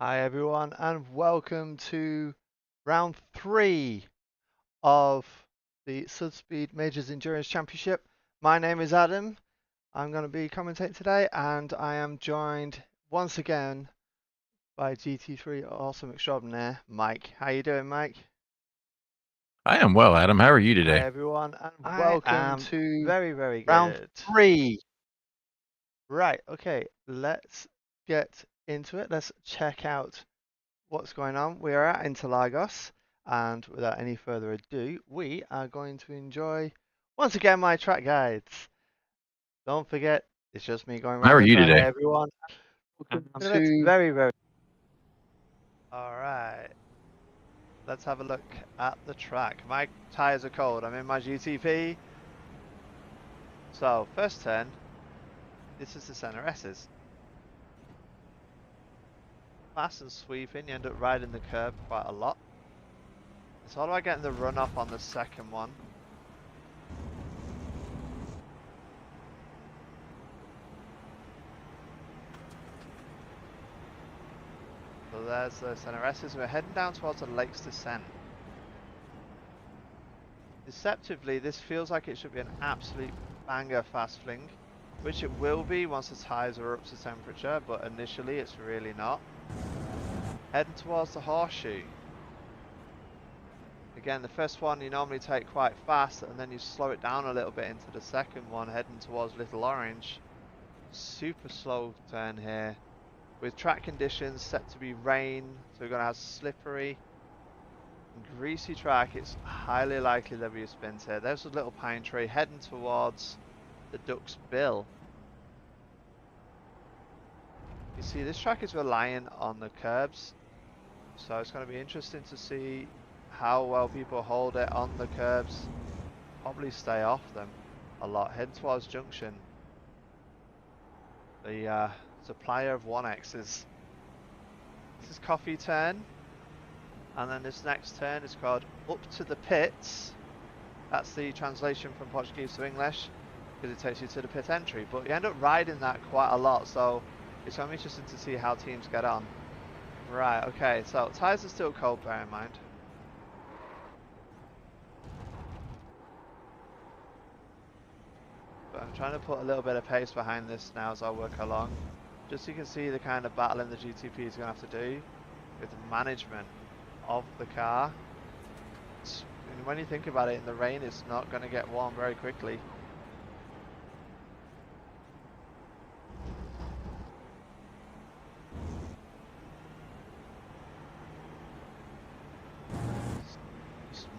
Hi everyone and welcome to round 3 of the SudSpeed Majors Endurance Championship. My name is Adam. I'm going to be commentating today and I am joined once again by GT3 Awesome Extraordinaire, Mike. How you doing, Mike? I am well, Adam. How are you Hi today? everyone and I welcome am to very round good. 3. Right, okay, let's get into it. Let's check out what's going on. We are at Interlagos, and without any further ado, we are going to enjoy once again my track guides. Don't forget, it's just me going How around are the you track. Hi today? everyone. Welcome to Very. all right. Let's have a look at the track. My tires are cold. I'm in my GTP. So first turn. This is the center S's. Fast and sweeping. You end up riding the curb quite a lot. It's all about getting the run off on the second one. So there's the center S's. We're heading down towards the Lake's Descent. Deceptively, this feels like it should be an absolute banger fast fling, which it will be once the tyres are up to temperature, but initially it's really not. Heading towards the Horseshoe. Again, the first one you normally take quite fast, and then you slow it down a little bit into the second one, heading towards Little Orange. Super slow turn here, with track conditions set to be rain, so we're going to have slippery and greasy track. It's highly likely there'll be a spin here. There's a little pine tree heading towards the Duck's Bill. You see, this track is reliant on the curbs, so it's going to be interesting to see how well people hold it on the curbs. Probably stay off them a lot. Head towards Junction, the supplier of 1X's. This is Coffee Turn, and then this next turn is called Up to the Pits. That's the translation from Portuguese to English, because it takes you to the pit entry, but you end up riding that quite a lot, so it's going to be interesting to see how teams get on. Right, okay, so tyres are still cold, bear in mind. But I'm trying to put a little bit of pace behind this now as I work along, just so you can see the kind of battling the GTP is going to have to do with the management of the car. And when you think about it, in the rain, it's not going to get warm very quickly.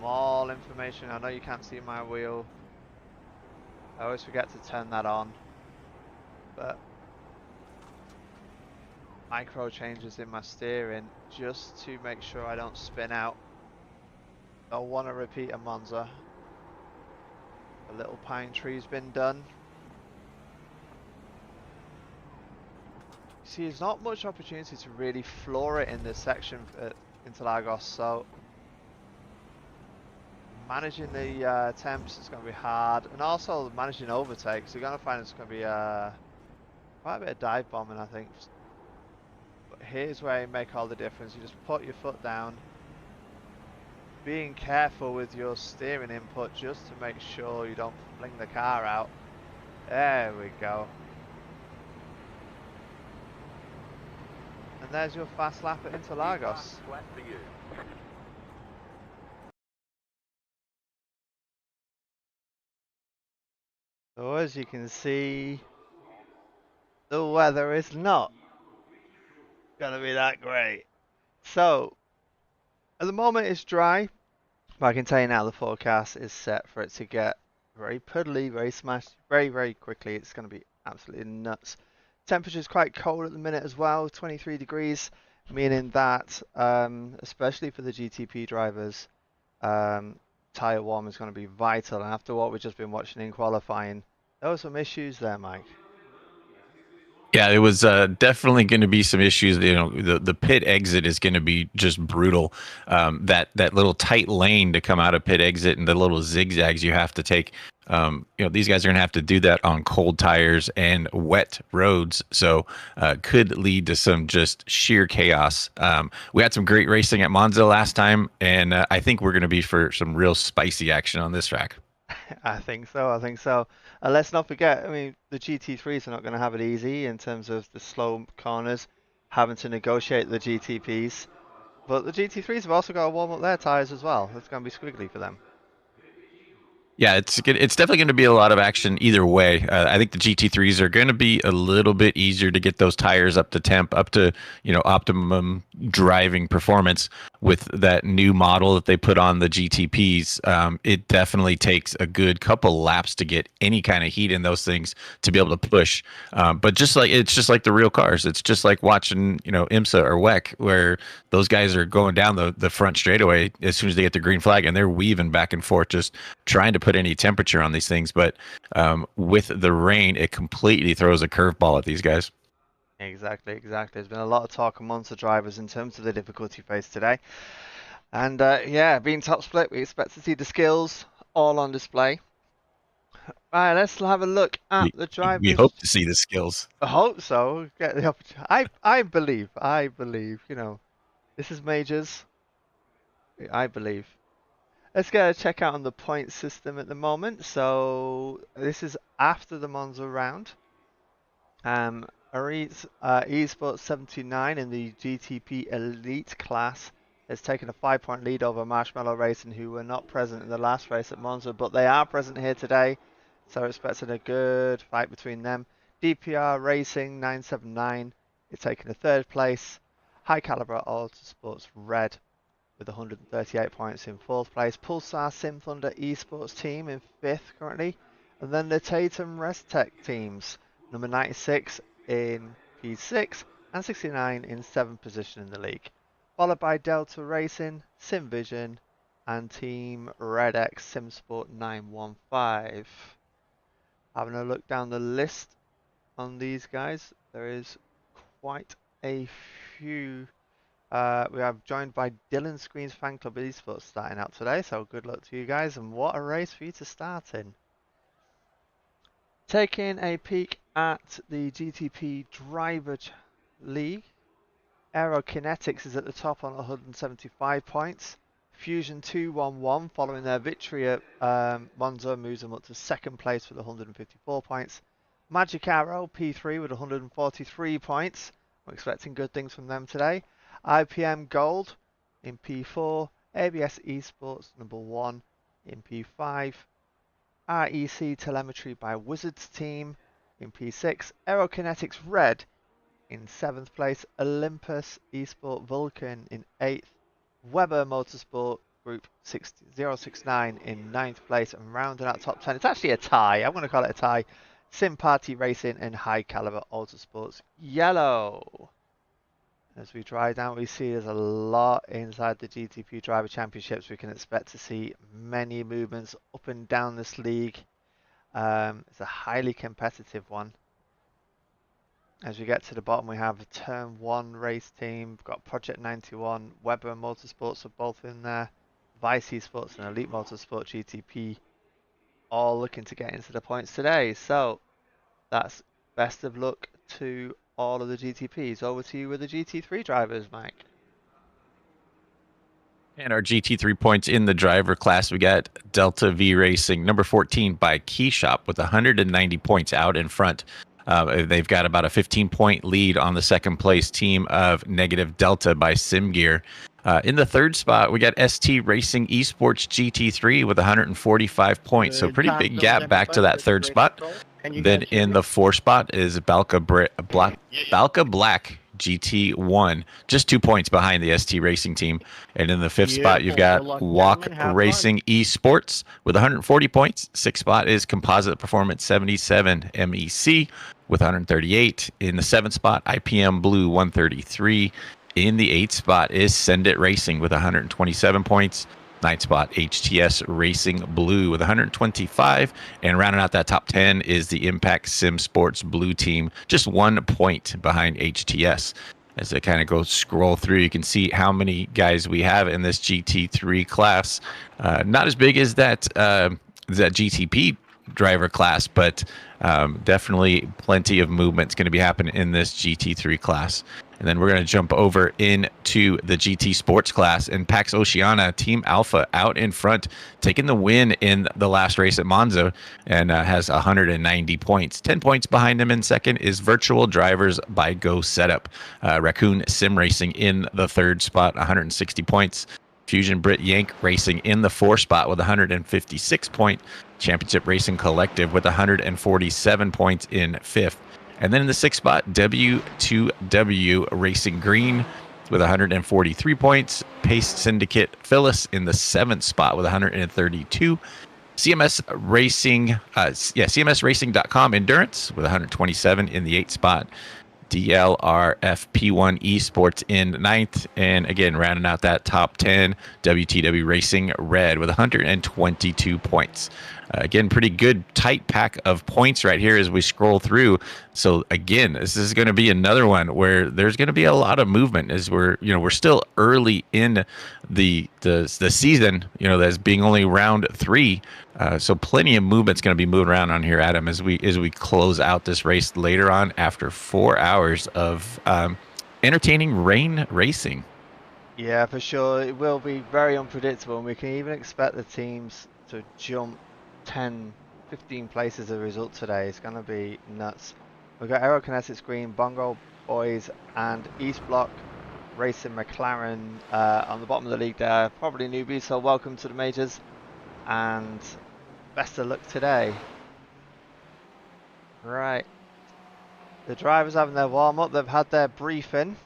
Small information, I know you can't see my wheel. I always forget to turn that on, but micro changes in my steering just to make sure I don't spin out. Don't want to repeat a Monza. The little pine tree's been done. See, there's not much opportunity to really floor it in this section at Interlagos, so managing the temps is going to be hard, and also managing overtakes. You're going to find it's going to be quite a bit of dive bombing, I think. But here's where you make all the difference. You just put your foot down, being careful with your steering input just to make sure you don't fling the car out. There we go. And there's your fast lap at Interlagos. So as you can see, the weather is not gonna be that great. So at the moment it's dry, but I can tell you now the forecast is set for it to get very puddly, very smashed, very quickly. It's gonna be absolutely nuts. Temperature is quite cold at the minute as well, 23 degrees, meaning that especially for the GTP drivers, tyre warm is going to be vital. And after what we've just been watching in qualifying, there were some issues there, Mike. Yeah, it was definitely going to be some issues. You know, the pit exit is going to be just brutal. That little tight lane to come out of pit exit and the little zigzags you have to take These guys are going to have to do that on cold tires and wet roads. So could lead to some just sheer chaos. We had some great racing at Monza last time, and I think we're going to be for some real spicy action on this track. I think so. I think so. And let's not forget, I mean, the GT3s are not going to have it easy in terms of the slow corners, having to negotiate the GTPs. But the GT3s have also got to warm up their tyres as well. It's going to be squiggly for them. Yeah, it's definitely going to be a lot of action either way. I think the GT3s are going to be a little bit easier to get those tires up to temp, up to optimum driving performance with that new model that they put on the GTPs. It definitely takes a good couple laps to get any kind of heat in those things to be able to push. But it's just like the real cars. It's just like watching IMSA or WEC, where those guys are going down the front straightaway as soon as they get the green flag, and they're weaving back and forth, just trying to put any temperature on these things. But with the rain, it completely throws a curveball at these guys. Exactly, exactly. There's been a lot of talk amongst the drivers in terms of the difficulty faced today. And yeah, being top split, we expect to see the skills all on display. Right, let's have a look at We, the we drivers. hope to see the skills. I hope so. Get the opportunity. I believe. I believe. This is majors. I believe. Let's get a check out on the point system at the moment. So this is after the Monza round. Esports 79 in the GTP Elite class has taken a 5-point lead over Marshmallow Racing, who were not present in the last race at Monza, but they are present here today. So expecting a good fight between them. DPR Racing 979 is taking a third place. High Caliber Autosports Red with 138 points in fourth place. Pulsar Sim Thunder Esports team in fifth currently. And then the Tatum Restec teams, number 96 in P6 and 69 in 7th position in the league. Followed by Delta Racing, Sim Vision, and Team Red X SimSport 915. Having a look down the list on these guys, there is quite a few. We are joined by Dylan Screen's Fan Club Esports starting out today, so good luck to you guys, and what a race for you to start in. Taking a peek at the GTP Driver League, Aerokinetics is at the top on 175 points. Fusion 211, following their victory at Monza, moves them up to second place with 154 points. Magic Arrow P3 with 143 points. We're expecting good things from them today. IPM Gold in P4. ABS Esports number 1 in P5. REC Telemetry by Wizards team in P6. Aerokinetics Red in 7th place. Olympus Esport Vulcan in 8th. Weber Motorsport Group 069 in 9th place, and rounding out top 10. It's actually a tie. I'm going to call it a tie. Sim Party Racing and High Caliber Autosports Yellow. As we drive down, we see there's a lot inside the GTP Driver Championships. We can expect to see many movements up and down this league. It's a highly competitive one. As we get to the bottom, we have a Turn 1 race team. We've got Project 91, Weber Motorsports are both in there. Vice Esports and Elite Motorsport GTP all looking to get into the points today. So that's best of luck to all of the GTPs. Over to you with the GT3 drivers, Mike. And our GT3 points in the driver class, we got Delta V Racing, number 14 by Key Shop with 190 points out in front. They've got about a 15-point lead on the second place team of Negative Delta by SimGear. In the third spot, we got ST Racing Esports GT3 with 145 points. So pretty big gap back to that third spot. Then in the fourth spot is Balka Black GT1, just 2 points behind the ST Racing team. And in the fifth spot, you've got Walk Racing Esports with 140 points. Sixth spot is Composite Performance 77 MEC with 138. In the seventh spot, IPM Blue 133. In the eighth spot is Send It Racing with 127 points. Ninth spot, HTS Racing Blue with 125. And rounding out that top 10 is the Impact Sim Sports Blue team, just 1 point behind HTS. As I kind of go scroll through, you can see how many guys we have in this GT3 class. Not as big as that GTP driver class, but definitely plenty of movement's going to be happening in this GT3 class. And then we're going to jump over into the GT Sports class, and Pax Oceana Team Alpha out in front, taking the win in the last race at Monza, and has 190 points. 10 points behind him in second is Virtual Drivers by Go Setup. Raccoon Sim Racing in the third spot, 160 points. Fusion Brit Yank Racing in the fourth spot with 156 point. Championship Racing Collective with 147 points in fifth. And then in the sixth spot, W2W Racing Green with 143 points. Pace Syndicate Phyllis in the seventh spot with 132. CMS Racing, CMSRacing.com Endurance with 127 in the eighth spot. DLRFP1 Esports in ninth. And again, rounding out that top 10, WTW Racing Red with 122 points. Again, pretty good tight pack of points right here as we scroll through. So again, this is going to be another one where there's going to be a lot of movement as we're still early in the season, that's being only round 3. So plenty of movement's going to be moving around on here, Adam, as we close out this race later on after 4 hours of entertaining rain racing. Yeah, for sure. It will be very unpredictable, and we can even expect the teams to jump 10, 15 places as a result today. It's going to be nuts. We've got Aerokinetics Green, Bongo Boys, and East Block Racing McLaren on the bottom of the league there. Probably newbies, so welcome to the majors, and best of luck today. Right. The drivers having their warm-up. They've had their briefing.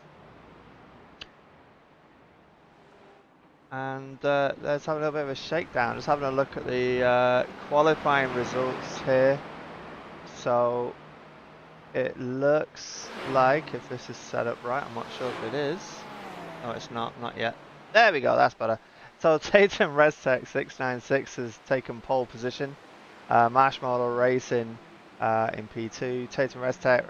And let's have a little bit of a shakedown. Just having a look at the qualifying results here. So it looks like, if this is set up right, I'm not sure if it is. No, it's not yet. There we go, that's better. So Tatum Restech 696 has taken pole position. Marshmallow Racing in P2. Tatum Restech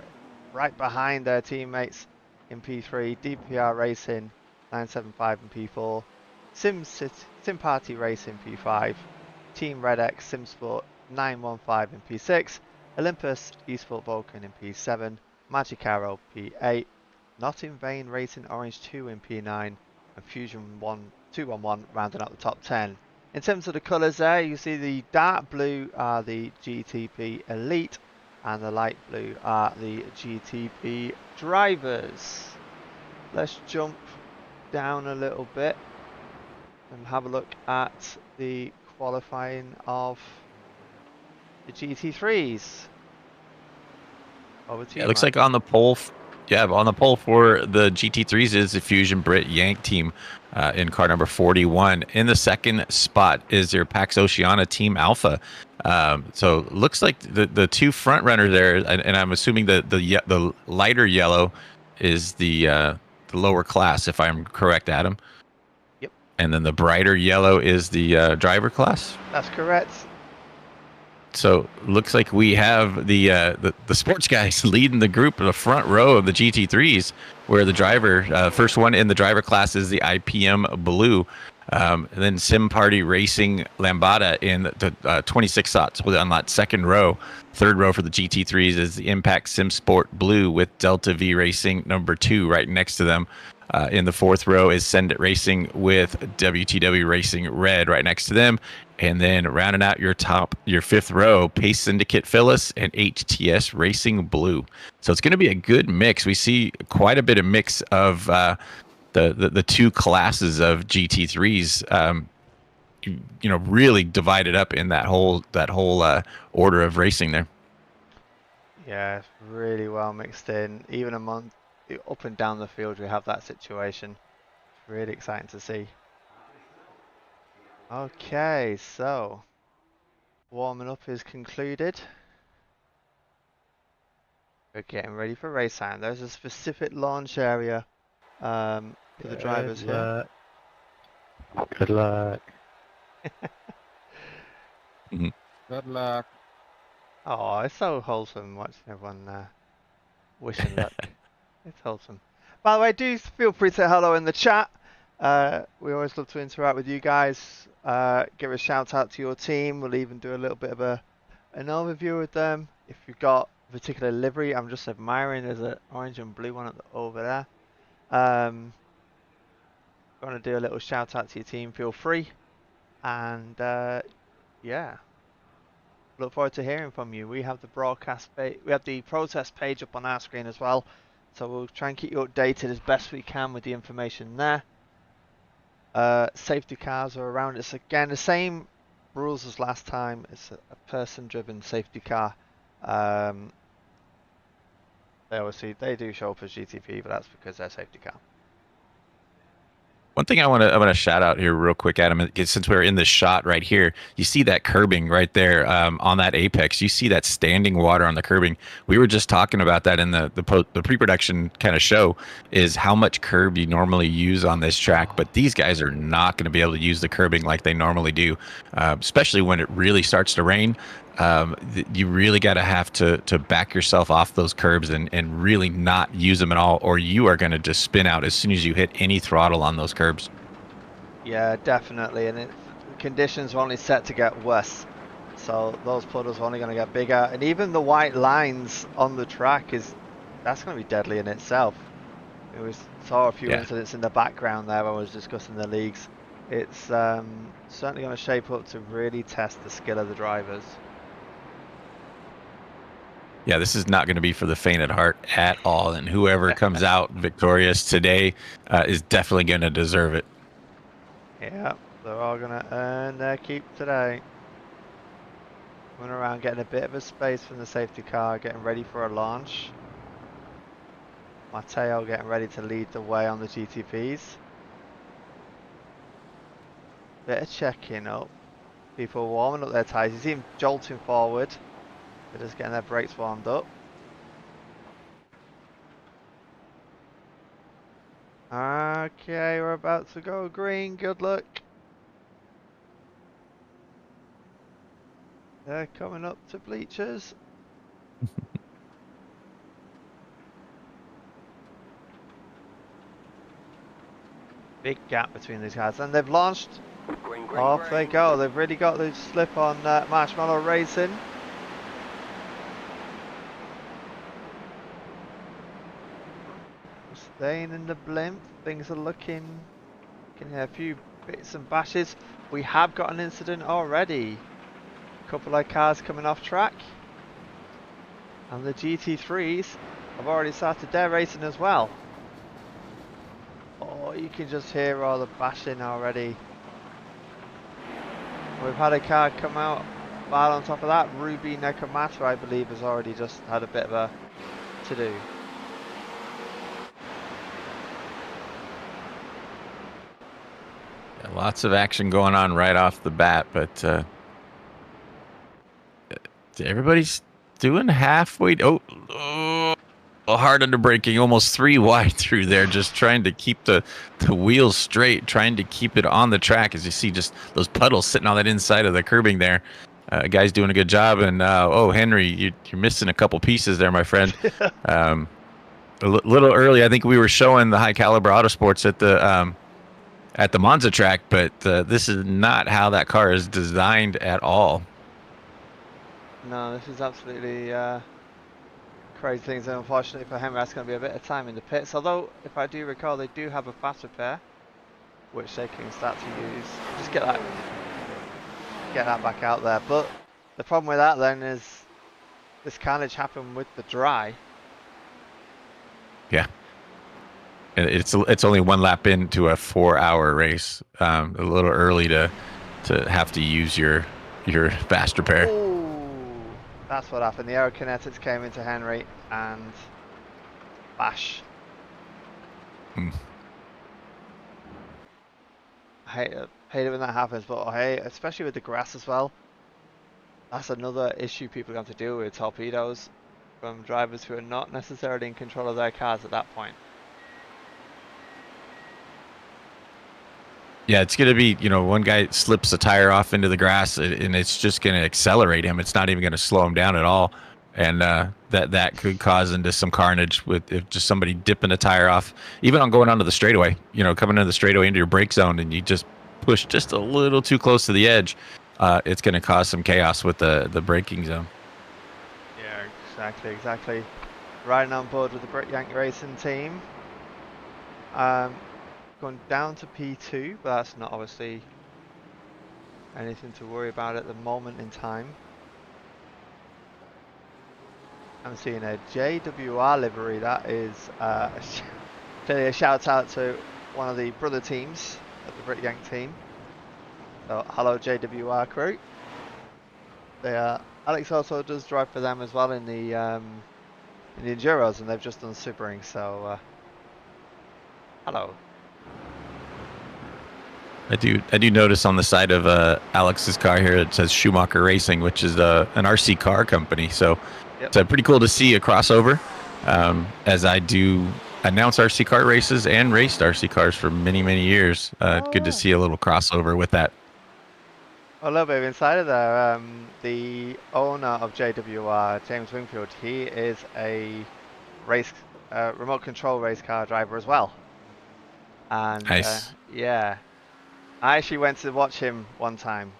right behind their teammates in P3. DPR Racing 975 in P4. Sim Party Racing P5, Team Red X Sim Sport 915 in P6, Olympus Esport Vulcan in P7, Magic Arrow P8, Not in Vain Racing Orange 2 in P9, and Fusion 211 rounding out the top 10. In terms of the colours there, you see the dark blue are the GTP Elite, and the light blue are the GTP Drivers. Let's jump down a little bit and have a look at the qualifying of the GT3s. Over to you, It looks Mike. like on the pole, on the pole for the GT3s is the Fusion Brit Yank team in car number 41. In the second spot is their Pax Oceana Team Alpha. So looks like the two front runners there, and I'm assuming the lighter yellow is the lower class, if I'm correct, Adam. Yep. And then the brighter yellow is the driver class. That's correct. So looks like we have the sports guys leading the group in the front row of the GT3s, where the driver first one in the driver class is the IPM Blue, and then Sim Party Racing Lambada in the 26 slots on that second row. Third row for the GT3s is the Impact Sim Sport Blue with Delta V Racing number 2 right next to them. In the fourth row is Send It Racing with WTW Racing Red right next to them. And then rounding out your fifth row, Pace Syndicate Phyllis and HTS Racing Blue. So it's going to be a good mix. We see quite a bit of mix of the two classes of GT3s. Really divided up in that whole order of racing there. Yeah, it's really well mixed in. Even among up and down the field, we have that situation. Really exciting to see. Okay, so warming up is concluded. We're getting ready for race time. There's a specific launch area for the drivers here. Good luck. Good luck. Oh, it's so wholesome watching everyone wishing luck. It's wholesome. By the way, do feel free to say hello in the chat. We always love to interact with you guys. Give a shout out to your team. We'll even do a little bit of a an overview of them. If you've got a particular livery, I'm just admiring. There's an orange and blue one over there. Want to do a little shout out to your team? Feel free. And yeah, look forward to hearing from you. We have the broadcast page, we have the protest page up on our screen as well, so we'll try and keep you updated as best we can with the information there. Safety cars are around. It's again the same rules as last time. It's a person-driven safety car. They do show up as GTP, but that's because they're safety car. One thing I want to shout out here real quick, Adam, since we're in this shot right here, you see that curbing right there on that apex. You see that standing water on the curbing. We were just talking about that in the pre-production kind of show, is how much curb you normally use on this track. But these guys are not going to be able to use the curbing like they normally do, especially when it really starts to rain. You really got to have to back yourself off those curbs and really not use them at all, or you are going to just spin out as soon as you hit any throttle on those curbs. Yeah, definitely, and the conditions are only set to get worse, so those puddles are only going to get bigger, and even the white lines on the track that's going to be deadly in itself. We saw a few incidents in the background there when I was discussing the leagues. It's certainly going to shape up to really test the skill of the drivers. Yeah, this is not going to be for the faint at heart at all. And whoever comes out victorious today is definitely going to deserve it. Yeah, they're all going to earn their keep today. Running around getting a bit of a space from the safety car, getting ready for a launch. Matteo getting ready to lead the way on the GTPs. Bit of checking up. People warming up their tyres. You see them jolting forward. They're just getting their brakes warmed up. Okay, we're about to go green. Good luck. They're coming up to bleachers. Big gap between these guys, and they've launched. Off they go. They've really got the slip on Marshmallow Racing. Staying in the blimp, things are looking. Can hear a few bits and bashes. We have got an incident already. A couple of cars coming off track, and the GT3s have already started their racing as well. Oh, you can just hear all the bashing already. We've had a car come out bad on top of that. Ruby Nekomata, I believe, has already just had a bit of a to-do. Yeah, lots of action going on right off the bat, but everybody's doing halfway. Hard under braking, almost 3 wide through there, just trying to keep the wheels straight, trying to keep it on the track. As you see, just those puddles sitting on that inside of the curbing there. Guy's doing a good job, and Henry, you're missing a couple pieces there, my friend. A little early, I think we were showing the High Caliber Autosports at the Monza track, but this is not how that car is designed at all. No, this is absolutely crazy things, and unfortunately for Henry, that's going to be a bit of time in the pits. Although, if I do recall, they do have a fast repair, which they can start to use. Just get that back out there. But the problem with that then is this carnage happened with the dry. Yeah. It's only 1 lap into a 4-hour race. A little early to have to use your fast repair. Ooh, that's what happened. The aerokinetics came into Henry and bash. I hate it when that happens, but hey, especially with the grass as well. That's another issue people have to deal with, torpedoes from drivers who are not necessarily in control of their cars at that point. Yeah, it's going to be, one guy slips a tire off into the grass and it's just going to accelerate him. It's not even going to slow him down at all. And that could cause into some carnage with if just somebody dipping a tire off, even on going onto the straightaway, coming into the straightaway into your brake zone, and you just push just a little too close to the edge. it's going to cause some chaos with the braking zone. Yeah, exactly. Riding on board with the Brit Yank Racing team. Going down to P2, but that's not obviously anything to worry about at the moment in time. I'm seeing a JWR livery. That is clearly a shout out to one of the brother teams of the Brit Yank team. So hello JWR crew. Alex also does drive for them as well in the Enduros, and they've just done Sebring. So hello. I do notice on the side of Alex's car here it says Schumacher Racing, which is an RC car company. So Yep. it's pretty cool to see a crossover, as I do announce RC car races and raced RC cars for many years. Good to see a little crossover with that. A little bit of insider there. The owner of JWR, James Wingfield, he is a remote control race car driver as well. And Nice. yeah, I actually went to watch him one time.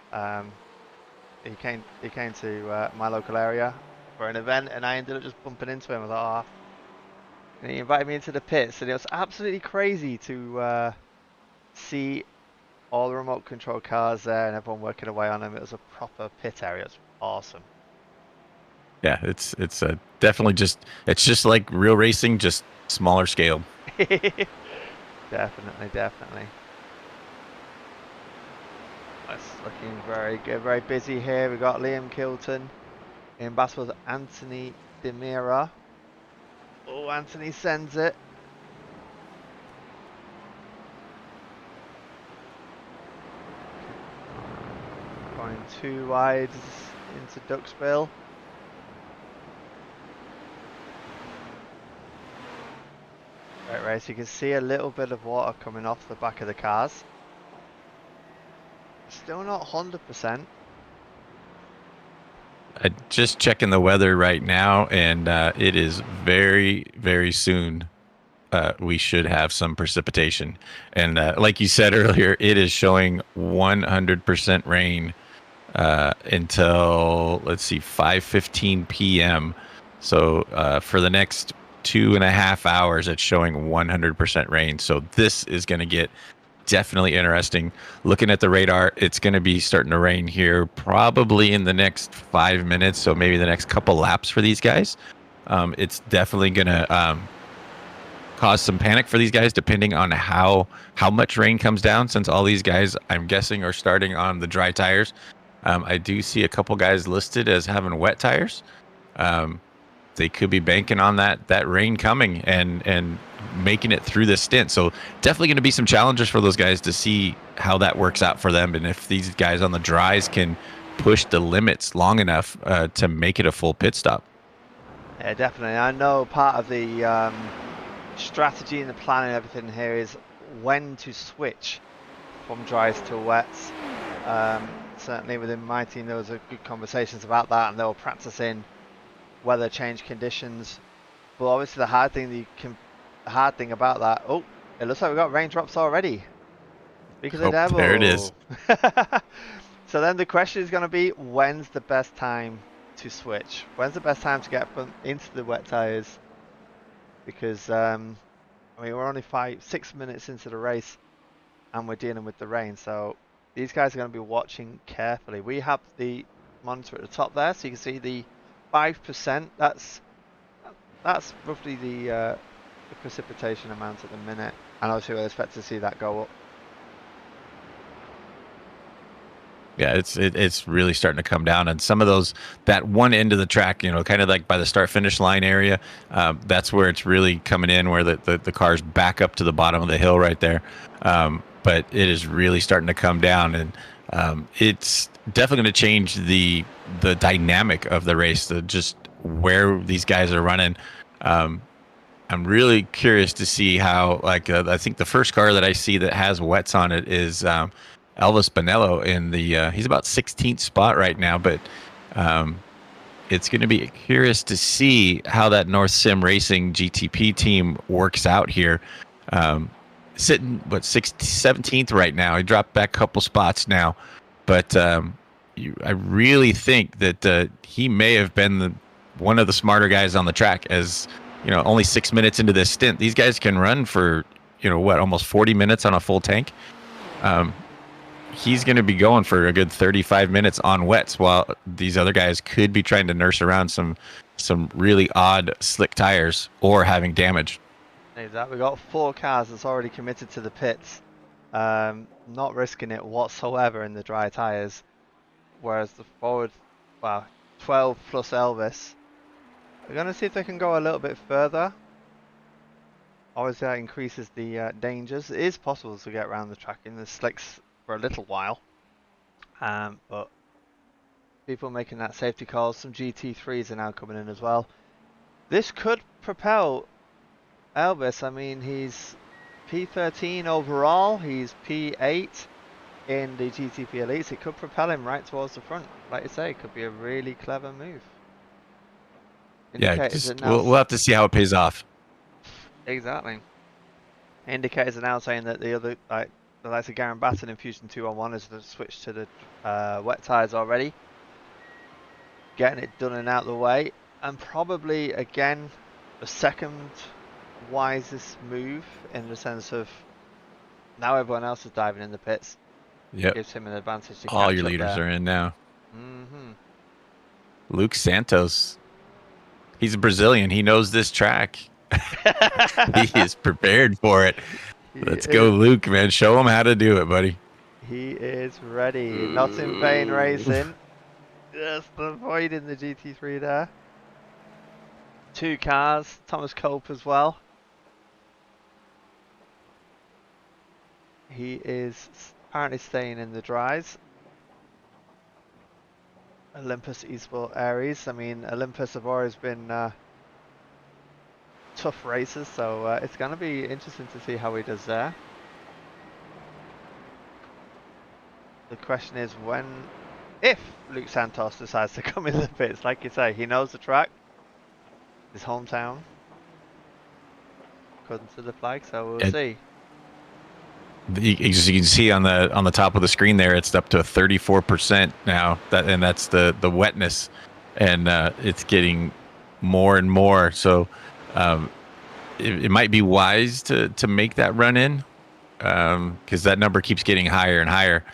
He came to my local area for an event, and I ended up just bumping into him. I thought, oh. And he invited me into the pits, and it was absolutely crazy to see all the remote control cars there and everyone working away on them. It was a proper pit area. It's awesome. Yeah, it's definitely just like real racing, just smaller scale. Definitely. It's looking very good, very busy here. We've got Liam Kilton in Bass with Anthony Demira. Oh, Anthony sends it. Going 2 wide into Duxville. Right, so you can see a little bit of water coming off the back of the cars. Still not 100%. Just checking the weather right now, and it is very soon. We should have some precipitation, and like you said earlier, it is showing 100% rain until, let's see, 5:15 p.m. So for the next 2.5 hours, it's showing 100% rain. So this is going to get definitely interesting. Looking at the radar, it's going to be starting to rain here probably in the next 5 minutes. So maybe the next couple laps for these guys. It's definitely going to cause some panic for these guys, depending on how much rain comes down, since all these guys, I'm guessing, are starting on the dry tires. I do see a couple guys listed as having wet tires. They could be banking on that rain coming and making it through this stint. So definitely going to be some challenges for those guys to see how that works out for them, and if these guys on the dries can push the limits long enough to make it a full pit stop. Yeah, definitely. I know part of the strategy and the planning and everything here is when to switch from dries to wets. Certainly within my team there was a good conversations about that, and they were practicing weather change conditions. But obviously the hard thing about that, oh, it looks like we've got raindrops already. Because of the devil. There it is. So then the question is going to be, when's the best time to switch? When's the best time to get into the wet tires? Because I mean, we're only 6 minutes into the race and we're dealing with the rain, so these guys are going to be watching carefully. We have the monitor at the top there, so you can see the 5%. That's roughly the precipitation amount at the minute, and obviously we'll expect to see that go up. Yeah, it's really starting to come down, and some of that one end of the track, kind of like by the start finish line area, that's where it's really coming in, where the cars back up to the bottom of the hill right there. But it is really starting to come down, and it's definitely going to change the dynamic of the race, just where these guys are running. I'm really curious to see how, I think the first car that I see that has wets on it is Elvis Bonello in he's about 16th spot right now, but it's going to be curious to see how that North Sim Racing GTP team works out here. Sitting 17th right now. He dropped back a couple spots now, but I really think that he may have been one of the smarter guys on the track. As only 6 minutes into this stint, these guys can run for almost 40 minutes on a full tank. He's going to be going for a good 35 minutes on wets, while these other guys could be trying to nurse around some really odd slick tires or having damage. Exactly. We've got 4 cars that's already committed to the pits, not risking it whatsoever in the dry tires, whereas the forward, 12 plus Elvis, we're going to see if they can go a little bit further. Obviously that increases the dangers. It is possible to get around the track in the slicks for a little while, but people making that safety call. Some GT3s are now coming in as well. This could propel Elvis. I mean, he's P13 overall, he's P8 in the GTP Elites. It could propel him right towards the front. Like you say, it could be a really clever move. Indicators we'll have to see how it pays off. Exactly. Indicators are now saying that the other, the likes of Garen Batten in Fusion 2-on-1 has switched to the wet tyres already. Getting it done and out of the way. And probably, again, the second wisest move in the sense of now everyone else is diving in the pits. Yep. Gives him an advantage to All catch your up leaders there. are in now. Mm-hmm. Luke Santos. He's a Brazilian. He knows this track. He is prepared for it. Let's go, Luke, man. Show him how to do it, buddy. He is ready. Not in vain racing. Just avoiding the GT3 there. 2 cars. Thomas Culp as well. He is apparently staying in the dries. Olympus Eastbourne Aries. I mean, Olympus have always been tough races, so it's going to be interesting to see how he does there. The question is if Luke Santos decides to come in the pits. Like you say, he knows the track, his hometown, according to the flag, so we'll see. As you can see on the top of the screen there, it's up to 34% now. That's the wetness, and it's getting more and more. So it might be wise to make that run in, because that number keeps getting higher and higher.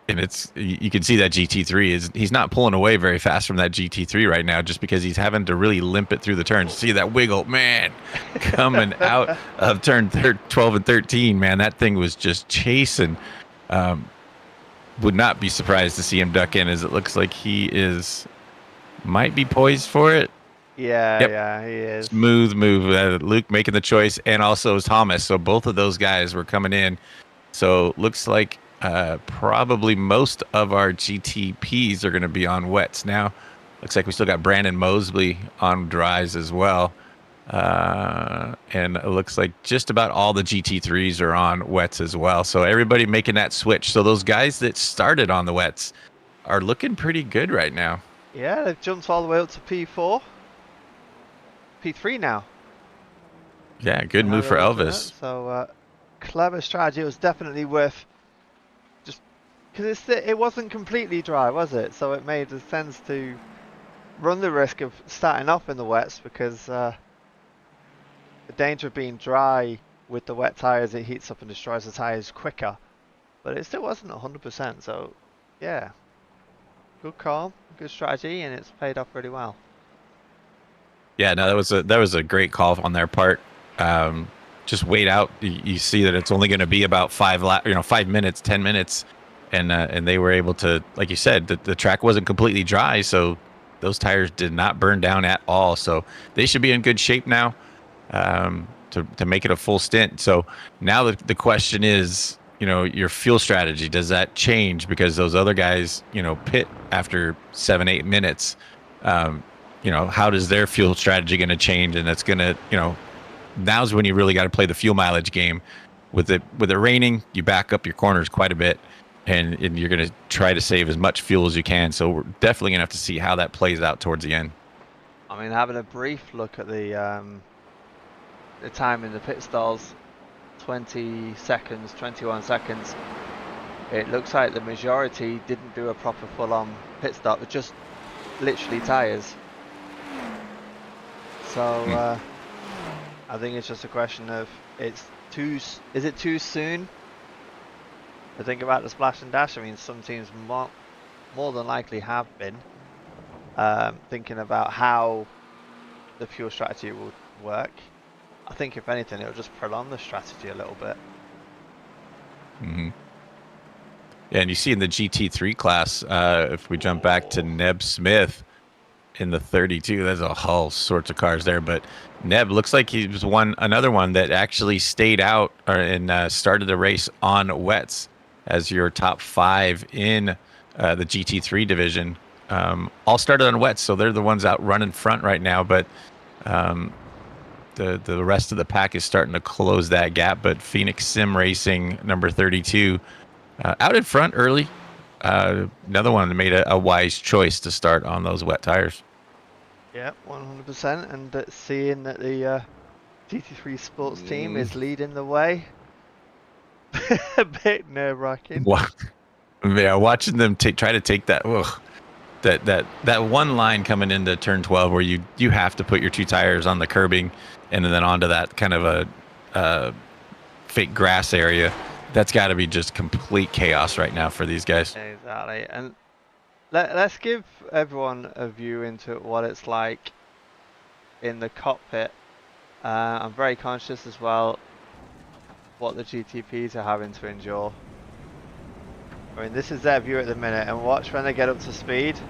And you can see that GT3 he's not pulling away very fast from that GT3 right now, just because he's having to really limp it through the turns. See that wiggle, man, coming out of turn 12 and 13, man, that thing was just chasing. Would not be surprised to see him duck in, as it looks like he might be poised for it. Yeah, yep. Yeah, he is. Smooth move. Luke making the choice, and also Thomas. So both of those guys were coming in. So looks like probably most of our GTPs are going to be on wets now. Looks like we still got Brandon Mosley on dries as well. And it looks like just about all the GT3s are on wets as well. So everybody making that switch. So those guys that started on the wets are looking pretty good right now. Yeah, they've jumped all the way up to P4. P3 now. Yeah, good move for Elvis. So clever strategy. It was definitely worth, just because it wasn't completely dry, was it? So it made sense to run the risk of starting off in the wets, because the danger of being dry with the wet tires, it heats up and destroys the tires quicker. But it still wasn't 100%. So yeah, good call, good strategy, and it's paid off really well. Yeah, no, that was a great call on their part. Just wait out. You see that it's only going to be about 5 minutes, 10 minutes, and they were able to, like you said, the track wasn't completely dry, so those tires did not burn down at all. So they should be in good shape now to make it a full stint. So now the question is, your fuel strategy, does that change because those other guys, pit after 7-8 minutes? How does their fuel strategy going to change? And that's going to, now's when you really got to play the fuel mileage game. With it raining, you back up your corners quite a bit, and you're going to try to save as much fuel as you can. So we're definitely going to have to see how that plays out towards the end. I mean, having a brief look at the time in the pit stalls, 20 seconds, 21 seconds. it looks like the majority didn't do a proper full-on pit stop, it's just literally tyres. So I think it's just a question of is it too soon to think about the splash and dash? I mean, some teams more than likely have been thinking about how the fuel strategy will work. I think if anything, it'll just prolong the strategy a little bit. Mm-hmm. Yeah, and you see in the GT3 class, if we jump back to Neb Smith in the 32, there's a whole sorts of cars there. But Neb looks like he was another one that actually stayed out and started the race on wets as your top 5 in the GT3 division. All started on wets, so they're the ones out running front right now. But the rest of the pack is starting to close that gap. But Phoenix Sim Racing number 32. Out in front early. Another one that made a wise choice to start on those wet tires. Yeah, 100%. And seeing that the GT3 Sports team is leading the way, a bit nerve-wracking. Yeah, watching them try to take that. That one line coming into turn 12 where you have to put your 2 tires on the curbing and then onto that kind of a fake grass area. That's got to be just complete chaos right now for these guys. Exactly. And let's give everyone a view into what it's like in the cockpit. I'm very conscious as well what the GTPs are having to endure. I mean, this is their view at the minute, and watch when they get up to speed.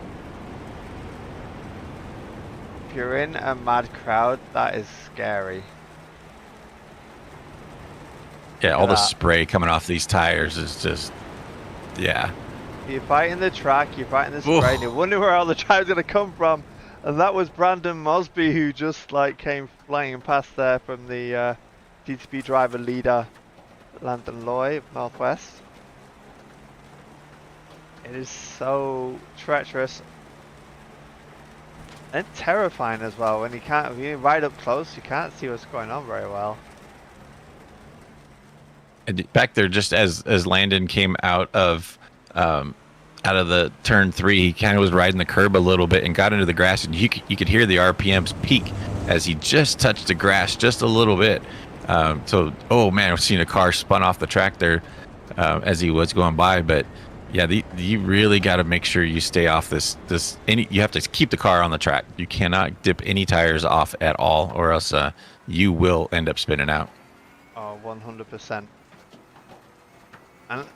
If you're in a mad crowd, that is scary. Yeah, all the spray coming off these tires is just, yeah. You're fighting the track, you're fighting the spray, and you wonder where all the drive's going to come from. And that was Brandon Mosby who just like came flying past there from the GTP driver leader, Landon Loy of Northwest. It is so treacherous and terrifying as well when you're right up close, you can't see what's going on very well. And back there, just as Landon came out of the turn 3, he kind of was riding the curb a little bit and got into the grass, and you could hear the RPMs peak as he just touched the grass just a little bit. So, oh man, I've seen a car spun off the track there as he was going by. But yeah, you really got to make sure you stay off this. You have to keep the car on the track. You cannot dip any tires off at all, or else you will end up spinning out. Oh, 100%. And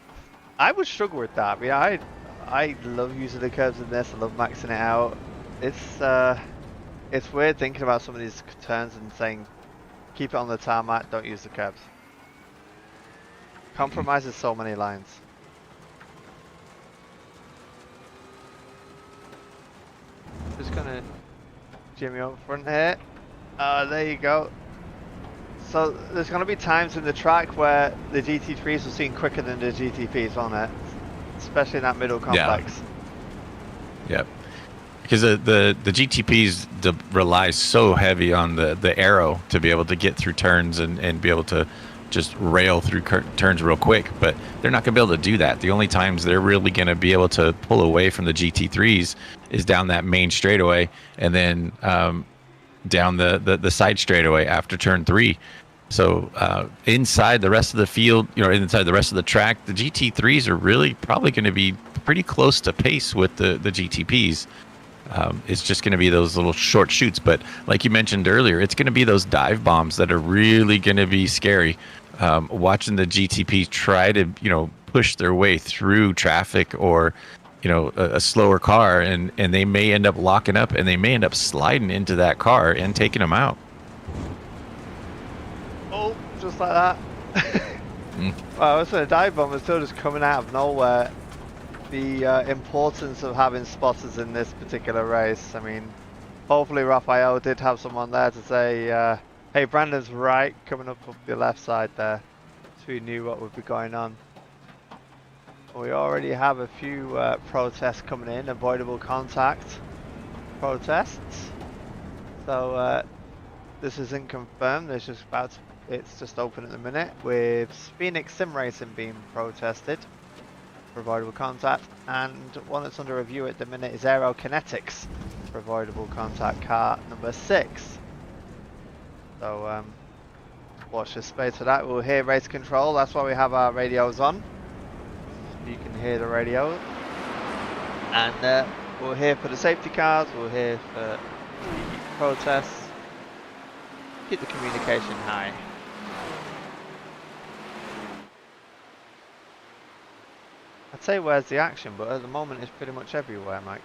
I would struggle with that. I mean, I love using the curbs in this. I love maxing it out. It's weird thinking about some of these turns and saying, keep it on the tarmac, don't use the curbs. Compromises so many lines. Just gonna jimmy up front here. There you go. So there's going to be times in the track where the GT3s will seem quicker than the GTPs, won't it? Especially in that middle complex. Yeah. Yep. Because the GTPs rely so heavy on the aero to be able to get through turns and be able to just rail through turns real quick. But they're not going to be able to do that. The only times they're really going to be able to pull away from the GT3s is down that main straightaway and then down the side straightaway after turn 3. So inside the rest of the field, inside the rest of the track, the GT3s are really probably going to be pretty close to pace with the GTPs. It's just going to be those little short shoots. But like you mentioned earlier, it's going to be those dive bombs that are really going to be scary. Watching the GTPs try to, push their way through traffic or a slower car, and they may end up locking up and they may end up sliding into that car and taking them out. Oh, just like that. Well, so the dive bomb is still just coming out of nowhere. The importance of having spotters in this particular race. I mean, hopefully Raphael did have someone there to say, hey, Brandon's right, coming up your left side there. So we knew what would be going on. We already have a few protests coming in, avoidable contact protests. So this isn't confirmed. It's just open at the minute with Phoenix Sim Racing being protested. for avoidable contact, and one that's under review at the minute is Aerokinetics for avoidable contact, car number 6. So watch this space for that. We'll hear race control, that's why we have our radios on. You can hear the radio. And we'll hear for the safety cars, we'll hear for the protests. Keep the communication high. I'd say where's the action, but at the moment it's pretty much everywhere, Mike.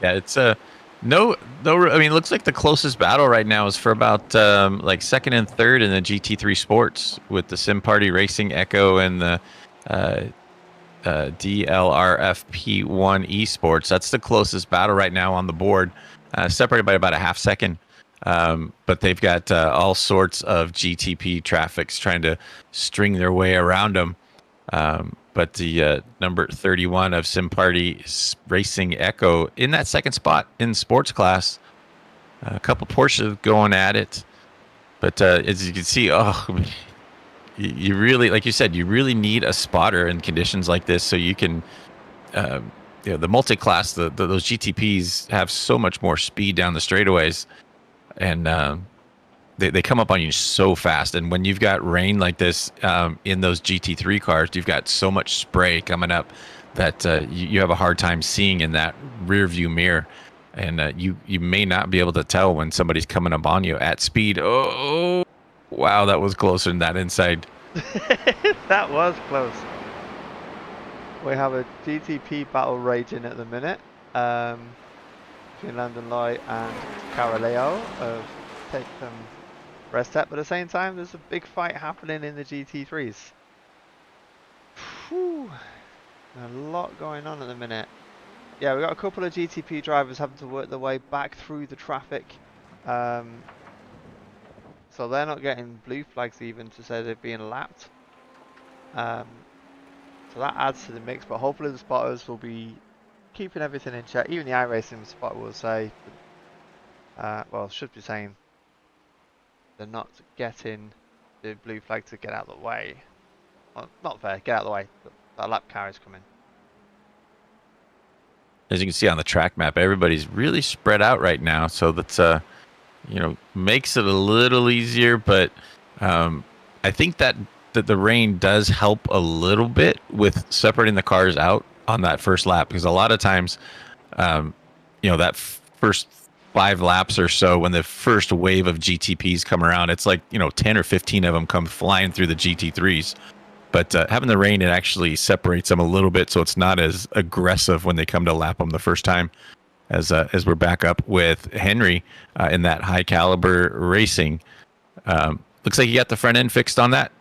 Yeah, it's no. I mean, it looks like the closest battle right now is for about like second and third in the GT3 Sports with the Sim Party Racing Echo and the DLRFP1 Esports. That's the closest battle right now on the board, separated by about a half second. But they've got all sorts of GTP traffics trying to string their way around them. But the number 31 of Sim Party Racing Echo in that second spot in sports class. A couple Porsches going at it. But as you can see, you really, like you said, you really need a spotter in conditions like this so you can, the multi-class, those GTPs have so much more speed down the straightaways. And they come up on you so fast, and when you've got rain like this in those GT3 cars, you've got so much spray coming up that you have a hard time seeing in that rear view mirror, and you may not be able to tell when somebody's coming up on you at speed. Oh, wow, that was closer than that inside. That was close. We have a GTP battle raging at the minute. Between Landon Loy and Caroleo have taken them rest step, but at the same time there's a big fight happening in the GT3s. Whew. A lot going on at the minute. Yeah, we've got a couple of GTP drivers having to work their way back through the traffic. So they're not getting blue flags even to say they're being lapped. So that adds to the mix, but hopefully the spotters will be keeping everything in check. Even the iRacing spotter will say, well, should be saying they're not getting the blue flag to get out of the way. Well, not fair, get out of the way. That lap car is coming. As you can see on the track map, everybody's really spread out right now, so that's makes it a little easier. But I think that the rain does help a little bit with separating the cars out on that first lap, because a lot of times, that first 5 laps or so, when the first wave of GTPs come around, it's like 10 or 15 of them come flying through the GT3s. But having the rain, it actually separates them a little bit, so it's not as aggressive when they come to lap them the first time. As we're back up with Henry in that high caliber racing, looks like you got the front end fixed on that.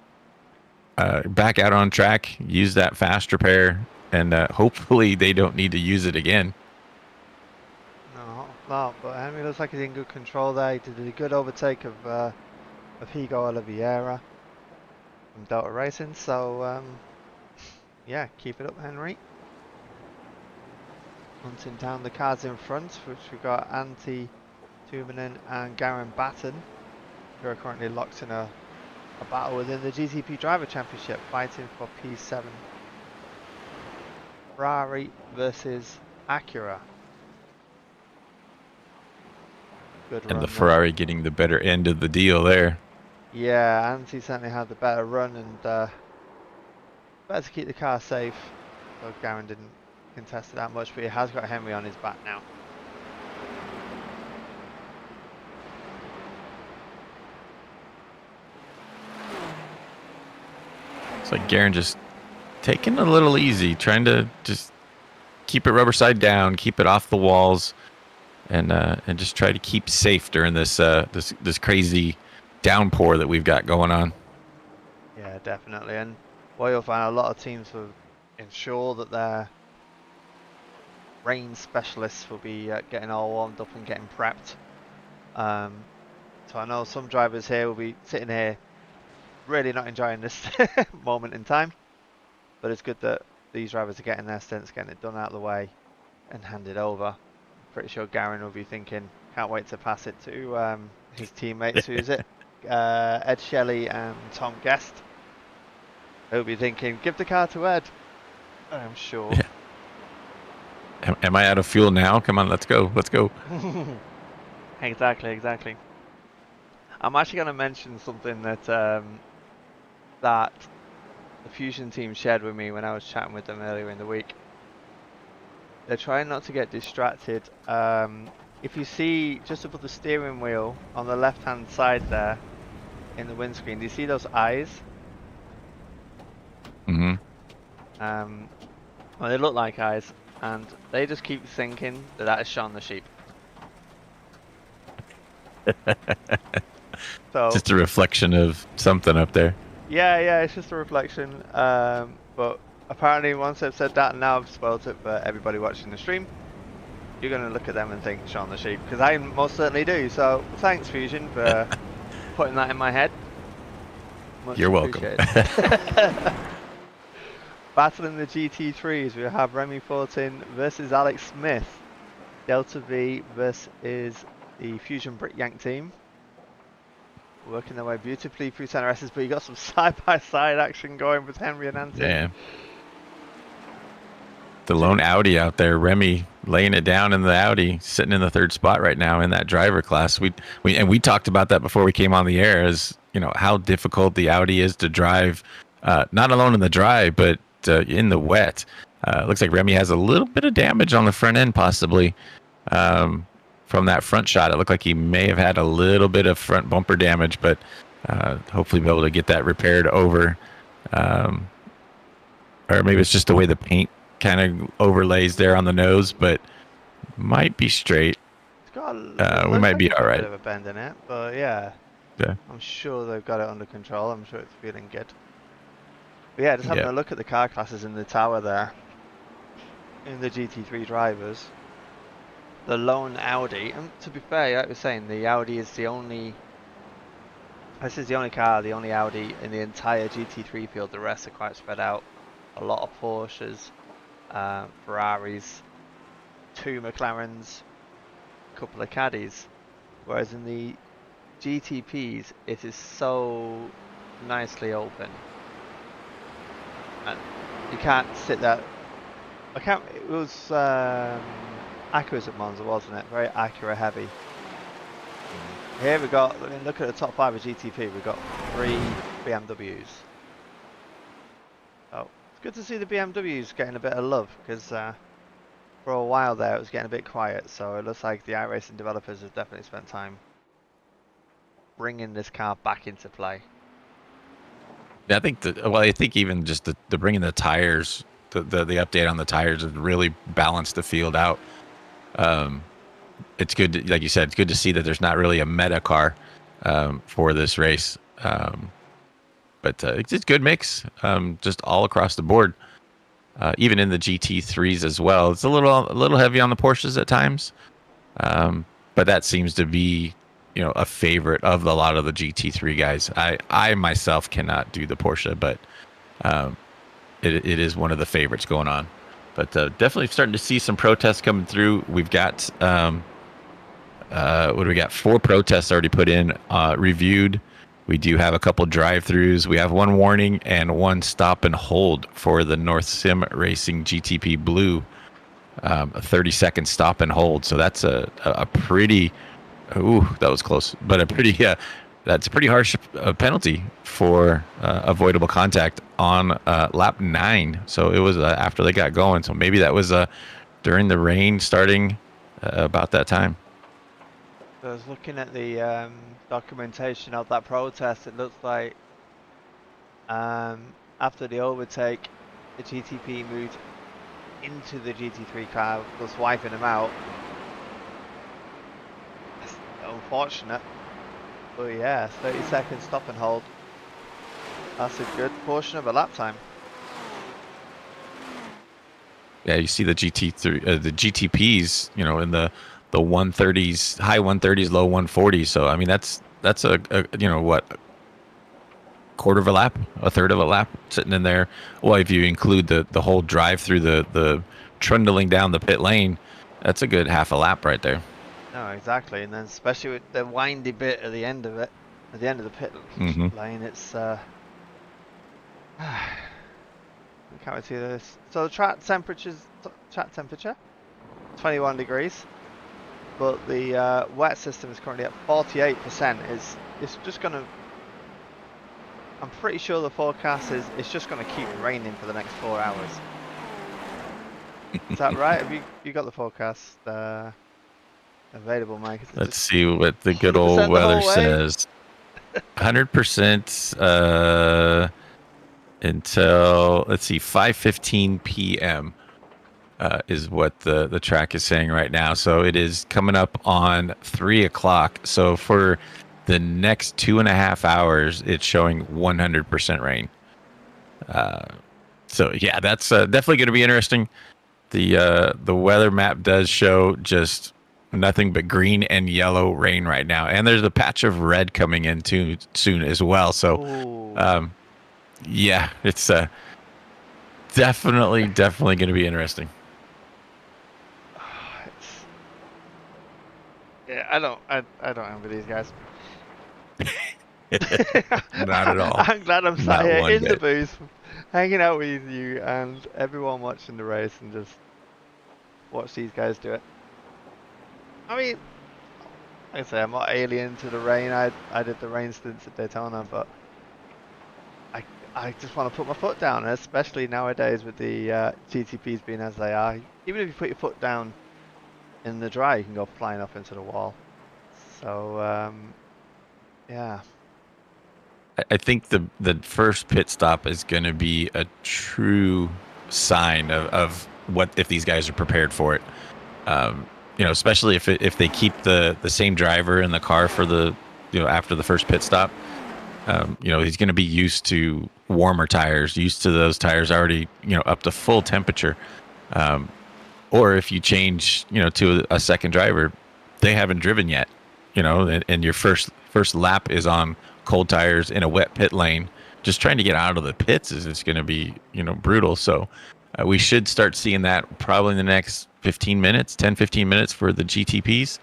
Back out on track, use that fast repair, and hopefully they don't need to use it again. No, but Henry looks like he's in good control there. He did a good overtake of Higo Oliveira from Delta Racing. So yeah, keep it up, Henry. Hunting down the cars in front, which we've got Antti Tuominen and Garen Batten, who are currently locked in a battle within the GTP Driver Championship, fighting for P7. Ferrari versus Acura. Good and run the there. Ferrari getting the better end of the deal there. Yeah, Antti certainly had the better run, and better to keep the car safe. So Garen didn't contest it that much, but he has got Henry on his back now. It's like Garen just taking it a little easy, trying to just keep it rubber side down, keep it off the walls, and just try to keep safe during this this crazy downpour that we've got going on. Yeah, definitely. And what you'll find, a lot of teams will ensure that their rain specialists will be getting all warmed up and getting prepped. So I know some drivers here will be sitting here really not enjoying this moment in time, but it's good that these drivers are getting their stints, getting it done out of the way and handed over. Pretty sure Garen will be thinking, can't wait to pass it to his teammates. Who is it? Ed Shelley and Tom Guest. He'll be thinking, give the car to Ed. I'm sure. Yeah. Am I out of fuel now? Come on, let's go. Let's go. Exactly, exactly. I'm actually going to mention something that that the Fusion team shared with me when I was chatting with them earlier in the week. They're trying not to get distracted. If you see just above the steering wheel on the left-hand side there in the windscreen, do you see those eyes? Mm-hmm. Well, they look like eyes, and they just keep thinking that that is Shaun the Sheep. So Just a reflection of something up there. yeah, it's just a reflection. But apparently, once I've said that, and now I've spoiled it for everybody watching the stream, you're gonna look at them and think Shaun the Sheep, because I most certainly do. So thanks, Fusion, for putting that in my head. Much You're welcome. appreciated. Battling the GT3s, we have Remy Fortin versus Alex Smith. Delta V versus the Fusion Brick Yank team. Working their way beautifully through center S's, but you got some side-by-side action going with Henry and Nancy. Yeah. The lone Audi out there, Remy laying it down in the Audi, sitting in the third spot right now in that driver class. We talked about that before we came on the air, as you know how difficult the Audi is to drive, not alone in the dry, but in the wet. Looks like Remy has a little bit of damage on the front end, possibly from that front shot. It looked like he may have had a little bit of front bumper damage, but hopefully be able to get that repaired over. Or maybe it's just the way the paint kind of overlays there on the nose, but might be straight. It's got we might be all a right. bit of a bend in it, but yeah, Yeah. I'm sure they've got it under control. I'm sure it's feeling good. But yeah, just having Yeah. a look at the car classes in the tower there, in the GT3 drivers, the lone Audi, and to be fair, like I was saying, the Audi is the only, this is the only car, the only Audi in the entire GT3 field. The rest are quite spread out. A lot of Porsches, Ferraris, 2 McLarens, a couple of Caddies. Whereas in the GTPs, it is so nicely open. And you can't sit there. It was Acura's at Monza, wasn't it? Very Acura heavy. Here we got, I mean, look at the top 5 of GTP. We've got 3 BMWs. Oh, it's good to see the BMWs getting a bit of love, because for a while there it was getting a bit quiet. So it looks like the iRacing developers have definitely spent time bringing this car back into play. Yeah, I think even just the bringing the tires, the update on the tires has really balanced the field out. It's good, like you said, it's good to see that there's not really a meta car for this race. But it's a good mix, just all across the board. Even in the GT3s as well, it's a little heavy on the Porsches at times, but that seems to be, you know, a favorite of a lot of the GT3 guys. I myself cannot do the Porsche, but it is one of the favorites going on. But definitely starting to see some protests coming through. We've got what do we got? 4 protests already put in, reviewed. We do have a couple drive-throughs. We have 1 warning and 1 stop and hold for the North Sim Racing GTP Blue, a 30-second stop and hold. So that's a pretty, that was close, but that's a pretty harsh penalty for avoidable contact on lap 9. So it was after they got going. So maybe that was during the rain starting about that time. I was looking at the documentation of that protest. It looks like after the overtake, the GTP moved into the GT3 car, thus wiping them out. It's unfortunate, but yeah, 30 seconds stop and hold. That's a good portion of a lap time. Yeah, you see the GT3, the GTPs, you know, in the 130s, high 130s, low 140s. So I mean, that's a you know what, quarter of a lap, a third of a lap sitting in there. Well, if you include the whole drive through the trundling down the pit lane, that's a good half a lap right there. No, exactly, and then especially with the windy bit at the end of it, at the end of the pit lane, it's can't wait to see this. So the track temperature, 21 degrees, but the wet system is currently at 48%. It's just gonna. I'm pretty sure the forecast is it's just gonna keep raining for the next 4 hours. Is that right? Have you got the forecast available, Mike? Let's see what the good 100% old the weather whole way? says. 100% until, let's see, 5:15 p.m. Is what the track is saying right now. So it is coming up on 3 o'clock. So for the next 2.5 hours, it's showing 100% rain. So yeah, that's definitely going to be interesting. The weather map does show just nothing but green and yellow rain right now, and there's a patch of red coming in too soon as well. So, yeah, it's definitely going to be interesting. Yeah, I don't envy these guys. Not at all. I'm glad I'm sat Not here one in the bit. booth, hanging out with you and everyone watching the race, and just watch these guys do it. I mean, like I say, I'm not alien to the rain. I did the rain stints at Daytona, but I just want to put my foot down, especially nowadays with the GTPs being as they are. Even if you put your foot down in the dry, you can go flying off into the wall. So, yeah. I think the first pit stop is going to be a true sign of what if these guys are prepared for it. Especially if they keep the same driver in the car for the after the first pit stop. He's going to be used to warmer tires, used to those tires already up to full temperature. Or if you change to a second driver, they haven't driven yet. And your first lap is on cold tires in a wet pit lane. Just trying to get out of the pits is going to be brutal. So we should start seeing that probably in the next 15 minutes for the GTPs.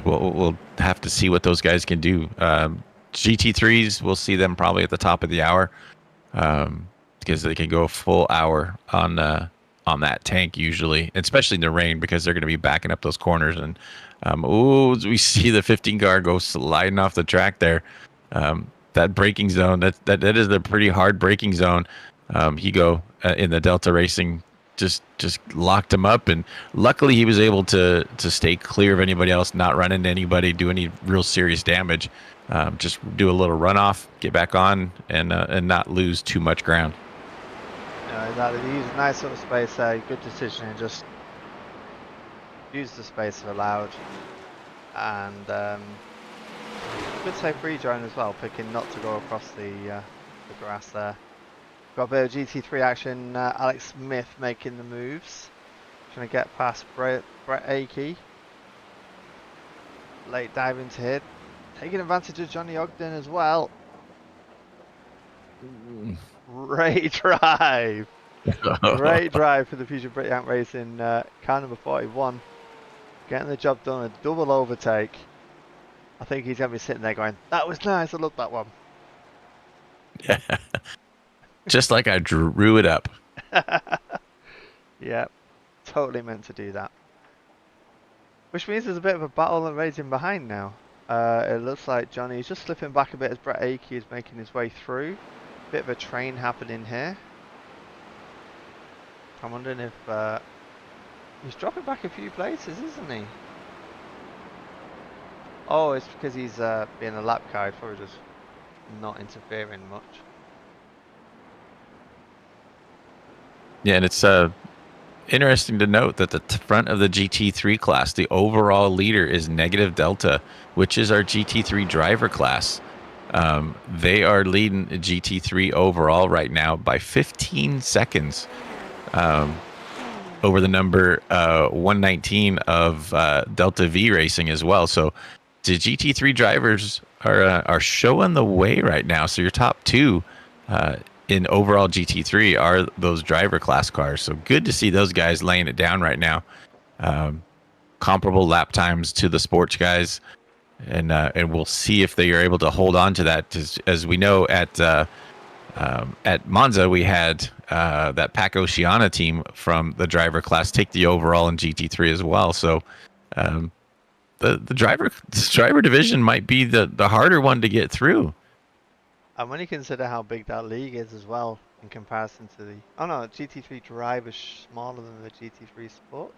We'll have to see what those guys can do. GT3s, we'll see them probably at the top of the hour, because they can go a full hour on that tank usually, especially in the rain, because they're going to be backing up those corners. And we see the 15 car go sliding off the track there. That braking zone, that is a pretty hard braking zone. Higo in the Delta Racing just locked him up, and luckily he was able to stay clear of anybody else, not run into anybody, do any real serious damage. Just do a little runoff, get back on, and not lose too much ground. No, exactly. He used a nice sort of space there. Good decision, and just use the space allowed. And good safe rejoin as well, picking not to go across the grass there. Got a bit of GT3 action. Alex Smith making the moves, trying to get past Brett Akey. Late dive into hit, taking advantage of Johnny Ogden as well. Great drive. Great drive for the Future Brit Yank Racing car number 41. Getting the job done, a double overtake. I think he's going to be sitting there going, that was nice, I love that one. Yeah. Just like I drew it up. Yeah, totally meant to do that. Which means there's a bit of a battle raging behind now. It looks like Johnny's just slipping back a bit as Brett Akey is making his way through. Bit of a train happening here. I'm wondering if he's dropping back a few places, isn't he? Oh, it's because he's being a lap car, probably just not interfering much. Yeah, and it's interesting to note that the front of the GT3 class, the overall leader is Negative Delta, which is our GT3 driver class. They are leading GT3 overall right now by 15 seconds over the number 119 of Delta V Racing as well. So the GT3 drivers are showing the way right now. So your top two in overall GT3 are those driver class cars. So good to see those guys laying it down right now. Comparable lap times to the sports guys. And we'll see if they are able to hold on to that. As we know, at At Monza, we had that Pack Oceana team from the driver class take the overall in GT3 as well. So the driver division might be the harder one to get through. And when you consider how big that league is as well, in comparison to the... Oh no, GT3 Drive is smaller than the GT3 Sport.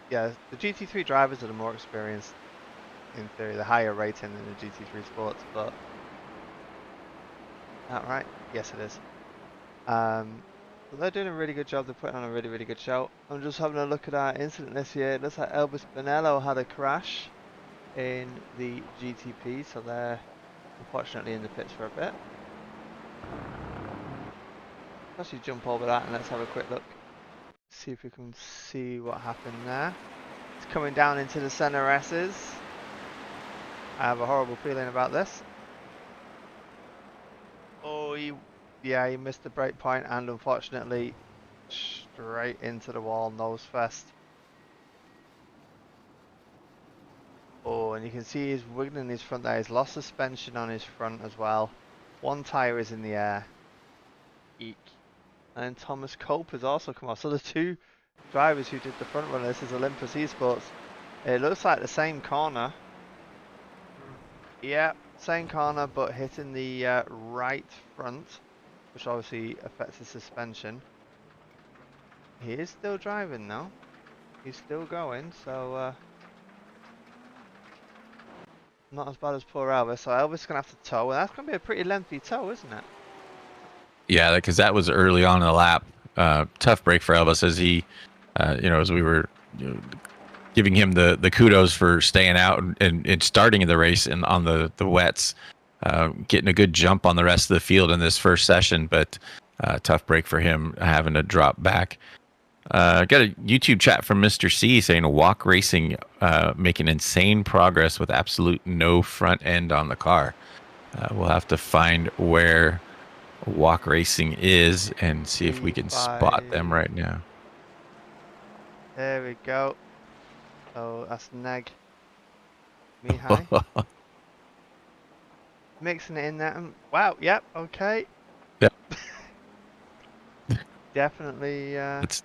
Yeah, the GT3 drivers are the more experienced, in theory, the higher rating than the GT3 Sports, but... Is that right? Yes, it is. So they're doing a really good job, they're putting on a really, really good show. I'm just having a look at our incident list here. It looks like Elvis Bonello had a crash in the GTP, so they're unfortunately in the pits for a bit. Let's actually jump over that and let's have a quick look. See if we can see what happened there. It's coming down into the center S's. I have a horrible feeling about this. Oh, he missed the break point and unfortunately straight into the wall, nose first. Oh, and you can see he's wiggling his front there. He's lost suspension on his front as well. One tyre is in the air. Eek. And Thomas Cope has also come off. So the two drivers who did the front run, this is Olympus Esports. It looks like the same corner. Yeah, same corner, but hitting the right front, which obviously affects the suspension. He is still driving though. He's still going, so not as bad as poor Elvis. So Elvis is going to have to tow, and that's going to be a pretty lengthy tow, isn't it? Yeah, because that was early on in the lap. Tough break for Elvis as he, as we were giving him the kudos for staying out and starting in the race and on the wets, getting a good jump on the rest of the field in this first session, but tough break for him having to drop back. Got a YouTube chat from Mr. C saying Walk Racing making insane progress with absolute no front end on the car. We'll have to find where Walk Racing is and see if we can spot them right now. There we go. Oh, that's Neg. Mihai. Mixing it in there. Wow, yep, okay. Yep. Definitely. It's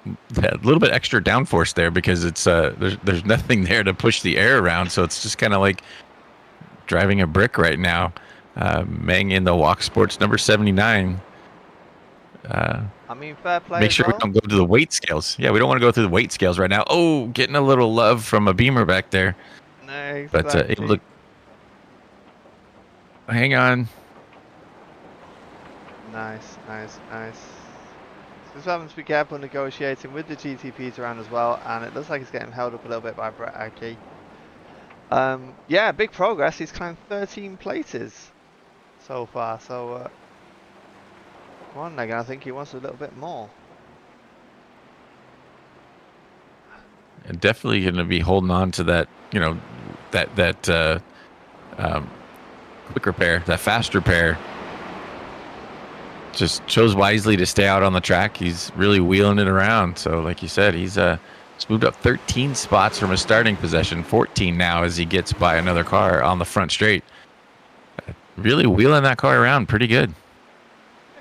a little bit extra downforce there because it's there's nothing there to push the air around, so it's just kind of like driving a brick right now. Meng in the Walk Sports number 79. I mean, fair play. Make sure we don't go to the weight scales. Yeah, we don't want to go through the weight scales right now. Oh, getting a little love from a Beamer back there. No, exactly. But look, hang on. Nice. So just having to be careful negotiating with the GTPs around as well, and it looks like he's getting held up a little bit by Brett Aki. Yeah, big progress. He's climbed 13 places so far. So come on, Megan. I think he wants a little bit more. And definitely going to be holding on to that, that quick repair, that fast repair. Just chose wisely to stay out on the track. He's really wheeling it around. So, like you said, he's moved up 13 spots from his starting position, 14 now as he gets by another car on the front straight. Really wheeling that car around pretty good.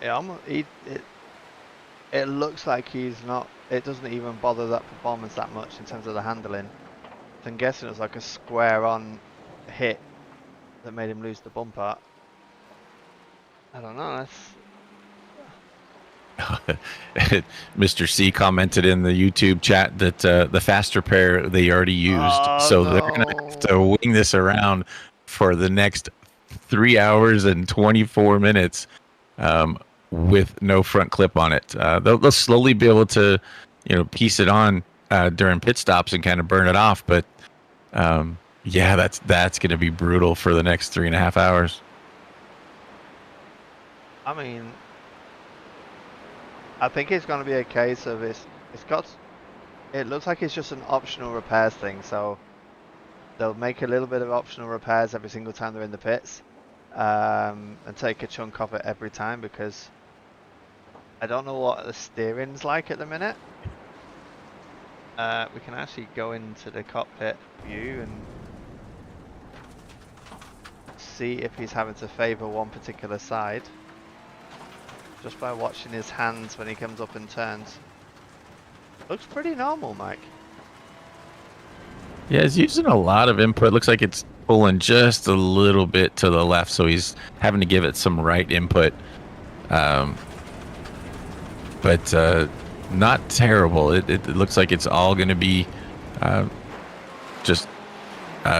Yeah, it looks like he's not. It doesn't even bother that performance that much in terms of the handling. So I'm guessing it was like a square-on hit that made him lose the bumper. I don't know. That's. Mr. C commented in the YouTube chat that the fast repair they already used, so they're gonna have to wing this around for the next 3 hours and 24 minutes with no front clip on it. They'll slowly be able to, piece it on during pit stops and kind of burn it off, but yeah, that's going to be brutal for the next 3.5 hours. I mean, I think it's going to be a case of it looks like it's just an optional repairs thing, so they'll make a little bit of optional repairs every single time they're in the pits, and take a chunk off it every time, because I don't know what the steering's like at the minute. We can actually go into the cockpit view and see if he's having to favour one particular side. Just by watching his hands when he comes up and turns. Looks pretty normal, Mike. Yeah, he's using a lot of input. Looks like it's pulling just a little bit to the left, so he's having to give it some right input. But not terrible. It looks like it's all going to be just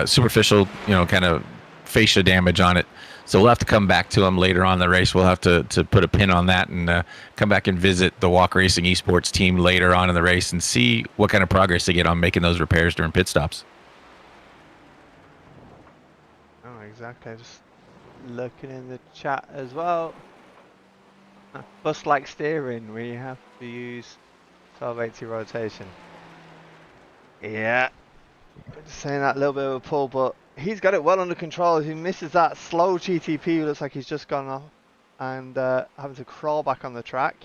superficial, kind of fascia damage on it. So we'll have to come back to him later on in the race. We'll have to put a pin on that and come back and visit the Walk Racing Esports team later on in the race and see what kind of progress they get on making those repairs during pit stops. Oh, exactly. Just looking in the chat as well. Bus like steering, we have to use 1280 rotation. Yeah. Just saying that little bit of a pull, but he's got it well under control. If he misses that slow GTP, looks like he's just gone off and having to crawl back on the track.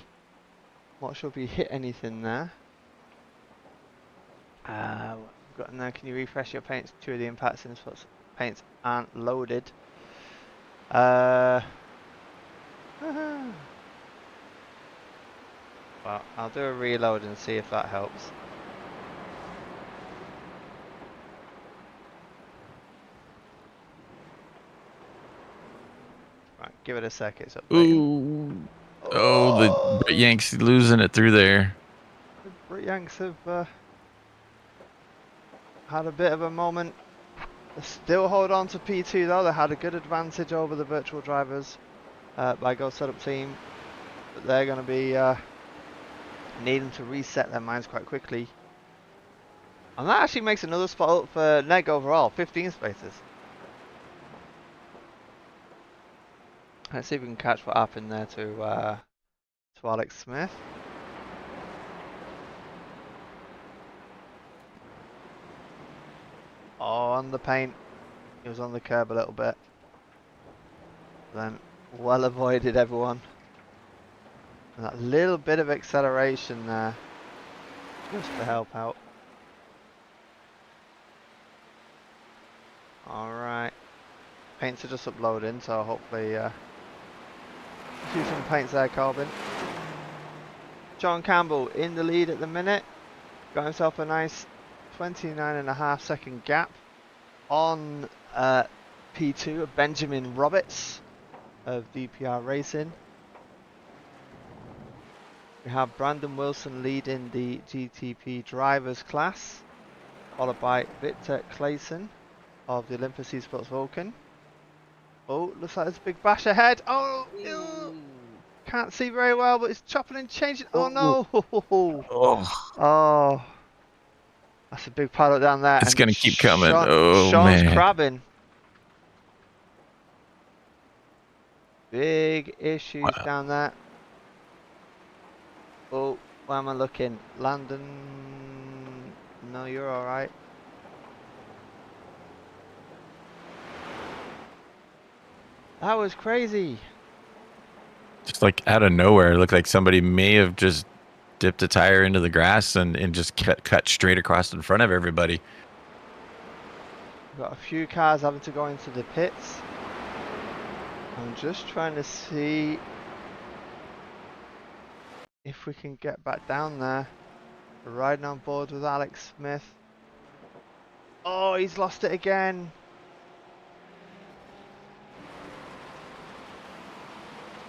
Not sure if he hit anything there. Got in there. Can you refresh your paints? 2 of the impacts in spots. Paints aren't loaded. Well, I'll do a reload and see if that helps. Right, give it a sec. It's updating. Ooh. Oh, the Brit Yanks losing it through there. The Brit Yanks have had a bit of a moment. They still hold on to P2 though. They had a good advantage over the virtual drivers by Go Setup team. But they're going to be needing to reset their minds quite quickly. And that actually makes another spot up for Neg overall. 15 spaces. Let's see if we can catch what happened there to Alex Smith. Oh, on the paint. He was on the curb a little bit. Then well avoided everyone. And that little bit of acceleration there. Just to help out. Alright. Paints are just uploading, so hopefully see some paints there, Corbin. John Campbell in the lead at the minute. Got himself a nice 29.5 second gap on P2 of Benjamin Roberts of DPR Racing. We have Brandon Wilson leading the GTP drivers class, followed by Victor Clayson of the Olympus Esports Vulcan. Oh, looks like there's a big bash ahead. Oh, ew. Can't see very well, but it's chopping and changing. Oh no! Oh, that's a big pilot down there. It's going to keep coming. Oh, Sean's man. crabbing. Big issues down there. Oh, where am I looking? Landon? No, you're alright. That was crazy. Just like out of nowhere, it looked like somebody may have just dipped a tire into the grass and just cut straight across in front of everybody. We've got a few cars having to go into the pits. I'm just trying to see if we can get back down there. We're riding on board with Alex Smith. Oh, he's lost it again.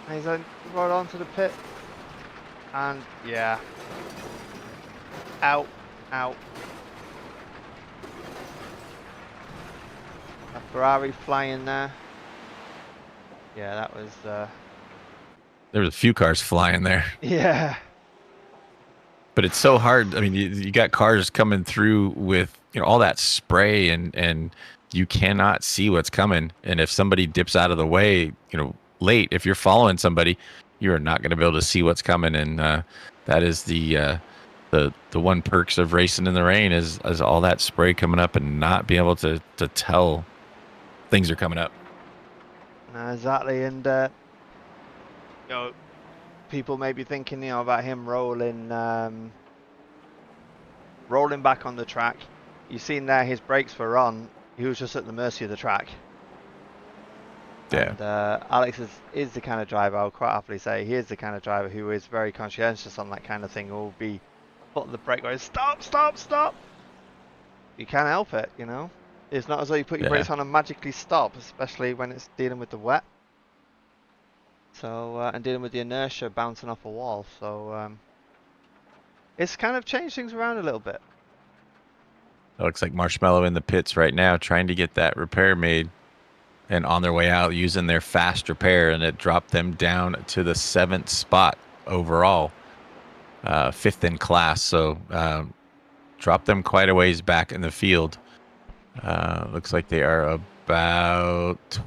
And he's rode onto the pit. And yeah. Out. Out. A Ferrari flying there. Yeah, that was There was a few cars flying there. yeah. But it's so hard. I mean, you got cars coming through with all that spray, and you cannot see what's coming. And if somebody dips out of the way, late, if you're following somebody, you're not going to be able to see what's coming. And that is the one perks of racing in the rain is all that spray coming up and not being able to tell things are coming up. No, exactly, and people may be thinking, about him rolling back on the track. You've seen there his brakes were on. He was just at the mercy of the track. Yeah. And Alex is the kind of driver, I'll quite happily say, he is the kind of driver who is very conscientious on that kind of thing, who will be putting the brake going, stop, stop, stop. You can't help it, you know. It's not as though you put your Yeah. brakes on and magically stop, especially when it's dealing with the wet. So, and dealing with the inertia bouncing off a wall. So, it's kind of changed things around a little bit. It looks like Marshmallow in the pits right now trying to get that repair made, and on their way out using their fast repair, and it dropped them down to the 7th spot overall, 5th in class. So dropped them quite a ways back in the field. Looks like they are about,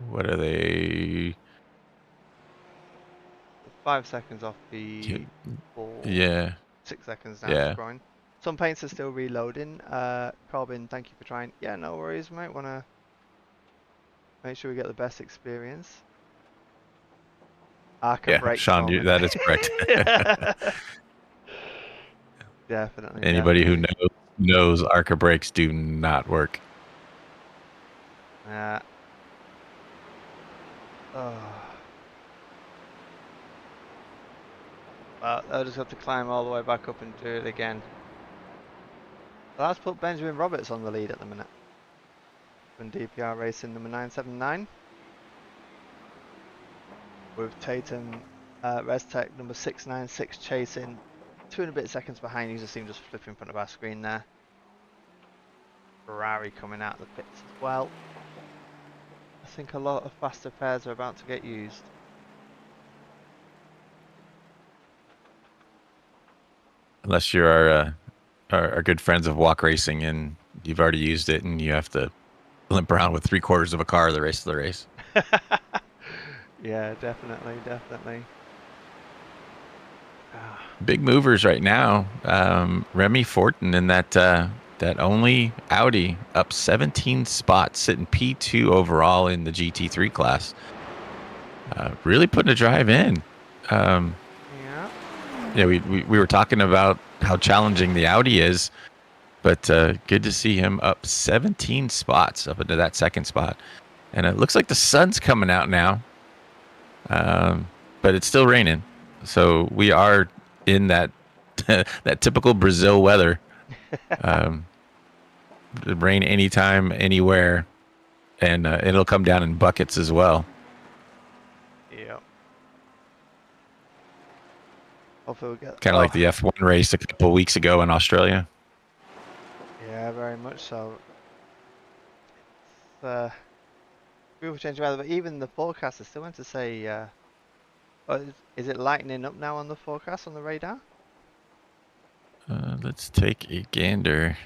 what are they? 5 seconds off the ball. Yeah. 6 seconds now, Yeah. scoring. Some paints are still reloading. Corbin, thank you for trying. Yeah, no worries, mate. Want to make sure we get the best experience. Arca Yeah, brakes Sean, moment. that is correct. Definitely. Anybody who Definitely. knows Arca brakes do not work. Yeah. Oh. Well, I'll just have to climb all the way back up and do it again. So that's put Benjamin Roberts on the lead at the minute. From DPR Racing number 979. With Tatum ResTech number 696 chasing 2 and a bit seconds behind. You just see him just flip in front of our screen there. Ferrari coming out of the pits as well. I think a lot of faster pairs are about to get used. Unless you're our good friends of Walk Racing and you've already used it and you have to limp around with 3/4 of a car the rest of the race. Yeah, definitely, definitely. Big movers right now. Remy Fortin in that only Audi up 17 spots, sitting P2 overall in the GT3 class. Really putting a drive in. Yeah. Yeah, we were talking about how challenging the Audi is, but good to see him up 17 spots up into that 2nd spot. And it looks like the sun's coming out now, but it's still raining. So we are in that that typical Brazil weather. Rain anytime, anywhere, and it'll come down in buckets as well. Yeah. Hopefully we'll get... Kind of like the F1 race a couple weeks ago in Australia. Yeah, very much so. It's people change weather, but even the forecast is still went to say, is it lightening up now on the forecast on the radar? Let's take a gander.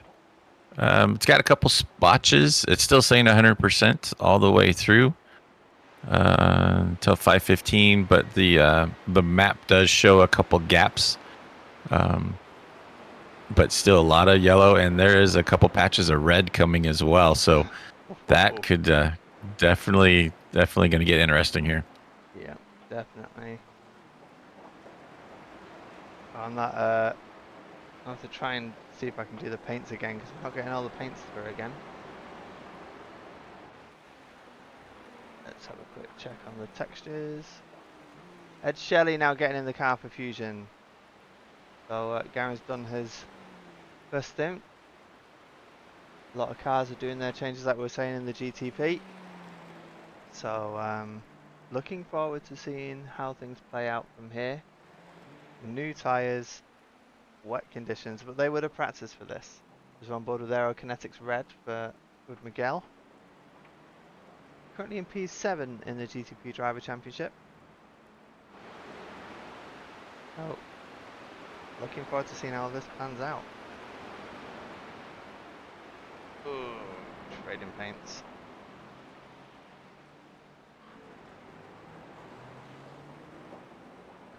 It's got a couple spotches. It's still saying 100% all the way through until 5:15, but the map does show a couple gaps. But still a lot of yellow, and there is a couple patches of red coming as well. So that could definitely going to get interesting here. Yeah, definitely. I'm not. I'll have to try and see if I can do the paints again because I'm not getting all the paints through again. Let's have a quick check on the textures. Ed Shelley now getting in the car for Fusion. So Garen's done his first stint. A lot of cars are doing their changes like we were saying in the GTP. So looking forward to seeing how things play out from here. New tyres, wet conditions, but they would have practiced for this. We're on board with Aerokinetics Red with Miguel. Currently in P7 in the GTP Driver Championship. Oh, looking forward to seeing how this pans out. Ooh, trading paints.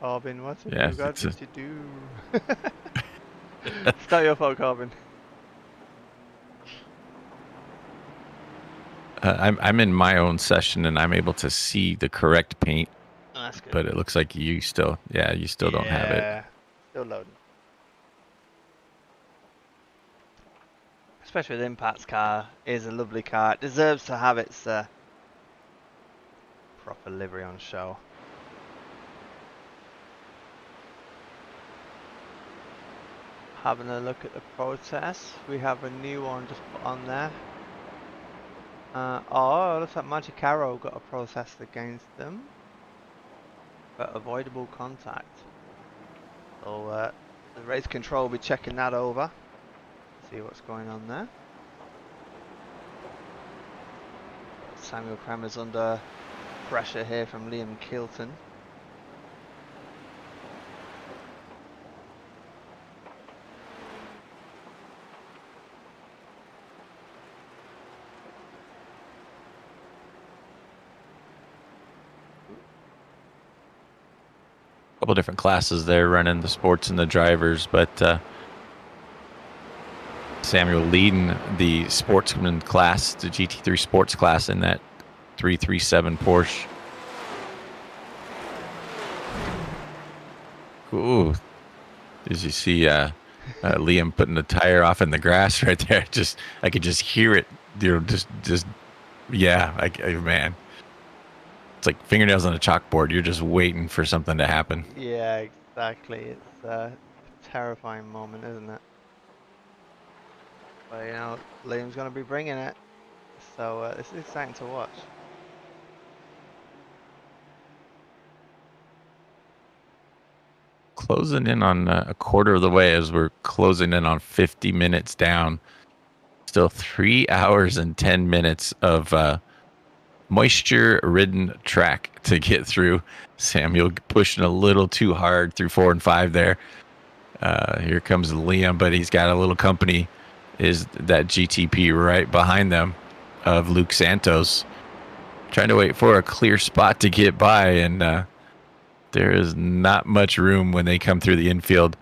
Corbin, what have you got me to do? It's not your fault, Corbin. I'm in my own session and I'm able to see the correct paint. Oh, that's good. But it looks like you still don't have it. Still loading. Especially with Impact's car. It is a lovely car. It deserves to have its proper livery on show. Having a look at the process, we have a new one just put on there. Oh, looks like Magic Arrow got a process against them. But avoidable contact. So the race control will be checking that over. See what's going on there. Samuel Kramer's under pressure here from Liam Kilton. Couple different classes there running the sports and the drivers, but Samuel leading the sportsman class, the GT3 sports class in that 337 Porsche. Ooh, as you see Liam putting the tire off in the grass right there. I could just hear it, yeah, man. It's like fingernails on a chalkboard. You're just waiting for something to happen. Yeah, exactly. It's a terrifying moment, isn't it? But you know, Liam's going to be bringing it. So this is exciting to watch. Closing in on a quarter of the way as we're closing in on 50 minutes down. Still 3 hours and 10 minutes of moisture-ridden track to get through. Samuel pushing a little too hard through 4 and 5 there. Here comes Liam, but he's got a little company. Is that GTP right behind them of Luke Santos. Trying to wait for a clear spot to get by, and there is not much room when they come through the infield.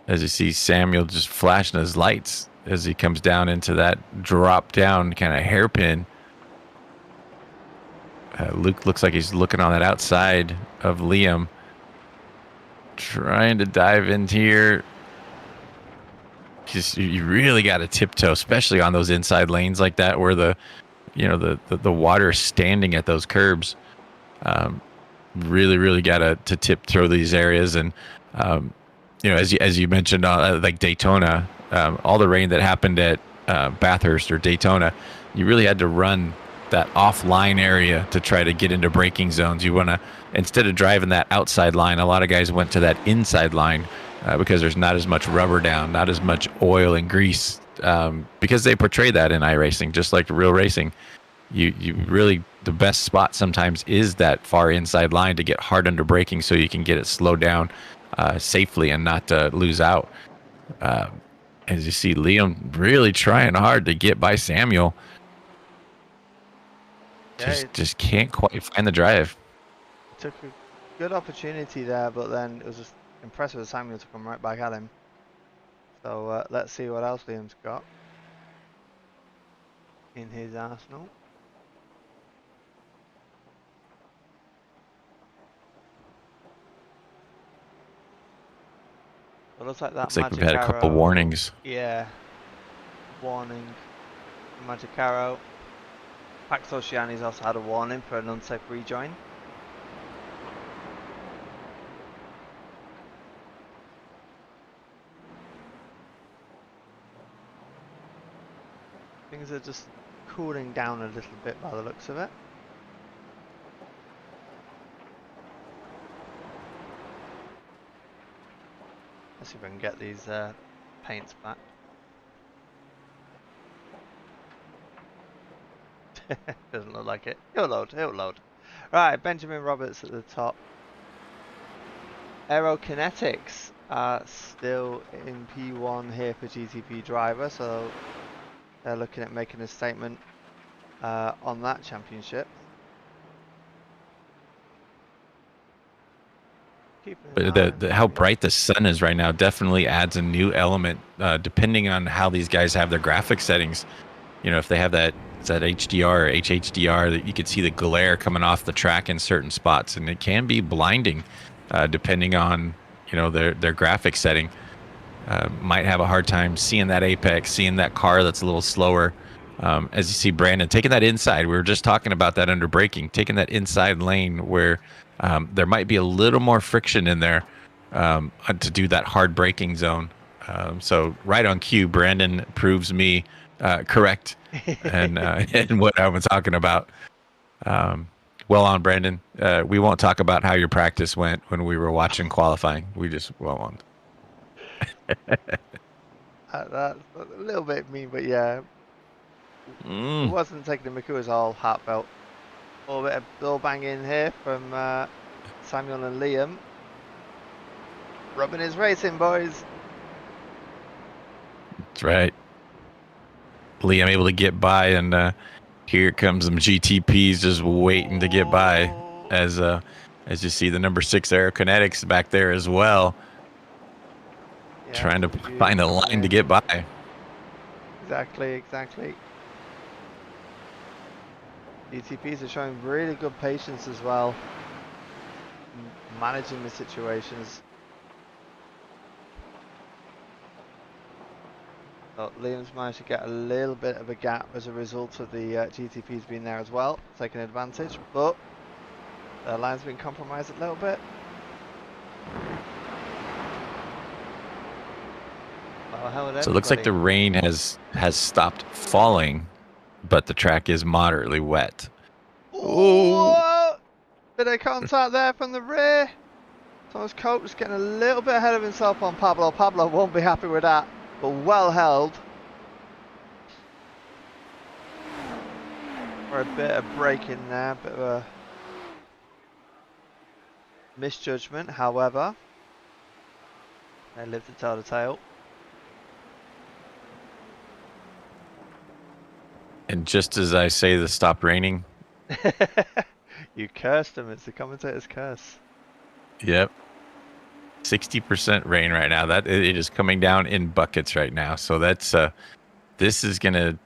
As you see Samuel just flashing his lights as he comes down into that drop down kind of hairpin. Luke looks like he's looking on that outside of Liam. Trying to dive in here. Just you really got to tiptoe, especially on those inside lanes like that where the water is standing at those curbs. Really got to tiptoe these areas. And as you mentioned, like Daytona, all the rain that happened at Bathurst or Daytona, you really had to run that offline area to try to get into braking zones. You want to, instead of driving that outside line, a lot of guys went to that inside line because there's not as much rubber down, not as much oil and grease, because they portray that in iRacing, just like real racing. You really, the best spot sometimes is that far inside line to get hard under braking so you can get it slowed down safely and not lose out. As you see Liam really trying hard to get by Samuel. Just can't quite find the drive. Took a good opportunity there, but then it was just impressive as Samuel took him right back at him. So let's see what else Liam's got in his arsenal. It looks like that. Looks like we've had a couple Arrow, warnings. Yeah, warning. Magic Arrow. Pax Oceani's also had a warning for an unsafe rejoin. Things are just cooling down a little bit by the looks of it. Let's see if I can get these paints back. Doesn't look like it. It'll load. Right, Benjamin Roberts at the top. Aerokinetics are still in P1 here for GTP driver, so they're looking at making a statement on that championship. But how bright the sun is right now definitely adds a new element, depending on how these guys have their graphic settings. If they have that HDR or HHDR, that you could see the glare coming off the track in certain spots, and it can be blinding, depending on their graphic setting. Might have a hard time seeing that apex, seeing that car that's a little slower. As you see, Brandon taking that inside. We were just talking about that under braking, taking that inside lane where there might be a little more friction in there to do that hard braking zone. So right on cue, Brandon proves me correct and in what I was talking about. Well on, Brandon. We won't talk about how your practice went when we were watching qualifying. We just won't. That's a little bit mean, but yeah, it wasn't taking the mick, it was all heartfelt. A little bit of bill banging here from Samuel and Liam. Rubbing his racing, boys. That's right. Liam able to get by, and here comes some GTPs just waiting to get by. As you see, the number 6 Aerokinetics back there as well, Yeah, trying to find a line to get by. Exactly. GTPs are showing really good patience as well, managing the situations. So Liam's managed to get a little bit of a gap as a result of the GTPs being there as well, taking advantage, but their line's been compromised a little bit. So it looks like the rain has stopped falling, but the track is moderately wet. Oh! Bit of contact there from the rear. Thomas Coates getting a little bit ahead of himself on Pablo. Pablo won't be happy with that, but well held. For a bit of braking there, bit of a misjudgment, however. They live to tell the tale. And just as I say the stop raining. You cursed him, it's the commentator's curse. Yep. 60% rain right now. That it is coming down in buckets right now. So that's this is gonna,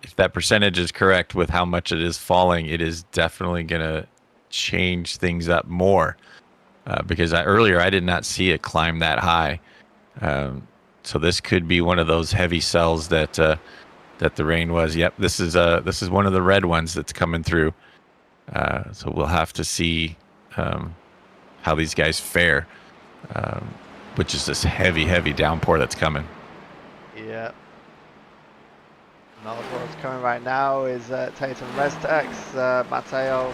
if that percentage is correct with how much it is falling, it is definitely gonna change things up more. Because earlier I did not see it climb that high. So this could be one of those heavy cells that the rain was. Yep, this is one of the red ones that's coming through. So we'll have to see how these guys fare, which is this heavy downpour that's coming. Yeah. Another what's coming right now is Tatum Restex, Matteo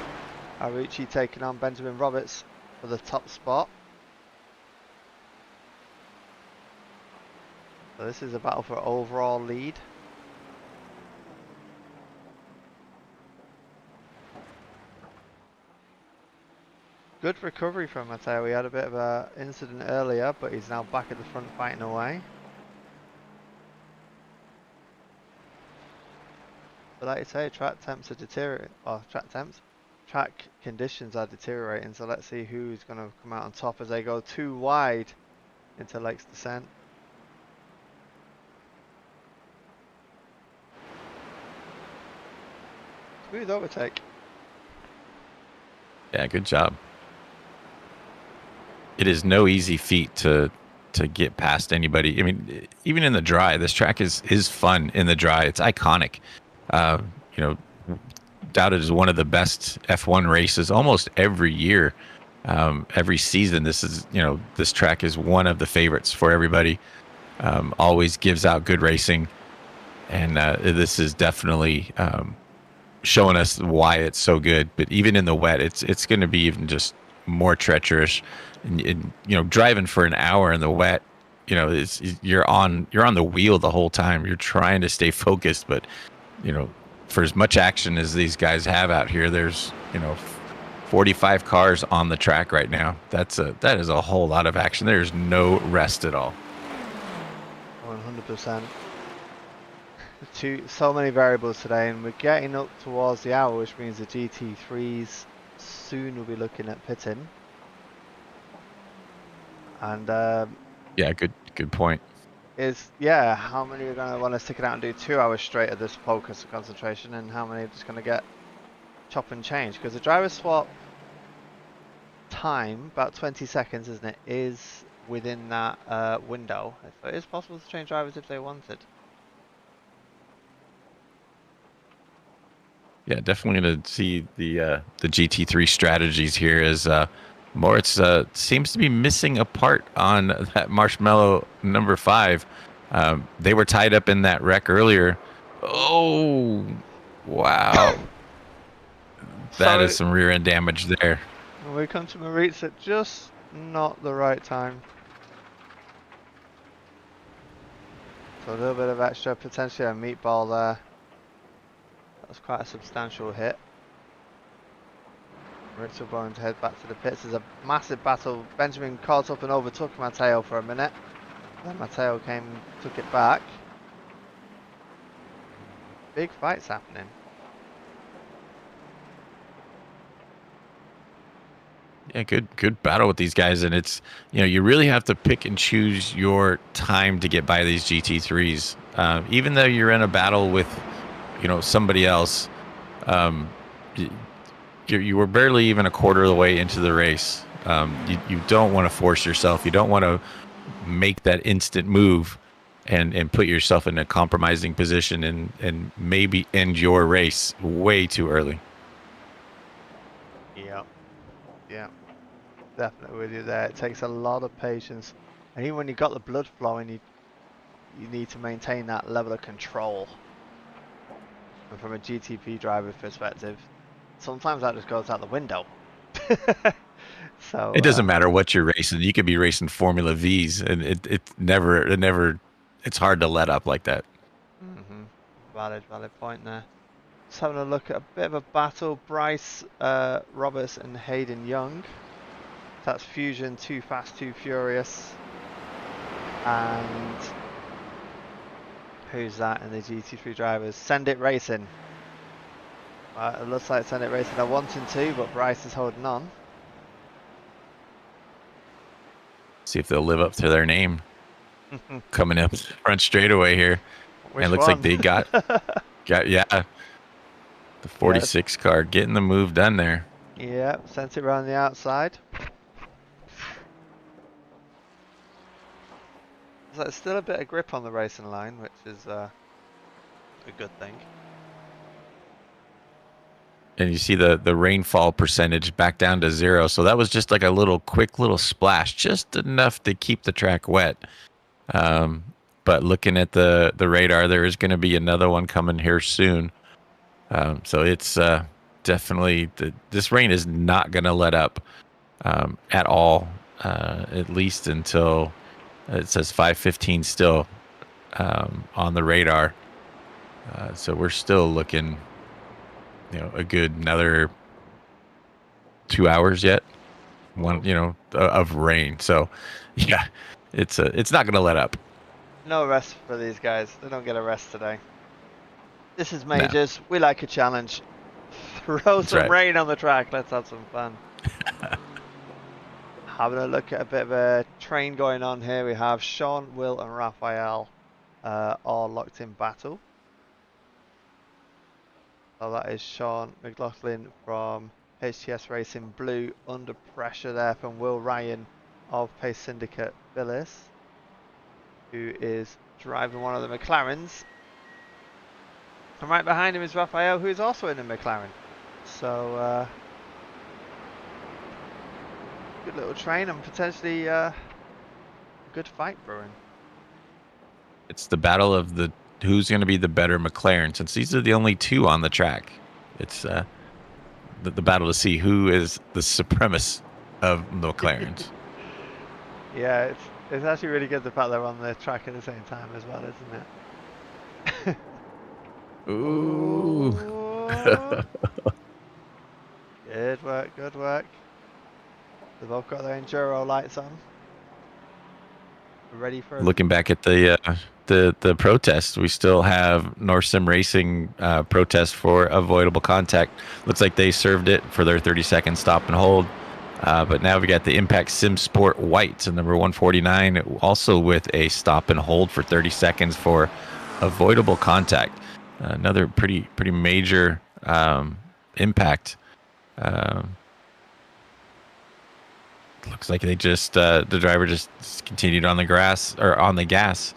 Arucci taking on Benjamin Roberts for the top spot. So this is a battle for overall lead. Good recovery from Matteo. He had a bit of an incident earlier, but he's now back at the front fighting away. But like you say, track temps are deteriorating. Or track conditions are deteriorating. So let's see who's going to come out on top as they go too wide into Lake's Descent. Smooth overtake. Yeah, good job. It is no easy feat to get past anybody. I mean, even in the dry, this track is fun in the dry. It's iconic. Doubted is one of the best F1 races almost every year. Every season, this track is one of the favorites for everybody. Always gives out good racing, and this is definitely showing us why it's so good. But even in the wet, it's going to be even just more treacherous. And driving for an hour in the wet, you're on the wheel the whole time. You're trying to stay focused, but for as much action as these guys have out here, there's 45 cars on the track right now. That is a whole lot of action. There's no rest at all. 100%. So many variables today, and we're getting up towards the hour, which means the GT3s soon will be looking at pitting. And yeah, good point. How many are going to want to stick it out and do 2 hours straight of this focus and concentration, and how many are just going to get chop and change? Because the driver swap time, about 20 seconds, isn't it, is within that window. So it is possible to change drivers if they wanted. Yeah, definitely going to see the GT3 strategies here as Moritz seems to be missing a part on that Marshmallow number 5. They were tied up in that wreck earlier. Oh, wow. That is So some rear end damage there. we come to Moritz at just not the right time. So a little bit of extra, potentially a meatball there. That was quite a substantial hit. Moritz are going to head back to the pits. There's a massive battle. Benjamin caught up and overtook Matteo for a minute. Then Matteo came, took it back. Big fights happening. Yeah, good battle with these guys, and it's you really have to pick and choose your time to get by these GT3s. Even though you're in a battle with somebody else, um, you were barely even a quarter of the way into the race. You don't want to force yourself. You don't want to make that instant move and put yourself in a compromising position and maybe end your race way too early. Yeah, definitely with you there. It takes a lot of patience, and even when you've got the blood flowing, you need to maintain that level of control. And from a GTP driver perspective, sometimes that just goes out the window. So It doesn't matter what you're racing. You could be racing Formula V's, and it never it's hard to let up like that. Valid point there. Just having a look at a bit of a battle. Bryce Roberts and Hayden Young. That's Fusion, Too Fast, Too Furious. And who's that in the GT3 drivers? Send It Racing. It looks like Send It Racing are wanting to, but Bryce is holding on. See if they'll live up to their name. Coming up front straightaway here. Which and it looks one? like they got the 46 car getting the move done there. Yeah, sent it around the outside. So there's still a bit of grip on the racing line, which is a good thing. And you see the rainfall percentage back down to 0. So that was just like a quick little splash, just enough to keep the track wet. But looking at the radar, there is going to be another one coming here soon. So it's definitely this rain is not going to let up at all, at least until it says 5:15 still on the radar. So we're still looking, a good another 2 hours yet. Of rain. So yeah, it's not going to let up. No rest for these guys. They don't get a rest today. This is majors. No. We like a challenge. Throw some rain on the track. Let's have some fun. Having a look at a bit of a train going on here. We have Sean, Will, and Raphael all locked in battle. So that is Sean McLaughlin from HTS Racing Blue under pressure there from Will Ryan of Pace Syndicate Phyllis, who is driving one of the McLarens. And right behind him is Raphael, who is also in a McLaren. So, good little train and potentially a good fight brewing. It's the battle of who's going to be the better McLaren, since these are the only two on the track. It's the battle to see who is the supremacist of the McLarens. Yeah, it's actually really good the fact they're on the track at the same time as well, isn't it? Ooh. Good work, good work. They've both got their enduro lights on. Ready for looking back at the protest, we still have North Sim Racing protest for avoidable contact. Looks like they served it for their 30-second stop and hold. But now we got the Impact Sim Sport White, number 149, also with a stop and hold for 30 seconds for avoidable contact. Another pretty major impact. Looks like they just the driver just continued on the grass or on the gas.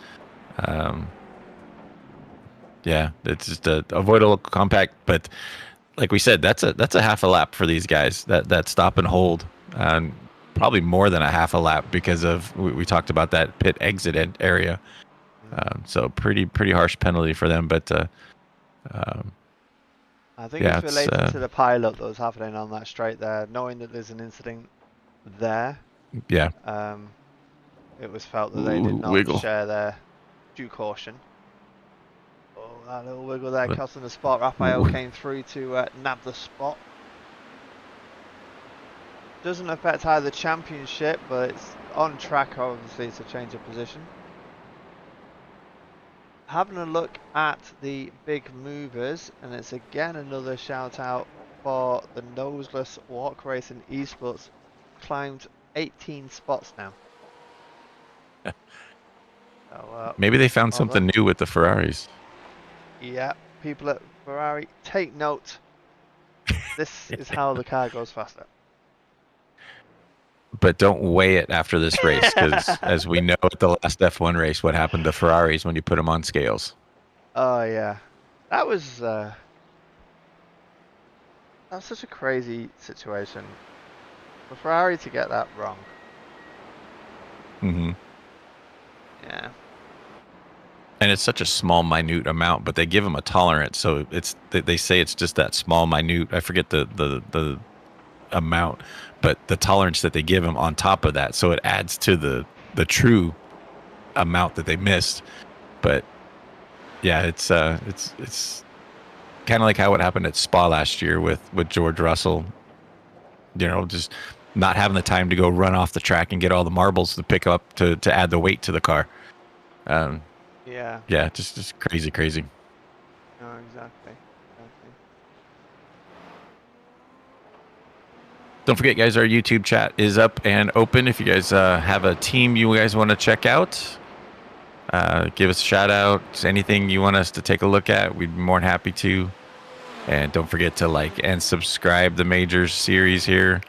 Yeah, it's just a avoidable compact, but like we said, that's a half a lap for these guys. That stop and hold, and probably more than a half a lap because of we talked about that pit exit area. So pretty harsh penalty for them, but I think yeah, it's it's related to the pileup that was happening on that straight there. Knowing that there's an incident there, yeah, it was felt that they did Ooh, not wiggle. share their due caution. Oh, that little wiggle there But- costing the spot. Raphael came through to nab the spot. Doesn't affect either championship, but it's on track, obviously, to change of position. Having a look at the big movers, and it's again another shout out for the noseless walk race in esports. Climbed 18 spots now. So, Maybe they found well something done. new with the Ferraris. Yeah, people at Ferrari, take note. This is how the car goes faster. But don't weigh it after this race, because as we know at the last F1 race, what happened to Ferraris when you put them on scales. Oh yeah, that was such a crazy situation for Ferrari to get that wrong. Mm-hmm. Yeah. And it's such a small, minute amount, but they give them a tolerance. So they say it's just that small, minute. I forget the amount, but the tolerance that they give them on top of that, so it adds to the true amount that they missed. But yeah, it's kind of like how it happened at Spa last year with George Russell. You know, just not having the time to go run off the track and get all the marbles to pick up to add the weight to the car. Yeah. Yeah, just crazy. No, exactly. Don't forget, guys, our YouTube chat is up and open. If you guys have a team you guys want to check out, give us a shout out. Anything you want us to take a look at, we'd be more than happy to. And don't forget to like and subscribe the Majors series here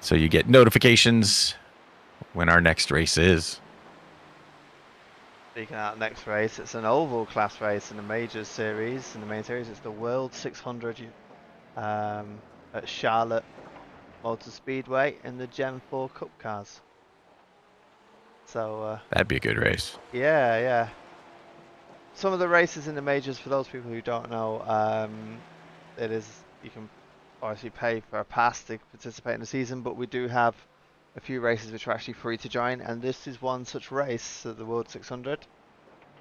so you get notifications when our next race is. Speaking of that next race, it's an oval class race in the Majors series. In the main series, it's the World 600 at Charlotte Motor Speedway in the Gen 4 Cup cars. So That'd be a good race. yeah. Some of the races in the Majors, for those people who don't know, it is, you can obviously pay for a pass to participate in the season, but we do have a few races which are actually free to join, and this is one such race, so the World 600.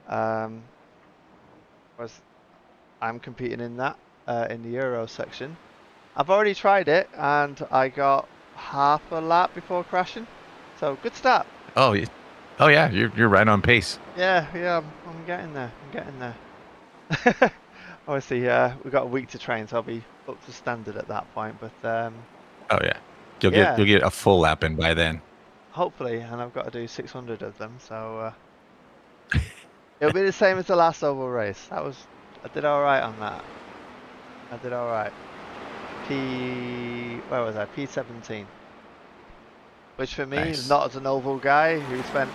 Whereas I'm competing in that in the Euro section. I've already tried it, and I got half a lap before crashing, so good start. Oh yeah, you're right on pace. Yeah, I'm getting there. Obviously, we've got a week to train, so I'll be up to standard at that point. But Oh yeah, you'll Yeah. get a full lap in by then. hopefully, and I've got to do 600 of them, so it'll be the same as the last oval race. I did all right on that. I did all right. Where was I? P17. Which for me, Nice. not as an oval guy who spent,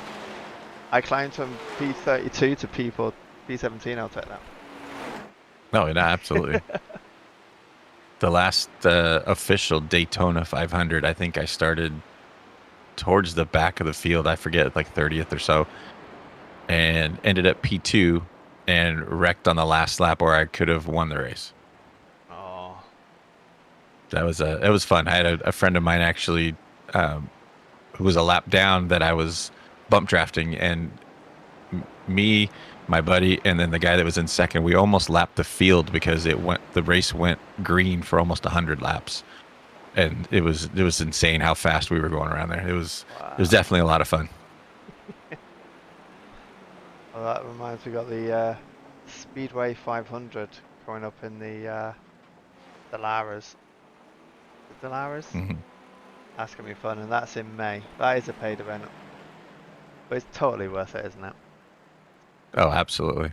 I climbed from P32 to P17. I'll take that. No, absolutely. The last official Daytona 500, I think I started towards the back of the field. I forget, like 30th or so, and ended up P2 and wrecked on the last lap, or I could have won the race. Oh, It was fun. I had a friend of mine actually, who was a lap down that I was bump drafting, and me, my buddy, and then the guy that was in second, we almost lapped the field because the race went green for almost 100 laps, and it was insane how fast we were going around there. It was definitely a lot of fun. well, that reminds me, we got the Speedway 500 coming up in the Laras. The Laras? Mhm. That's gonna be fun, and that's in May. That is a paid event, but it's totally worth it, isn't it? Oh, absolutely.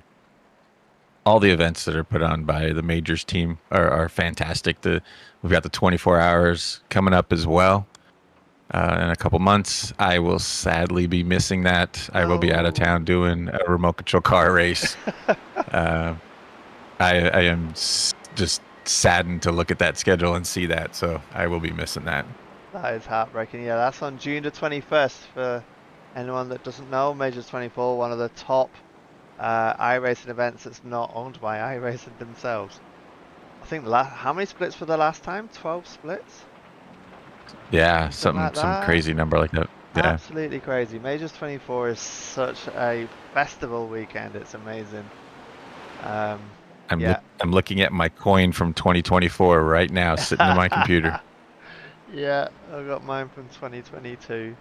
All the events that are put on by the Majors team are fantastic. We've got the 24 hours coming up as well. In a couple months, I will sadly be missing that. I will be out of town doing a remote control car race. I am just saddened to look at that schedule and see that. So I will be missing that. That is heartbreaking. Yeah, that's on June the 21st for anyone that doesn't know. Majors 24, one of the top iRacing events that's not owned by iRacing themselves. I think how many splits for the last time? 12 splits? Yeah, Something like some that. crazy number like that. Yeah, Absolutely crazy. Majors 24 is such a festival weekend. It's amazing. Yeah. I'm looking at my coin from 2024 right now, sitting in my computer. Yeah, I got mine from 2022.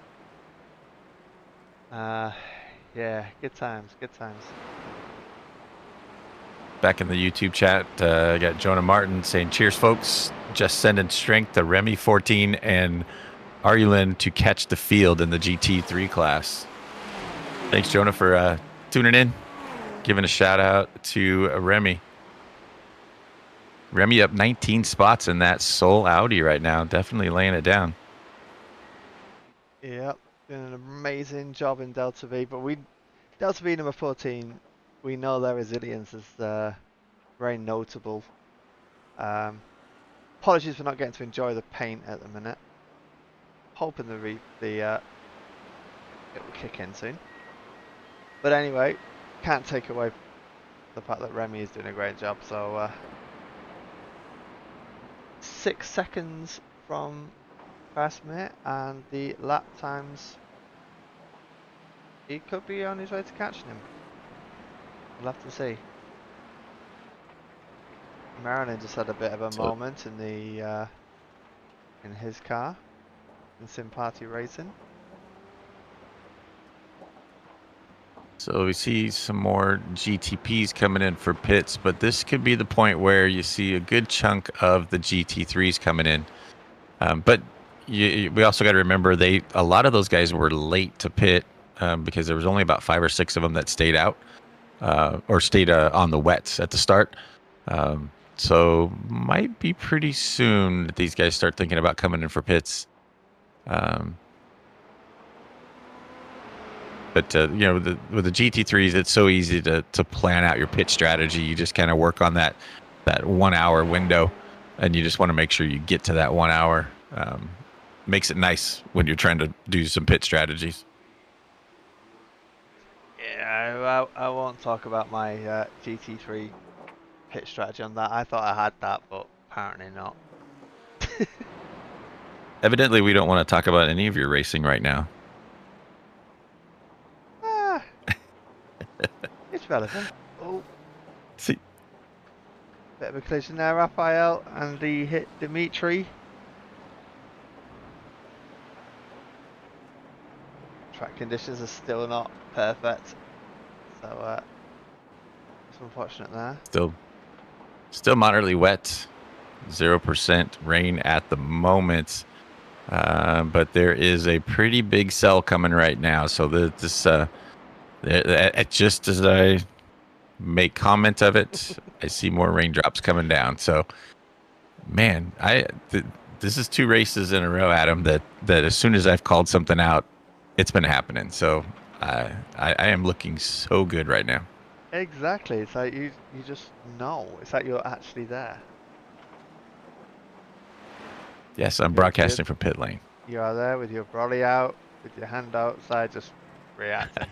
Yeah, good times, good times. Back in the YouTube chat, I got Jonah Martin saying, "Cheers, folks! Just sending strength to Remy 14 and Arulin to catch the field in the GT3 class." Thanks, Jonah, for tuning in. Giving a shout out to Remy. Remy up 19 spots in that sole Audi right now. Definitely laying it down. Yep, doing an amazing job in Delta V, but Delta V number 14, we know their resilience is very notable. Apologies for not getting to enjoy the paint at the minute. Hoping it will kick in soon. But anyway, can't take away the fact that Remy is doing a great job. So 6 seconds from first mate, and the lap times, he could be on his way to catching him. We'll have to see. Marilyn just had a bit of a moment in the in his car in Sim Party Racing. So we see some more GTPs coming in for pits, but this could be the point where you see a good chunk of the GT3s coming in. But we also got to remember a lot of those guys were late to pit because there was only about 5 or 6 of them that stayed out or stayed on the wets at the start. So might be pretty soon that these guys start thinking about coming in for pits. But with the GT3s, it's so easy to plan out your pit strategy. You just kind of work on that 1 hour window, and you just want to make sure you get to that 1 hour. Makes it nice when you're trying to do some pit strategies. Yeah, I won't talk about my GT3 pit strategy on that. I thought I had that, but apparently not. Evidently, we don't want to talk about any of your racing right now. It's relevant. Oh, See, bit of a collision there, Raphael, and he hit Dimitri. Track conditions are still not perfect, so it's unfortunate there. still moderately wet, 0% rain at the moment, but there is a pretty big cell coming right now. So just as I make comment of it, I see more raindrops coming down. So, man, this is 2 races in a row, Adam. That as soon as I've called something out, it's been happening. So I am looking so good right now. Exactly. It's like you just know. It's like you're actually there. Yes, I'm broadcasting from pit lane. You are there with your brolly out, with your hand outside, just reacting.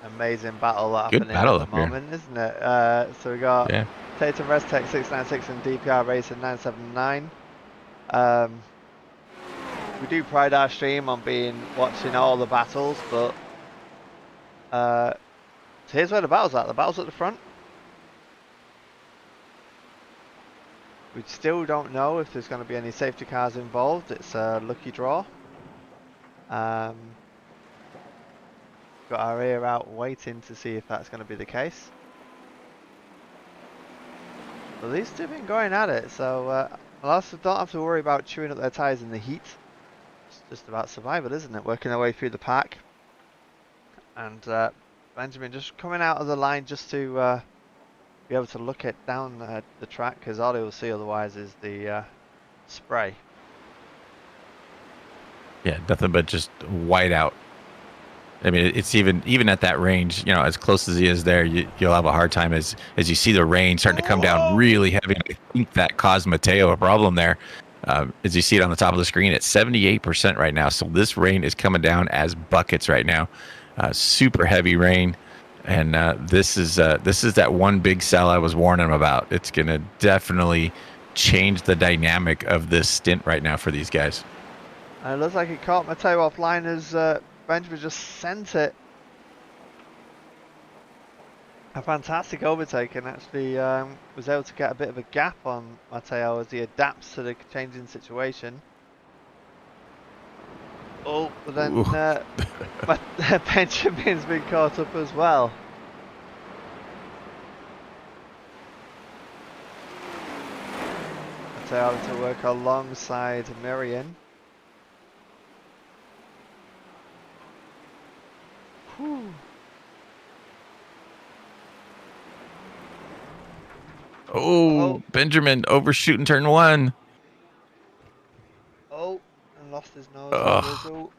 Amazing battle that Good happening battle at the up here. moment, isn't it? So we got Tatum Restech 696 and DPR Racing 979. We do pride our stream on watching all the battles, but so here's where the battle's at. The battle's at the front. We still don't know if there's going to be any safety cars involved. It's a lucky draw. Got our ear out waiting to see if that's going to be the case. But these two have been going at it, so also don't have to worry about chewing up their tyres in the heat. It's just about survival, isn't it? Working their way through the pack. And Benjamin just coming out of the line just to be able to look down the track, because all he'll see otherwise is the spray. Yeah, nothing but just white out. I mean, it's even at that range, you know, as close as he is there, you'll have a hard time as you see the rain starting to come down really heavy. I think that caused Mateo a problem there. As you see it on the top of the screen, it's 78% right now. So this rain is coming down as buckets right now. Super heavy rain. And this is that one big cell I was warning him about. It's going to definitely change the dynamic of this stint right now for these guys. And it looks like he caught Mateo offline as Benjamin just sent it. A fantastic overtake, and actually was able to get a bit of a gap on Mateo as he adapts to the changing situation. Oh, but then Benjamin's been caught up as well. Mateo having to work alongside Miriam. Whew. Oh, Benjamin overshooting turn one. Oh, and lost his nose.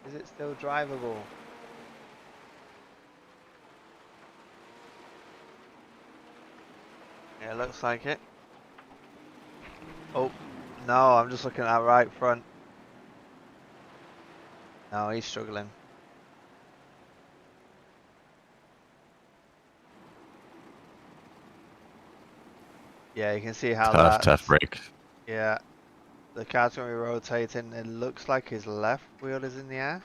Is it still drivable? Yeah, looks like it. Oh, no, I'm just looking at that right front. No, he's struggling. Yeah, you can see how tough break. Yeah, the car's going to be rotating. It looks like his left wheel is in the air.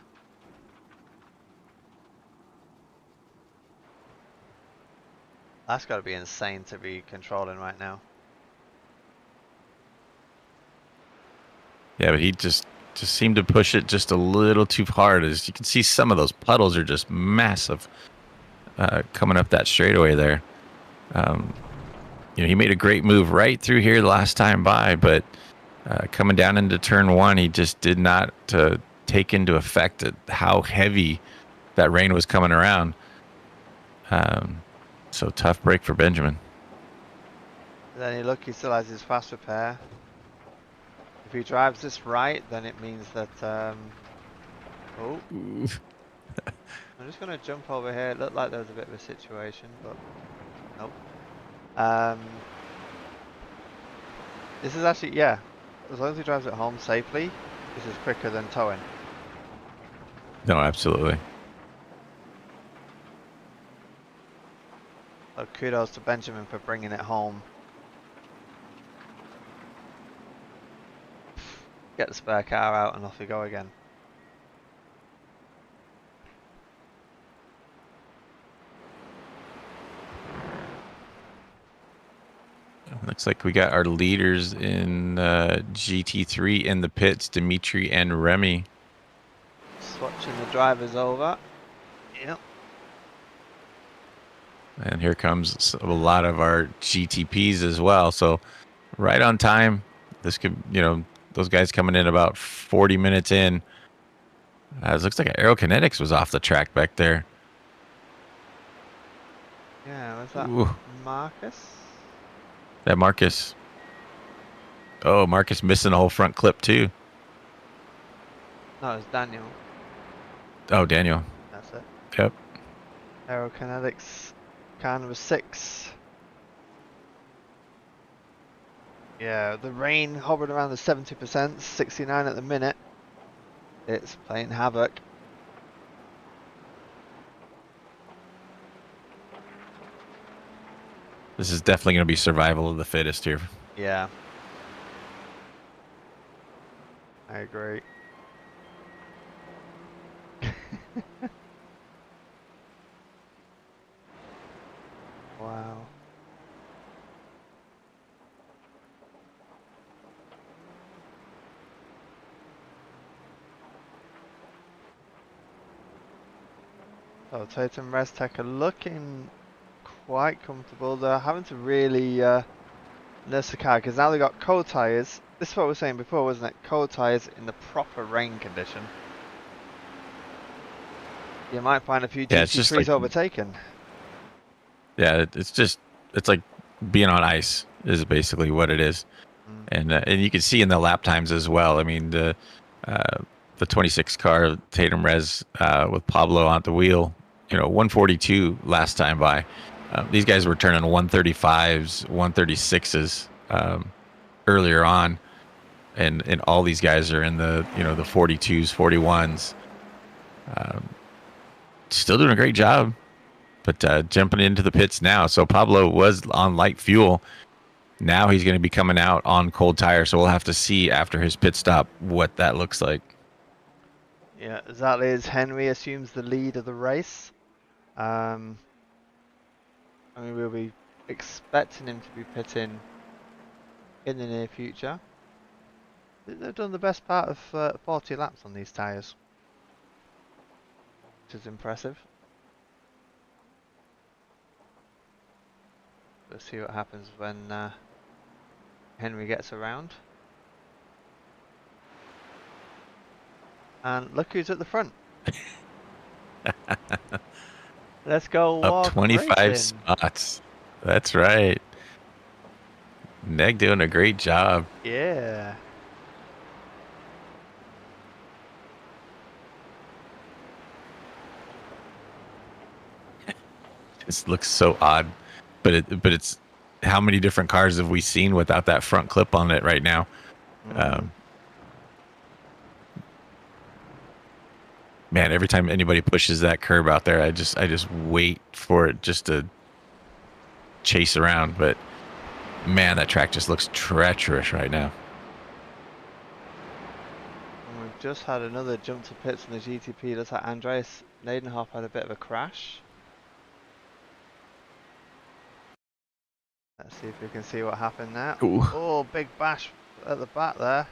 That's got to be insane to be controlling right now. Yeah, but he just seemed to push it just a little too hard. As you can see, some of those puddles are just massive coming up that straightaway there. You know, he made a great move right through here the last time by, but coming down into turn one, he just did not take into effect how heavy that rain was coming around. So tough break for Benjamin. Then you look, he still has his fast repair. If he drives this right, then it means that oh, I'm just going to jump over here. It looked like there was a bit of a situation, but nope. This is actually, yeah, as long as he drives it home safely, this is quicker than towing. No, absolutely. So kudos to Benjamin for bringing it home. Get the spare car out and off we go again. Looks like we got our leaders in GT3 in the pits, Dimitri and Remy. Swatching the drivers over. Yep. And here comes a lot of our GTPs as well. So right on time. This could, you know, those guys coming in about 40 minutes in. It looks like Aerokinetics was off the track back there. Yeah, was that Marcus? That Marcus. Oh, Marcus missing the whole front clip too. No, it's Daniel. Oh, Daniel. That's it. Yep. Aerokinetics, car number 6. Yeah, the rain hovering around the 70%, 69 at the minute. It's playing havoc. This is definitely going to be survival of the fittest here. Yeah. I agree. Wow. So Totem Restech are looking quite comfortable. They're having to really nurse the car because now they've got cold tyres. This is what we were saying before, wasn't it? Cold tyres in the proper rain condition. You might find a few GT3s like, overtaken. Yeah, it's like being on ice is basically what it is. And you can see in the lap times as well. I mean, the the 26 car, Tatum Res, with Pablo on the wheel. 142 last time by. These guys were turning 135s, 136s earlier on, and all these guys are in the the 42s, 41s. Still doing a great job, but jumping into the pits now. So Pablo was on light fuel. Now he's going to be coming out on cold tires, so we'll have to see after his pit stop what that looks like. Yeah, exactly as Henry assumes the lead of the race. I mean, we'll be expecting him to be pitting in the near future. They've done the best part of 40 laps on these tyres, which is impressive. Let's see what happens when Henry gets around. And look who's at the front. Let's go walk Up 25 racing. spots. That's right. Neg doing a great job. Yeah. It looks so odd, but it's how many different cars have we seen without that front clip on it right now? Man, every time anybody pushes that curb out there, I just wait for it just to chase around. But man, that track just looks treacherous right now. And we've just had another jump to pits in the GTP. Looks like Andreas Nadenhoff had a bit of a crash. Let's see if we can see what happened there. Ooh. Oh, big bash at the back there.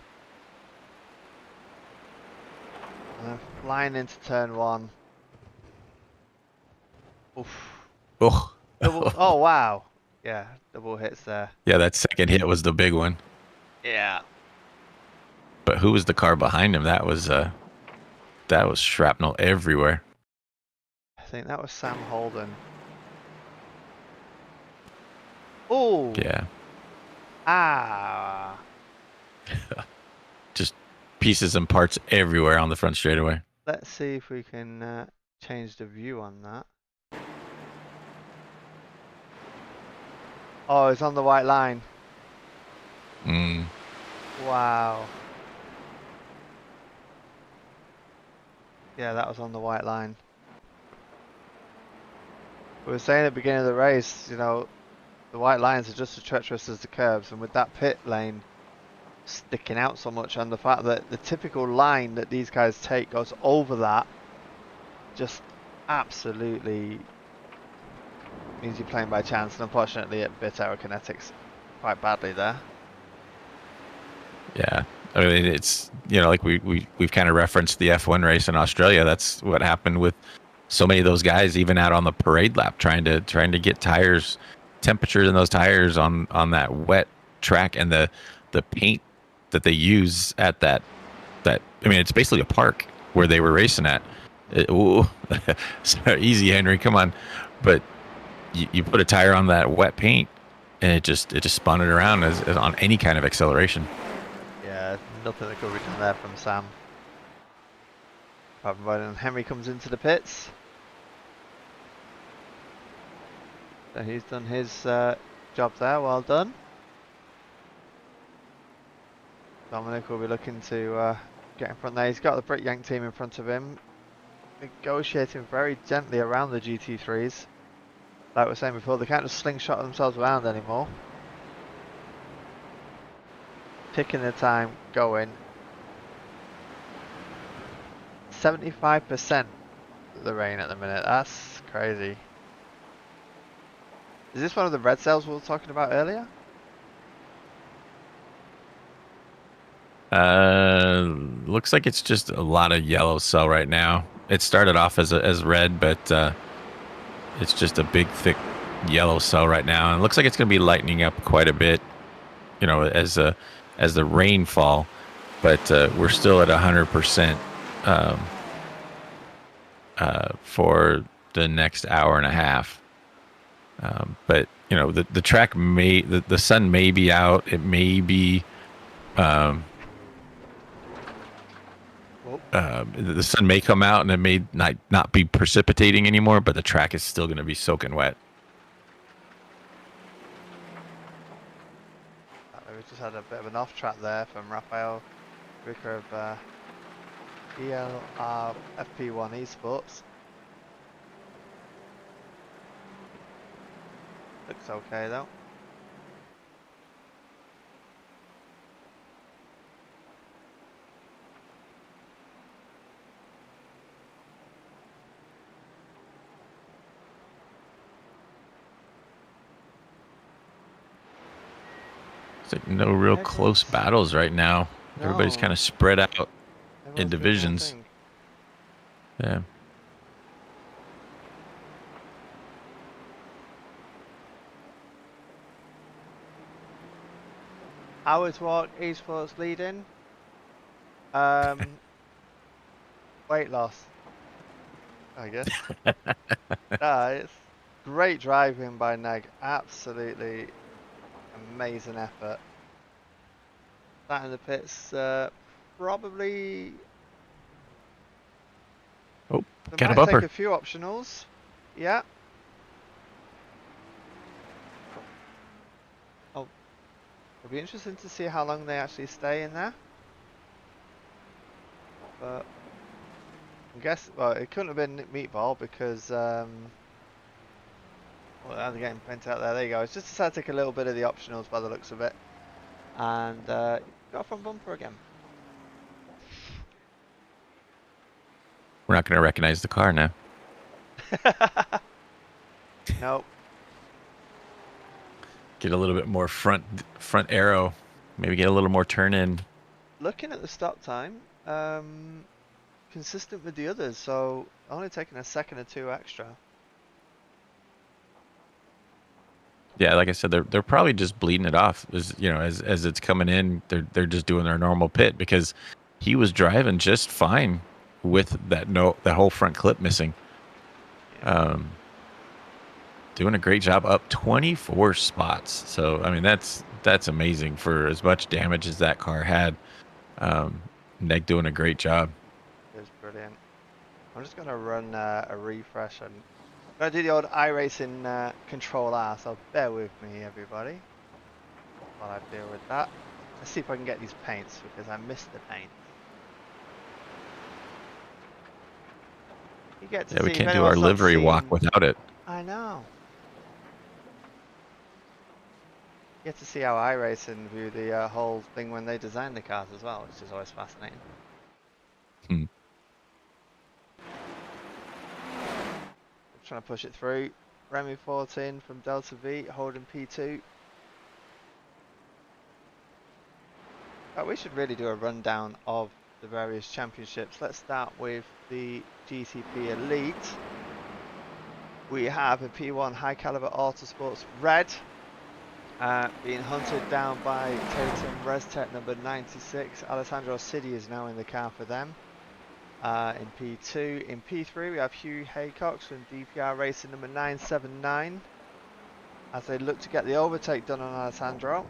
And flying into turn one. Oof. Oh. Oh, wow. Yeah, double hits there. Yeah, that second hit was the big one. Yeah. But who was the car behind him? That was shrapnel everywhere. I think that was Sam Holden. Oh. Yeah. Ah. Just pieces and parts everywhere on the front straightaway. Let's see if we can change the view on that. Oh, it's on the white line. Wow. Yeah, that was on the white line. We were saying at the beginning of the race, the white lines are just as treacherous as the curves, and with that pit lane sticking out so much, and the fact that the typical line that these guys take goes over that, just absolutely means you're playing by chance, and unfortunately it bit aerokinetics quite badly there. Yeah, I mean it's like we've kind of referenced the F1 race in Australia. That's what happened with so many of those guys, even out on the parade lap, trying to get tires, temperatures in those tires on that wet track, and the paint that they use at that. I mean, it's basically a park where they were racing at. Sorry, easy, Henry, come on. But you put a tire on that wet paint, and it just spun it around as on any kind of acceleration. Yeah, nothing that could be done there from Sam. Apart from when Henry comes into the pits. So he's done his job there, well done. Dominic will be looking to get in front there. He's got the Brit Yank team in front of him, negotiating very gently around the GT3s. Like we were saying before, they can't just slingshot themselves around anymore. Picking the time, going. 75% the rain at the minute, that's crazy. Is this one of the red cells we were talking about earlier? Looks like it's just a lot of yellow cell right now. It started off as red, but it's just a big, thick yellow cell right now, and it looks like it's going to be lightening up quite a bit, as the rainfall. But we're still at 100% for the next hour and a half. But the track the sun may be out. It may be. Well, The sun may come out and it may not be precipitating anymore, but the track is still going to be soaking wet. We just had a bit of an off track there from Rafael Ricker of ELR FP1 Esports. Looks okay though. It's like no real close battles right now. No. Everybody's kind of spread out in divisions. Yeah. Hours walk, Esports leading. Weight loss, I guess. It's great driving by Neg. Absolutely amazing effort. That in the pits, probably. Oh, they got a might bumper. take a few optionals. Yeah. Oh, it'll be interesting to see how long they actually stay in there. But I guess, well, it couldn't have been Meatball because, well, they're getting pent out there. There you go. It's just decided to take a little bit of the optionals by the looks of it. And got a front bumper again. We're not going to recognize the car now. Nope. Get a little bit more front arrow. Maybe get a little more turn in. Looking at the stop time, consistent with the others, so only taking a second or two extra. Yeah, like I said, they're probably just bleeding it off. As you know, as it's coming in, they're just doing their normal pit because he was driving just fine with that whole front clip missing. Doing a great job, up 24 spots. So I mean that's amazing for as much damage as that car had. Neg doing a great job. It was brilliant. I'm just gonna run a refresh and I'm gonna do the old iRacing Control R. So bear with me, everybody, while I deal with that. Let's see if I can get these paints because I missed the paint. You get to Yeah, see we if can't do our anyone's not livery walk seen- without it. I know. You get to see how iRacing view the whole thing when they design the cars as well, which is always fascinating. Hmm. Trying to push it through. Remy 14 from Delta V, holding P2. We should really do a rundown of the various championships. Let's start with the GTP Elite. We have a P1 High Caliber Autosports Red being hunted down by Tatum ResTech number 96. Alessandro Cidi is now in the car for them. In P2. In P3 we have Hugh Haycox from DPR Racing number 979 as they look to get the overtake done on Alessandro.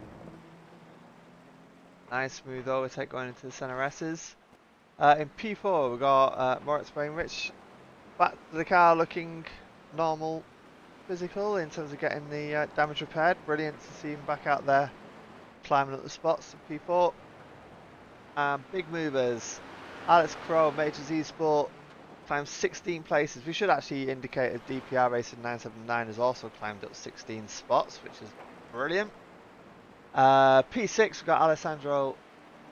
Nice smooth overtake going into the center S's. In P4 we've got Moritz Bainrich back to the car looking normal physical in terms of getting the damage repaired. Brilliant to see him back out there climbing up the spots in P4. Big movers. Alex Crow, Majors Esport, climbed 16 places. We should actually indicate a DPR Racing 979 has also climbed up 16 spots, which is brilliant. P6, we've got Alessandro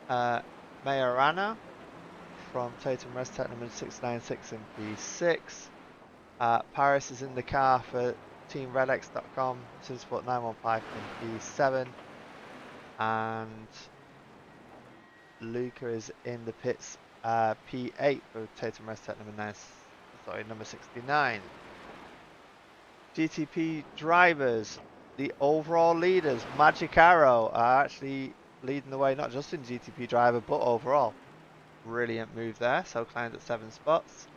Majorana from Tatum ResTech number 696 in P6. Paris is in the car for TeamRedX.com, SudSport 915 in P7. And Luca is in the pits. P8 for Tatum ResTech number 69. GTP drivers, the overall leaders, Magic Arrow, are actually leading the way, not just in GTP driver, but overall. Brilliant move there, so climbed at 7 spots.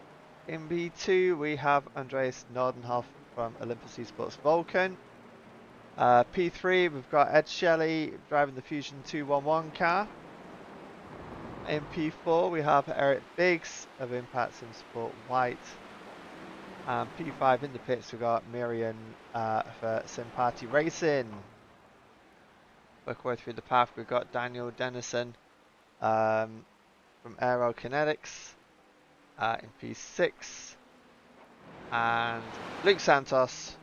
In B2, we have Andreas Nordenhoff from Olympus Esports Vulcan. P3, we've got Ed Shelley driving the Fusion 211 car. In P4, we have Eric Biggs of Impact Sim Sport White. And P5 in the pits, we got Miriam for Sim Party Racing. Work our way through the path, we've got Daniel Dennison from Aero Kinetics in P6. And Luke Santos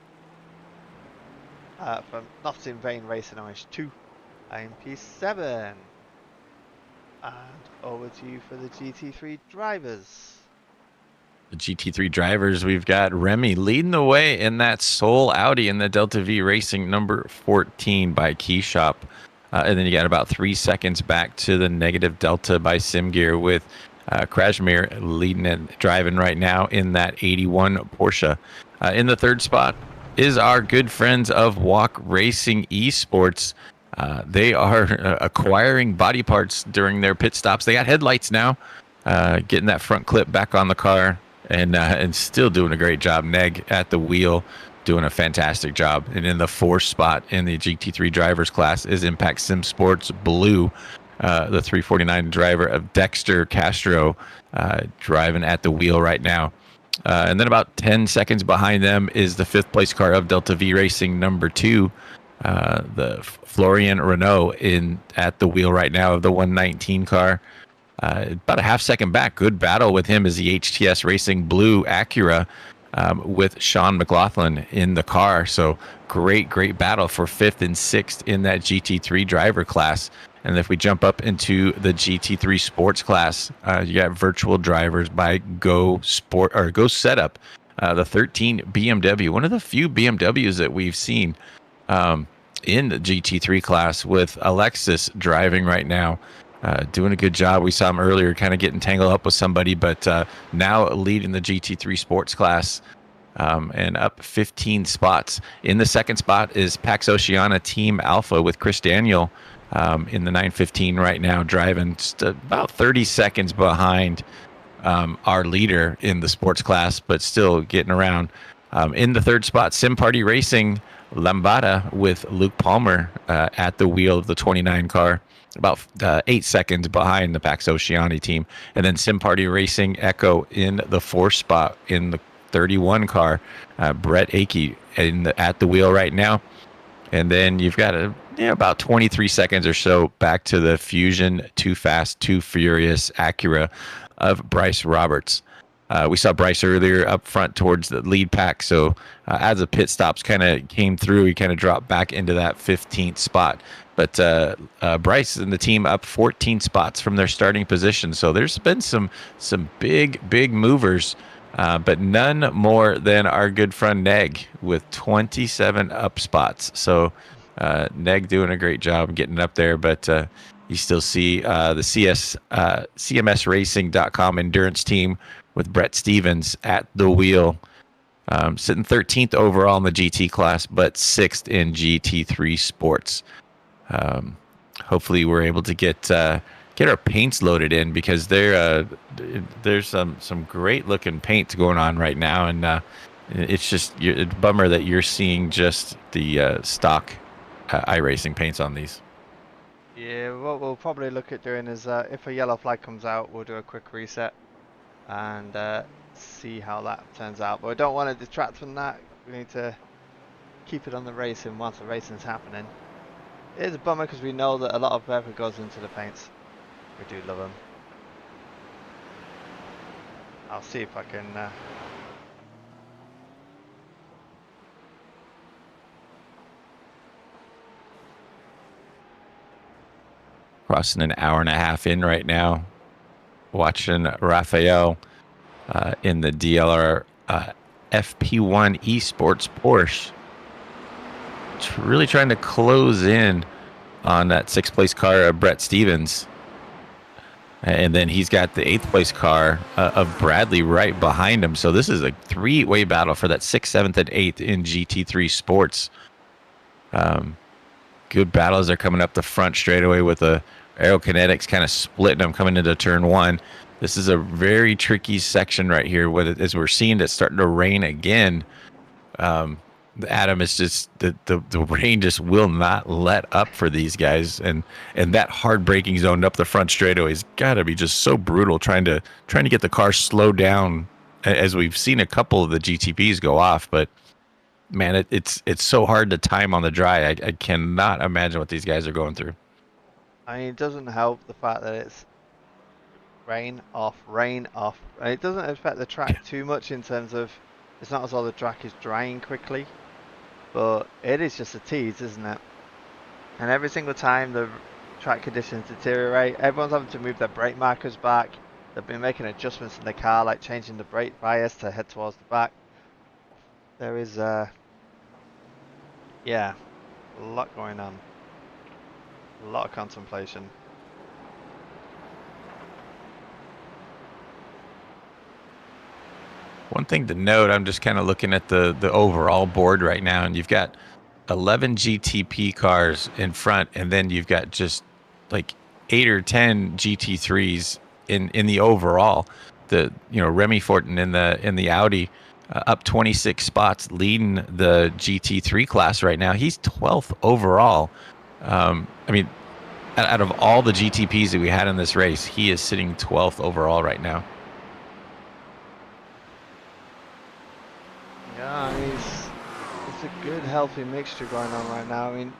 from Not in Vain Racing Orange 2 in P7. And over to you for the GT3 drivers. The GT3 drivers, we've got Remy leading the way in that Soul Audi in the Delta V Racing number 14 by Keyshop. And then you got about 3 seconds back to the negative Delta by SimGear with Krasmir leading and driving right now in that 81 Porsche. In the third spot is our good friends of Walk Racing Esports. They are acquiring body parts during their pit stops. They got headlights now, getting that front clip back on the car. And still doing a great job. Neg at the wheel, doing a fantastic job. And in the fourth spot in the GT3 drivers class is Impact Sim Sports Blue, the 349 driver of Dexter Castro, driving at the wheel right now. And then about 10 seconds behind them is the fifth place car of Delta V Racing number 2, the Florian Renault at the wheel right now of the 119 car. About a half second back. Good battle with him is the HTS Racing Blue Acura with Sean McLaughlin in the car. So great battle for 5th and 6th in that GT3 driver class. And if we jump up into the GT3 sports class, you got virtual drivers by Go Sport or Go Setup, the 13 BMW, one of the few BMWs that we've seen in the GT3 class, with Alexis driving right now. Doing a good job. We saw him earlier kind of getting tangled up with somebody, but now leading the GT3 sports class and up 15 spots. In the second spot is Pax Oceana Team Alpha with Chris Daniel in the 915 right now, driving just about 30 seconds behind our leader in the sports class, but still getting around. In the third spot, Sim Party Racing Lambada with Luke Palmer at the wheel of the 29 car. About 8 seconds behind the Pax Oceani team. And then Sim Party Racing Echo in the fourth spot in the 31 car. Brett Akey at the wheel right now. And then you've got about 23 seconds or so back to the Fusion Too Fast, Too Furious Acura of Bryce Roberts. We saw Bryce earlier up front towards the lead pack. So as the pit stops kind of came through, he kind of dropped back into that 15th spot. But Bryce and the team up 14 spots from their starting position. So there's been some big movers, but none more than our good friend Neg with 27 up spots. So Neg doing a great job getting up there. But you still see the CMSRacing.com endurance team with Brett Stevens at the wheel, sitting 13th overall in the GT class, but 6th in GT3 sports. Hopefully we're able to get our paints loaded in, because there's some great looking paints going on right now, and it's a bummer that you're seeing just the stock iRacing paints on these. Yeah, what we'll probably look at doing is if a yellow flag comes out, we'll do a quick reset and see how that turns out. But we don't want to detract from that. We need to keep it on the racing whilst the racing's happening. It is a bummer because we know that a lot of effort goes into the paints. We do love them. I'll see if I can crossing an hour and a half in right now, watching Raphael in the DLR FP1 Esports Porsche. Really trying to close in on that 6th place car of Brett Stevens. And then he's got the 8th place car of Bradley right behind him. So this is a 3-way battle for that 6th, 7th, and 8th in GT3 sports. Good battles are coming up the front straightaway with the Aerokinetics kind of splitting them coming into turn 1. This is a very tricky section right here, as we're seeing it starting to rain again. Adam, is just the rain just will not let up for these guys, and that hard braking zone up the front straightaway's got to be just so brutal trying to get the car slowed down, as we've seen a couple of the GTPs go off, but man, it's so hard to time on the dry. I cannot imagine what these guys are going through. I mean, it doesn't help the fact that it's rain off, rain off. And it doesn't affect the track too much in terms of it's not as though the track is drying quickly, but it is just a tease, isn't it? And every single time the track conditions deteriorate, everyone's having to move their brake markers back. They've been making adjustments in the car, like changing the brake bias to head towards the back. There is, yeah, a lot going on. A lot of contemplation. One thing to note, I'm just kind of looking at the overall board right now, and you've got 11 GTP cars in front, and then you've got just like 8 or 10 GT3s in the overall. The Remy Fortin in the Audi, up 26 spots, leading the GT3 class right now. He's 12th overall. I mean, out of all the GTPs that we had in this race, he is sitting 12th overall right now. Yeah, I mean, it's a good, healthy mixture going on right now. I mean,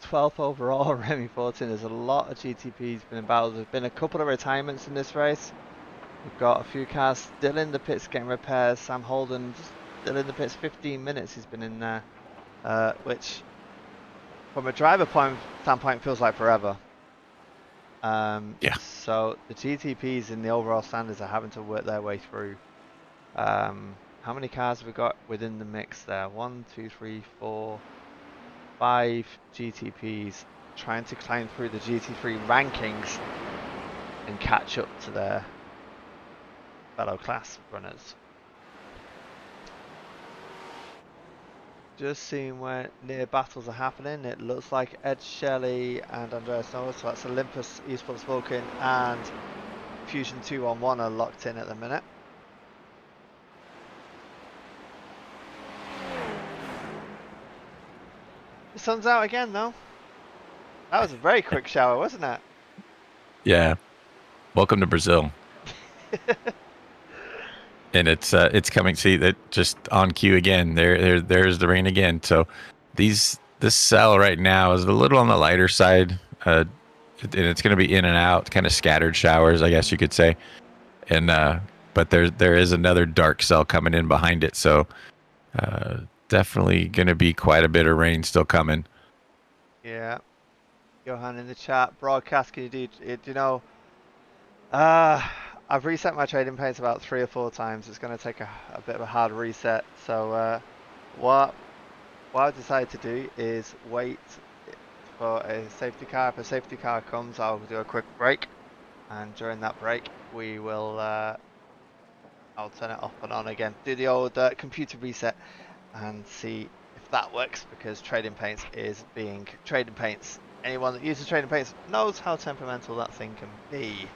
12th overall, Remy Fortin. There's a lot of GTPs been in battle. There's been a couple of retirements in this race. We've got a few cars still in the pits getting repairs. Sam Holden still in the pits. 15 minutes he's been in there, which, from a driver standpoint, feels like forever. Yeah. So the GTPs in the overall standards are having to work their way through. How many cars have we got within the mix there? 1, 2, 3, 4, 5 GTPs trying to climb through the GT3 rankings and catch up to their fellow class runners. Just seeing where near battles are happening. It looks like Ed Shelley and Andreas Noah, so that's Olympus, Esports Vulcan and Fusion 2-on-1 are locked in at the minute. The sun's out again though. That was a very quick shower, wasn't it? Yeah. Welcome to Brazil. And it's coming. See that just on cue again. There's the rain again. So this cell right now is a little on the lighter side, and it's going to be in and out, kind of scattered showers, I guess you could say. And but there is another dark cell coming in behind it. So definitely going to be quite a bit of rain still coming. Yeah. Johan in the chat, broadcast, can you do you know, I've reset my trading pace about 3 or 4 times. It's going to take a bit of a hard reset. So what I've decided to do is wait for a safety car. If a safety car comes, I'll do a quick break. And during that break, we will, I'll turn it off and on again. Do the old computer reset and see if that works, because trading paints is being trading paints. Anyone that uses trading paints knows how temperamental that thing can be.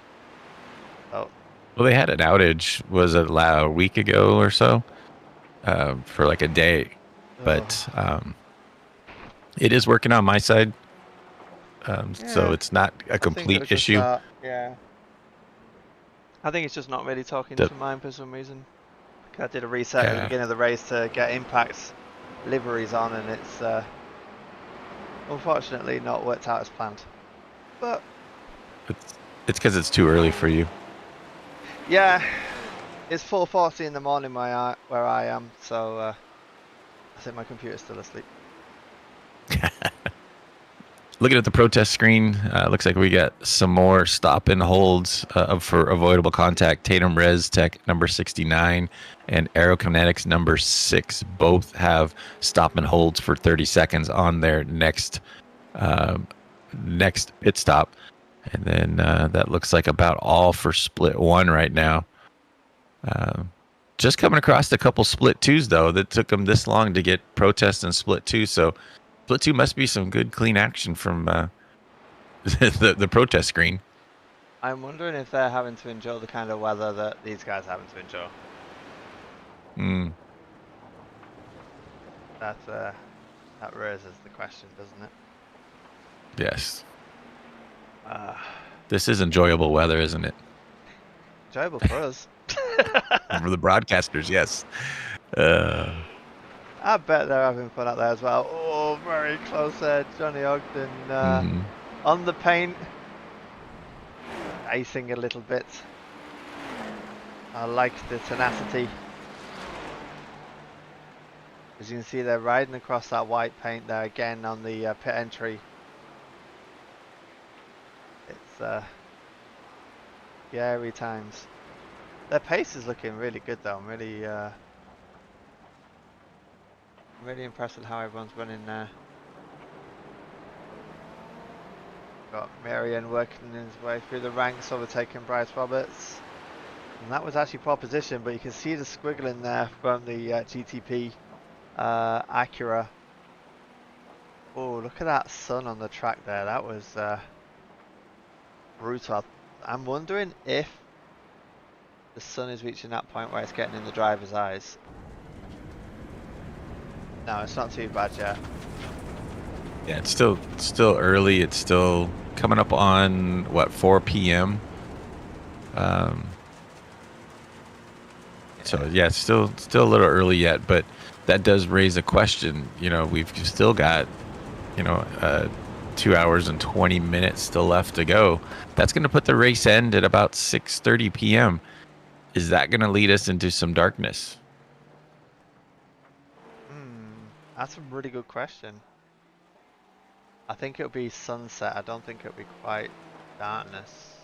So, well, they had an outage, was it a week ago or so, for like a day, but it is working on my side, so it's not a complete issue. Yeah, I think it's just not really talking to mine for some reason. I did a reset at the beginning of the race to get Impact's liveries on, and it's unfortunately not worked out as planned. But it's because it's too early for you. Yeah, it's 4:40 in the morning where I am, so I think my computer's still asleep. Looking at the protest screen, looks like we got some more stop and holds for avoidable contact. Tatum Res Tech number 69 and Aerokinetics number 6 both have stop and holds for 30 seconds on their next pit stop. And then that looks like about all for split 1 right now. Just coming across a couple split 2s, though, that took them this long to get protest and split 2. So split 2 must be some good, clean action from the protest screen. I'm wondering if they're having to endure the kind of weather that these guys are having to endure. that raises the question, doesn't it? Yes. Uh, This is enjoyable weather, isn't it? enjoyable for us. For the broadcasters, yes. I bet they're having fun out there as well. Oh, very close there. Johnny Ogden Mhm. on the paint. Icing a little bit. I like the tenacity. As you can see, they're riding across that white paint there again on the pit entry. It's scary times. Their pace is looking really good though. I'm really impressed with how everyone's running there. Got Marion working his way through the ranks, overtaking Bryce Roberts. And that was actually pole position, but you can see the squiggling there from the GTP Acura. Oh, look at that sun on the track there. That was brutal. I'm wondering if the sun is reaching that point where it's getting in the driver's eyes. No, it's not too bad yet. Yeah, it's still early. It's still coming up on what, 4 p.m. So yeah, it's still a little early yet, but that does raise a question. You know, we've still got 2 hours and 20 minutes still left to go. That's going to put the race end at about 6:30 p.m. Is that going to lead us into some darkness? That's a really good question. I think it'll be sunset. I don't think it'll be quite darkness.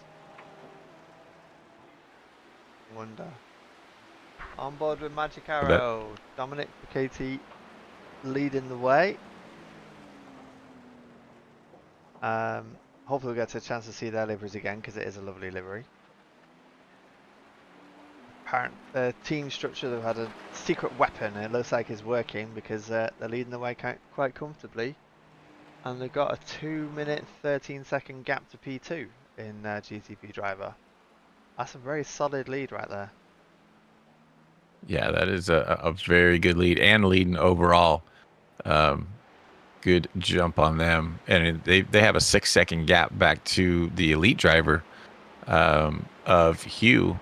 Wonder. On board with Magic Arrow. Dominic Katie leading the way. Hopefully we'll get a chance to see their liveries again because it is a lovely livery. The team structure, they've had a secret weapon. It looks like it's working because they're leading the way quite comfortably. And they've got a 2-minute 13-second gap to P2 in GTP Driver. That's a very solid lead right there. Yeah, that is a very good lead and leading overall. Good jump on them, and they have a 6-second gap back to the elite driver of Hugh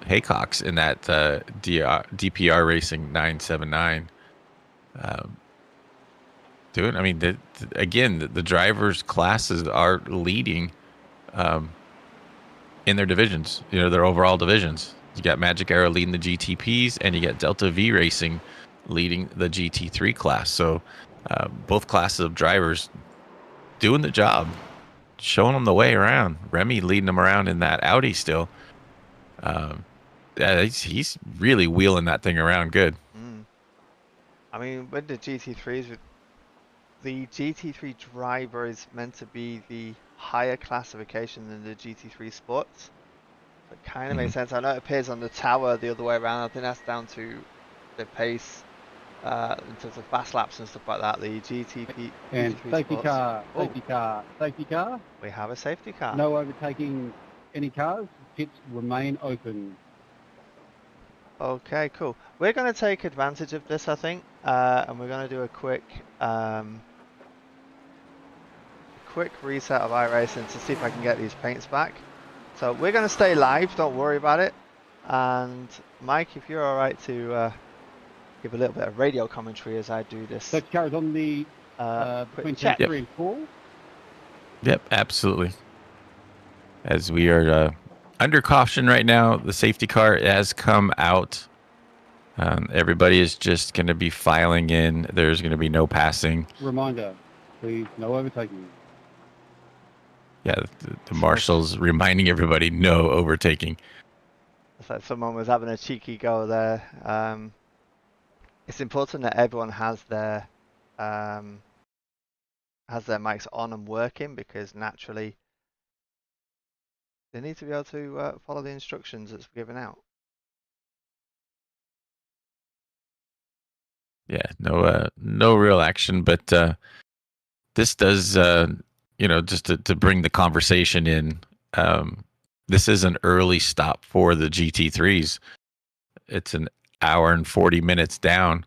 Haycox in that DPR Racing 979. I mean, again, the drivers' classes are leading in their divisions, their overall divisions. You got Magic Arrow leading the GTPs, and you got Delta V Racing leading the GT3 class. So both classes of drivers doing the job, showing them the way around. Remy leading them around in that Audi still. Yeah, he's really wheeling that thing around good. I mean, with the GT3s, the GT3 driver is meant to be the higher classification than the GT3 Sports. It kind of makes sense. I know it appears on the tower the other way around. I think that's down to the pace in terms of fast laps and stuff like that. The GTP And GT3 safety Sports. car, safety car, safety car. We have a safety car. No overtaking any cars. Pits remain open. Okay, cool. We're going to take advantage of this, I think, and we're going to do a quick reset of iRacing to see if I can get these paints back. So we're going to stay live, don't worry about it. And Mike, if you're alright to give a little bit of radio commentary as I do this. Safety car is on the between chat 3 and 4. Yep, absolutely. As we are under caution right now, the safety car has come out. Everybody is just going to be filing in. There's going to be no passing. Reminder, please, no overtaking. Yeah, the marshals reminding everybody no overtaking. It's like someone was having a cheeky go there. It's important that everyone has their mics on and working because naturally they need to be able to follow the instructions that's given out. Yeah, no real action, but this does, just to bring the conversation in. This is an early stop for the GT3s. It's an hour and 40 minutes down.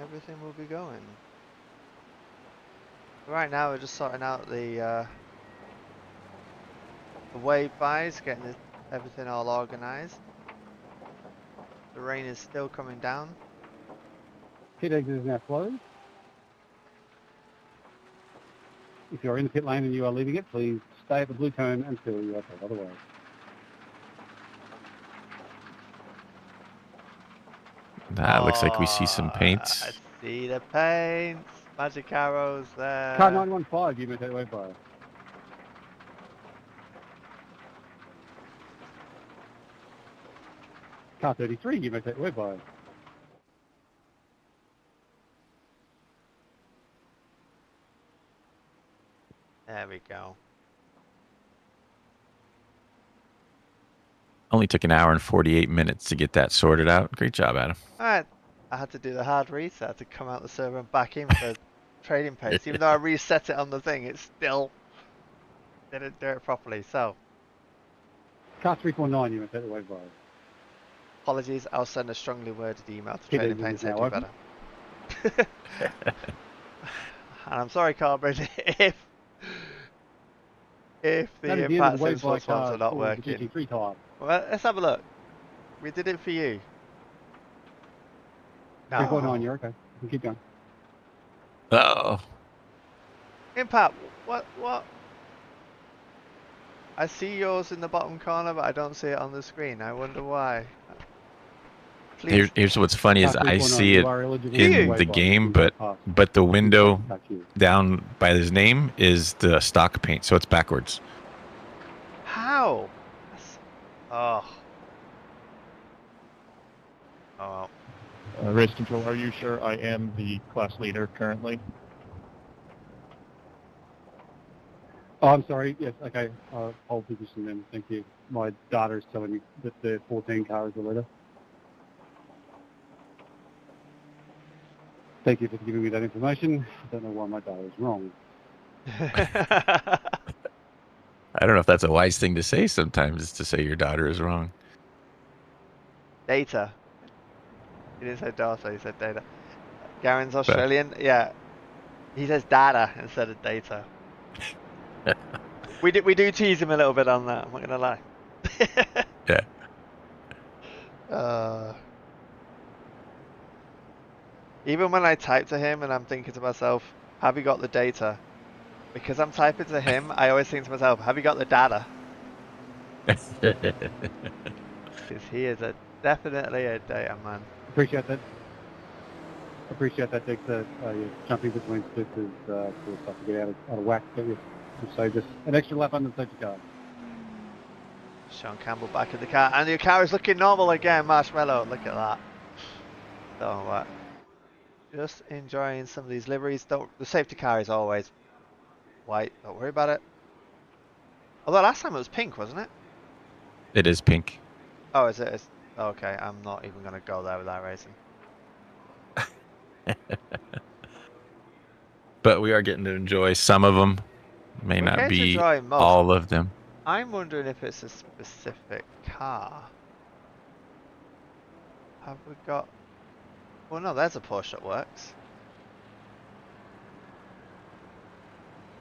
everything will be going. Right now we're just sorting out the wave buys, getting everything all organised. The rain is still coming down. Pit exit is now closed. If you're in the pit lane and you are leaving it, please stay at the blue cone until you are told otherwise. That looks like we see some I paints. see the paints. Magic arrows there. Car 915, you may take the wave by. Car 33, you may take the wave by. There we go. Only took an hour and 48 minutes to get that sorted out. Great job, Adam. Alright, I had to do the hard reset to come out the server and back in for trading pace. Even though I reset it on the thing, it still didn't do it properly. So, Car 349, you may take the wave by. apologies, I'll send a strongly worded email to Pit trading exit pace is to now do open. better. And I'm sorry, Corbin, if That the is the end of impacts the wave and by plus ones cars are not for the working. GT3 type. Well, let's have a look. We did it for you. 349, you're okay. You can keep going. Oh, Impact, what? I see yours in the bottom corner, but I don't see it on the screen. I wonder why. Please. here's what's funny is Car I 349, see you it are eligible Do for you? in wave the by. game, You can but bypass. the window Touch you. down by his name is the stock paint, so it's backwards. How? Oh. Oh. Race control, are you sure I am the class leader currently? Oh, I'm sorry. Yes, okay. Hold position then. Thank you. My data is telling me that the 14 car is the leader. Thank you for giving me that information. I don't know why my data is wrong. I don't know if that's a wise thing to say sometimes, is to say your daughter is wrong. Data. He didn't say data, he said data. Garen's Australian? Yeah. He says data instead of data. We do tease him a little bit on that, I'm not gonna lie. Yeah. Even when I type to him and I'm thinking to myself, have you got the data? Because I'm typing to him, I always think to myself, have you got the data? Because he is definitely a data man. Appreciate that. Appreciate that, Dexter. You're jumping between splits is for stuff to get out of whack. But yes, you saved us an extra lap under the safety car. Sean Campbell back in the car, and your car is looking normal again, Marshmallow. Look at that. Don't what? Just enjoying some of these liveries. The safety car is always white. Don't worry about it. Although last time it was pink, wasn't it? It is pink. Oh, is it? Okay, I'm not even gonna go there without racing. But we are getting to enjoy some of them. May We're not getting to be enjoy most. all of them. I'm wondering if it's a specific car. Have we got... Well, no, there's a Porsche that works.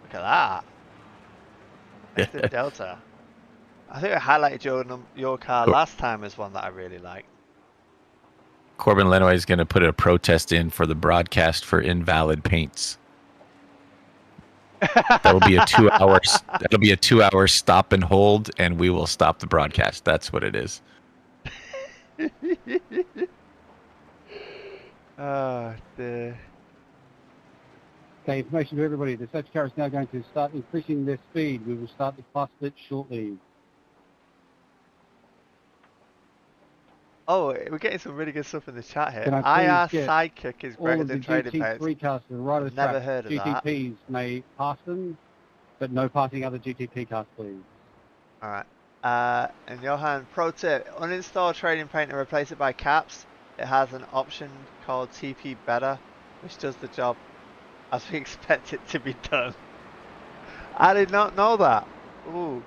Look at that. It's the Delta. I think I highlighted your car Cool. last time as one that I really liked. Corbin Lenaway is going to put a protest in for the broadcast for invalid paints. That'll be a 2 hours. That'll be a 2 hour stop and hold, and we will stop the broadcast. That's what it is. Oh, dear. Okay, information to everybody. The safety car is now going to start increasing their speed. We will start the class split shortly. Oh, we're getting some really good stuff in the chat here. Can I IR please get Sidekick is all greater of the than trading paints. GT3 cars to the right of I've the never track. heard of that. GTPs may pass them, but no passing other GTP cars, please. Alright. And Johan, pro tip, uninstall trading paint and replace it by caps. It has an option called TP Better, which does the job as we expect it to be done. I did not know that. Ooh.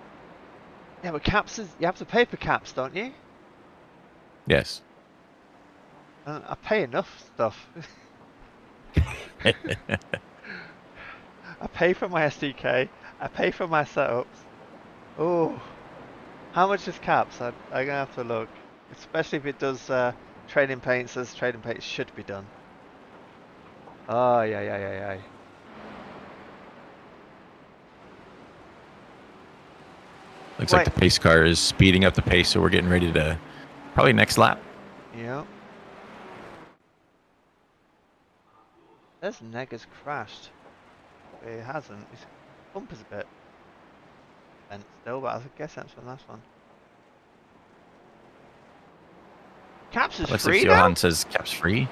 Yeah, but caps is, you have to pay for caps, don't you? Yes. And I pay enough stuff. I pay for my SDK. I pay for my setups. Oh, how much is caps? I'm gonna have to look. Especially if it does trading paints as trading paints should be done. Oh, yeah. Looks like Right. the pace car is speeding up the pace, so we're getting ready to probably next lap. Yeah. There's Neg has crashed. It hasn't. His bumper's a bit bent still, but I guess that's from last one. Caps is Let's see if free now? Johan says caps free.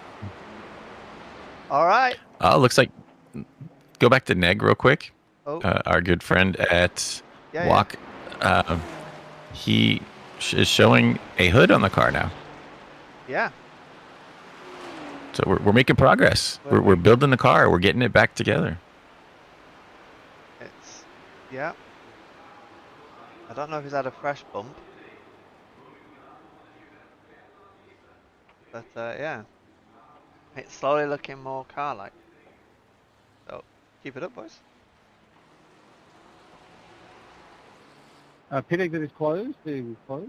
Alright. Oh, looks like. Go back to Neg real quick. Oh, Our good friend at yeah. Walk. He is showing a hood on the car now. Yeah. So we're making progress. We're building the car. We're getting it back together. Yeah. I don't know if he's had a fresh bump. But, yeah. It's slowly looking more car-like. So, keep it up, boys. Pit exit is closed. It is closed.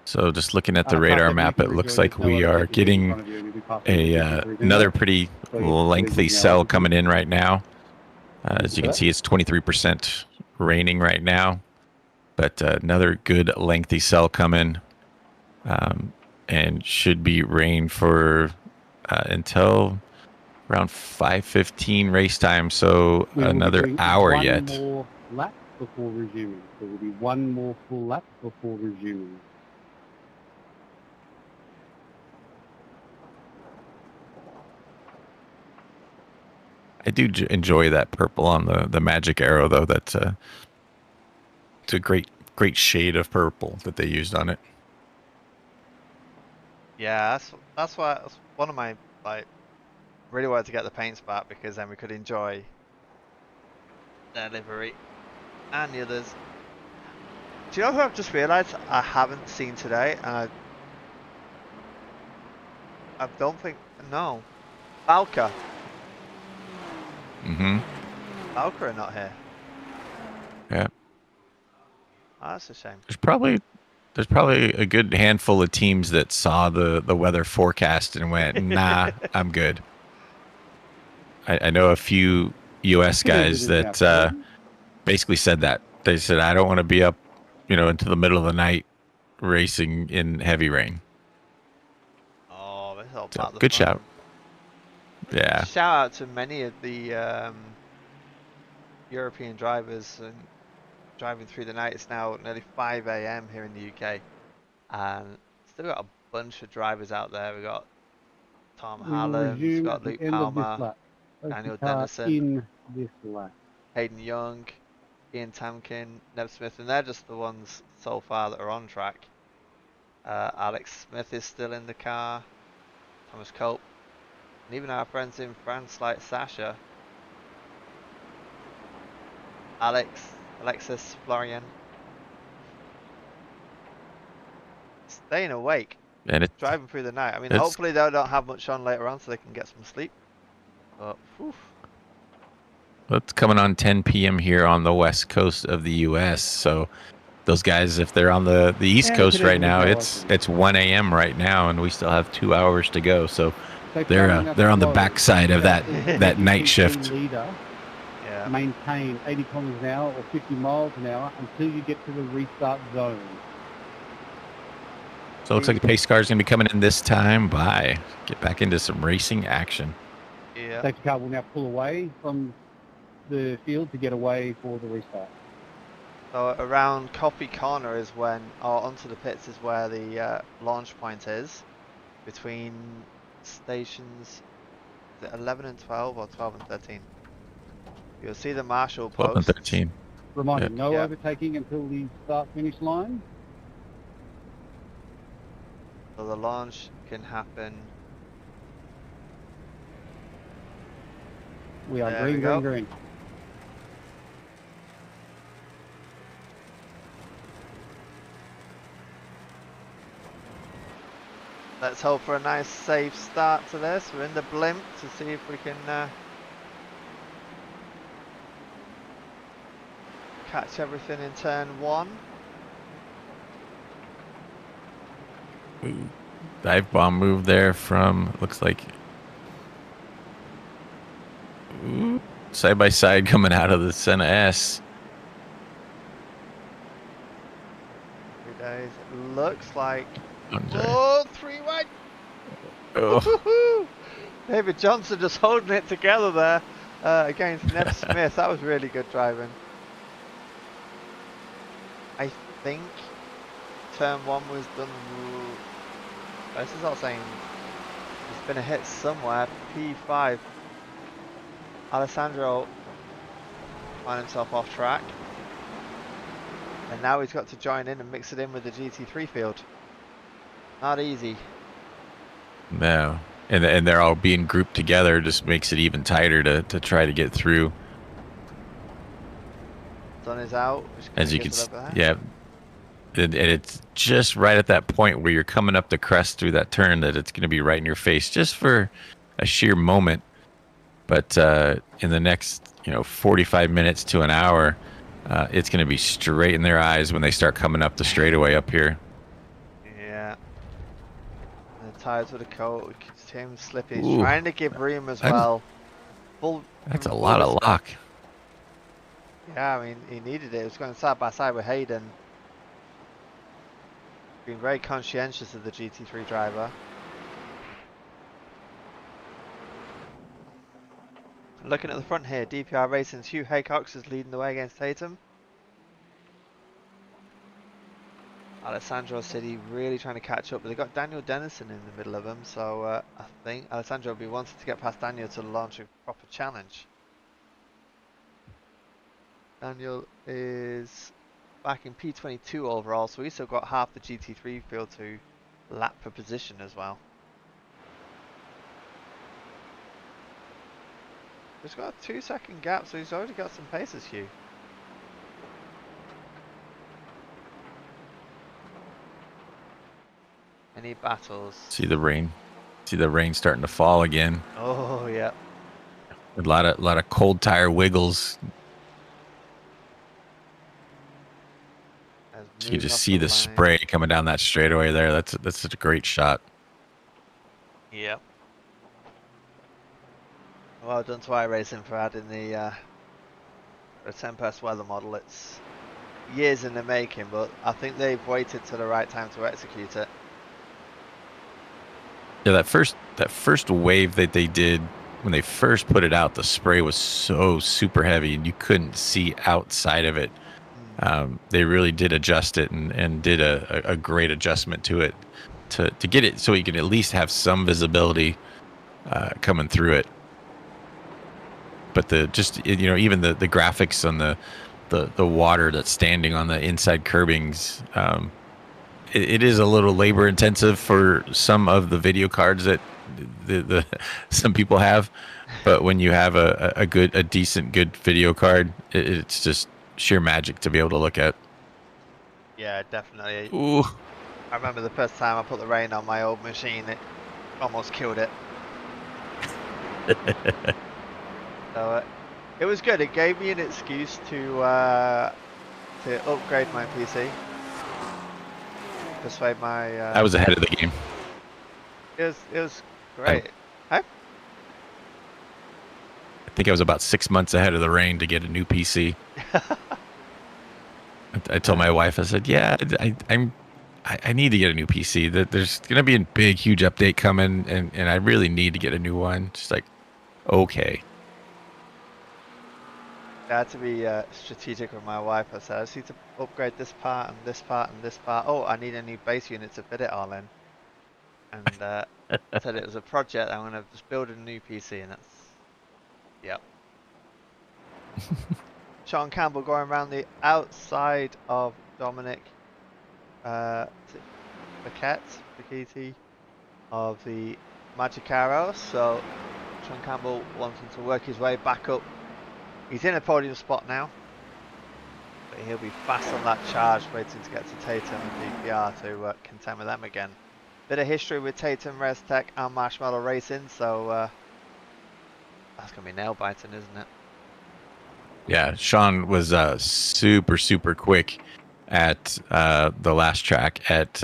So just looking at the radar map, it looks like we are getting another pretty lengthy cell coming in right now. As you can see, it's 23% raining right now, but another good lengthy cell coming, and should be rain for until around 5:15 race time. So another hour yet. One more lap before resuming. There will be one more full lap before resuming. I do enjoy that purple on the magic arrow, though. That's it's a great shade of purple that they used on it. Yeah, that's why that's one of my really wanted to get the paints back because then we could enjoy their livery and the others. Do you know who I've just realised I haven't seen today? And I don't think no. Valka. Mm-hmm. Valka are not here. Yeah. Oh, that's a shame. There's probably a good handful of teams that saw the weather forecast and went, nah, I'm good. I know a few U.S. guys that basically said that. They said, I don't want to be up, into the middle of the night racing in heavy rain. Oh, that's all So, part of the good fun. shout. Yeah. Shout out to many of the European drivers and driving through the night. It's now nearly 5 a.m. here in the UK, and still got a bunch of drivers out there. We got Tom Hallam, we've got Luke Palmer, Daniel Dennison, in this lap. Hayden Young, Ian Tamkin, Neb Smith, and they're just the ones so far that are on track. Alex Smith is still in the car, Thomas Cope, and even our friends in France like Sasha, Alexis, Florian. Staying awake, And driving through the night. I mean, hopefully they don't have much on later on so they can get some sleep. But, whew. It's coming on 10 p.m. here on the west coast of the U.S. So those guys, if they're on the East Coast right now, it's 1 a.m. right now, and we still have 2 hours to go. So they're on the backside of that night shift. Leader, maintain 80 kilometers an hour or 50 miles an hour until you get to the restart zone. So it looks like the pace car is going to be coming in this time. Get back into some racing action. Yeah. Safety car will now pull away from the field to get away for the restart. So around Coffee Corner is when, or onto the pits is where the launch point is, between stations 11 and 12 or 12 and 13. You'll see the marshal post. 12 and 13. Reminder, no overtaking until the start-finish line. So the launch can happen. We are green. let's hope for a nice safe start to this. We're in the blimp to see if we can catch everything in turn 1. Ooh, dive bomb move there from, looks like, ooh, side by side coming out of the Senna S. Days. It looks like Under. 3 wide. Oh, David Johnson just holding it together there against Ned Smith. That was really good driving. I think turn 1 was done. This is all saying there's been a hit somewhere. P5. Alessandro found himself off track. And now he's got to join in and mix it in with the GT3 field. Not easy. no. And they're all being grouped together, just makes it even tighter to try to get through. Sun is out. As you can see, yeah. And it's just right at that point where you're coming up the crest through that turn that it's going to be right in your face just for a sheer moment. But in the next, 45 minutes to an hour, it's going to be straight in their eyes when they start coming up the straightaway up here. Yeah. And the tires with the coat, we can see him slipping. He's Ooh. trying to give room as well. That's a lot of lock. Yeah, I mean, he needed it. It was going side by side with Hayden. Being very conscientious of the GT3 driver. Looking at the front here, DPR Racing's Hugh Haycox is leading the way against Tatum. Alessandro City really trying to catch up, but they've got Daniel Dennison in the middle of them, so I think Alessandro will be wanting to get past Daniel to launch a proper challenge. Daniel is back in P22 overall, so he's still got half the GT3 field to lap for position as well. He's got a 2-second gap, so he's already got some paces, Hugh. Any battles? See the rain starting to fall again. Oh yeah. A lot of cold tire wiggles. You can just see the spray coming down that straightaway there. That's such a great shot. Yep. Well done to iRacing for adding the Tempest weather model. It's years in the making, but I think they've waited till the right time to execute it. Yeah, that first wave that they did when they first put it out, the spray was so super heavy and you couldn't see outside of it. They really did adjust it and did a great adjustment to it to get it so you can at least have some visibility coming through it. But even the graphics on the water that's standing on the inside curbings, it is a little labor intensive for some of the video cards that some people have, but when you have a decent good video card, it's just sheer magic to be able to look at. Yeah, definitely. Ooh. I remember the first time I put the rain on my old machine, it almost killed it. So it was good. It gave me an excuse to upgrade my PC. Persuade my. I was ahead of the game. It was great. I think I was about 6 months ahead of the rain to get a new PC. I told my wife, I said, "Yeah, I need to get a new PC. That there's gonna be a big, huge update coming, and I really need to get a new one." She's like, "Okay." I had to be strategic with my wife. I said, I just need to upgrade this part and this part and this part. Oh, I need a new base unit to fit it all in. And I said it was a project. I'm going to just build a new PC, and that's... Yep. Sean Campbell going around the outside of Dominic Paquette of the Magicaro. So Sean Campbell wanting to work his way back up. He's in a podium spot now, but he'll be fast on that charge, waiting to get to Tatum and DPR to contend with them again. Bit of history with Tatum, ResTech, and Marshmallow Racing, so that's going to be nail biting, isn't it? Yeah, Sean was super super quick at the last track at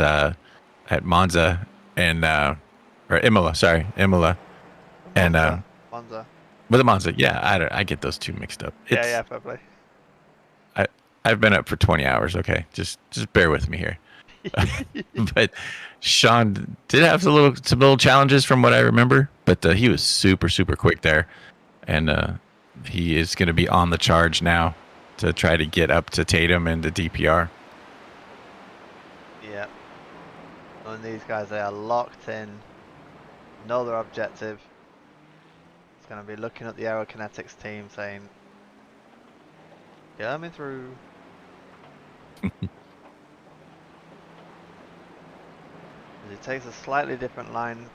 Monza and or Imola, sorry, Imola, and Monza. with the Monza. Yeah, I get those two mixed up. Yeah, probably. I've been up for 20 hours. Okay, just bear with me here. But Sean did have some little challenges from what I remember, but he was super super quick there, and he is going to be on the charge now to try to get up to Tatum and the DPR. Yeah. And these guys, they are locked in, know their objective. It's going to be looking at the aerokinetics team saying, get me through. He takes a slightly different line,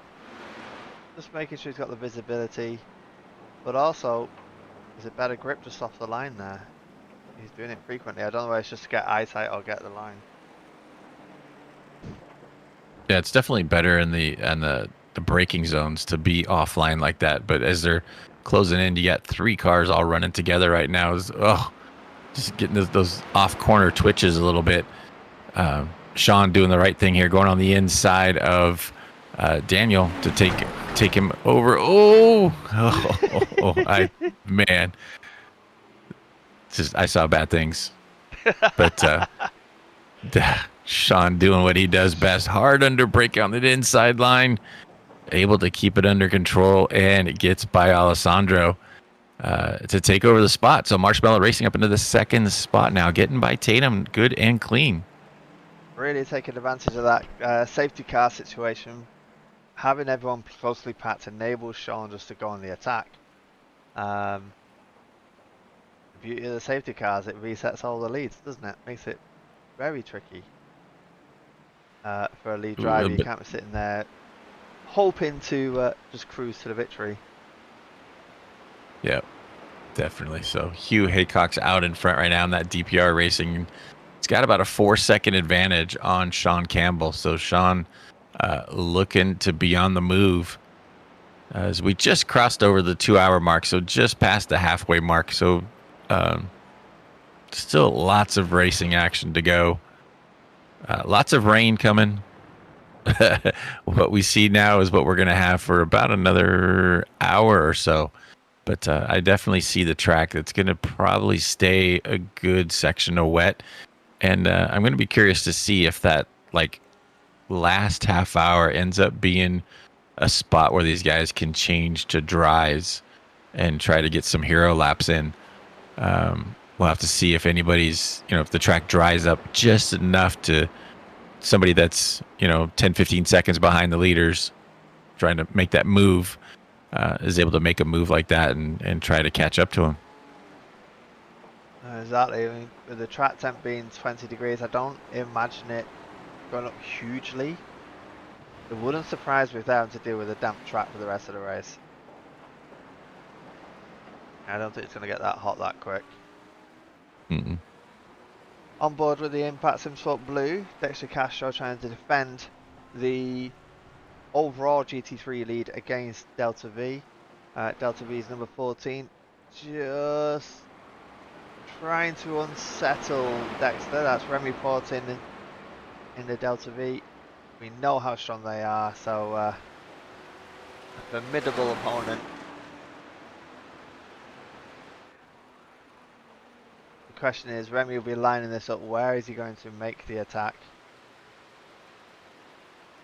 just making sure he's got the visibility, but also is a better grip just off the line there. He's doing it frequently. I don't know whether it's just to get eyesight or get the line. Yeah, it's definitely better in the braking zones to be offline like that. But as they're closing in, you got 3 cars all running together right now. Just getting those off corner twitches a little bit. Sean doing the right thing here, going on the inside of Daniel to take him over. Man, I saw bad things, but Sean doing what he does best, hard under brake on the inside line, able to keep it under control, and it gets by Alessandro to take over the spot. So Marshmallow racing up into the 2nd spot now, getting by Tatum, good and clean. Really taking advantage of that safety car situation. Having everyone closely packed enables Sean just to go on the attack. The beauty of the safety cars, it resets all the leads, doesn't it? Makes it very tricky for a lead driver. You can't be sitting there hoping to just cruise to the victory. Yeah, definitely. So Hugh Haycock's out in front right now in that DPR racing. It's got about a 4-second advantage on Sean Campbell. So Sean looking to be on the move as we just crossed over the 2-hour mark. So just past the halfway mark. So still lots of racing action to go. Lots of rain coming. What we see now is what we're going to have for about another hour or so. But I definitely see the track that's going to probably stay a good section of wet. And I'm going to be curious to see if that last half hour ends up being a spot where these guys can change to dries and try to get some hero laps in. We'll have to see if anybody's, if the track dries up just enough to somebody that's, 10, 15 seconds behind the leaders trying to make that move is able to make a move like that and try to catch up to them. Exactly. I mean, with the track temp being 20 degrees, I don't imagine it going up hugely. It wouldn't surprise me if they're having to deal with a damp track for the rest of the race. I don't think it's going to get that hot that quick. Mm-mm. On board with the Impact Simsport Blue, Dexter Castro trying to defend the overall GT3 lead against Delta V. Delta V's number 14, just trying to unsettle Dexter. That's Remy Portin in the Delta V. We know how strong they are, so a formidable opponent. The question is, Remy will be lining this up. Where is he going to make the attack?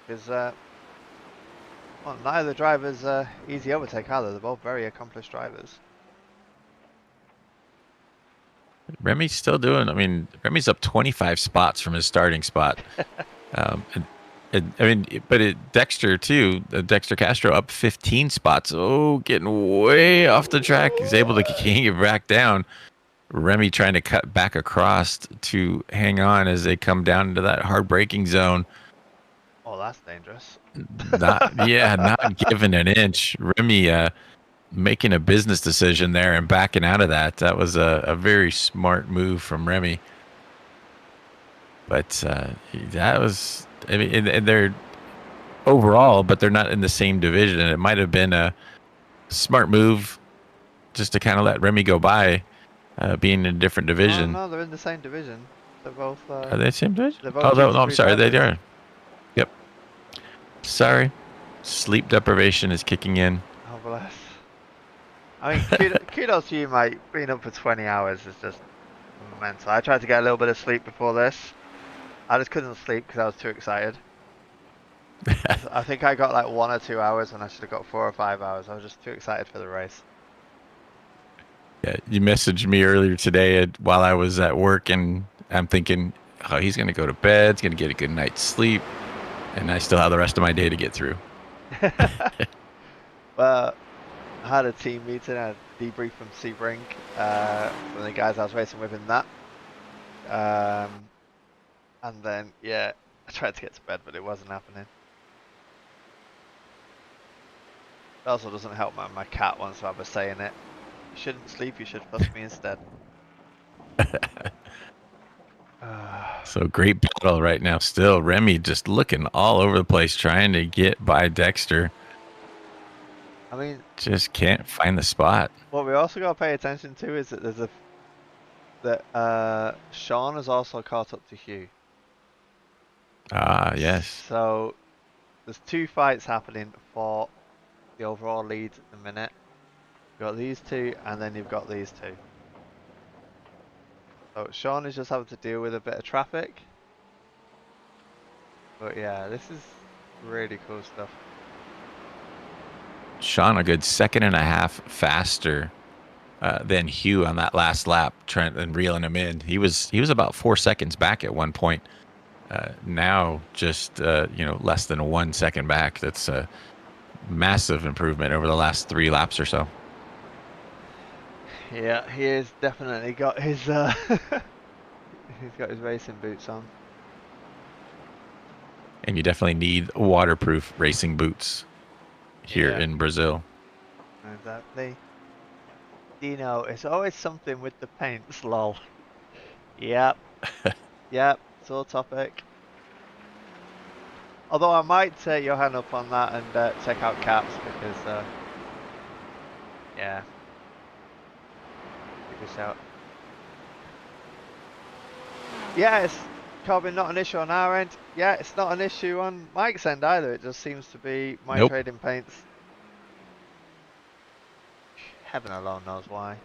Because well, neither of the drivers easy overtake either. They're both very accomplished drivers. Remy's still doing. I mean, Remy's up 25 spots from his starting spot. Dexter too. Dexter Castro up 15 spots. Oh, getting way off the track. He's able to king it back down. Remy trying to cut back across to hang on as they come down into that hard braking zone. Oh, that's dangerous. Not giving an inch. Remy making a business decision there and backing out of that. That was a very smart move from Remy. But that was, and they're overall, but they're not in the same division. It might have been a smart move just to kind of let Remy go by, being in a different Oh division. no, they're in the same division. They're both. Are they the same division? They're both Oh, no, I'm GT3 sorry. They drivers. are. Yep. Sorry. Sleep deprivation is kicking in. Oh bless. I mean, kudos to you, mate. Being up for 20 hours is just mental. I tried to get a little bit of sleep before this. I just couldn't sleep because I was too excited. I think I got like 1 or 2 hours when I should have got 4 or 5 hours. I was just too excited for the race. Yeah, you messaged me earlier today while I was at work, and I'm thinking, oh, he's going to go to bed. He's going to get a good night's sleep. And I still have the rest of my day to get through. Well, I had a team meeting, a debrief from Sebring, from the guys I was racing with in that. And then, yeah, I tried to get to bed, but it wasn't happening. It also doesn't help my cat wants to have a say in it. You shouldn't sleep, you should fuss me instead. So great battle right now. Still, Remy just looking all over the place, trying to get by Dexter. I mean, just can't find the spot. What we also got to pay attention to is that Sean has also caught up to Hugh. Ah, yes. So there's 2 fights happening for the overall lead at the minute. You've got these 2, and then you've got these 2. So Sean is just having to deal with a bit of traffic. But yeah, this is really cool stuff. Sean, a good 1.5 seconds faster than Hugh on that last lap, trying and reeling him in. He was about 4 seconds back at one point. Now just less than 1 second back. That's a massive improvement over the last 3 laps or so. Yeah, he has definitely got his he's got his racing boots on. And you definitely need waterproof racing boots here in Brazil. Exactly. Dino, it's always something with the paints, lol. Yep. Yep, sore topic. Although I might take your hand up on that and check out caps because, yeah. Take a shout. Yeah, it's Corbin, not an issue on our end. Yeah, it's not an issue on Mike's end either. It just seems to be my trading paints. Heaven alone knows why.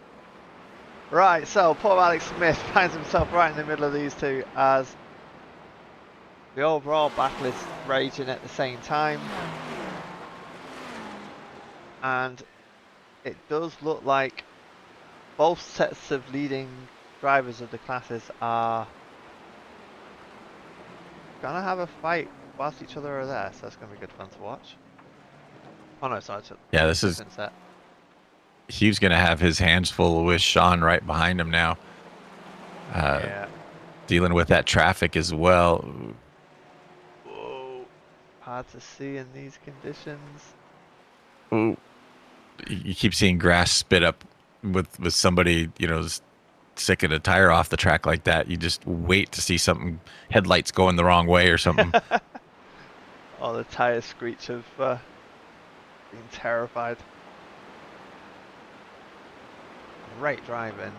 Right, so poor Alex Smith finds himself right in the middle of these 2 as the overall battle is raging at the same time. And it does look like both sets of leading drivers of the classes are gonna have a fight whilst each other are there, so that's gonna be good fun to watch. Oh no, sorry. Yeah, this is... Hugh's going to have his hands full with Sean right behind him now. Yeah. Dealing with that traffic as well. Whoa. Hard to see in these conditions. Ooh. You keep seeing grass spit up with somebody, sticking a tire off the track like that. You just wait to see something, headlights going the wrong way or something. Oh, the tire screech of being terrified. Great driving.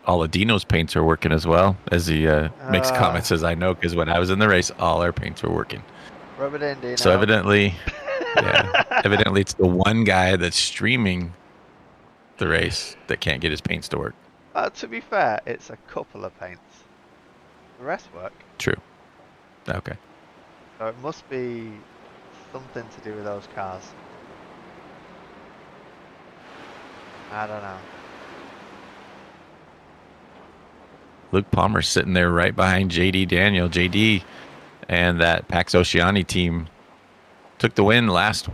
All of Dino's paints are working as well, as he makes comments, as I know, because when I was in the race, all our paints were working. Rub it in, Dino. So evidently, evidently it's the one guy that's streaming the race that can't get his paints to work. To be fair, it's a couple of paints. The rest work. True. Okay. So it must be something to do with those cars. I don't know. Luke Palmer's sitting there right behind JD Daniel. JD and that Pax Oceani team took the win last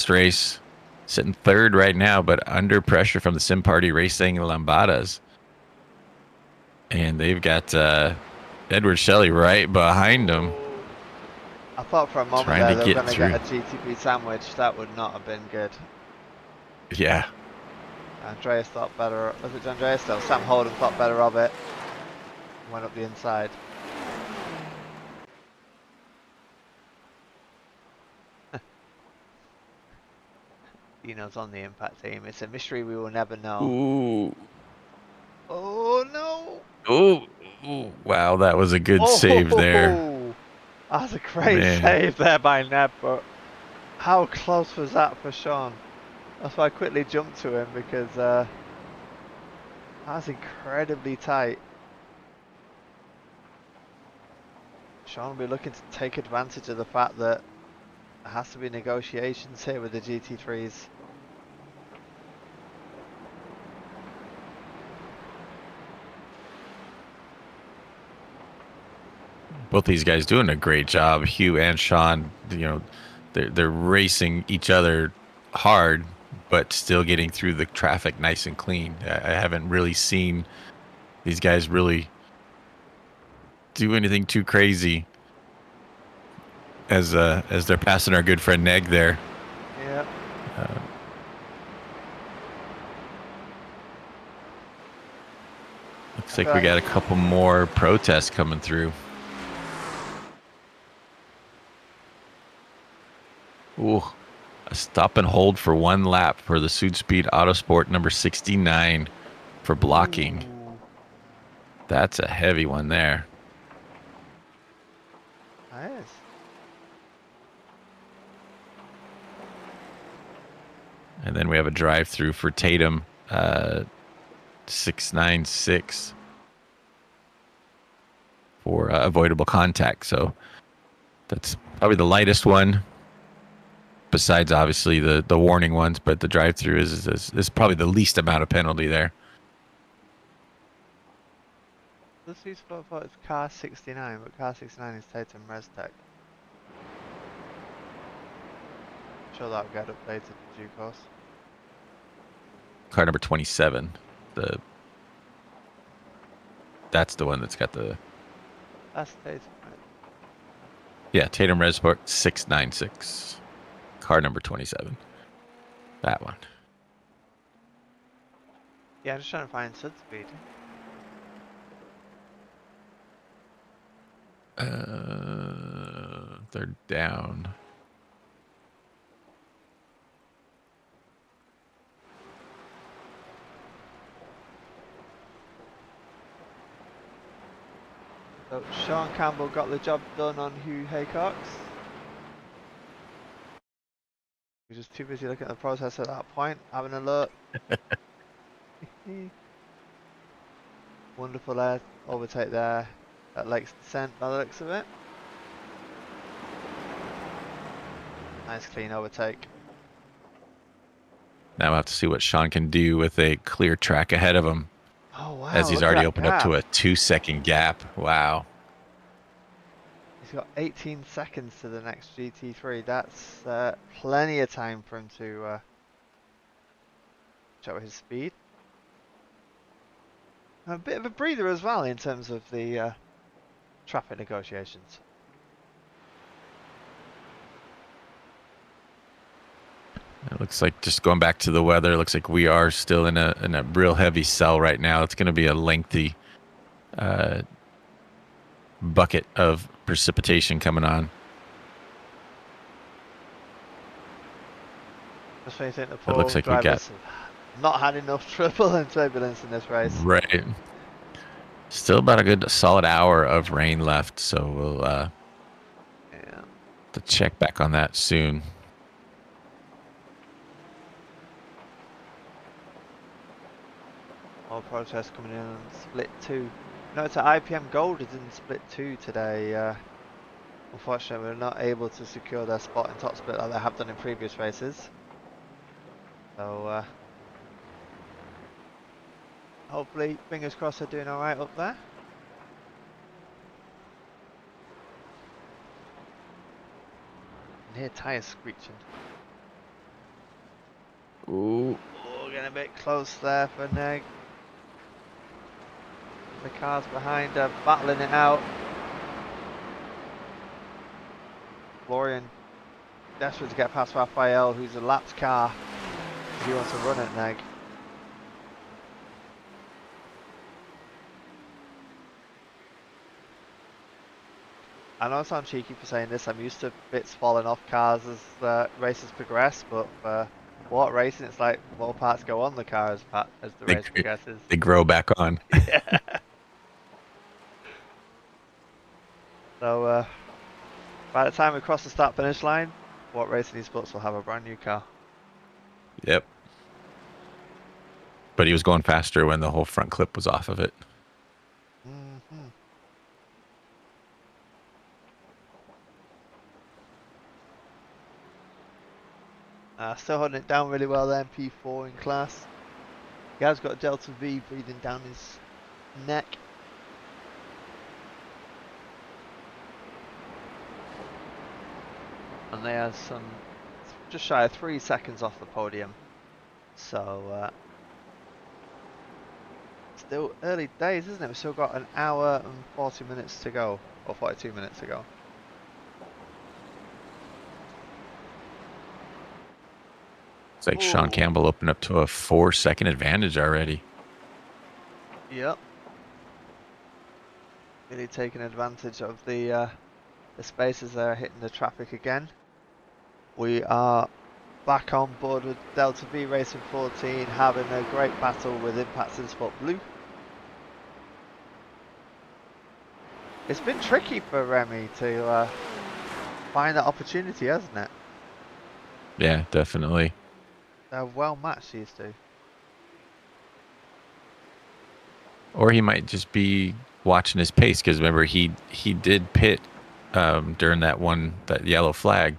race, sitting 3rd right now, but under pressure from the Sim Party Racing Lambadas. And they've got Edward Shelley right behind them. I thought for a moment there they were going to get a GTP sandwich. That would not have been good. Yeah. Andreas thought better. Was it Andreas? No, Sam Holden thought better of it. Went up the inside. Dino's on the impact team. It's a mystery we will never know. Ooh. Oh no! Ooh. Wow, that was a good save there. That's a great Man. save there by Neb, but how close was that for Sean? That's why I quickly jumped to him because that's incredibly tight. Sean will be looking to take advantage of the fact that there has to be negotiations here with the GT3s. Both these guys doing a great job. Hugh and Sean, you know, they're racing each other hard, but still getting through the traffic nice and clean. I haven't really seen these guys really do anything too crazy as they're passing our good friend Neg there. Yeah. Looks like we got a couple more protests coming through. Ooh, a stop and hold for 1 lap for the SudSpeed Autosport number 69 for blocking. Ooh. That's a heavy one there. That is. And then we have a drive-through for Tatum, 696 for avoidable contact. So that's probably the lightest one, besides obviously the warning ones. But the drive-through is probably the least amount of penalty there. This is for it's car 69, but car 69 is Tatum Restec. Sure that'll get updated in due course. Car number 27. That's the one that's got the... That's Tatum, right? Yeah, Tatum Restec 696. Car number 27. That one. Yeah, I'm just trying to find SudSpeed. They're down. So Sean Campbell got the job done on Hugh Haycox. He was just too busy looking at the process at that point, having a look. Wonderful overtake there at Lake's Descent by the looks of it. Nice clean overtake. Now we'll have to see what Sean can do with a clear track ahead of him. Oh wow! As he's look at already that opened gap. up to a 2-second gap. Wow. He's got 18 seconds to the next GT3. That's plenty of time for him to show his speed. A bit of a breather as well in terms of the traffic negotiations. It looks like, just going back to the weather, it looks like we are still in a real heavy cell right now. It's going to be a lengthy bucket of precipitation coming on. Just when you think the It poor looks like we got... drivers have not had enough trouble and turbulence in this race. Right. Still about a good solid hour of rain left, so we'll Yeah. have to check back on that soon. More protests coming in on split 2. No, it's IPM Gold is in split 2 today. Unfortunately, we're not able to secure their spot in top split like they have done in previous races. So, hopefully, fingers crossed, they're doing alright up there. And here, tyres screeching. Ooh. Oh, getting a bit close there for Neg. The cars behind are battling it out. Florian desperate to get past Raphael, who's a lapped car. He wants to run at Neg. I know I sound cheeky for saying this. I'm used to bits falling off cars as races progress, but for water racing, it's like more parts go on the car as the They race progresses. they grow back on. Yeah. So by the time we cross the start finish line, What Racing Esports will have a brand new car. Yep. But he was going faster when the whole front clip was off of it. Mm-hmm. Still holding it down really well there, P4 in class. Gav's got a Delta V breathing down his neck. And they are some just shy of 3 seconds off the podium. So still early days, isn't it? We've still got an hour and 40 minutes to go, or 42 minutes to go. It's like Sean Campbell opened up to a 4-second advantage already. Yep. Really taking advantage of the spaces there, hitting the traffic again. We are back on board with Delta V Racing 14, having a great battle with Impact in Spot Blue. It's been tricky for Remy to find that opportunity, hasn't it? Yeah, definitely. They're well matched, these two. Or he might just be watching his pace, because remember he did pit during that yellow flag.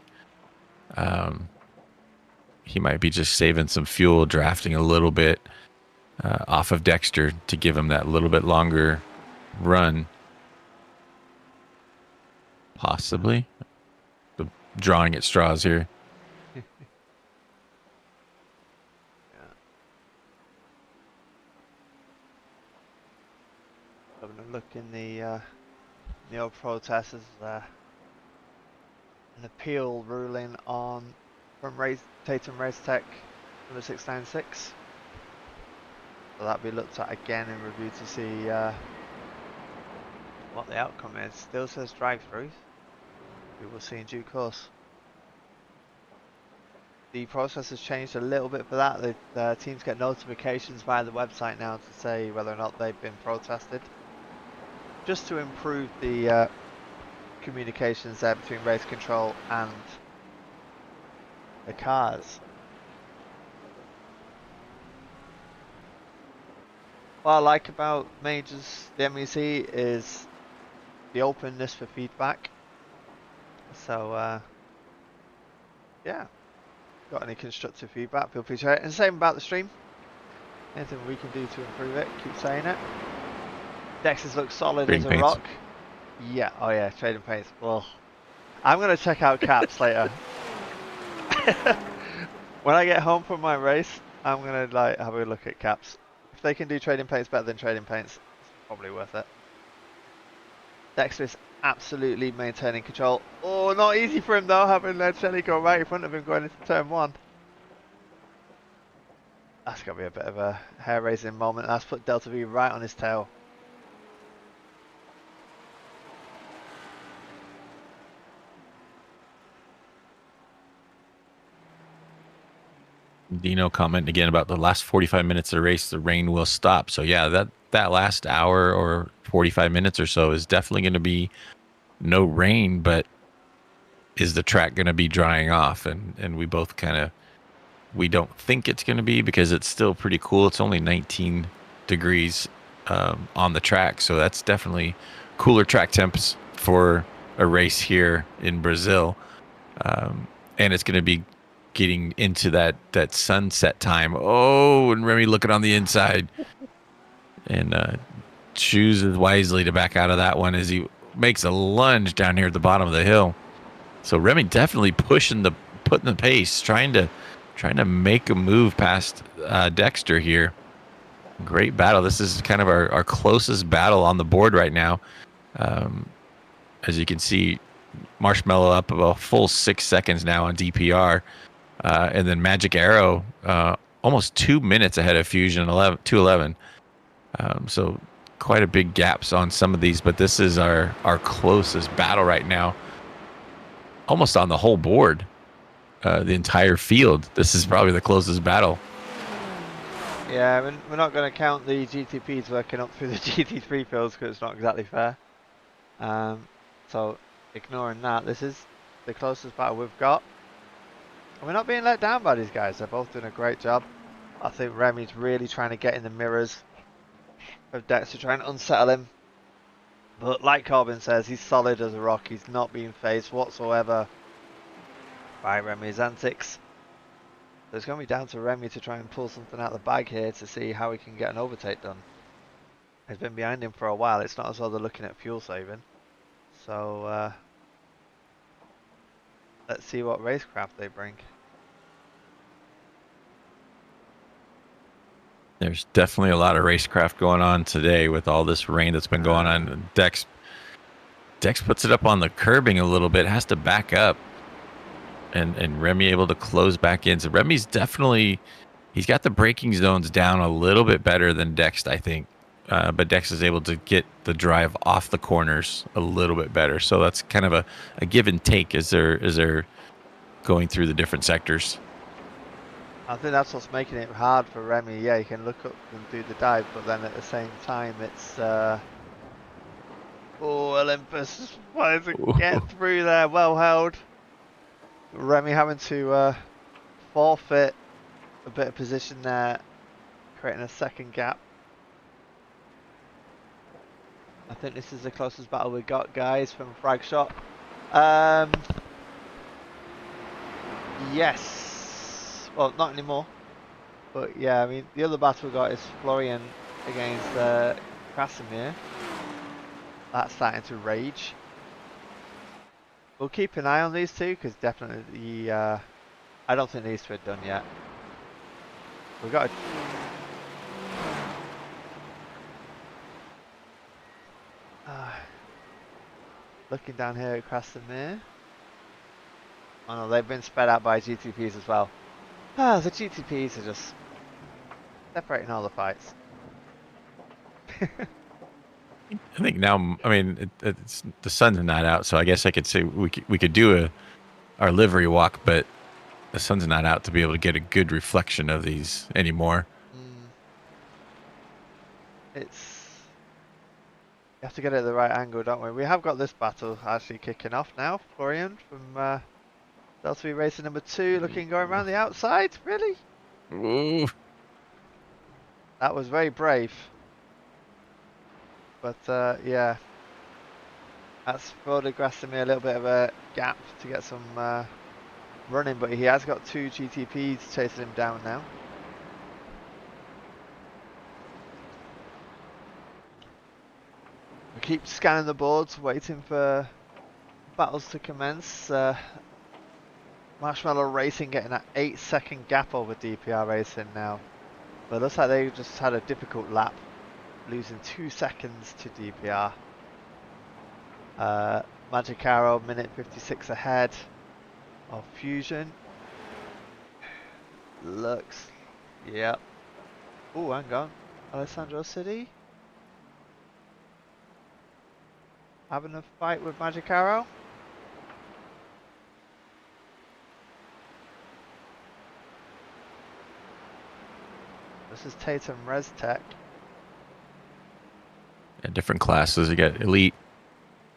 He might be just saving some fuel, drafting a little bit off of Dexter to give him that little bit longer run. Possibly. Drawing at straws here. Having a look in the old protesters, an appeal ruling on from Tatum Race Tech number 696. So that'll be looked at again in review to see what the outcome is. Still says drive-through. We will see in due course. The process has changed a little bit for that. The teams get notifications via the website now to say whether or not they've been protested, just to improve the communications there between race control and the cars. What I like about majors, the MEC, is the openness for feedback. So yeah, got any constructive feedback, feel free to share it. And same about the stream. Anything we can do to improve it, keep saying it. Dexter's looks solid as a rock. Yeah, oh yeah, trading paints. Well, I'm gonna check out caps later. When I get home from my race, I'm gonna like have a look at caps. If they can do trading paints better than trading paints, it's probably worth it. Dexter is absolutely maintaining control. Oh, not easy for him though, having led Shelley go right in front of him going into turn 1. That's gonna be a bit of a hair-raising moment. That's put Delta V right on his tail. Dino commenting again about the last 45 minutes of the race, the rain will stop. So yeah, that last hour or 45 minutes or so is definitely going to be no rain, but is the track going to be drying off? And we both we don't think it's going to be, because it's still pretty cool. It's only 19 degrees on the track. So that's definitely cooler track temps for a race here in Brazil. And it's going to be getting into that sunset time. Oh, and Remy looking on the inside, and chooses wisely to back out of that one as he makes a lunge down here at the bottom of the hill. So Remy definitely putting the pace, trying to make a move past Dexter here. Great battle. This is kind of our closest battle on the board right now. As you can see, Marshmallow up about full 6 seconds now on DPR. And then Magic Arrow almost 2 minutes ahead of Fusion 211. So quite a big gaps on some of these, but this is our closest battle right now. Almost on the whole board, the entire field. This is probably the closest battle. Yeah, we're not going to count the GTPs working up through the GT3 fields because it's not exactly fair. So ignoring that, this is the closest battle we've got. And we're not being let down by these guys. They're both doing a great job. I think Remy's really trying to get in the mirrors of Dex to try and unsettle him. But like Corbin says, he's solid as a rock. He's not being phased whatsoever by Remy's antics. So it's going to be down to Remy to try and pull something out of the bag here to see how he can get an overtake done. He's been behind him for a while. It's not as though they're looking at fuel saving. So let's see what racecraft they bring. There's definitely a lot of racecraft going on today with all this rain that's been going on. Dex puts it up on the curbing a little bit, has to back up. And Remy able to close back in. So Remy's definitely, he's got the braking zones down a little bit better than Dex, I think. But Dex is able to get the drive off the corners a little bit better. So that's kind of a give and take as they're going through the different sectors. I think that's what's making it hard for Remy. Yeah, he can look up and do the dive, but then at the same time, it's oh, Olympus tries to get through there, well held. Remy having to forfeit a bit of position there, creating a second gap. I think this is the closest battle we got, guys, from Frag Shot. Yes. Well, not anymore. But yeah, I mean, the other battle we got is Florian against Krasimir. That's starting to rage. We'll keep an eye on these two because definitely, I don't think these two are done yet. We've got looking down here at Krasimir. Oh no, they've been spread out by GTPs as well. Ah, the GTPs are just separating all the fights. I think now, I mean, it's the sun's not out, so I guess I could say we could do our livery walk, but the sun's not out to be able to get a good reflection of these anymore. It's, you have to get it at the right angle, don't we? We have got this battle actually kicking off now. Florian from Delta V Racing number 2 looking going around the outside. Really? Ooh. That was very brave. But yeah, that's afforded Krasimir a little bit of a gap to get some running, but he has got 2 GTPs chasing him down now. We keep scanning the boards, waiting for battles to commence. Marshmallow Racing getting that 8-second gap over DPR Racing now. But it looks like they just had a difficult lap, losing 2 seconds to DPR. Magic Arrow, minute 56 ahead of Fusion. Looks, yep. Oh, hang on. Alessandro City having a fight with Magic Arrow. This is Tatum ResTech. Yeah, different classes. You get elite,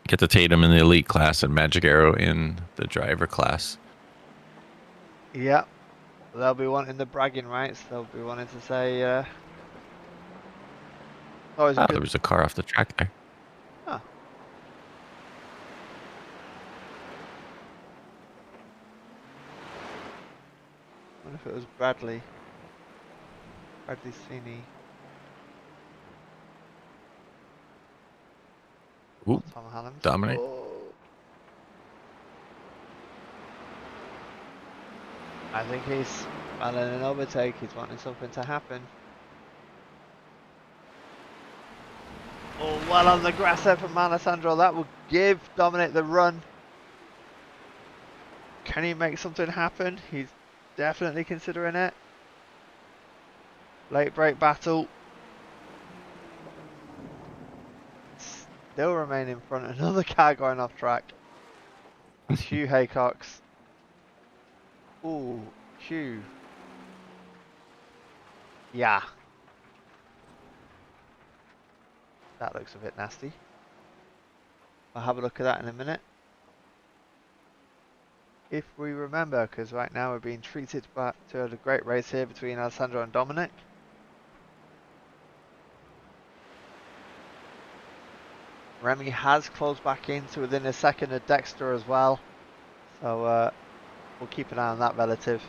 get the Tatum in the elite class, and Magic Arrow in the driver class. Yep. They'll be wanting the bragging rights. They'll be wanting to say, oh, There was a car off the track there. Huh. I wonder if it was Bradley Sweeney. Ooh, Tom Hallams. dominate. Oh. I think he's running an overtake. He's wanting something to happen. Oh, well on the grass there from Alessandro. That will give Dominic the run. Can he make something happen? He's definitely considering it. Late break battle. still remain in front. Another car going off track. That's Hugh Haycox. Ooh, Hugh. Yeah. That looks a bit nasty. I'll have a look at that in a minute. If we remember, because right now we're being treated back to a great race here between Alessandro and Dominic. Remy has closed back into within a second of Dexter as well. So we'll keep an eye on that relative.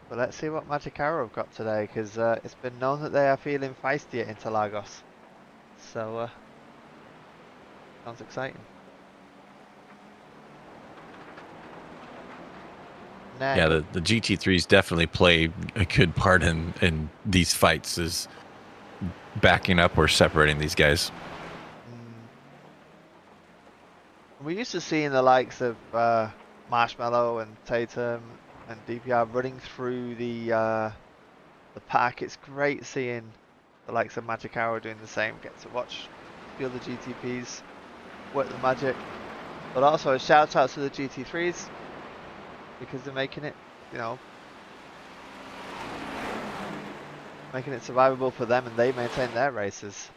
But let's see what Magic Arrow have got today, because it's been known that they are feeling feisty at Interlagos. So sounds exciting. Next. Yeah, the GT3s definitely play a good part in these fights, is backing up or separating these guys. We used to seeing the likes of Marshmallow and Tatum and DPR running through the pack. It's great seeing the likes of Magic Arrow doing the same. Get to watch the other GTPs work the magic. But also a shout out to the GT3s because they're making it, you know, making it survivable for them, and they maintain their races.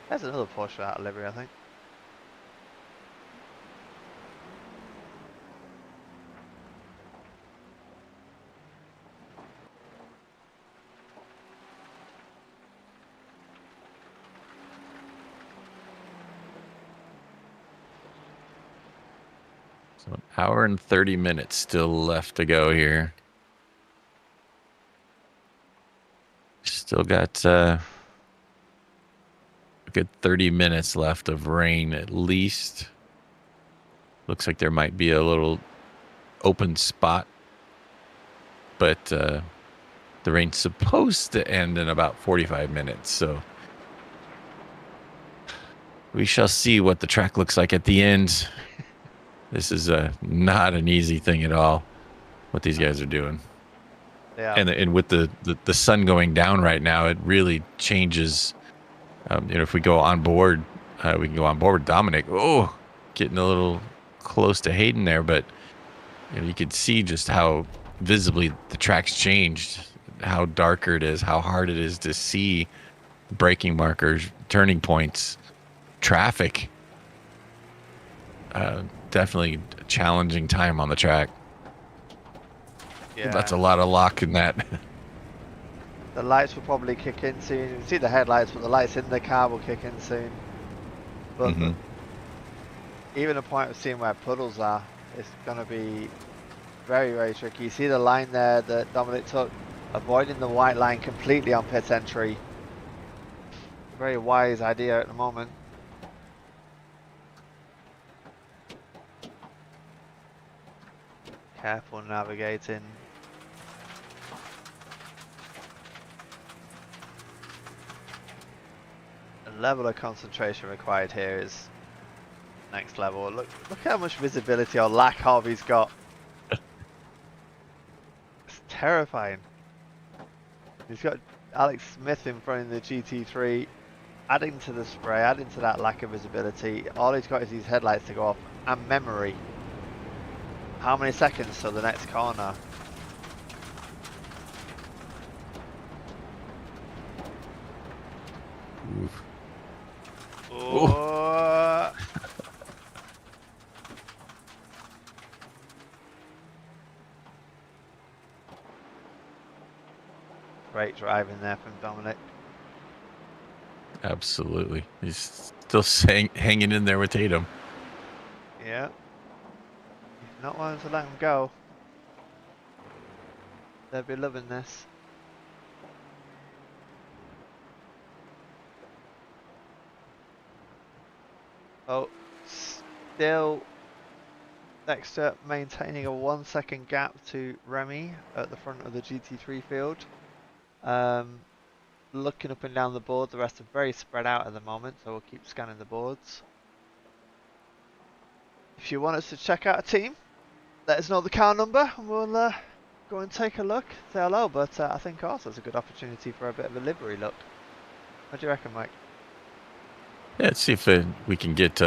There's another Porsche out of livery, I think. So an hour and 30 minutes still left to go here. Still got a good 30 minutes left of rain at least. Looks like there might be a little open spot, but the rain's supposed to end in about 45 minutes, so we shall see what the track looks like at the end. This is not an easy thing at all, what these guys are doing. Yeah. And with the sun going down right now, it really changes. If we go on board, we can go on board with Dominic. Oh, getting a little close to Hayden there, but you could see just how visibly the track's changed, how darker it is, how hard it is to see braking markers, turning points, traffic. Definitely a challenging time on the track. Yeah. That's a lot of lock in that. The lights will probably kick in soon. You can see the headlights, but the lights in the car will kick in soon. But even the point of seeing where puddles are, it's going to be very, very tricky. You see the line there that Dominic took, avoiding the white line completely on pit entry. Very wise idea at the moment. Careful navigating. The level of concentration required here is next level. Look how much visibility or lack of he's got. It's terrifying. He's got Alex Smith in front of the GT3, adding to the spray, adding to that lack of visibility. All he's got is these headlights to go off and memory. How many seconds till the next corner? Oof. Oh. Great driving there from Dominic. Absolutely. He's still hanging in there with Tatum. Yeah. Not wanting to let him go. They'll be loving this. Oh, still Dexter maintaining a 1 second gap to Remy at the front of the GT3 field. Looking up and down the board, the rest are very spread out at the moment, so we'll keep scanning the boards. If you want us to check out a team, let us know the car number and we'll go and take a look, say hello, but I think also it's a good opportunity for a bit of a livery look. What do you reckon, Mike? Yeah, let's see if we can get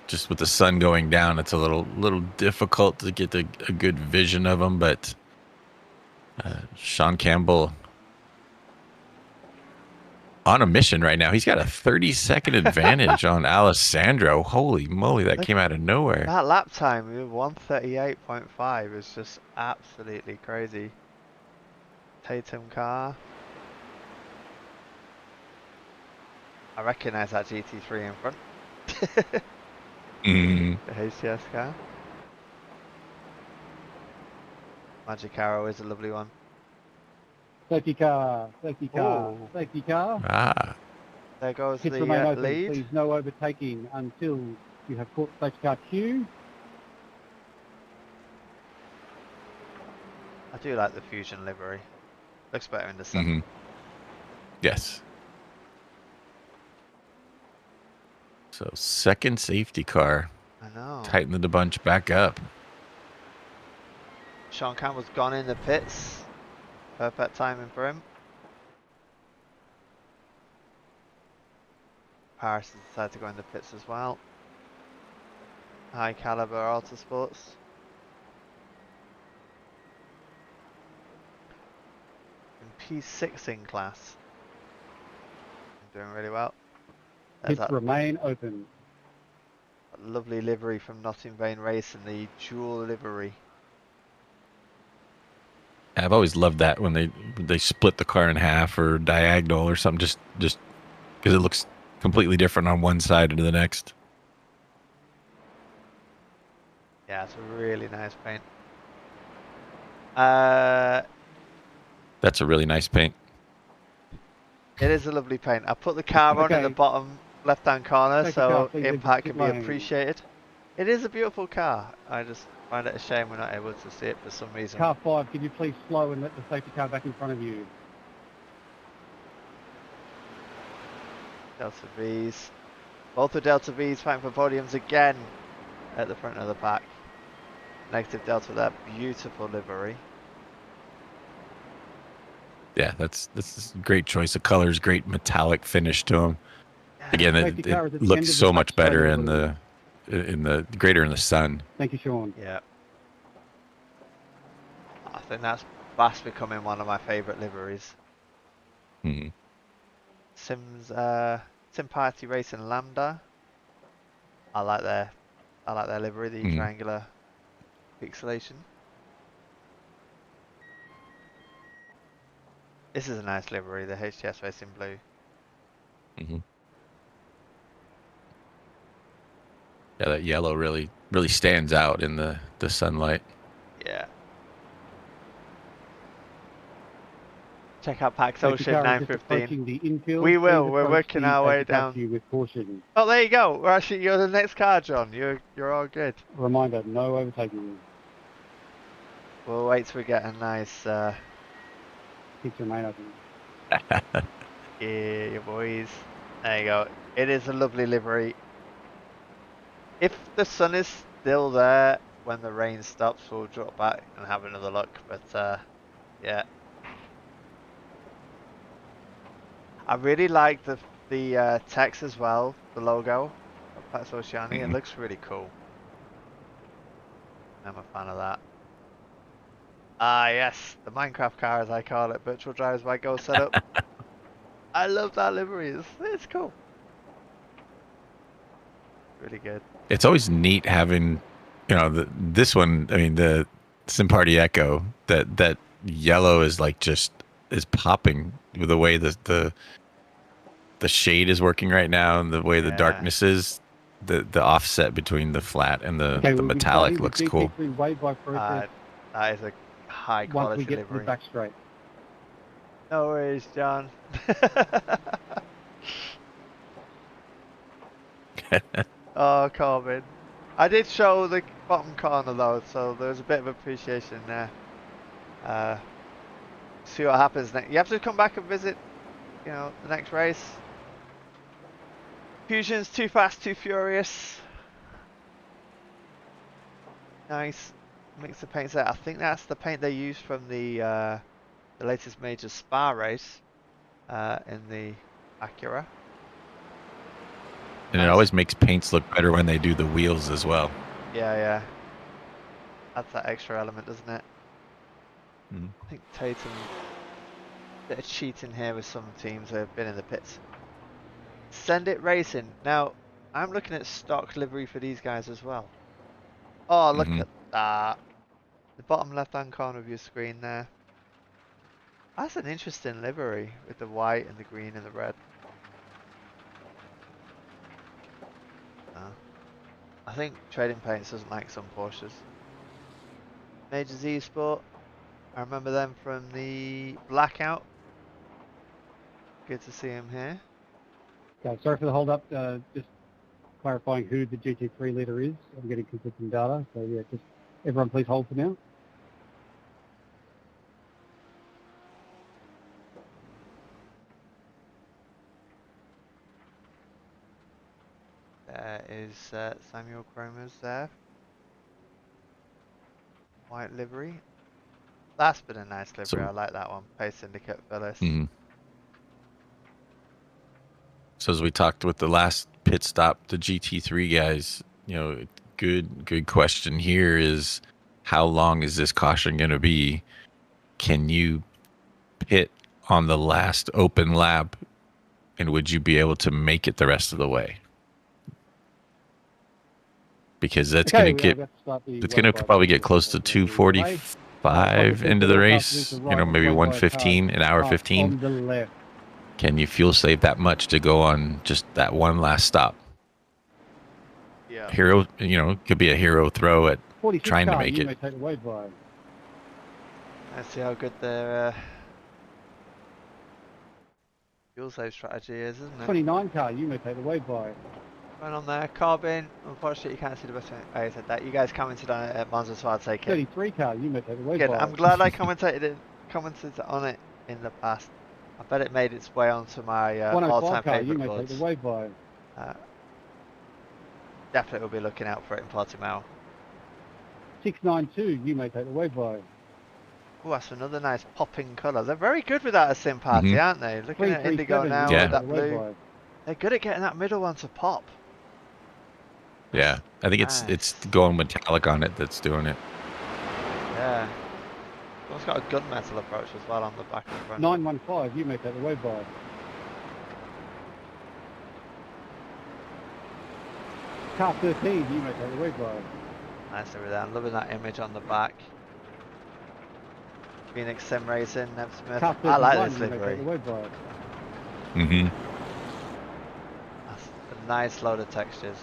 just with the sun going down. It's a little difficult to get a good vision of them, but Sean Campbell on a mission right now. He's got a 30-second advantage on Alessandro. Holy moly, that Look, came out of nowhere. that lap time, 1:38.5 is just absolutely crazy. Tatum car. I recognise that GT3 in front. Mm. The HCS car. Magic Arrow is a lovely one. Safety car, safety car, Oh. safety car. Ah, There goes Pits the remain open. lead. Please no overtaking until you have caught the safety car queue. I do like the Fusion livery. Looks better in the sun. mhm. Yes. So second safety car, I know. tighten the bunch back up. Sean Campbell's gone in the pits. Perfect timing for him. Paris has decided to go in the pits as well. High caliber Autosports. In P6 in class. Doing really well. There's Pits remain open. that lovely livery from Not In Vain Racing, the dual livery. I've always loved that when they split the car in half or diagonal or something, just because it looks completely different on one side to the next. Yeah, it's a really nice paint. That's a really nice paint. It is a lovely paint. I put the car on in the Okay. bottom left-hand corner, Safety car, so please exit impact pit can be lane. appreciated. It is a beautiful car. I just find it a shame we're not able to see it for some reason. Car 5, can you please slow and let the safety car back in front of you? Delta V's. Both the Delta V's fighting for podiums again at the front of the pack. Negative Delta with that beautiful livery. Yeah, that's a great choice of colors, great metallic finish to them. Again, Safety car is it at the looks end of so the much back straight better of in the the greater in the sun. Thank you, Sean. Yeah. I think that's fast becoming one of my favourite liveries. Mhm. Sim Party Racing Lambda. I like their livery, the Mhm. triangular pixelation. This is a nice livery, the HTS Racing Blue. Mhm. Yeah, that yellow really stands out in the sunlight. Yeah. Check out Pax Safety Ocean car is just 915. approaching the infield. We will. Please We're approach working the our way safety car down. queue with caution. Oh, there you go. We're actually, you're the next car, John. You're all good. Reminder, no overtaking. We'll wait till we get a nice, Pits remain open. yeah, boys. There you go. It is a lovely livery. If the sun is still there when the rain stops, we'll drop back and have another look. But yeah, I really like the text as well, the logo of Pax Oceani. It Mhm. looks really cool. I'm a fan of that. Ah, yes, the Minecraft car, as I call it, virtual drivers by Go setup. I love that livery. It's cool. Really good. It's always neat having, this one. I mean, the Simparty Echo. That yellow is like just is popping with the way the shade is working right now and the way the Yeah. darkness is. The offset between the flat and the Okay, we'll be metallic starting looks the cool. GT3 wave by process That is a high once quality we get to the livery. back straight. No worries, John. Oh, Corbin. I did show the bottom corner though, so there's a bit of appreciation there. See what happens next. You have to come back and visit, the next race. Fusion's Too Fast, Too Furious. Nice. mix of paints there. I think that's the paint they used from the latest major Spa race in the Acura. And it Nice. always makes paints look better when they do the wheels as well. Yeah, yeah. Adds that extra element, doesn't it? Mhm. I think Tatum, bit of cheating here with some teams that have been in the pits. Send It Racing. Now, I'm looking at stock livery for these guys as well. Oh, look Mhm. at that. The bottom left-hand corner of your screen there. That's an interesting livery with the white and the green and the red. I think Trading Paints doesn't like some Porsches. Major Z Sport. I remember them from the Blackout. Good to see him here. Yeah, sorry for the hold up. Just clarifying who the GT3 leader is. I'm getting conflicting data. So yeah, just everyone please hold for now. There is Samuel Cromer's there. White livery. That's been a nice livery. I So, like that one. Pace Syndicate Phyllis. mhm. So as we talked with the last pit stop, the GT3 guys, good question here is how long is this caution going to be? Can you pit on the last open lap, and would you be able to make it the rest of the way? Because that's Okay, going to get let's start the it's way going to by probably get process close to of the delay. 2:45 into the race. Maybe Way by 1:15, an hour car 15. on the left. Can you fuel save that much to go on just that one last stop? Yeah. Hero, could be a hero throw at 46 trying to car, make you it. may take the way by. Let's see how good their fuel save strategy is, isn't it? 29 car, you may take the way by. Going on there, Carbon. Unfortunately, you can't see the best. I said that. You guys commented on it at Monza, so I'll take it. 33 car, you may take the way Good. by. I'm glad I commented on it in the past. I bet it made its way onto my 105 all-time car, you favorite may take boards. the way by. Definitely will be looking out for it in Portimao. 692, you may take the way by. Oh, that's another nice popping colour. They're very good with that as sim party, Mhm. aren't they? Looking at Indigo 337, now you may Yeah. with take that the way blue. by. They're good at getting that middle one to pop. Yeah, I think it's Nice. going metallic on it that's doing it. Yeah. It's got a gunmetal approach as well on the back and front. 915, you may take the way by. Car 13, you may take the way by. Nice over there. I'm loving that image on the back. Phoenix Sim Racing, Nev Smith. Car I 31, like this you may livery. take the way by. Mm-hmm. That's a nice load of textures.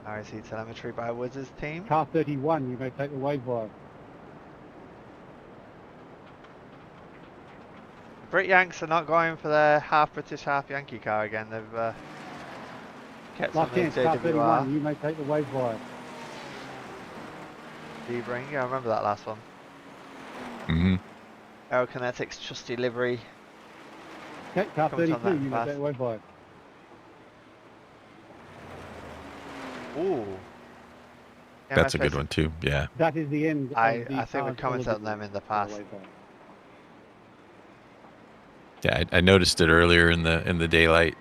RAC telemetry by Woods' team. Car 31, you may take the way by. Brit Yanks are not going for their half British, half Yankee car again. They've kept Last some of chance, the car 31, JWR. you may take the way by. D-Bring, yeah, I remember that last one. Mm-hmm. Aerokinetics, trusty livery. Okay, car Comes on 32, that you may fast. take the way by. Ooh. That's a good MSS. one too. Yeah. That is the end of the I think we cars commented on delivery. them in the Take past. the way by. Yeah, I noticed it earlier in the daylight.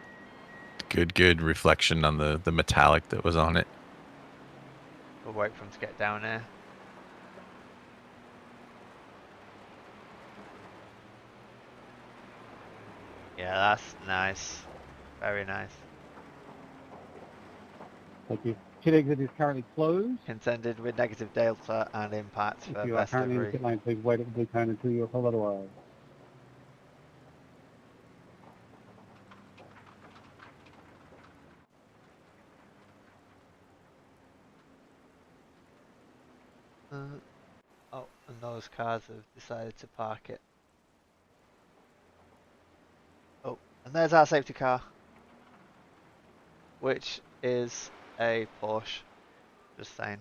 Good reflection on the metallic that was on it. We'll wait for them to get down there. Yeah, that's nice. Very nice. Thank you. Pit exit is currently closed. Contended with negative delta and impact If for you are best currently in the livery. pit lane, please wait at the blue cone until you are told otherwise. Oh, and those cars have decided to park it. Oh, and there's our safety car, which is a Porsche. Just saying.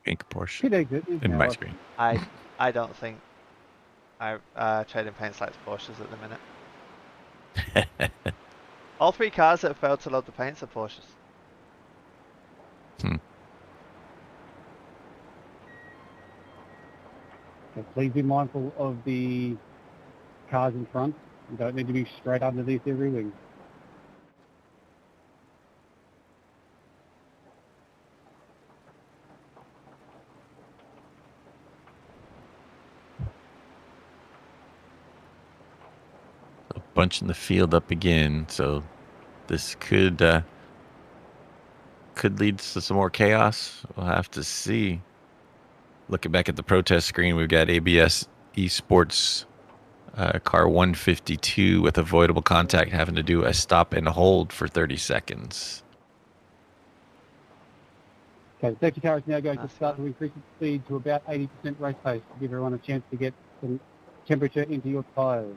Pink Porsche Pit exit is in now my up. screen. I don't think Trading Paints likes Porsches at the minute. All three cars that failed to load the paints are Porsches. So please be mindful of the cars in front. You don't need to be straight underneath every wing. Bunching the field up again, so this could lead to some more chaos. We'll have to see. Looking back at the protest screen, we've got ABS Esports car 152 with avoidable contact having to do a stop and hold for 30 seconds. Okay, the safety car is now going to That's start fine. to increase its speed to about 80% race pace to give everyone a chance to get some temperature into your tyres.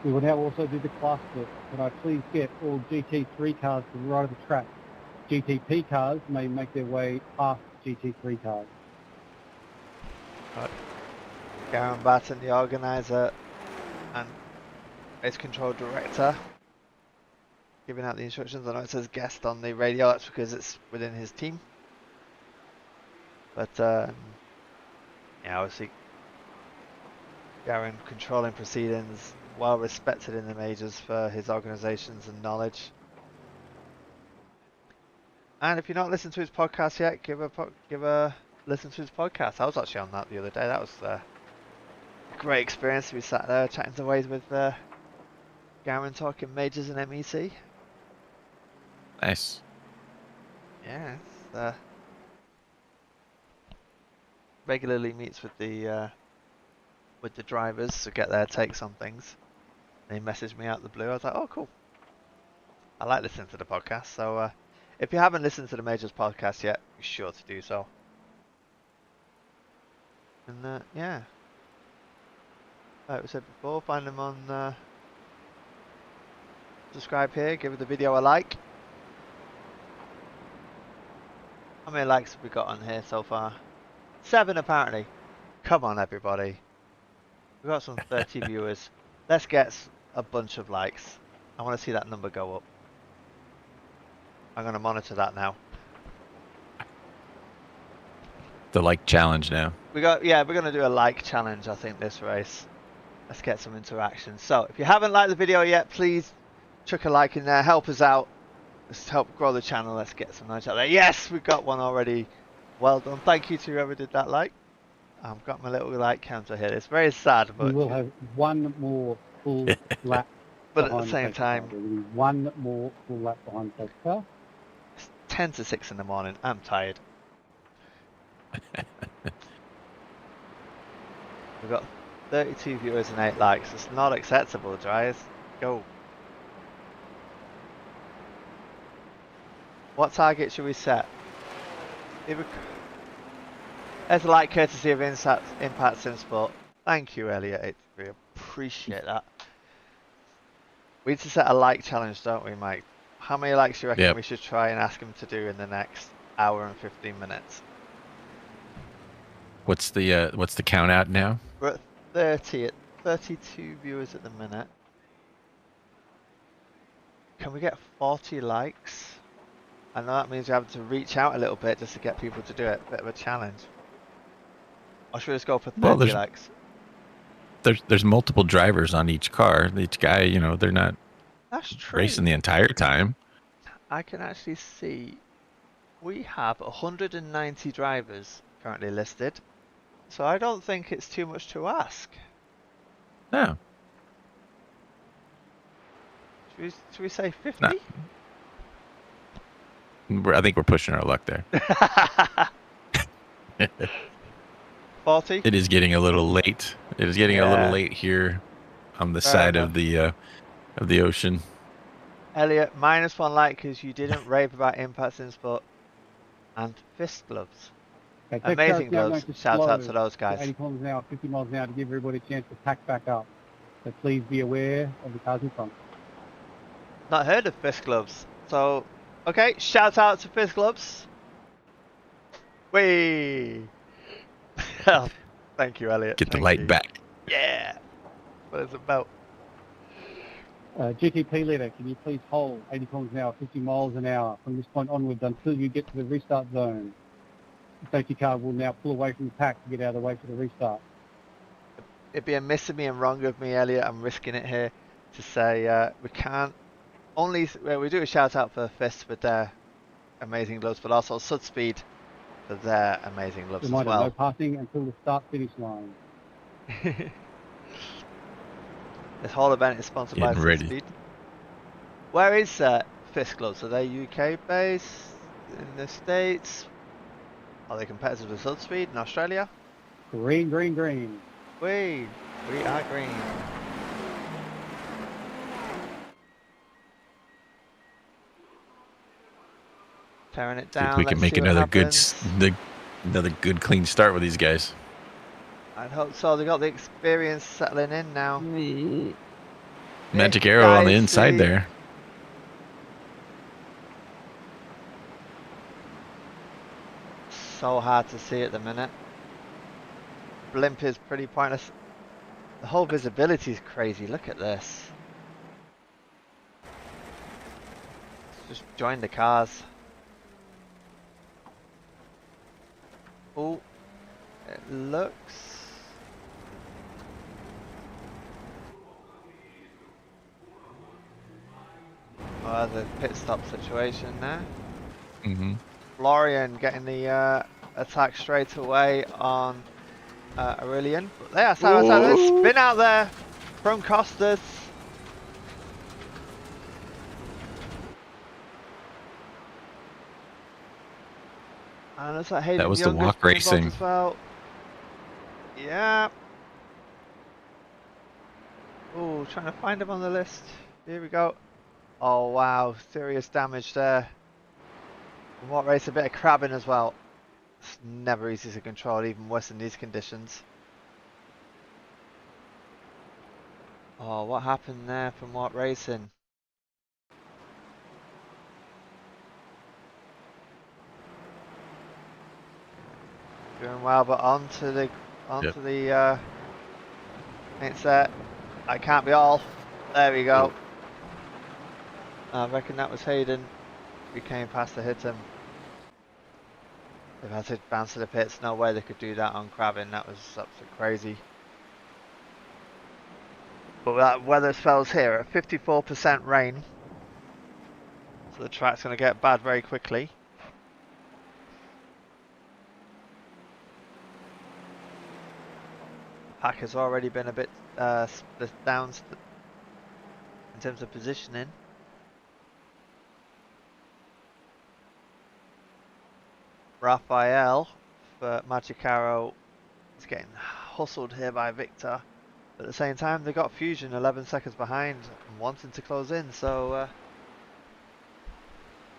We will now also do the class split. Can I please get all GT3 cars to the right of the track? GTP cars may make their way past GT3 cars. Garen Batten, the organizer and race control director, giving out the instructions. I know it says guest on the radio, that's because it's within his team. But yeah, obviously Garen controlling proceedings, well respected in the majors for his organizations and knowledge. And if you're not listening to his podcast yet, give a listen to his podcast. I was actually on that the other day. That was a great experience. We sat there chatting away with Garen, talking majors and MEC. Nice. Yeah, regularly meets with the drivers to get their takes on things. They messaged me out the blue. I was like, oh, cool. I like listening to the podcast. So if you haven't listened to the Majors podcast yet, be sure to do so. And yeah, like we said before, find them on subscribe here, give the video a like. How many likes have we got on here so far? 7 apparently. Come on everybody. We've got some 30 viewers. Let's get a bunch of likes. I want to see that number go up. I'm going to monitor that now. The like challenge now. We're going to do a like challenge, I think, this race. Let's get some interaction. So, if you haven't liked the video yet, please chuck a like in there. Help us out. Let's help grow the channel. Let's get some likes out there. Yes, we've got one already. Well done. Thank you to whoever did that like. I've got my little like counter here. It's very sad, but We will have one more full lap. but at the behind same safety car. time, There will be one more full lap behind the safety car. it's 10 to 6 in the morning. I'm tired. We've got 32 viewers and 8 likes. It's not acceptable, guys. Go. What target should we set? As a like courtesy of Impact Sim Sport. Thank you, Elliot. We appreciate that. We need to set a like challenge, don't we, Mike? How many likes do you reckon we should try and ask him to do in the next hour and 15 minutes? What's the count out now? We're at 32 viewers at the minute. Can we get 40 likes? I know that means we have to reach out a little bit just to get people to do it. Bit of a challenge. Or should we just go for 30 likes? There's multiple drivers on each car. Each guy, you know, they're not racing the entire time. I can actually see we have 190 drivers currently listed. So I don't think it's too much to ask. No. Should we say 50? No. I think we're pushing our luck there. 40? It is getting a little late. It is getting a little late here on the side of the ocean. Elliot, -1 like because you didn't rave about Impact in Sport and fist gloves. Okay, amazing gloves. Shout out to those guys. 80 kilometers an hour, 50 miles an hour to give everybody a chance to pack back up. So please be aware of the cars in front. Not heard of fist gloves. So Okay, shout out to Fizz Gloves. Whee! Oh, thank you, Elliot. Get the Thank light you. back. Yeah. What is it about? GTP leader, can you please hold 80 kilometers an hour, 50 miles an hour from this point onwards until you get to the restart zone? The safety car will now pull away from the pack to get out of the way for the restart. It'd be amiss of me and wrong of me, Elliot. I'm risking it here to say we can't only. Well, we do a shout out for Fist with their amazing gloves, but also SudSpeed for their amazing gloves as Reminder, no well. passing until the start-finish line. This whole event is sponsored by Getting ready. SudSpeed. Where is Fist Gloves? Are they UK based? In the States? Are they competitors with SudSpeed in Australia? Green, green, green. We are green. Tearing it See if down. we can Let's make see what another good, happens. another good clean start with these guys. I'd hope so. They got the experience settling in now. Magic Nick arrow on the inside Dicey. there. So hard to see at the minute. Blimp is pretty pointless. The whole visibility is crazy. Look at this. Just join the cars. Oh, it looks. Oh, the pit stop situation there. Mm-hmm. Florian getting the attack straight away on Aurelian. But they are side by side. There's a spin out there from Costas. And looks like Hayden That was the Young walk been involved racing. as well. Yeah. Oh, trying to find him on the list. Here we go. Oh wow, serious damage there. And what race? A bit of crabbing as well. It's never easy to control, even worse in these conditions. Oh, what happened there from what racing? Doing well, but onto the main set. I can't be all. There we go. I reckon that was Hayden. We came past to hit him. They've had to bounce to the pits. No way they could do that on crabbing. That was absolutely crazy. But that weather spells here at 54% rain. So the track's going to get bad very quickly. Pack has already been a bit split down in terms of positioning. Raphael for Magic Arrow is getting hustled here by Victor. But at the same time, they got Fusion 11 seconds behind and wanting to close in. So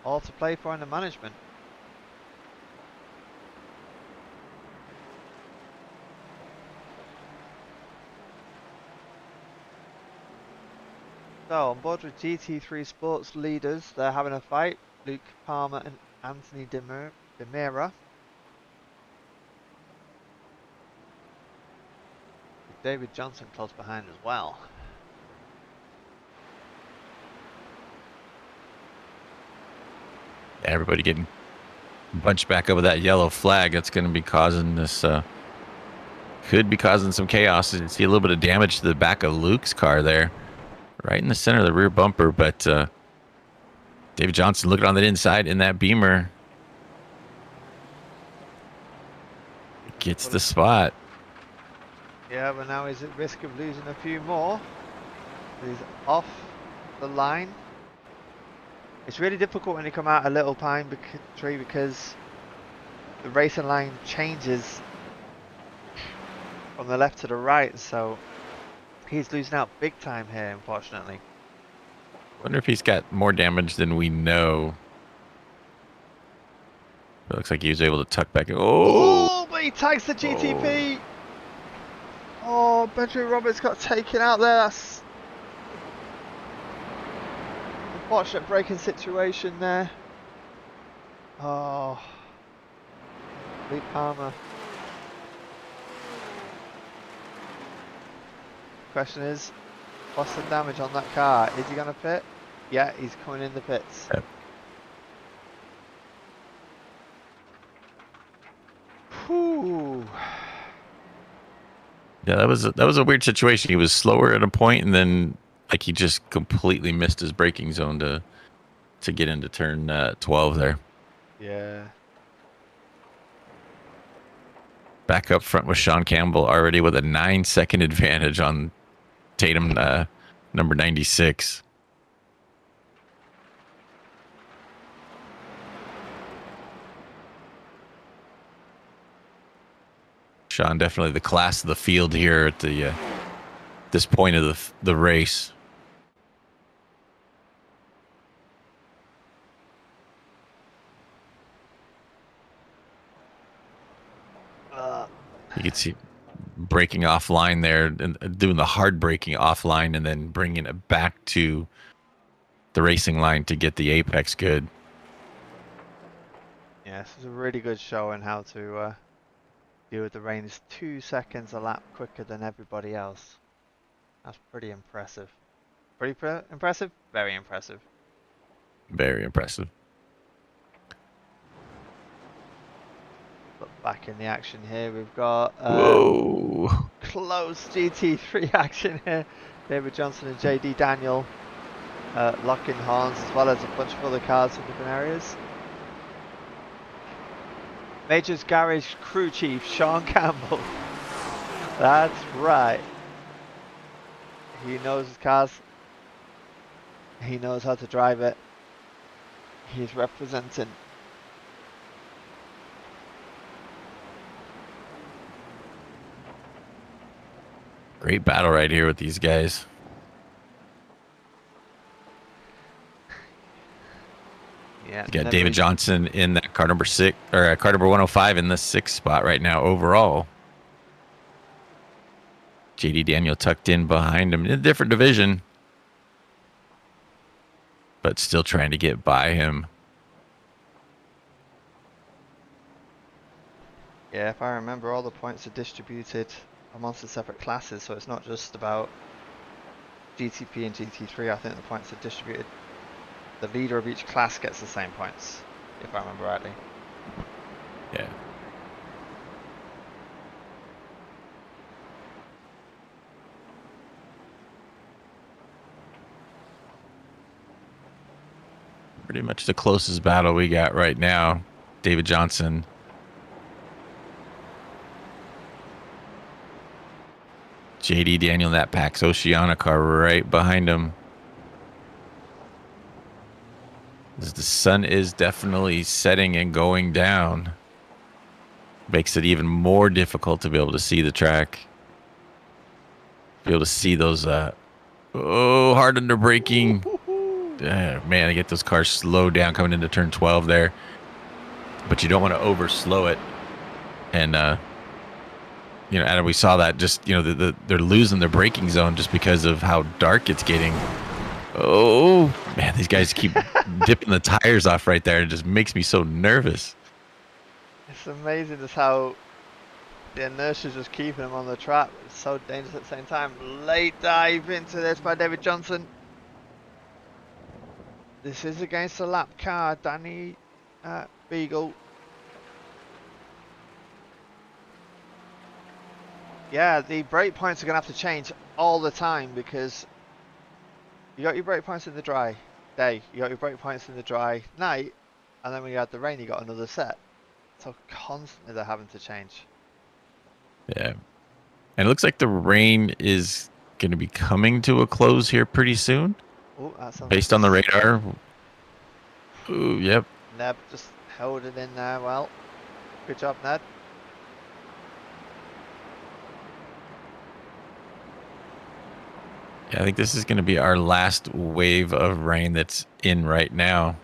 all to play for in the management. So on board with GT3 Sports leaders, they're having a fight. Luke Palmer and Anthony Demira. With David Johnson close behind as well. Everybody getting bunched back over that yellow flag. That's going to be causing this. Could be causing some chaos. You see a little bit of damage to the back of Luke's car there, right in the center of the rear bumper. But David Johnson looking on the inside in that Beamer gets the spot. Yeah, but now he's at risk of losing a few more. He's off the line. It's really difficult when you come out a little pine tree because the racing line changes from the left to the right, so he's losing out big time here, unfortunately. Wonder if he's got more damage than we know. It looks like he was able to tuck back. Oh, But he tags the GTP. Oh, Benjamin Roberts got taken out there. That's unfortunate braking situation there. Oh, Lee Palmer. Question is, what's the damage on that car? Is he gonna pit? Yeah, he's coming in the pits. Yep. Whew. Yeah, that was a weird situation. He was slower at a point, and then like he just completely missed his braking zone to get into turn 12 there. Yeah. Back up front with Sean Campbell already with a 9-second advantage on Tatum, number 96. Sean definitely the class of the field here at the this point of the race. You can see breaking offline there and doing the hard braking offline and then bringing it back to the racing line to get the apex good. Yeah, this is a really good show on how to deal with the rain. It's 2 seconds a lap quicker than everybody else. That's pretty impressive. Pretty impressive? Very impressive. Very impressive. But back in the action here, we've got Whoa. close GT3 action here. David Johnson and JD Daniel locking horns, as well as a bunch of other cars in different areas. Major's Garage crew chief Sean Campbell. That's right. He knows his cars. He knows how to drive it. He's representing. Great battle right here with these guys. Yeah. You got David Johnson in that car number 6 or car number 105 in the 6th spot right now overall. JD Daniel tucked in behind him in a different division, but still trying to get by him. Yeah, if I remember, all the points are distributed amongst the separate classes, so it's not just about GTP and GT3. I think the points are distributed. The leader of each class gets the same points, if I remember rightly. Yeah. Pretty much the closest battle we got right now. David Johnson. JD Daniel in that Pax Oceana car right behind him. As the sun is definitely setting and going down. Makes it even more difficult to be able to see the track. Be able to see those, hard under braking. Man, I get those cars slowed down coming into turn 12 there. But you don't want to over slow it. And, Adam, we saw that just, they're losing their braking zone just because of how dark it's getting. Oh, man, these guys keep dipping the tires off right there. It just makes me so nervous. It's amazing just how the inertia is just keeping them on the track. It's so dangerous at the same time. Late dive into this by David Johnson. This is against a lap car, Danny Beagle. Yeah, the brake points are going to have to change all the time because you got your brake points in the dry day, you got your brake points in the dry night, and then when you had the rain, you got another set. So constantly they're having to change. Yeah. And it looks like the rain is going to be coming to a close here pretty soon. Oh, that sounds based on the radar. Ooh, yep. Neb just held it in there well. Good job, Ned. Yeah, I think this is going to be our last wave of rain that's in right now.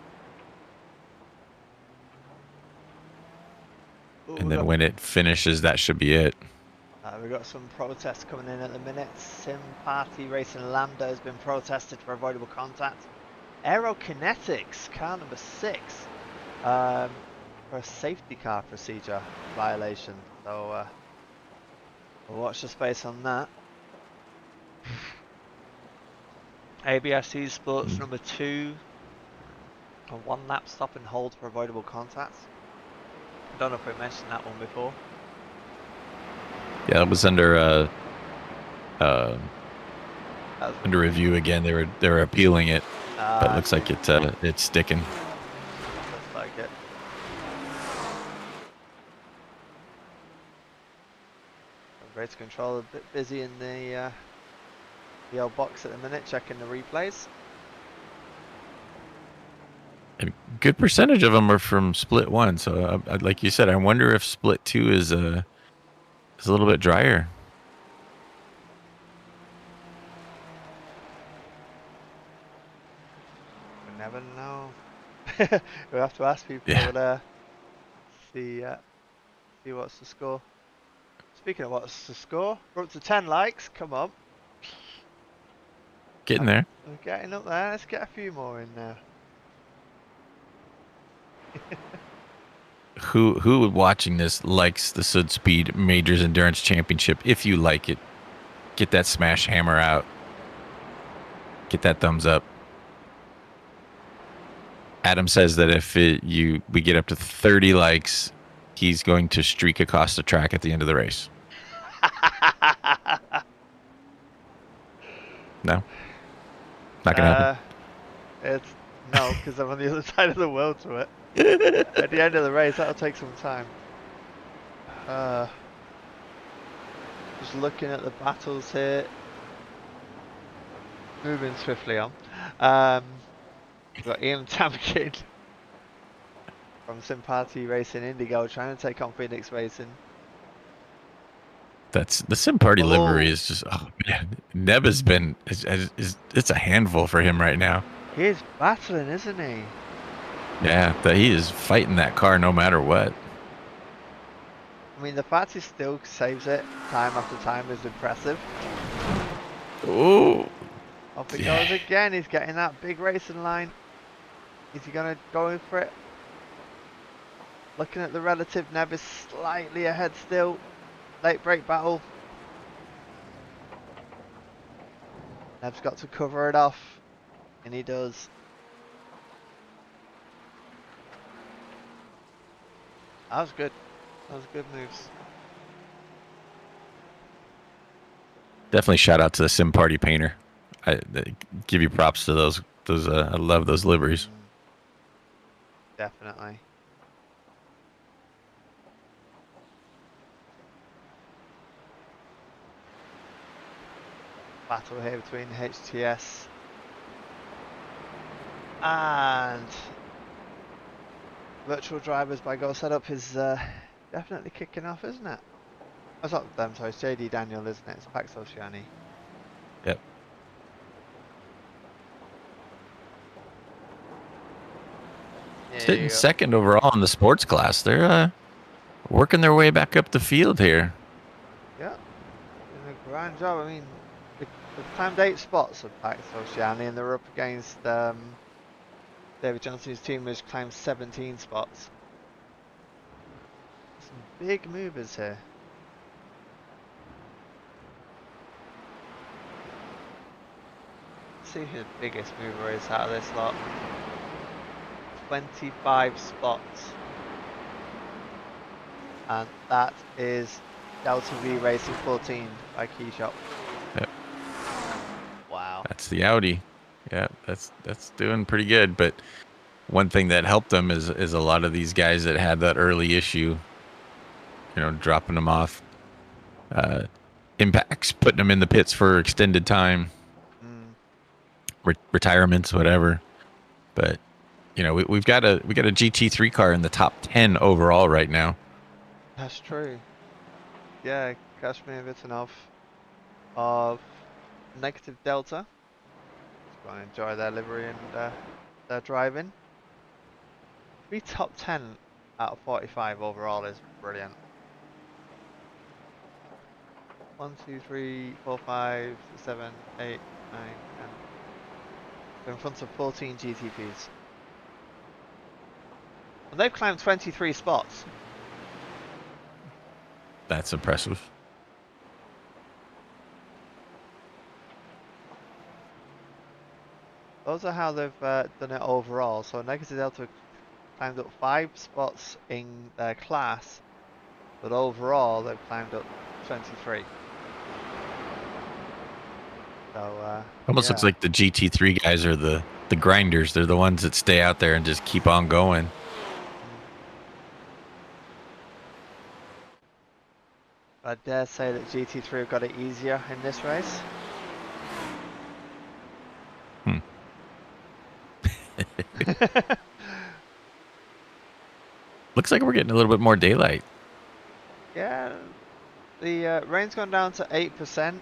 Ooh, And then when it finishes, that should be it. We've got some protests coming in at the minute. Sim Party Racing Lambda has been protested for avoidable contact. Aerokinetics, car number 6. for a safety car procedure violation. So we'll watch the space on that. ABSC sports number 2. A 1 lap stop and hold for avoidable contacts. I don't know if we mentioned that one before. Yeah, it was under That was under review again. They were appealing it, but it looks like it's sticking. Looks like it. Race control a bit busy in the old box at the minute, checking the replays. A good percentage of them are from split 1. So, like you said, I wonder if split 2 is a little bit drier. We never know. We'll have to ask people. Yeah. See what's the score. Speaking of what's the score, we're up to 10 likes. Come on, Getting there. we're getting up there. Let's get a few more in there. Who watching this likes the SudSpeed Majors Endurance Championship? If you like it, get that smash hammer out. Get that thumbs up. Adam says that if we get up to 30 likes, he's going to streak across the track at the end of the race. No, not gonna happen. It's no, because I'm on the other side of the world to it. At the end of the race, that'll take some time. Just looking at the battles here. Moving swiftly on. We've got Ian Tamkin from Sympathy Racing Indigo trying to take on Phoenix Racing. That's the Sim Party livery is just, oh man, Neb has been it's a handful for him right now. He's battling, isn't he? Yeah, that he is fighting that car no matter what. I mean, the fact he still saves it time after time is impressive. Oh, Off it goes again. He's getting that big racing line. Is he gonna go in for it? Looking at the relative, Neb is slightly ahead still. Late break battle. Neb's got to cover it off, and he does. That was good. That was good moves. definitely shout out to the Sim Party painter. I give you props to those. I love those liveries. Definitely. Battle here between HTS and Virtual Drivers by Go Setup is definitely kicking off, isn't it? That's not them, sorry, it's JD Daniel, isn't it? It's Pax Oceani. Yep. Sitting second overall in the sports class. They're working their way back up the field here. Yeah, doing a grand job. I mean, they've climbed 8 spots of Pax Oceani, and they're up against David Johnson's team, which climbed 17 spots. Some big movers here. Let's see who the biggest mover is out of this lot. 25 spots. And that is Delta V Racing 14 by Keyshop. Yep. Wow. That's the Audi. Yeah, that's doing pretty good. But one thing that helped them is a lot of these guys that had that early issue, dropping them off. Impacts, putting them in the pits for extended time. Retirements, whatever. But we've got a GT3 car in the top 10 overall right now. That's true. Yeah, Kashmir Vitanov of Negative Delta. Just go and enjoy their livery and their driving. To be top 10 out of 45 overall is brilliant. 1, 2, 3, 4, 5, 6, 7, 8, 9, 10. We're in front of 14 GTPs. And they've climbed 23 spots. That's impressive. Those are how they've done it overall. So Negative Delta climbed up 5 spots in their class, but overall they've climbed up 23. So Almost looks yeah. like the GT3 guys are the grinders. They're the ones that stay out there and just keep on going. I dare say that GT3 have got it easier in this race. Looks like we're getting a little bit more daylight. Yeah, the rain's gone down to 8%.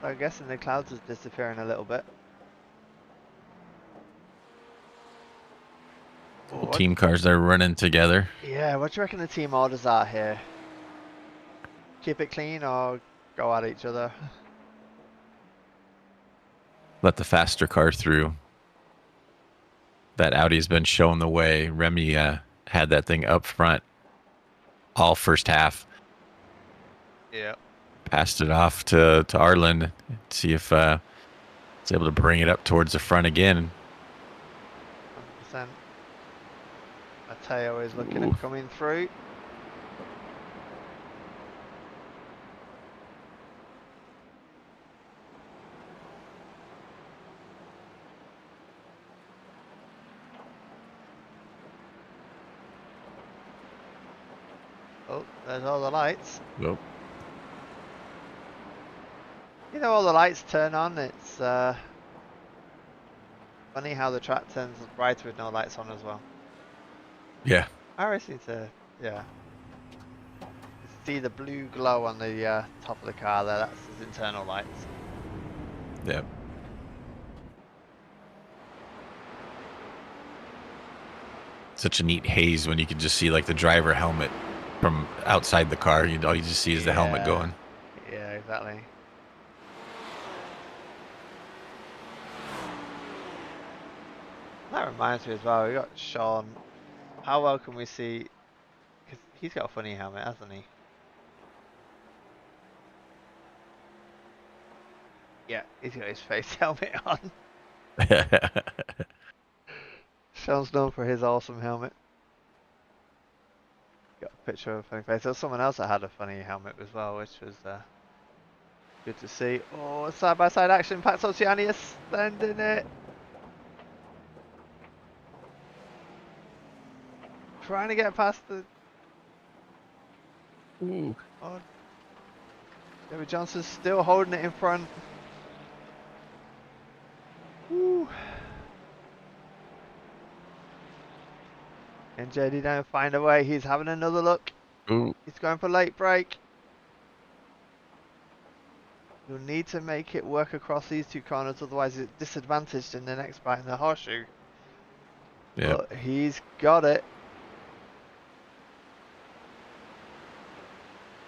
I'm guessing the clouds is disappearing a little bit. Oh, Team cars are running together. yeah, what do you reckon the team orders are here? Keep it clean or go at each other? Let the faster car through. That Audi's been showing the way. Remy had that thing up front all first half. Yeah. Passed it off to Arlen. See if it's able to bring it up towards the front again. 100%. Mateo is looking Ooh. at coming through. Oh, there's all the lights. Well, You know, all the lights turn on. It's funny how the track turns brighter with no lights on as well. yeah. I always need to, yeah. See the blue glow on the top of the car there. That's his internal lights. Yeah. Such a neat haze when you can just see like the driver helmet from outside the car. All you just see is the helmet going. Yeah, exactly. That reminds me as well, we got Sean. How well can we see? Because he's got a funny helmet, hasn't he? Yeah, he's got his face helmet on. Sean's known for his awesome helmet. Got a picture of a funny face. There was someone else that had a funny helmet as well, which was good to see. Oh, side by side action. Pat Sociani is sending it. Trying to get past the. Ooh. Oh, David Johnson's still holding it in front. Woo. And JD don't find a way. He's having another look. Ooh. He's going for late break. You'll need to make it work across these two corners, otherwise it's disadvantaged in the next bite in the horseshoe. Yeah. But he's got it.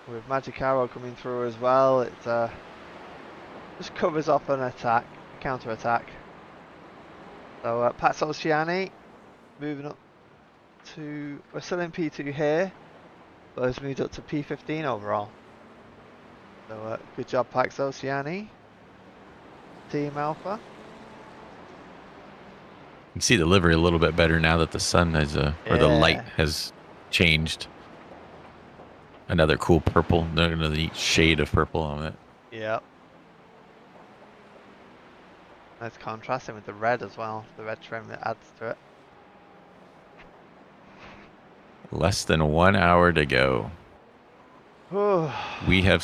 With Magic Arrow coming through as well, it just covers off an attack, counter attack. So Pat Solciani moving up to, we're still in P2 here, but has moved up to P15 overall. So good job, Pat Solciani. Team Alpha. You can see the livery a little bit better now that the sun has or the light has changed. Another cool purple, another neat shade of purple on it. Yep. Nice contrasting with the red as well. The red trim that adds to it. Less than 1 hour to go. We have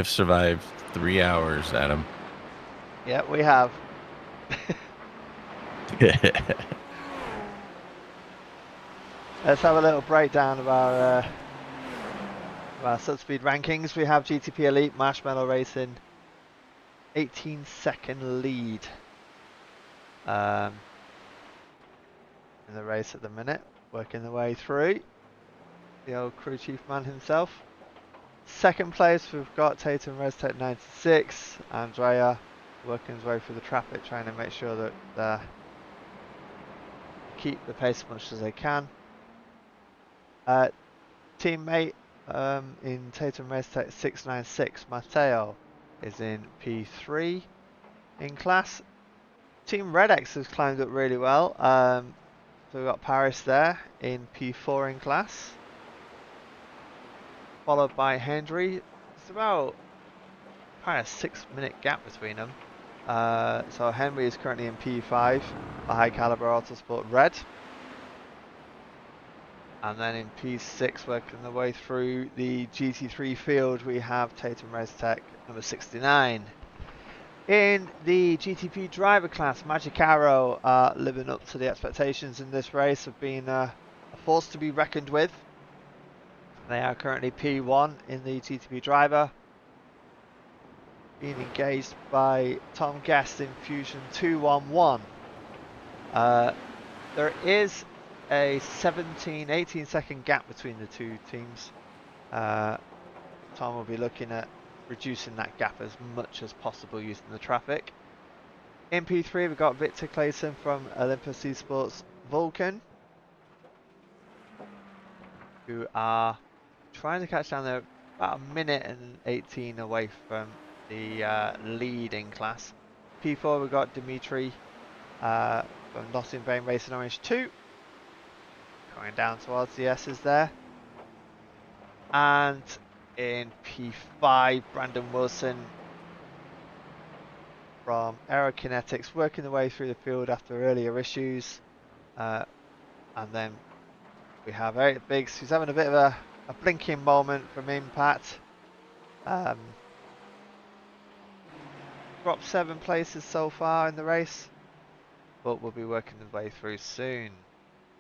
survived 3 hours, Adam. Yeah, we have. Let's have a little breakdown of our SudSpeed rankings. We have GTP Elite, Marshmallow Racing, 18-second lead in the race at the minute, working the way through. The old crew chief man himself. Second place we've got Tatum ResTech 96, Andrea working his way through the traffic, trying to make sure that keep the pace as much as they can. Teammate in Tatum Race Tech 696, Matteo, is in P3 in class. Team Red X has climbed up really well. So we've got Paris there in P4 in class, followed by Hendry. It's about probably a 6-minute gap between them. So Henry is currently in P5 for High Caliber Autosport Red. And then in P6, working the way through the GT3 field, we have Tatum Res Tech number 69. In the GTP driver class, Magic Arrow are living up to the expectations in this race of being a force to be reckoned with. They are currently P1 in the GTP driver, being engaged by Tom Guest in Fusion 211. There is a 18 second gap between the two teams. Tom will be looking at reducing that gap as much as possible using the traffic. In P3 we've got Victor Clayton from Olympus Esports Vulcan, who are trying to catch down there about a minute and 18 away from the lead in class. P4 we've got Dimitri from Lost in Vain Racing Orange 2. Going down towards the S's there. And in P5, Brandon Wilson from Aerokinetics working the way through the field after earlier issues. And then we have Eric Biggs, who's having a bit of a blinking moment from Impact. Dropped 7 places so far in the race, but we'll be working the way through soon.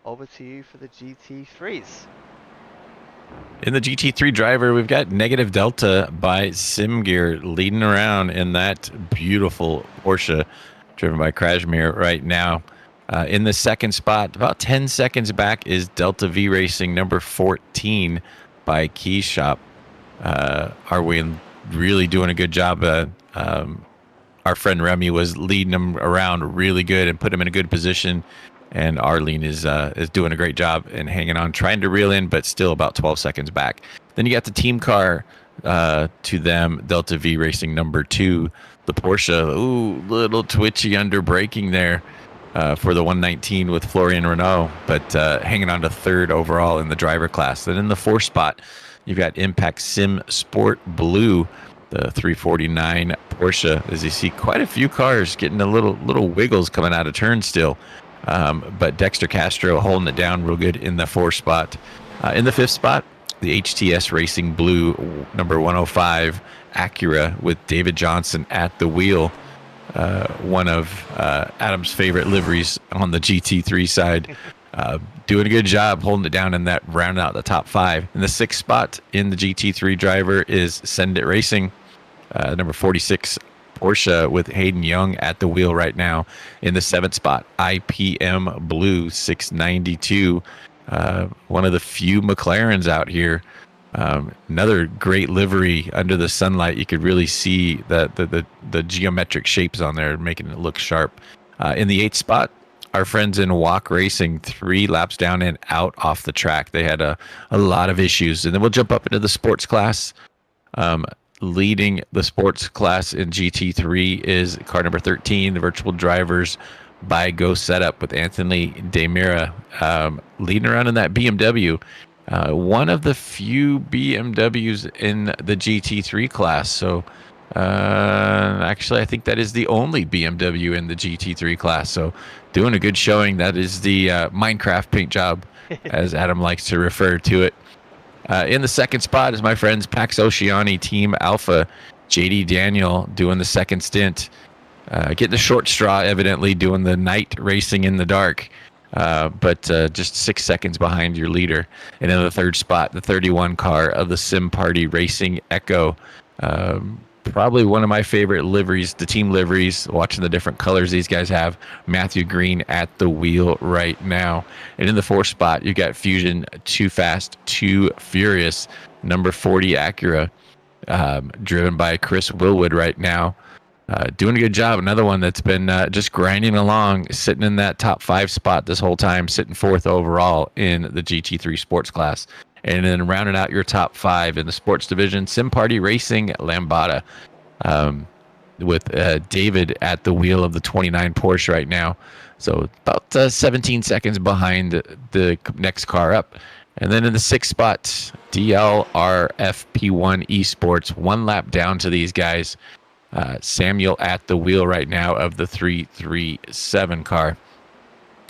Over to you for the GT3s. In the GT3 driver, we've got Negative Delta by Simgear leading around in that beautiful Porsche driven by Krasmir right now. In the second spot, about 10 seconds back, is Delta V Racing number 14 by Key Shop. Arwin really doing a good job. Our friend Remy was leading him around really good and put him in a good position. And Arlene is doing a great job and hanging on, trying to reel in, but still about 12 seconds back. Then you got the team car to them, Delta V Racing number 2, the Porsche. Ooh, little twitchy under braking there for the 119 with Florian Renault, but hanging on to 3rd overall in the driver class. Then in the 4th spot, you've got Impact Sim Sport Blue, the 349 Porsche. As you see, quite a few cars getting a little wiggles coming out of turn still. But Dexter Castro holding it down real good in the 4th spot. In the 5th spot, the HTS Racing Blue number 105 Acura with David Johnson at the wheel. One of Adam's favorite liveries on the GT3 side. Doing a good job holding it down in that, rounding out the top 5. In the 6th spot in the GT3 driver is Send It Racing, number 46 Porsche with Hayden Young at the wheel right now. In the 7th spot, IPM Blue 692, one of the few McLarens out here. Another great livery under the sunlight. You could really see the geometric shapes on there, making it look sharp. In the 8th spot, our friends in Walk Racing, 3 laps down and out off the track. They had a lot of issues. And then we'll jump up into the sports class. Leading the sports class in GT3 is car number 13, the virtual drivers by Go Setup with Anthony Demira leading around in that BMW. One of the few BMWs in the GT3 class. So actually, I think that is the only BMW in the GT3 class. So doing a good showing. That is the Minecraft paint job, as Adam likes to refer to it. In the 2nd spot is my friends Pax Oceani Team Alpha, JD Daniel doing the 2nd stint. Getting the short straw, evidently doing the night racing in the dark. But just 6 seconds behind your leader. And in the 3rd spot, the 31 car of the Sim Party Racing Echo. Probably one of my favorite liveries, the team liveries, watching the different colors these guys have. Matthew Green at the wheel right now. And in the 4th spot, you got Fusion Too Fast, Too Furious, number 40 Acura, driven by Chris Willwood right now. Doing a good job. Another one that's been just grinding along, sitting in that top 5 spot this whole time, sitting 4th overall in the GT3 sports class. And then rounding out your top 5 in the sports division, Sim Party Racing Lambada, with David at the wheel of the 29 Porsche right now. So about 17 seconds behind the next car up. And then in the 6th spot, DLRFP1 Esports, 1 lap down to these guys. Samuel at the wheel right now of the 337 car.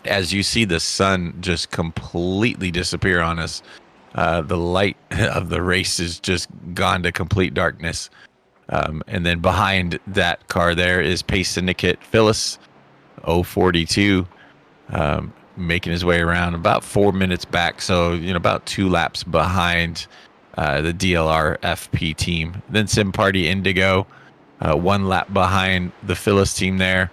As you see the sun just completely disappear on us, the light of the race is just gone to complete darkness. And then behind that car there is Pace Syndicate Phyllis 042, making his way around about 4 minutes back. So, about 2 laps behind the DLR FP team. Then Sim Party Indigo, 1 lap behind the Phyllis team there,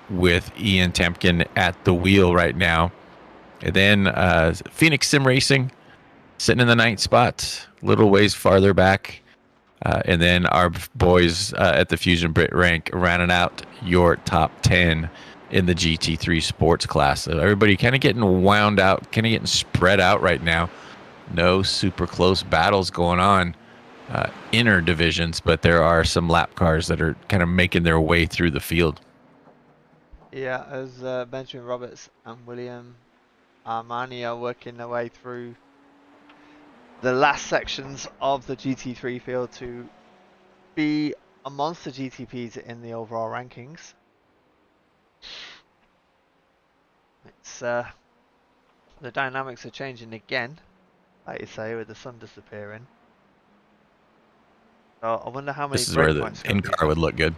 with Ian Temkin at the wheel right now. And then Phoenix Sim Racing sitting in the 9th spot, little ways farther back. And then our boys at the Fusion Brit rank rounding out your top 10 in the GT3 sports class. So everybody kind of getting wound out, kind of getting spread out right now. No super close battles going on inner divisions, but there are some lap cars that are kind of making their way through the field. Yeah, as Benjamin Roberts and William Armani are working their way through the last sections of the GT3 field to be amongst the GTPs in the overall rankings. It's the dynamics are changing again, like you say, with the sun disappearing. So I wonder how many This is where the breakpoints in car would look good.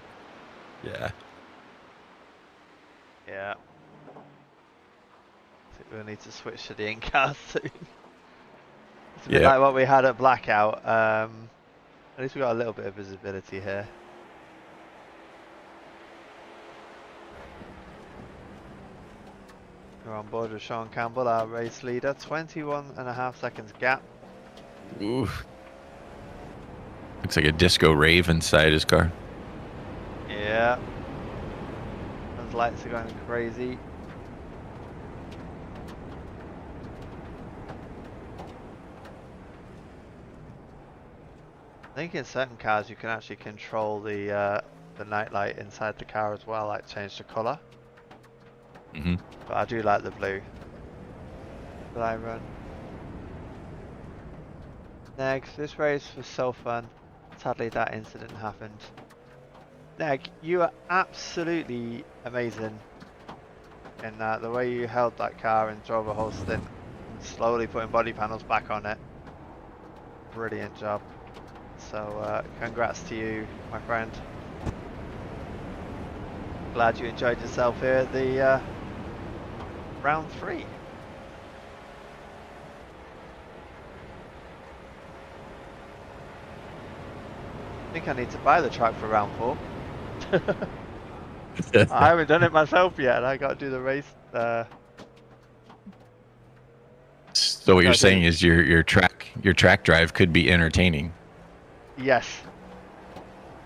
Yeah. Yeah. I think we'll need to switch to the in-car soon. It's a bit like what we had at Blackout. At least we got a little bit of visibility here. We're on board with Sean Campbell, our race leader. 21.5 seconds gap. Ooh. Looks like a disco rave inside his car. Yeah. Those lights are going crazy. I think in certain cars you can actually control the night light inside the car as well, like change the colour. But I do like the blue that I run. Next, this race was so fun. Sadly that incident happened. Neg, you are absolutely amazing in that. The way you held that car and drove a whole stint, slowly putting body panels back on it. Brilliant job. So congrats to you, my friend. Glad you enjoyed yourself here at the round 3. I think I need to buy the track for round 4. I haven't done it myself yet. I got to do the race. So what you're saying is your track drive could be entertaining. Yes.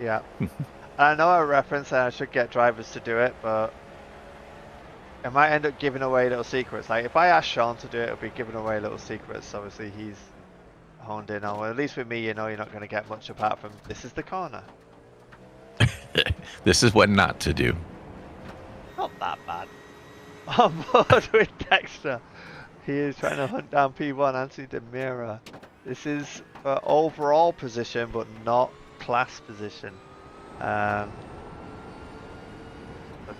Yeah. I know I referenced that I should get drivers to do it, but I might end up giving away little secrets. Like if I ask Sean to do it, it'll be giving away little secrets. Obviously he's honed in on. Well, at least with me, you know, you're not going to get much apart from this is the corner. This is what not to do. Not that bad. On board with Dexter. He is trying to hunt down P1 Anthony DeMira. This is for overall position, but not class position. But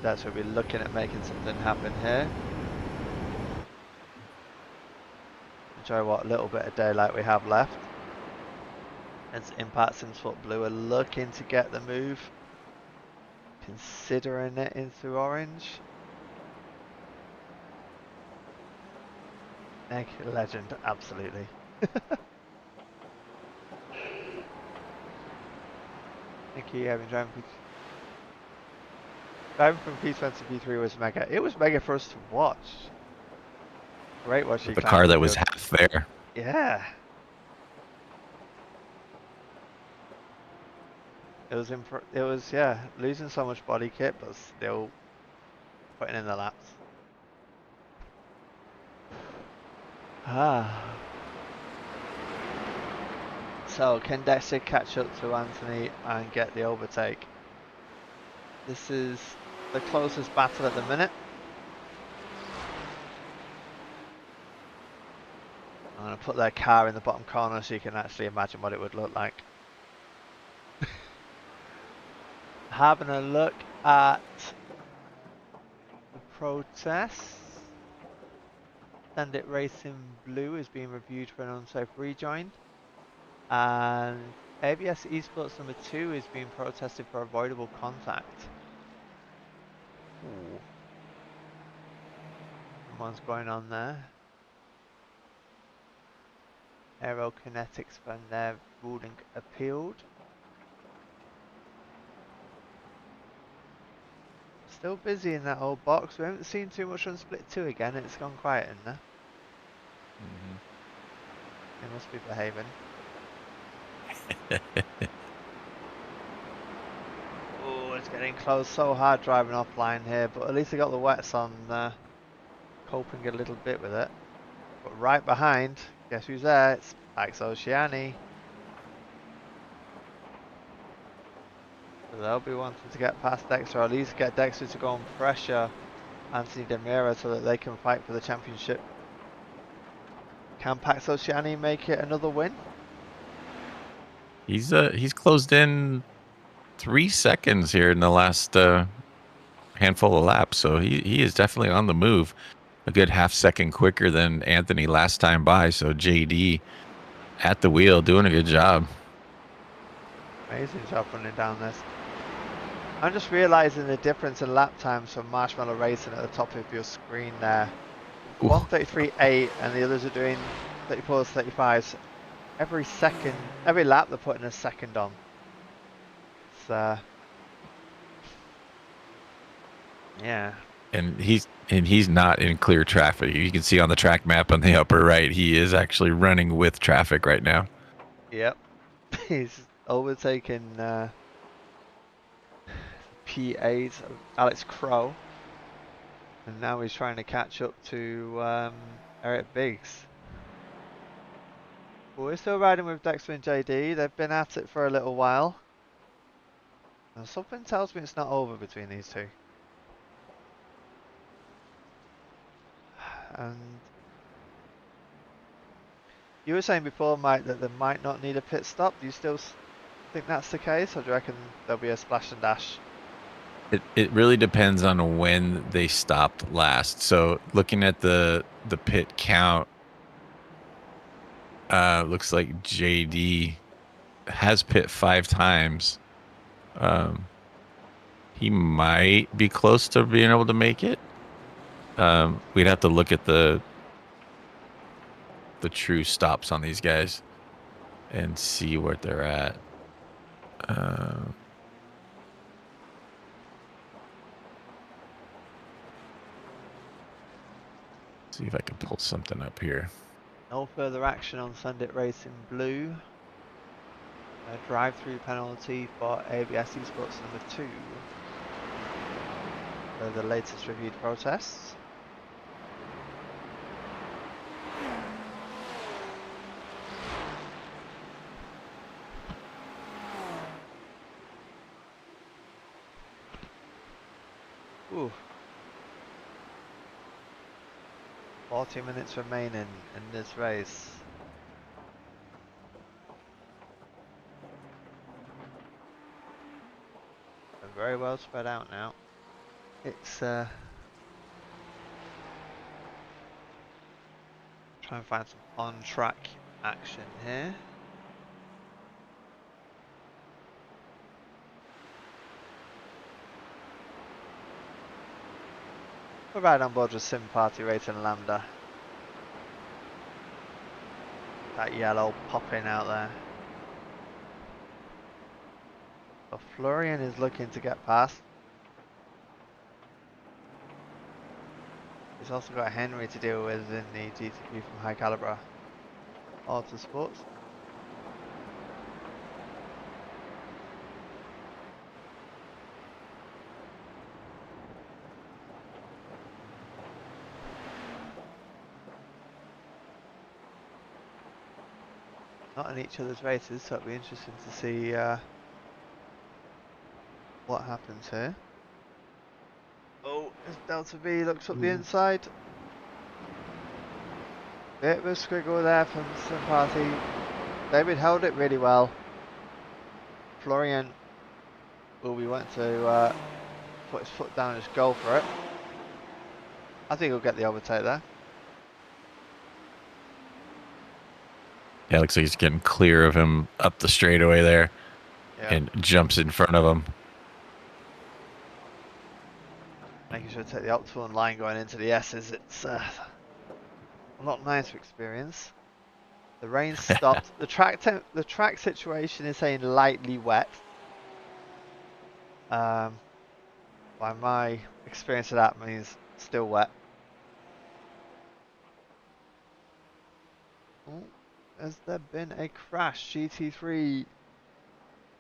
that's where we're looking at making something happen here. Enjoy what little bit of daylight we have left. As Impact Sims Foot Blue are looking to get the move. Considering it into orange. Egg legend, absolutely. Thank you, Evan. Driving from P20 to P3 was mega. It was mega for us to watch. Great watching. The car that was half there. Yeah. It It was yeah, losing so much body kit, but still putting in the laps. Ah. So can Dexter catch up to Anthony and get the overtake? This is the closest battle at the minute. I'm going to put their car in the bottom corner so you can actually imagine what it would look like. Having a look at the protest. Send It Racing Blue is being reviewed for an unsafe rejoin. And ABS Esports number 2 is being protested for avoidable contact. Ooh. What's going on there? Aerokinetics from their ruling appealed. Still busy in that old box. We haven't seen too much on Split 2 again. It's gone quiet in there. They must be behaving. Oh, it's getting close. So hard driving offline here, but at least I got the wets on, coping a little bit with it. But right behind, guess who's there? It's Max Oceani. So they'll be wanting to get past Dexter, or at least get Dexter to go and pressure Anthony Demira so that they can fight for the championship. Can Pax Oceani make it another win? He's closed in 3 seconds here in the last handful of laps, so he is definitely on the move. A good half second quicker than Anthony last time by, so JD at the wheel doing a good job. Amazing job running down this. I'm just realising the difference in lap times from Marshmallow Racing at the top of your screen there. 1:33.8 and the others are doing 34s, 35s. Every lap they're putting a second on. It's yeah. And he's not in clear traffic. You can see on the track map on the upper right, he is actually running with traffic right now. Yep. He's overtaken P8 Alex Crow. And now he's trying to catch up to Eric Biggs. But we're still riding with Dexter and JD. They've been at it for a little while. And something tells me it's not over between these two. And you were saying before, Mike, that they might not need a pit stop. Do you still think that's the case, or do you reckon there'll be a splash and dash? It really depends on when they stopped last. So looking at the pit count, looks like JD has pit 5 times. He might be close to being able to make it. We'd have to look at the true stops on these guys and see where they're at. See if I can pull something up here. No further action on Send It Racing Blue. A drive-through penalty for ABS Esports number 2. For the latest reviewed protests. Ooh. 40 minutes remaining in this race. They're very well spread out now. It's try and find some on-track action here. We're right on board with Sim Party Racing Lambda. That yellow popping out there. So Florian is looking to get past. He's also got Henry to deal with in the GTP from High Caliber Autosports. not in each other's races, so it'll be interesting to see what happens here. Oh, as Delta V looks up the inside. Bit of a squiggle there from Sympathy. David held it really well. Florian will be wanting to put his foot down and just go for it. I think he'll get the overtake there. Yeah, looks like he's getting clear of him up the straightaway there, and jumps in front of him. Making sure to take the optimal line going into the S's. It's not nice to experience. The rain stopped. The track situation is saying lightly wet. By my experience of that means still wet. Oh, has there been a crash? GT3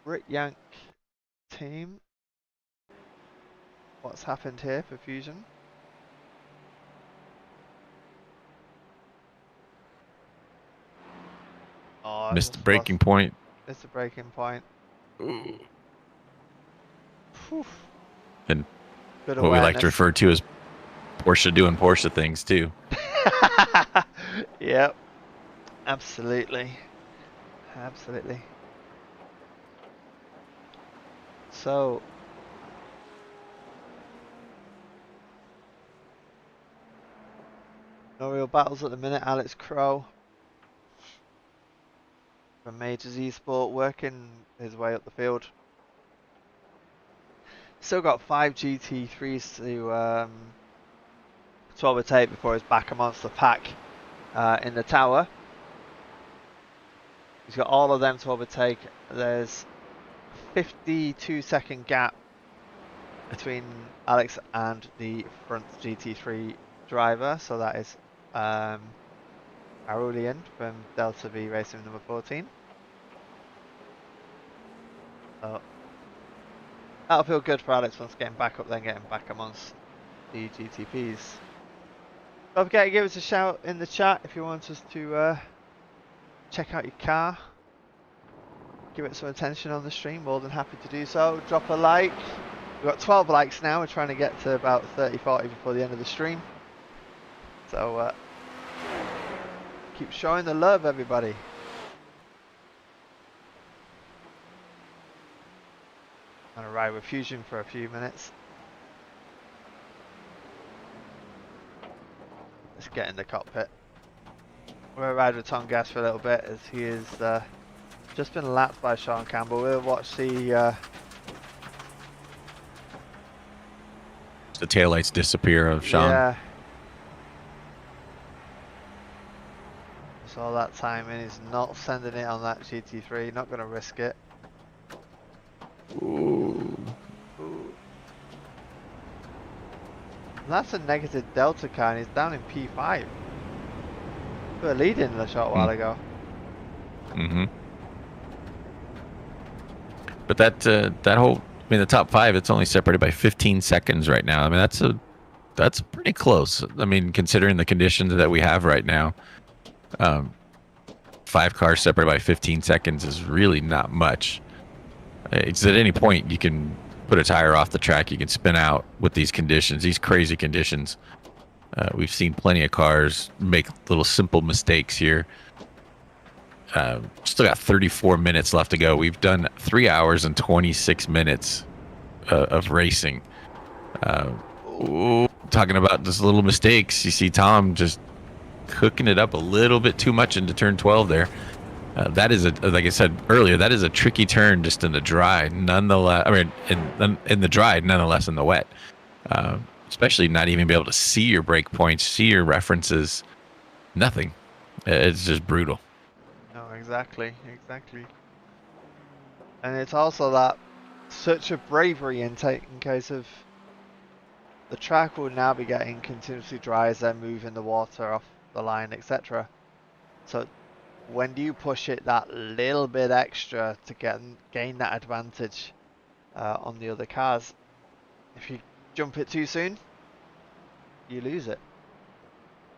Brit Yank team. What's happened here for Fusion? Oh, Missed the breaking point. Missed the breaking point. Ooh. Whew. And good what we like to refer to as Porsche doing Porsche things too. Yep. Absolutely. Absolutely. So no real battles at the minute. Alex Crow from Majors Esport working his way up the field. Still got 5 GT3s to overtake before he's back amongst the pack in the tower. He's got all of them to overtake. There's a 52-second gap between Alex and the front GT3 driver, so that is Arulian from Delta V Racing number 14. So that'll feel good for Alex once getting back up there and getting back amongst the GTPs. Don't forget to give us a shout in the chat if you want us to check out your car. Give it some attention on the stream, more than happy to do so. Drop a like. We've got 12 likes now, we're trying to get to about 30-40 before the end of the stream. So keep showing the love, everybody. I'm gonna ride with Fusion for a few minutes. Let's get in the cockpit. We're gonna ride with Tom Gas for a little bit as he is just been lapped by Sean Campbell. We'll watch the taillights disappear of Sean. Yeah. So that timing, he's not sending it on that GT3, not gonna risk it. Ooh. Ooh. That's a negative Delta car and he's down in P5. We were leading a short while ago. Mm-hmm. But that whole, I mean, the top 5, it's only separated by 15 seconds right now. I mean, that's pretty close. I mean, considering the conditions that we have right now, 5 cars separated by 15 seconds is really not much. It's at any point you can put a tire off the track, you can spin out with these conditions, these crazy conditions. We've seen plenty of cars make little simple mistakes here. Still got 34 minutes left to go. We've done 3 hours and 26 minutes of racing. Talking about just little mistakes. You see Tom just cooking it up a little bit too much into turn 12 there. That is like I said earlier, that is a tricky turn just in the dry. Nonetheless, I mean, in the dry, nonetheless in the wet. Especially not even be able to see your break points, see your references. Nothing. It's just brutal. No, exactly. And it's also that such a bravery in case of the track will now be getting continuously dry as they're moving the water off the line, etc. So when do you push it that little bit extra to gain that advantage on the other cars? If you jump it too soon, you lose it.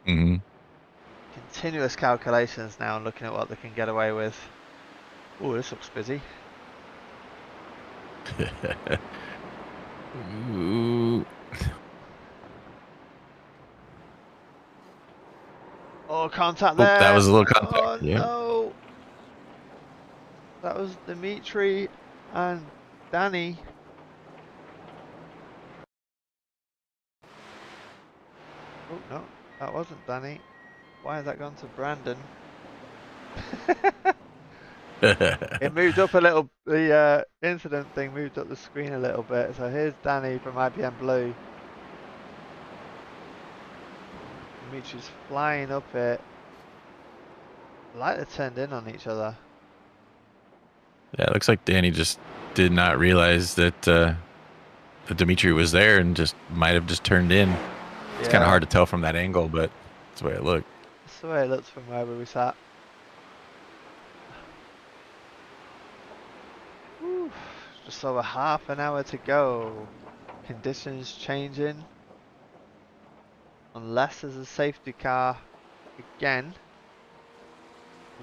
Mm-hmm. continuous calculations now and looking at what they can get away with. Oh, this looks busy. Ooh. Oh, contact Oh, there. that was a little Oh contact. Yeah. no. That was Dimitri and Danny. Oh no, that wasn't Danny. Why has that gone to Brandon? It moved up a little. The incident thing moved up the screen a little bit. So here's Danny from IBM Blue. Dimitri's flying up it. Like they turned in on each other. Yeah, it looks like Danny just did not realize that that Dimitri was there and just might have just turned in. It's kind of hard to tell from that angle, but that's the way it looked. That's the way it looks from where we sat. Whew, just over half an hour to go. Conditions changing. Unless there's a safety car again.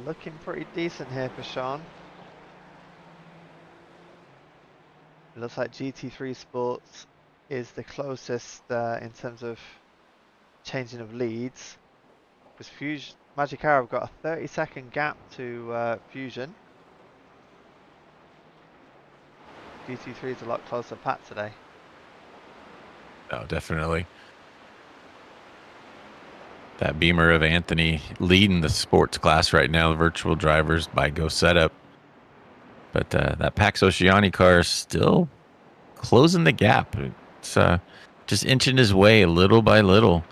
Looking pretty decent here for Sean. It looks like GT3 Sports is the closest in terms of changing of leads. Because Fusion, Magicar have got a 30-second gap to Fusion. GT3 is a lot closer packed today. Oh, definitely. That Beamer of Anthony leading the sports class right now, the virtual drivers by Go Setup. But that Pax Oceani car is still closing the gap. It's just inching his way little by little.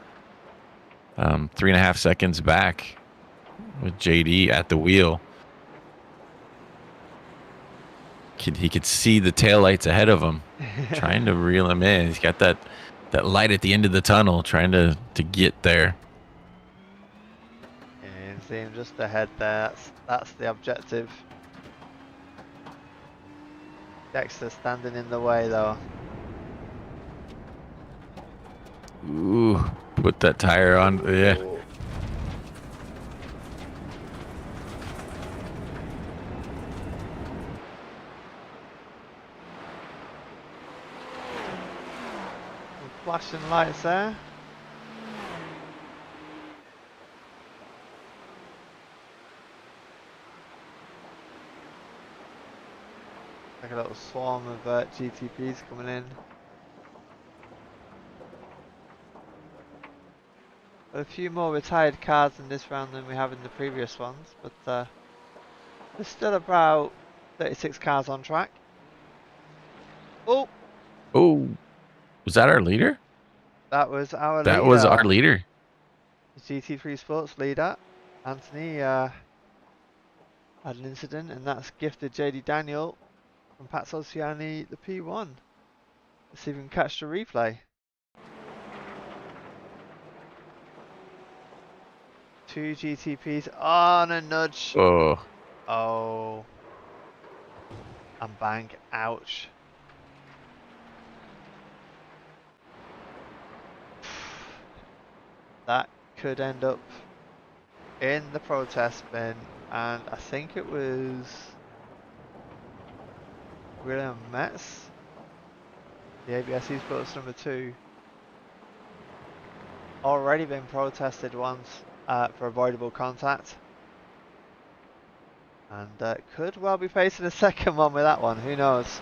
3.5 seconds back with JD at the wheel. He could see the taillights ahead of him, trying to reel him in. He's got that light at the end of the tunnel, trying to get there. Yeah, you can see him just ahead there. That's the objective. Dexter standing in the way though. Ooh, put that tire on. Yeah. Flashing lights there. Like a little swarm of GTPs coming in. A few more retired cars in this round than we have in the previous ones, but there's still about 36 cars on track. Oh! Oh, was that our leader? That was our leader. That was our leader. GT3 Sports leader, Anthony, had an incident, and that's gifted JD Daniel from Pat Oceani the P1. Let's see if we can catch the replay. Two GTPs on a nudge. Oh, Oh. And bang. Ouch. That could end up in the protest bin, and I think it was William Metz, the ABS Esports number 2, already been protested once for avoidable contact, and could well be facing a second one with that one. Who knows?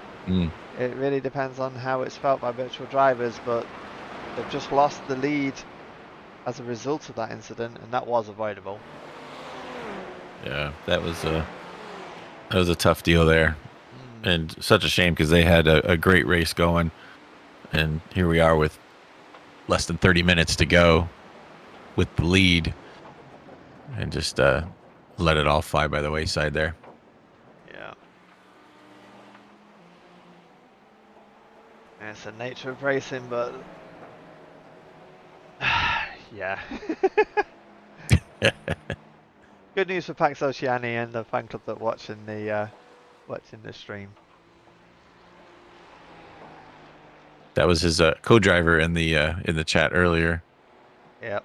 It really depends on how it's felt by virtual drivers, but they've just lost the lead as a result of that incident, and that was avoidable. yeah, that was a tough deal there, and such a shame because they had a great race going, and here we are with less than 30 minutes to go with the lead, and just let it all fly by the wayside there. Yeah. It's the nature of racing, but yeah. Good news for Pax Oceani and the fan club that watching the stream. That was his co-driver in the chat earlier. Yep.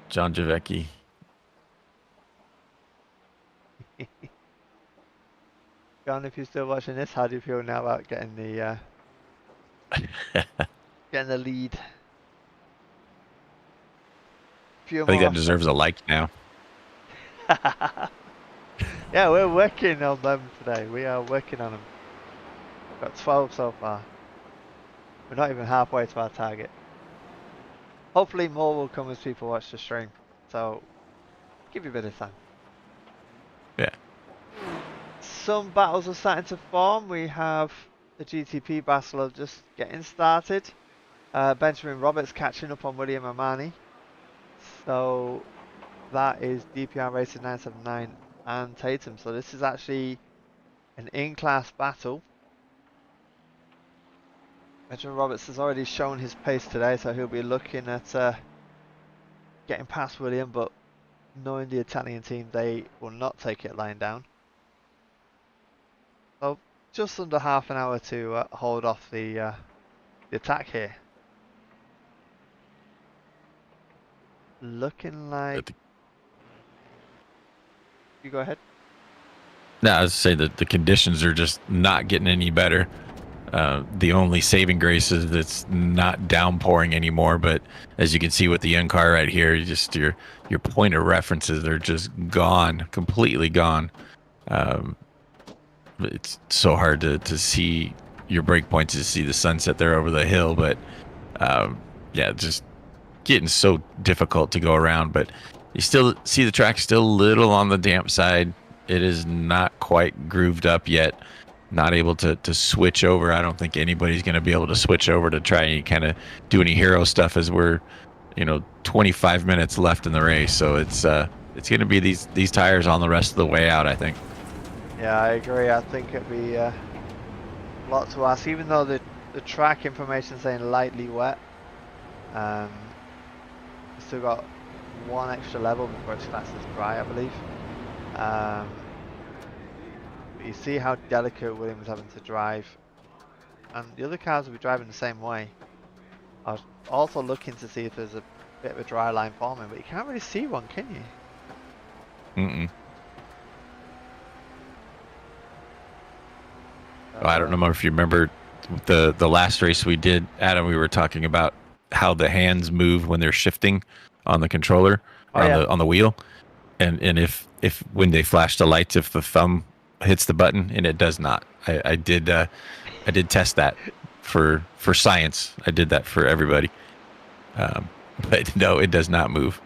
John Javecki. John, if you're still watching this, how do you feel now about getting the lead? Few I think more. that deserves a like now. Yeah, we're working on them today. We are working on them. Got 12 so far. We're not even halfway to our target. Hopefully more will come as people watch the stream. So give you a bit of time. Yeah. Some battles are starting to form. We have the GTP battle just getting started. Benjamin Roberts catching up on William Amani. So that is DPR Racing 979 and Tatum. So this is actually an in-class battle. Benjamin Roberts has already shown his pace today, so he'll be looking at getting past William, but knowing the Italian team, they will not take it lying down. So just under half an hour to hold off the attack here. Looking like... You go ahead. No, I was say that the conditions are just not getting any better. The only saving grace is it's not downpouring anymore. But as you can see with the end car right here, your point of references are just gone, completely gone. It's so hard to see your break points, to see the sunset there over the hill. But yeah, just getting so difficult to go around. But you still see the track still a little on the damp side. It is not quite grooved up yet. Not able to switch over. I don't think anybody's going to be able to switch over to try and kind of do any hero stuff as we're, 25 minutes left in the race. So it's going to be these tires on the rest of the way out, I think. Yeah, I agree. I think it'd be a lot to ask, even though the track information is saying lightly wet. We've still got one extra level before it's classed as dry, I believe. But you see how delicate Williams having to drive, and the other cars will be driving the same way. I was also looking to see if there's a bit of a dry line forming, but you can't really see one, can you? Mm-mm. I don't know if you remember the last race we did, Adam. We were talking about how the hands move when they're shifting on the controller or on the wheel, and if when they flash the lights, if the thumb hits the button, and it does not. I did test that for science. I did that for everybody, but no, it does not move.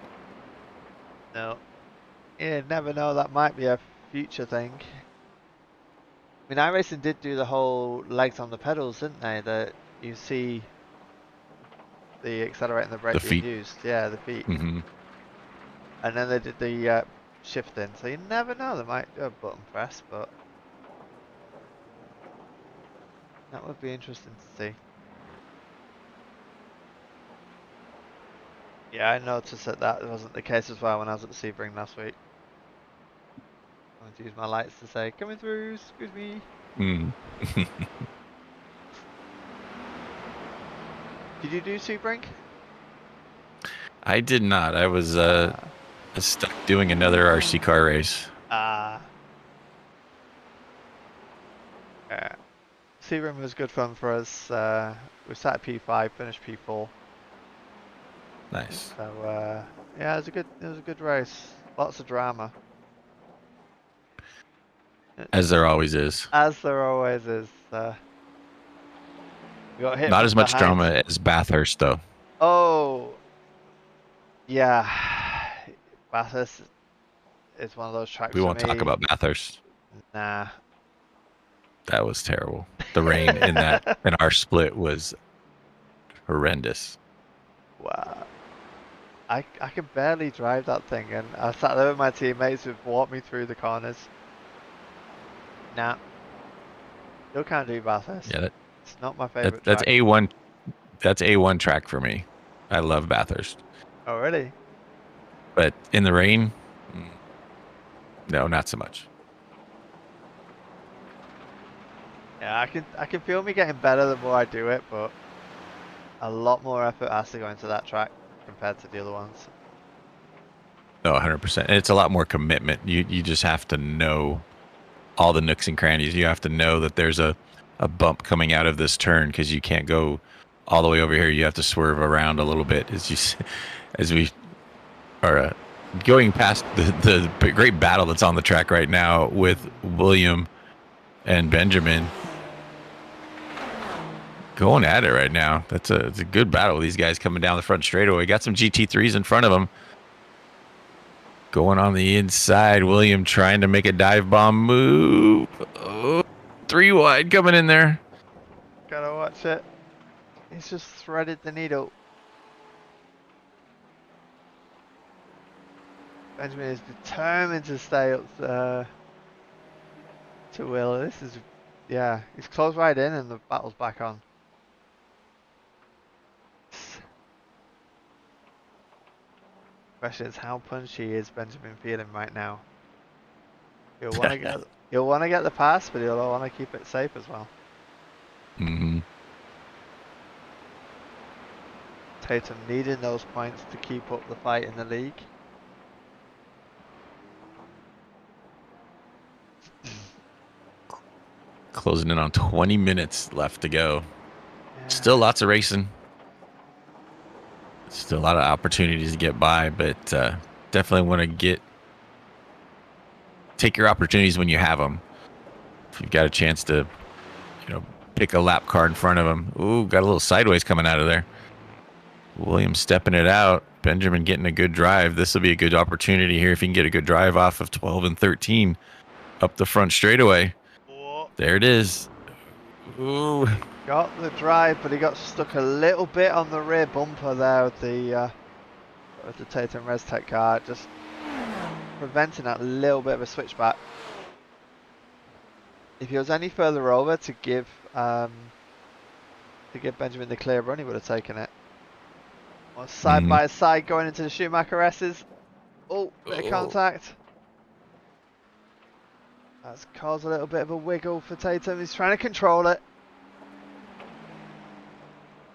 No, you never know. That might be a future thing. I mean, iRacing did do the whole legs on the pedals, didn't they? That you see the accelerator and the brake being used. Yeah, the feet. Mm-hmm. And then they did the shifting. So you never know. They might do a button press, but that would be interesting to see. Yeah, I noticed that wasn't the case as well when I was at the Sebring last week. I'm going to use my lights to say, coming through, excuse me. Mm. Did you do Sebring? I did not. I was stuck doing another RC car race. Sebring was good fun for us. We started P5, finished P4. Nice. So yeah, it was a good race. Lots of drama. As there always is. As there always is. We got hit Not from as much behind. drama as Bathurst, though. Oh, yeah. Bathurst is one of those tracks. We for won't me. talk about Bathurst. Nah. That was terrible. The rain in our split was horrendous. Wow. I can barely drive that thing, and I sat there with my teammates who've walked me through the corners. Nah. Still can't do Bathurst. Yeah, it's not my favorite that's track. A1. That's A1 track for me. I love Bathurst. Oh, really? But in the rain, no, not so much. Yeah, I can feel me getting better the more I do it, but a lot more effort has to go into that track compared to the other ones. No, 100%. And it's a lot more commitment. You just have to know all the nooks and crannies. You have to know that there's a bump coming out of this turn because you can't go all the way over here. You have to swerve around a little bit as we are going past the great battle that's on the track right now with William and Benjamin going at it right now. It's a good battle with these guys coming down the front straightaway. Got some GT3s in front of them. Going on the inside, William trying to make a dive bomb move. Oh, 3 wide coming in there. Gotta watch it. He's just threaded the needle. Benjamin is determined to stay up to Will. This is, yeah, he's closed right in and the battle's back on. Question is how punchy is Benjamin feeling right now? He'll want to get the pass, but he'll want to keep it safe as well. Mm-hmm. Tatum needing those points to keep up the fight in the league. Closing in on 20 minutes left to go. Yeah. Still lots of racing. Still a lot of opportunities to get by, but definitely want to take your opportunities when you have them. If you've got a chance to, pick a lap car in front of them. Ooh, got a little sideways coming out of there. Williams stepping it out. Benjamin getting a good drive. This will be a good opportunity here if you can get a good drive off of 12 and 13 up the front straightaway. Whoa. There it is. Ooh. Got the drive, but he got stuck a little bit on the rear bumper there with the Tatum ResTech car, just preventing that little bit of a switchback. If he was any further over to give Benjamin the clear run, he would have taken it. Or side by side going into the Schumacher S's. Oh, bit of contact. That's caused a little bit of a wiggle for Tatum. He's trying to control it.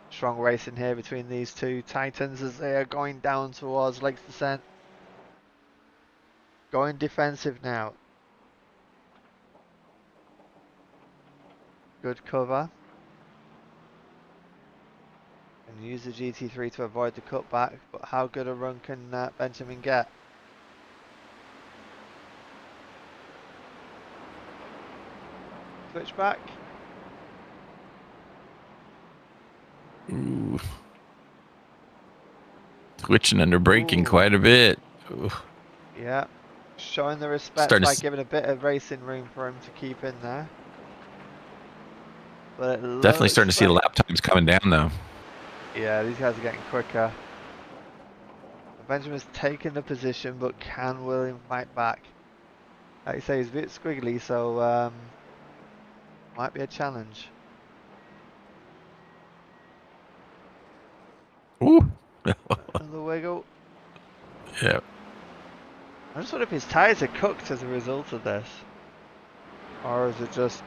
Strong racing here between these two Titans as they are going down towards Lakes Descent. Going defensive now. Good cover. And use the GT3 to avoid the cutback, but how good a run can Benjamin get? Switchback. Ooh. Twitching under braking quite a bit. Ooh. Yeah, showing the respect by giving a bit of racing room for him to keep in there. But definitely starting to see the lap times coming down though. Yeah, these guys are getting quicker. Benjamin's taken the position, but can William fight back? Like you say, he's a bit squiggly, so might be a challenge. Ooh. Another wiggle. Yeah. I just wonder if his tyres are cooked as a result of this. Or is it just...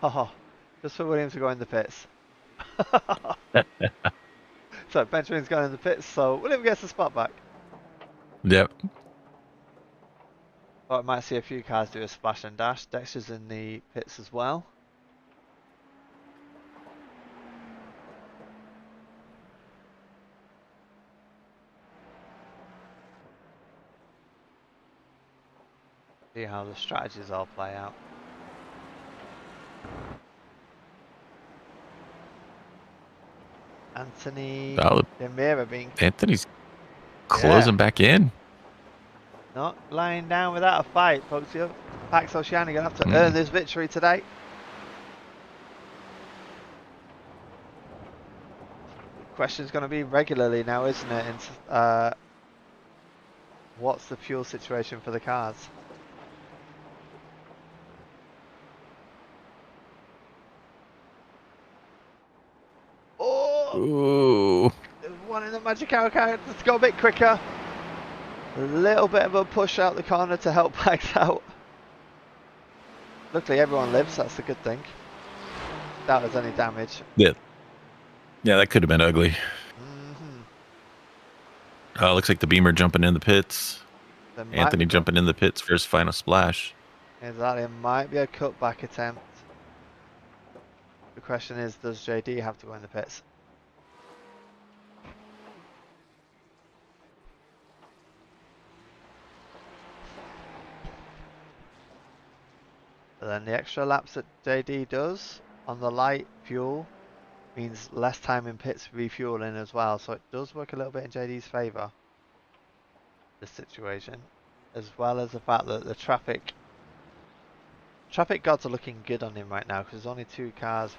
Haha, just for Williams to go in the pits. So Benjamin's going in the pits, so William gets the spot back. Yep. Thought I might see a few cars do a splash and dash. Dexter's in the pits as well. See how the strategies all play out. Anthony Demira being... Anthony's closing back in. Not lying down without a fight, folks. Pax Oceania going to have to earn this victory today. The question's going to be regularly now, isn't it? What's the fuel situation for the cars? Oh! Ooh. There's one in the Magic Hour car. Let's go a bit quicker. A little bit of a push out the corner to help Pax out. Luckily everyone lives, that's the good thing. Doubt there's any damage. Yeah. Yeah, that could have been ugly. Looks like the Beamer jumping in the pits. There might Anthony be, jumping in the pits for his final splash. exactly, it might be a cutback attempt. The question is, does JD have to go in the pits? But then the extra laps that JD does on the light fuel means less time in pits refueling as well, so it does work a little bit in JD's favour, this situation, as well as the fact that the traffic gods are looking good on him right now because there's only 2 cars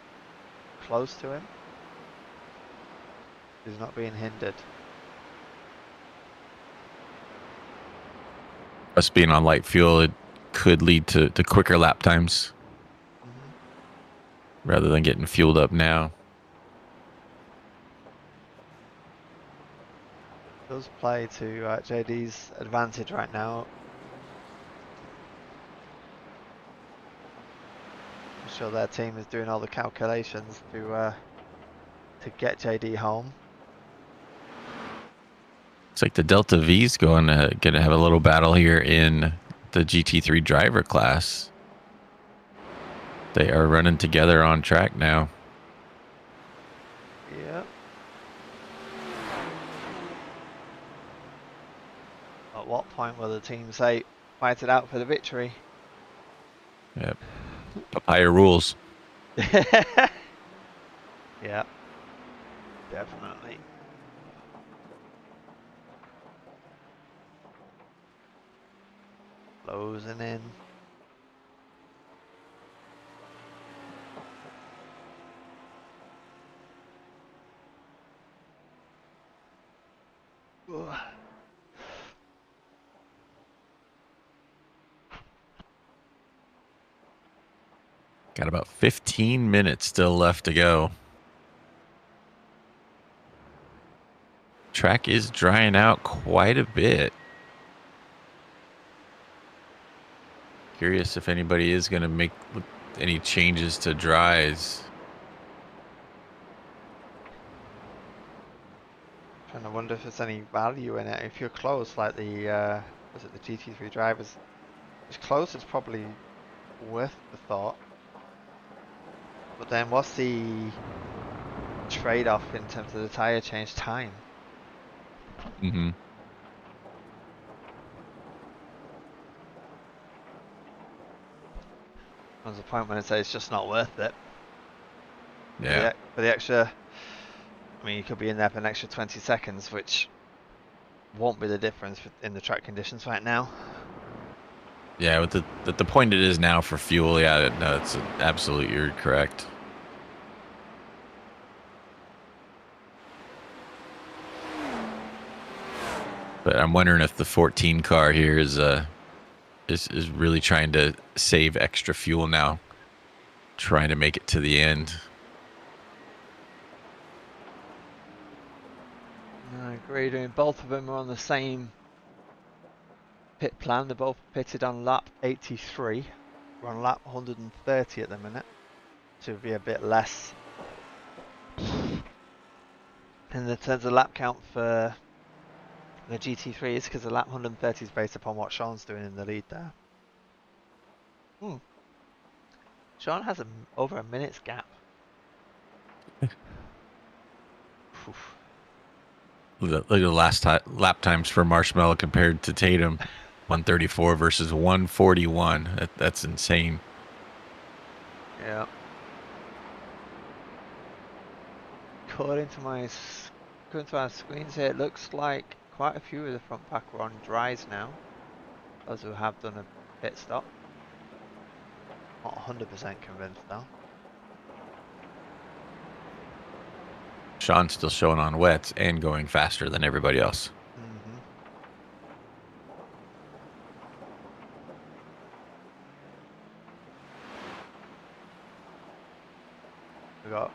close to him. He's not being hindered. Us being on light fuel, it could lead to quicker lap times rather than getting fueled up now. Does play to JD's advantage right now. I'm sure their team is doing all the calculations to get JD home. It's like the Delta V's going to have a little battle here in the GT3 driver class. They are running together on track now. Yep. At what point will the team say, fight it out for the victory? Yep. Papaya rules. Yeah, definitely. Closing in. Ugh. Got about 15 minutes still left to go. Track is drying out quite a bit. Curious if anybody is going to make any changes to dries. Trying to wonder if there's any value in it. If you're close, like the was it the GT3 drivers? It's close. It's probably worth the thought. But then, what's the trade-off in terms of the tire change time? Mm-hmm. There's a point when I say it's just not worth it. Yeah. For the extra, I mean, you could be in there for an extra 20 seconds, which won't be the difference in the track conditions right now. Yeah, with the point it is now for fuel, yeah, no, it's absolutely, you're correct. But I'm wondering if the 14 car here is really trying to save extra fuel now, trying to make it to the end. I agree. I mean, both of them are on the same pit plan. They're both pitted on lap 83. We're on lap 130 at the minute. To be a bit less. In the terms of lap count for the GT3 is because the lap 130 is based upon what Sean's doing in the lead there. Sean has over a minute's gap. Look at the last lap times for Marshmallow compared to Tatum. 134 versus 141. That's insane. Yeah. According to our screens here, it looks like quite a few of the front pack are on dries now. Those who have done a pit stop. Not 100% convinced though. Sean's still showing on wets and going faster than everybody else. We got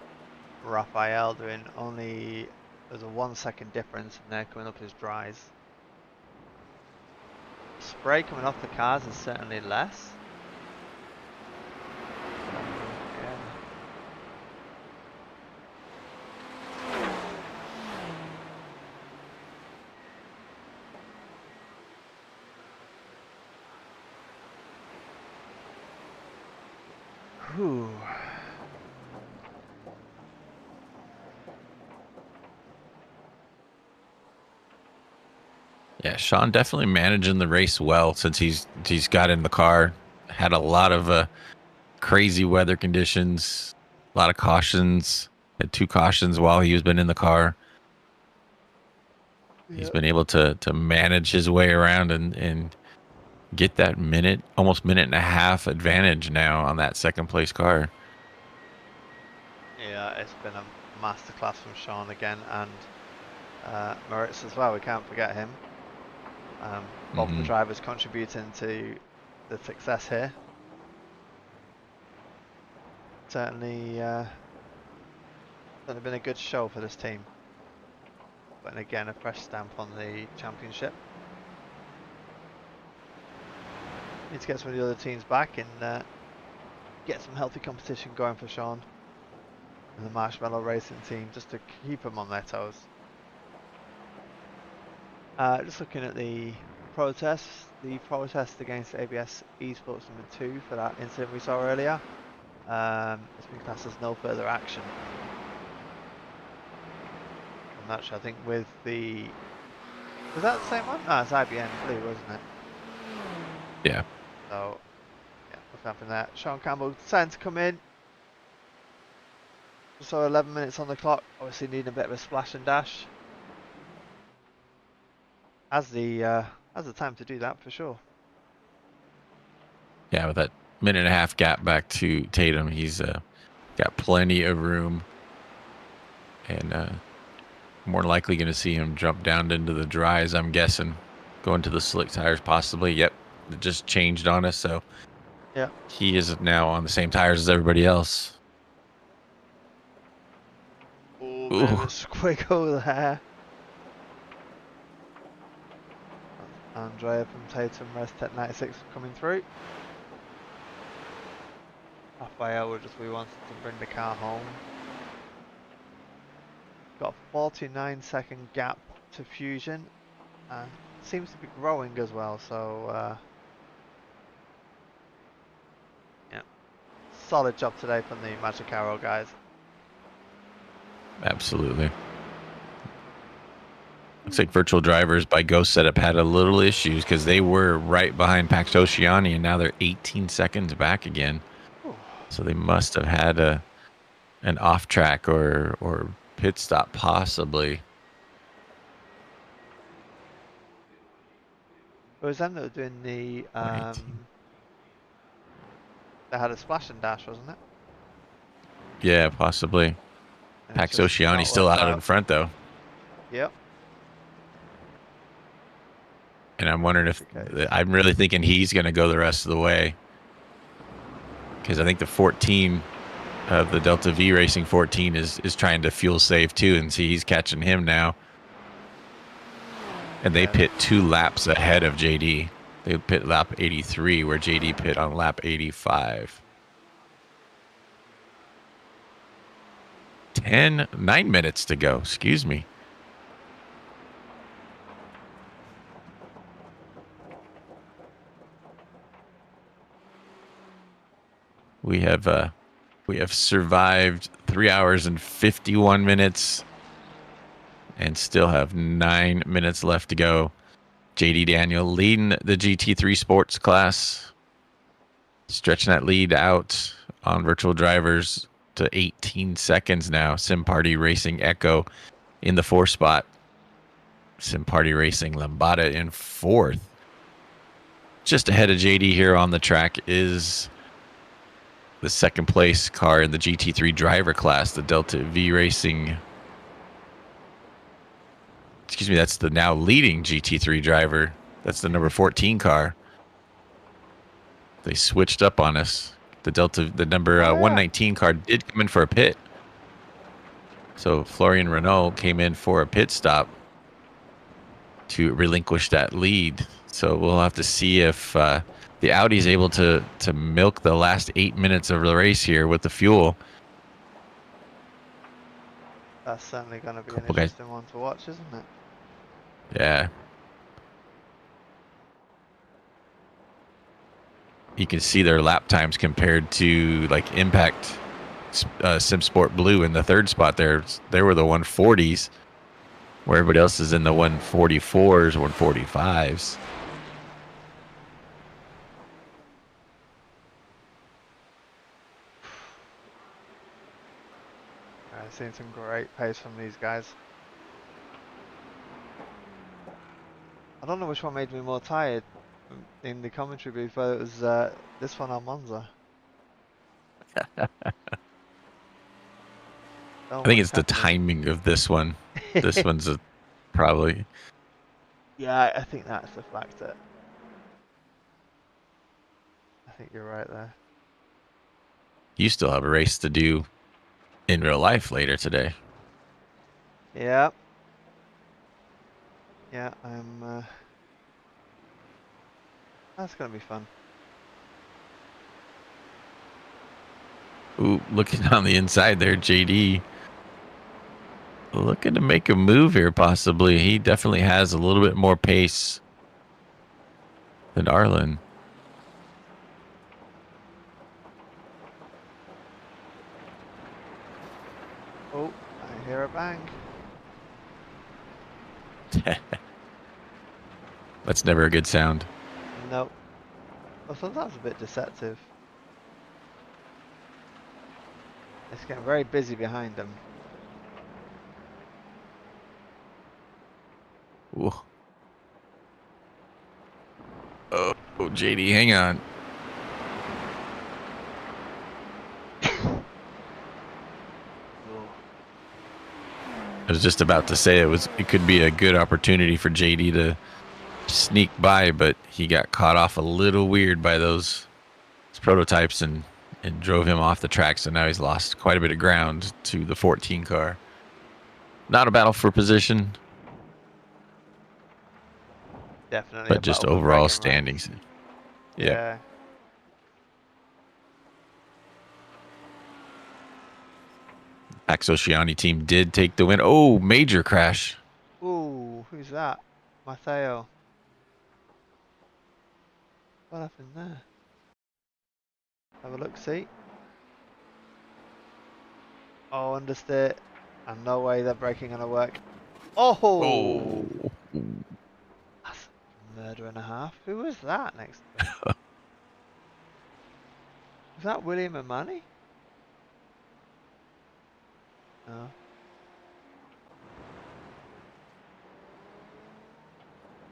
Raphael doing only, there's a 1 second difference and they're coming up as dries. Spray coming off the cars is certainly less. Yeah. Whew. Yeah, Sean definitely managing the race well since he's got in the car. Had a lot of crazy weather conditions, a lot of cautions. Had 2 cautions while he was been in the car. He's Yep. been able to manage his way around and get that almost minute and a half advantage now on that second place car. Yeah, it's been a masterclass from Sean again, and Moritz as well. We can't forget him. Both the Mhm. drivers contributing to the success here. Certainly, certainly been a good show for this team. But again, a fresh stamp on the championship. Need to get some of the other teams back and get some healthy competition going for Sean and the Marshmallow Racing team, just to keep them on their toes. Just looking at the protests against ABS Esports number 2 for that incident we saw earlier. It's been classed as no further action. I'm not sure. I think with the... Was that the same one? No, it's IBN Blue, wasn't it? Yeah. So, yeah, what's happening there? Sean Campbell deciding to come in. So 11 minutes on the clock. Obviously needing a bit of a splash and dash. Has the time to do that for sure. Yeah, with that minute and a half gap back to Tatum, he's got plenty of room, and more than likely going to see him jump down into the dries, I'm guessing. Going to the slick tires possibly. Yep, it just changed on us, so Yeah. he is now on the same tires as everybody else. Oh, Ooh. bit of a squiggle there. Andrea from Tatum Rest Tech 96 coming through. Rafael just we wanted to bring the car home. Got a 49-second gap to Fusion. Seems to be growing as well, so yeah. Solid job today from the Magic Arrow guys. Absolutely. Looks like virtual drivers by Ghost Setup had a little issues because they were right behind Pax Oceani, and now they're 18 seconds back again. Ooh. So they must have had an off track or pit stop possibly. It was them that were doing the Right. they had a splash and dash, wasn't it? Yeah, possibly. And it's Pax just Oceani's not still worked out in out. front though. Yep. And I'm wondering if Okay. I'm really thinking he's going to go the rest of the way, because I think the 14 of the Delta V Racing 14 is trying to fuel save too, and see he's catching him now. And they Yeah. pit 2 laps ahead of JD. They pit lap 83, where JD pit on lap 85. 9 minutes to go. Excuse me. We have survived 3 hours and 51 minutes and still have 9 minutes left to go. JD Daniel leading the GT3 Sports class, stretching that lead out on virtual drivers to 18 seconds now. Sim Party Racing Echo in the 4th spot. Sim Party Racing Lambada in 4th. Just ahead of JD here on the track is the 2nd place car in the GT3 driver class, the Delta V Racing. Excuse me, that's the now leading GT3 driver. That's the number 14 car. They switched up on us. The number 119 car did come in for a pit. So Florian Renault came in for a pit stop to relinquish that lead. So we'll have to see if the Audi is able to milk the last 8 minutes of the race here with the fuel. That's certainly going to be an Couple guys. interesting one to watch, isn't it? Yeah. you can see their lap times compared to like Impact SimSport Blue in the third spot. They were the 140s, where everybody else is in the 144s, 145s. I've seen some great pace from these guys. I don't know which one made me more tired in the commentary booth, whether it was this one or Monza. So I think much it's the happening. timing of this one. This one's probably. Yeah, I think that's the factor. I think you're right there. You still have a race to do in real life later today. Yeah. Yeah, I'm. That's gonna be fun. Ooh, looking on the inside there, JD. Looking to make a move here, possibly. He definitely has a little bit more pace than Arlen. Oh, I hear a bang. That's never a good sound. Nope. Well, sometimes a bit deceptive. It's getting very busy behind them. Ooh. Oh, JD, hang on. I was just about to say it could be a good opportunity for JD to sneak by, but he got caught off a little weird by those prototypes and drove him off the track. So now he's lost quite a bit of ground to the 14 car. Not a battle for position, Definitely a but just battle for overall bragging rights. standings. Yep. Yeah. Pax Oceani team did take the win. Oh, major crash. Ooh, who's that? Matteo. What happened there? Have a look, see? Oh, understeer. And no way that braking gonna work. Oh! Oh. That's a murder and a half. Who was that next to him? Was that William and Manny? No.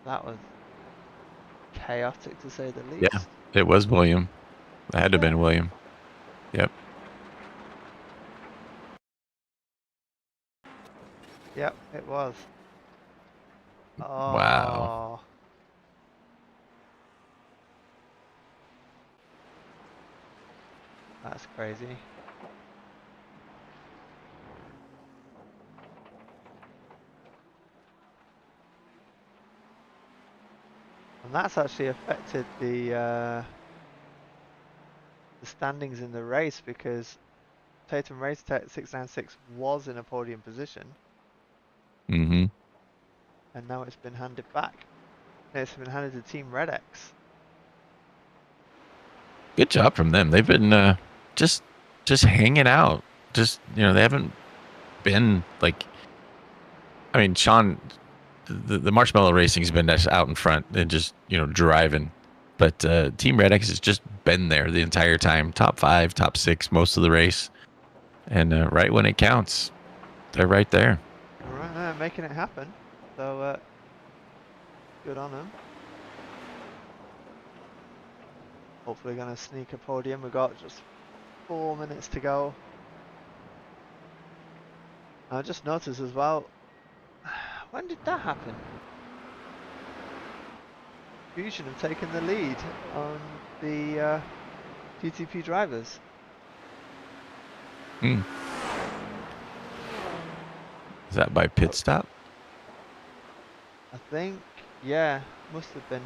That was chaotic to say the Yeah, least. it was William. That had to have been William. Yep. Yep, it was. Wow. Oh. That's crazy. And that's actually affected the standings in the race because Tatum Race Tech 696 was in a podium position Mm-hmm. and now it's been handed back. It's been handed to Team Red X. Good job from them. They've been just hanging out. Just, they haven't been like. I mean, Sean, the Marshmallow Racing's been just out in front and just driving, but Team Red X has just been there the entire time. Top 5, top 6 most of the race, and right when it counts, they're right there. Right there, making it happen. So good on them. Hopefully going to sneak a podium. We've got just 4 minutes to go. I just noticed as well, when did that happen? Fusion have taken the lead on the GTP drivers. Is that by pit stop? I think, yeah, must have been.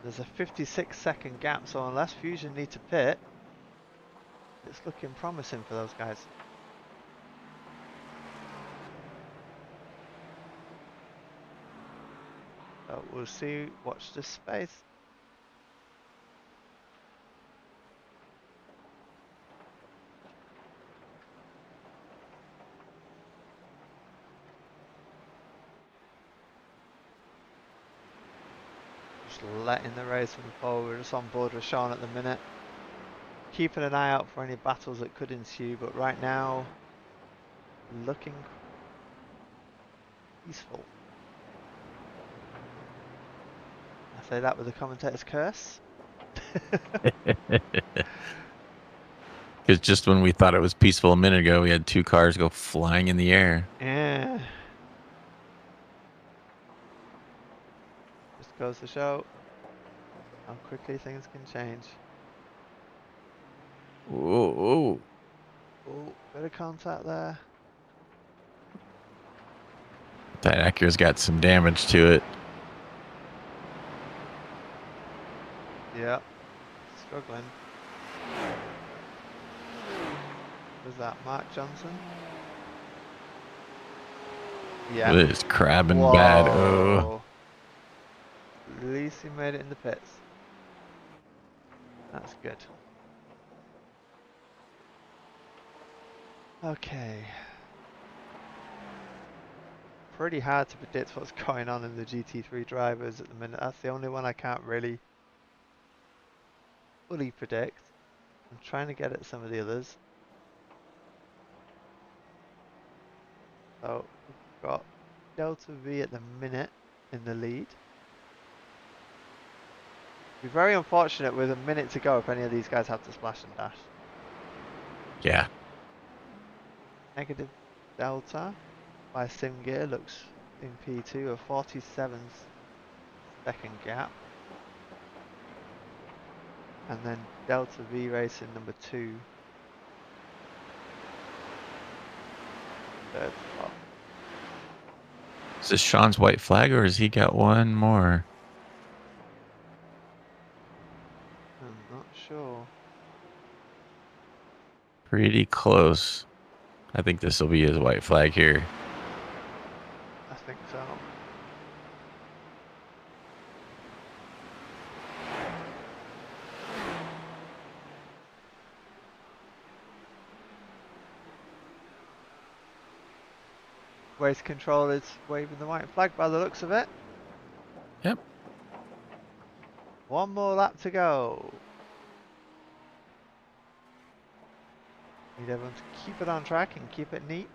There's a 56-second gap, so unless Fusion need to pit, it's looking promising for those guys. So we'll see. Watch this space. Just letting the race move forward. We're just on board with Sean at the minute. Keeping an eye out for any battles that could ensue, but right now, looking peaceful. I say that with the commentator's curse. Because just when we thought it was peaceful a minute ago, we had 2 cars go flying in the air. Yeah. Just goes to show how quickly things can change. Whoa. Oh, bit of contact there. That Acura's got some damage to it. Yep. Struggling. Was that Mark Johnson? Yeah. It is crabbing bad. Oh. Whoa. At least he made it in the pits. That's good. Okay. Pretty hard to predict what's going on in the GT3 drivers at the minute. That's the only one I can't really fully predict. I'm trying to get at some of the others. So we've got Delta V at the minute in the lead. Be very unfortunate with a minute to go if any of these guys have to splash and dash. Yeah. Negative Delta by SimGear looks in P2 a 47 second gap. And then Delta V Racing number 2. Third spot. Is this Sean's white flag or has he got one more? I'm not sure. Pretty close. I think this will be his white flag here. I think so. Race control is waving the white flag by the looks of it. Yep. One more lap to go. Need everyone to keep it on track and keep it neat.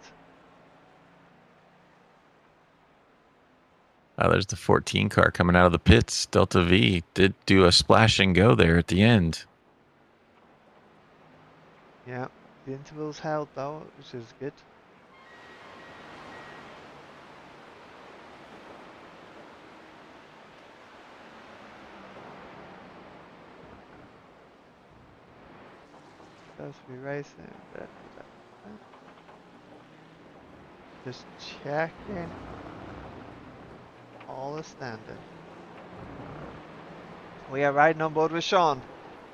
There's the 14 car coming out of the pits. Delta V did do a splash and go there at the end. Yeah, the interval's held though, which is good. Supposed to be racing. Just checking all the standard. We are riding on board with Sean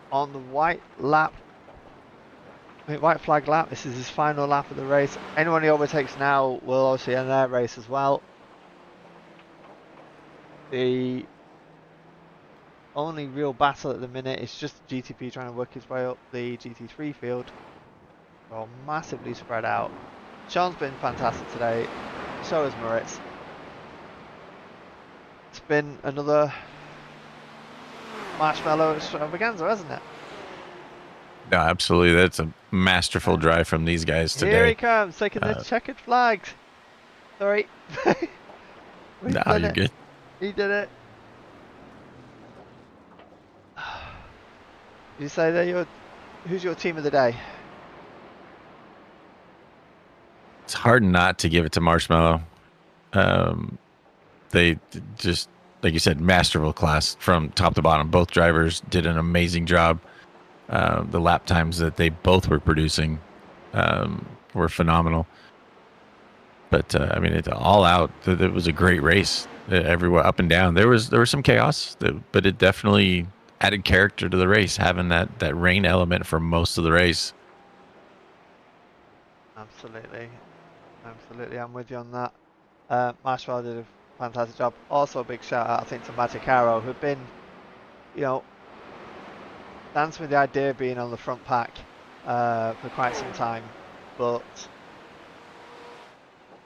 on the white flag lap. This is his final lap of the race. Anyone he overtakes now will obviously end their race as well. The only real battle at the minute is just GTP trying to work his way up the GT3 field. Well, massively spread out. Sean's been fantastic today. So is Moritz. It's been another marshmallow extravaganza, hasn't it? No, absolutely. That's a masterful drive from these guys today. Here he comes, taking the checkered flags. Sorry. No, you're good. He did it. You say that who's your team of the day? It's hard not to give it to Marshmallow. They just, like you said, masterful class from top to bottom. Both drivers did an amazing job. The lap times that they both were producing were phenomenal. But I mean, it all out. It was a great race. Everywhere up and down. There was some chaos, but it definitely added character to the race, having that rain element for most of the race. Absolutely, I'm with you on that. Marshmallow did a fantastic job. Also, a big shout out, I think, to Magic Arrow, who've been, you know, dancing with the idea of being on the front pack for quite some time, but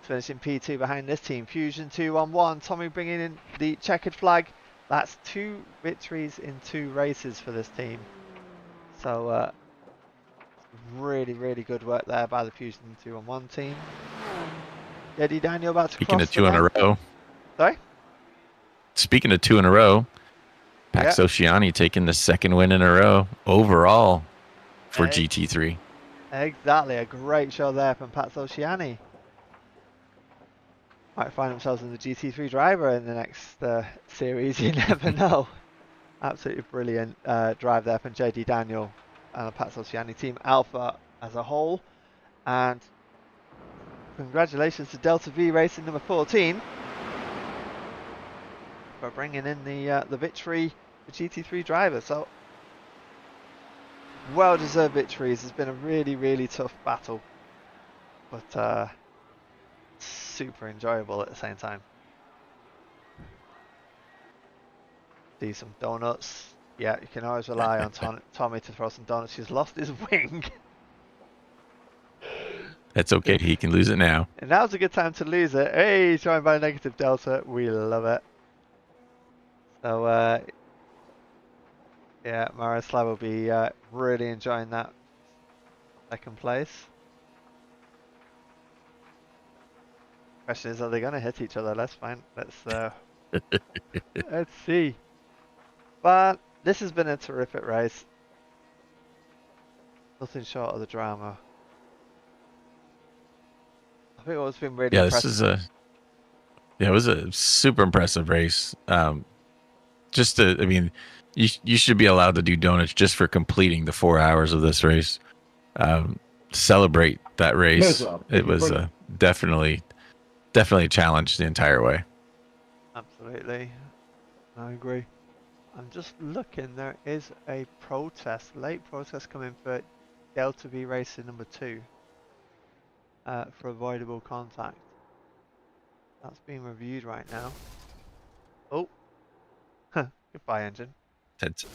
finishing P2 behind this team. Fusion 2-1-1. Tommy bringing in the checkered flag. That's 2 victories in 2 races for this team. So really, really good work there by the Fusion 2-1-1 team. Eddie Daniel about to Speaking cross of 2 the in a line. row. Sorry? Speaking of 2 in a row, Pax Yeah. Oceani taking the 2nd win in a row overall for GT3. Exactly, a great show there from Pat Oceani. Might find themselves in the GT3 driver in the next series, you never know. Absolutely brilliant drive there from JD Daniel and the Pat Oceani team Alpha as a whole. And congratulations to Delta V Racing number 14 for bringing in the victory for GT3 driver. So well-deserved victories. It's been a really, really tough battle, but super enjoyable at the same time. See some donuts. Yeah, you can always rely on Tommy to throw some donuts. He's lost his wing. That's okay. He can lose it now. And now's a good time to lose it. Hey, joined by negative Delta. We love it. So, yeah, Marislav will be really enjoying that 2nd place. Question is, are they going to hit each other? Let's find. Let's see. But this has been a terrific race. Nothing short of the drama. I think what's been really impressive. It was a super impressive race. I mean, you should be allowed to do donuts just for completing the 4 hours of this race. Celebrate that race. It was definitely a challenge the entire way. Absolutely, I agree. I'm just looking. There is a late protest coming for Delta V Racing number 2 for avoidable contact. That's being reviewed right now. Oh, goodbye, engine. That's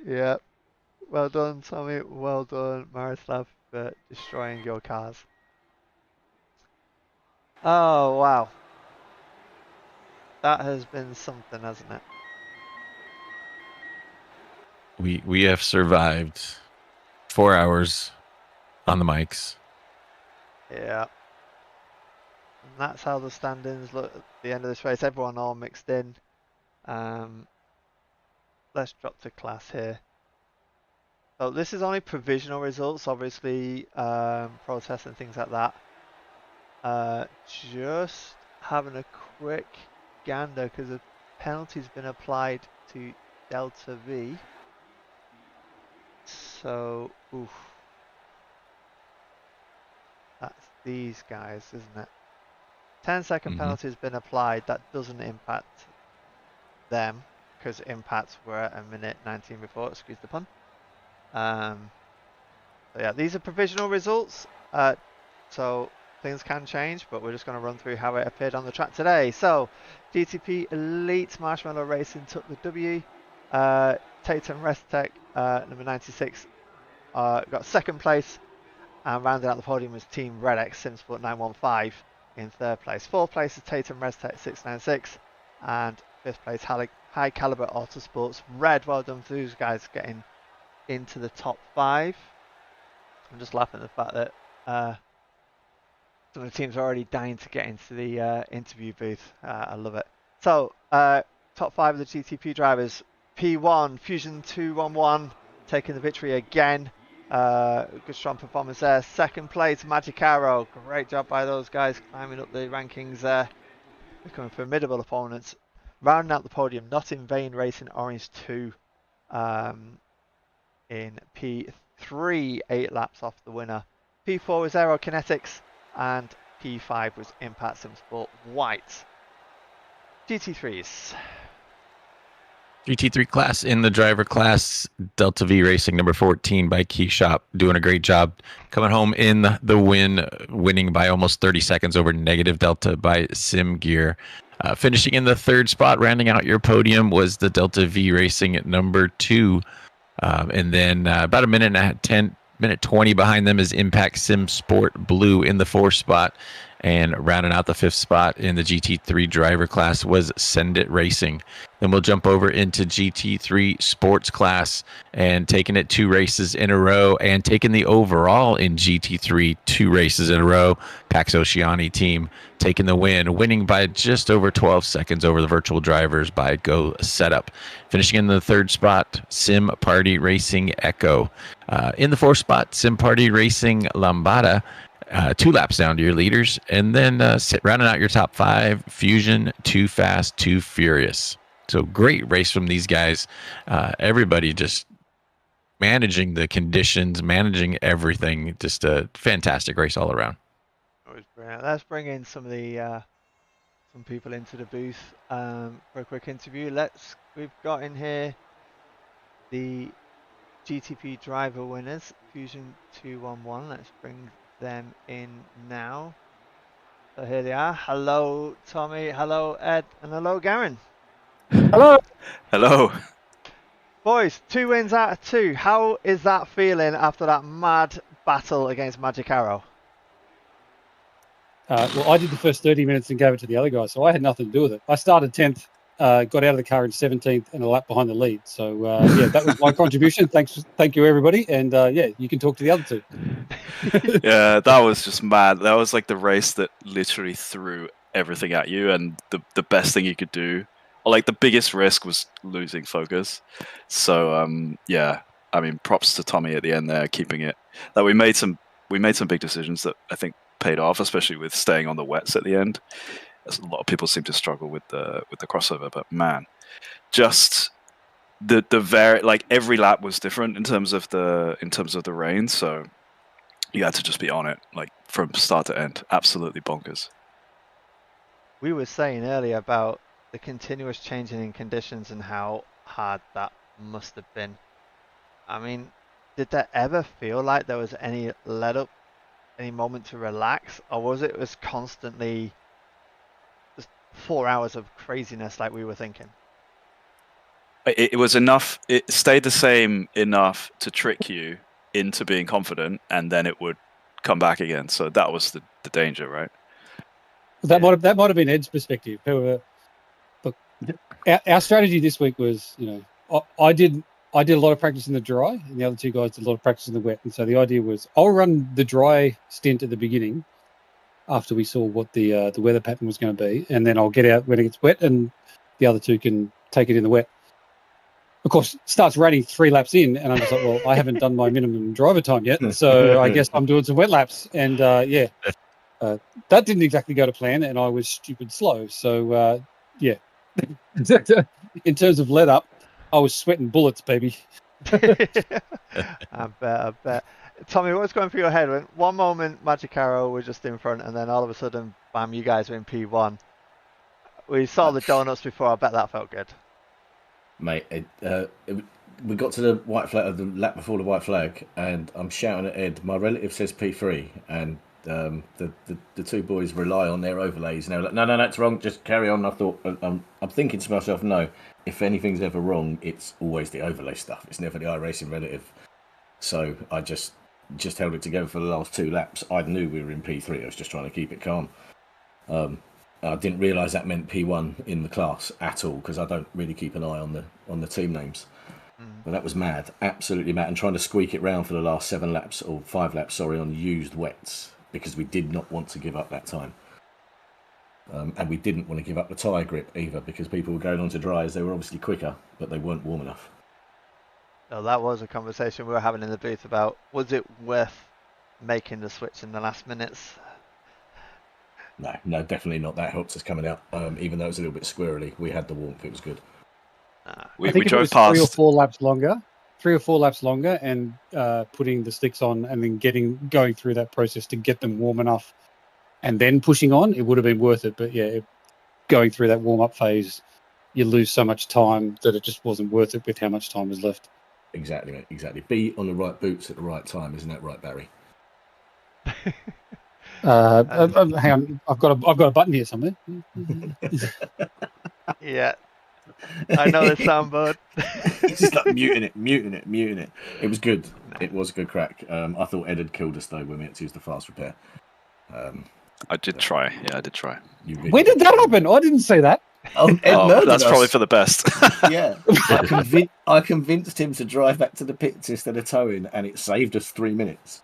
Yeah, well done, Tommy. Well done, Marislav, for destroying your cars. Oh wow, that has been something, hasn't it? we have survived 4 hours on the mics. Yeah. And that's how the standings look at the end of this race. Everyone all mixed in. Let's drop to class here. So this is only provisional results, obviously, protests and things like that. Just having a quick gander because a penalty's been applied to Delta V. So, oof. That's these guys, isn't it? 10-second penalty has been applied. That doesn't impact them because impacts were at a minute 19 before. Excuse the pun. So yeah, these are provisional results. So things can change, but we're just going to run through how it appeared on the track today. So GTP Elite Marshmallow Racing took the W. Tatum Restec, number 96, got 2nd place. And rounding out the podium was Team Red X Simsport 915 in 3rd place. 4th place is Tatum Restec 696. And 5th place High Caliber Autosports Red. Well done for those guys getting into the top 5. I'm just laughing at the fact that some of the teams are already dying to get into the interview booth. I love it. So, top 5 of the GTP drivers. P1, Fusion 2-1-1, taking the victory again. Good strong performance there. 2nd place, Magic Arrow. Great job by those guys climbing up the rankings there. Becoming formidable opponents. Rounding out the podium, Not in Vain Racing Orange 2 in P3, 8 laps off the winner. P4 was Aerokinetics and P5 was Impact Sim Sport White. GT3s. GT3 class in the driver class, Delta V Racing number 14 by Key Shop, doing a great job. Coming home in the win, winning by almost 30 seconds over Negative Delta by Sim Gear. Finishing in the third spot, rounding out your podium was the Delta V Racing at number 2. And then about a minute and 10, minute 20 behind them is Impact Sim Sport Blue in the 4th spot. And rounding out the 5th spot in the GT3 driver class was Send It Racing. Then we'll jump over into GT3 sports class and taking it 2 races in a row and taking the overall in GT3 2 races in a row. Pax Oceani team taking the win, winning by just over 12 seconds over the virtual drivers by Go Setup. Finishing in the 3rd spot, Sim Party Racing Echo. In the 4th spot, Sim Party Racing Lambada. 2 laps down to your leaders, and then rounding out your top 5, Fusion, Too Fast, Too Furious. So great race from these guys. Everybody just managing the conditions, managing everything. Just a fantastic race all around. That was brilliant. Let's bring in some of the some people into the booth for a quick interview. We've got in here the GTP driver winners, Fusion 211. Let's bring them in now. So here they are. Hello, Tommy. Hello, Ed. And hello, Garen. Hello. Hello. Boys, 2 wins out of 2. How is that feeling after that mad battle against Magic Arrow? Well, I did the first 30 minutes and gave it to the other guys, so I had nothing to do with it. I started 10th, got out of the car in 17th and a lap behind the lead. So, yeah, that was my contribution. Thank you, everybody. And, yeah, you can talk to the other 2. Yeah, that was just mad. That was like the race that literally threw everything at you, and the best thing you could do, or like the biggest risk, was losing focus. So, yeah, I mean, props to Tommy at the end there, keeping it. That we made some big decisions that I think paid off, especially with staying on the wets at the end. As a lot of people seem to struggle with the crossover, but man, just the like every lap was different in terms of the rain, so you had to just be on it, like from start to end. Absolutely bonkers. We were saying earlier about the continuous changing in conditions and how hard that must have been. I mean, did that ever feel like there was any let up, any moment to relax, or was it constantly just 4 hours of craziness like we were thinking? It was enough. It stayed the same enough to trick you into being confident, and then it would come back again. So that was the danger, right? That might have been Ed's perspective. However, look, our strategy this week was, I did a lot of practice in the dry, and the other 2 guys did a lot of practice in the wet. And so the idea was, I'll run the dry stint at the beginning after we saw what the weather pattern was going to be, and then I'll get out when it gets wet, and the other 2 can take it in the wet. Of course, it starts raining 3 laps in, and I'm just like, well, I haven't done my minimum driver time yet, so I guess I'm doing some wet laps. And, yeah, that didn't exactly go to plan, and I was stupid slow. So, yeah, in terms of let up, I was sweating bullets, baby. I bet. Tommy, what's going through your head? When one moment Magic Arrow was just in front, and then all of a sudden, bam, you guys were in P1. We saw the donuts before. I bet that felt good. Mate, we got to the white flag, the lap before the white flag, and I'm shouting at Ed. My relative says P3, and the 2 boys rely on their overlays. And they were like, no, that's wrong. Just carry on. I thought, I'm thinking to myself, no. If anything's ever wrong, it's always the overlay stuff. It's never the iRacing relative. So I just held it together for the last 2 laps. I knew we were in P3. I was just trying to keep it calm. I didn't realise that meant P1 in the class at all, because I don't really keep an eye on the team names. But that was mad, absolutely mad, and trying to squeak it round for the last 7 laps, or 5 laps, sorry, on used wets, because we did not want to give up that time. And we didn't want to give up the tyre grip either, because people were going on to dries. They were obviously quicker, but they weren't warm enough. So that was a conversation we were having in the booth about, was it worth making the switch in the last minutes? No, definitely not. That helped us coming out. Even though it was a little bit squirrely, we had the warmth. It was good. We drove drove past 3 or 4 laps longer, and putting the sticks on, and then going through that process to get them warm enough, and then pushing on. It would have been worth it. But yeah, going through that warm up phase you lose so much time that it just wasn't worth it with how much time was left. Exactly, mate. Exactly. Be on the right boots at the right time, isn't that right, Barry? Hang on, I've got a button here somewhere. Yeah, I know the soundboard. He's just like muting it. It was good. It was a good crack. I thought Ed had killed us though when we had to use the fast repair. I did try. Yeah, I did try. You really When did that happen? I didn't say that. Oh, Ed murdered that's us. probably for the best. Yeah, I convinced him to drive back to the pits instead of towing, and it saved us 3 minutes.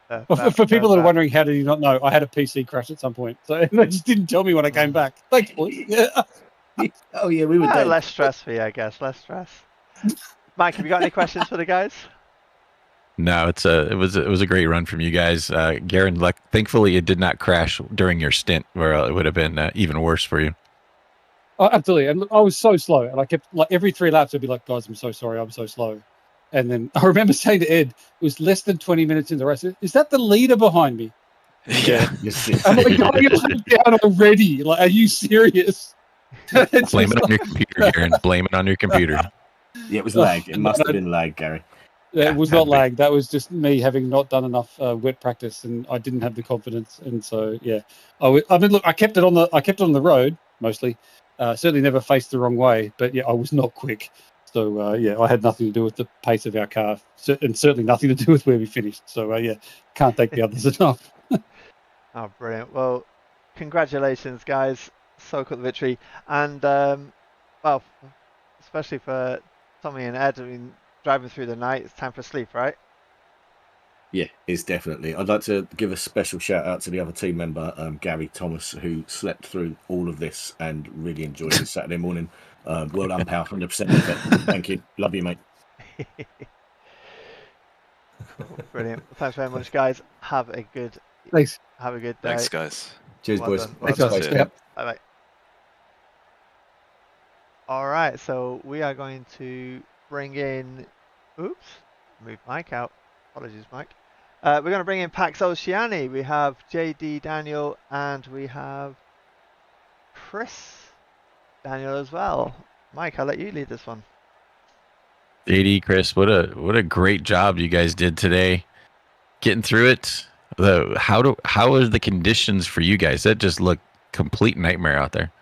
For people that are wondering, how did you not know? I had a PC crash at some point, so they just didn't tell me when I came back. Thanks, boys. Yeah. Oh yeah, we were dead. Less stress for you, I guess. Less stress. Mike, have you got any questions for the guys? No, it was a great run from you guys. Garen, thankfully it did not crash during your stint, where it would have been even worse for you. Oh, absolutely. And I was so slow, and I kept every 3 laps I'd be like, "Guys, I'm so sorry, I'm so slow." And then I remember saying to Ed, it was less than 20 minutes in the race. Is that the leader behind me? Yeah. I'm like, "God, you're down already. Like, are you serious?" Blame it on your computer, Garen. Blame it on your computer. Yeah, it was lag. It must have been lag, Gary. It was not lag. That was just me having not done enough wet practice, and I didn't have the confidence. And so, yeah, I mean, look, I kept it on the road mostly. Certainly never faced the wrong way, but yeah, I was not quick. So yeah, I had nothing to do with the pace of our car, and certainly nothing to do with where we finished. So yeah, can't thank the others enough. Oh, brilliant. Well, congratulations, guys. Soak up the victory. And, well, especially for Tommy and Ed, I mean, driving through the night, it's time for sleep, right? Yeah, it's definitely. I'd like to give a special shout out to the other team member, Gary Thomas, who slept through all of this and really enjoyed his Saturday morning. Well done, pal. 100% effort. Thank you. Love you, mate. Cool. Brilliant. Well, thanks very much, guys. Have a good Thanks. day. Thanks, guys. Cheers, Well boys. done. Thanks, Well guys. done. Yep. Bye-bye. All right, so we are going to bring in... Oops. Move Mike out. Apologies, Mike. We're going to bring in Pax Oceani. We have JD Daniel and we have Chris Daniel as well. Mike, I'll let you lead this one. JD, Chris, what a great job you guys did today, getting through it. How are the conditions for you guys? That just looked complete nightmare out there.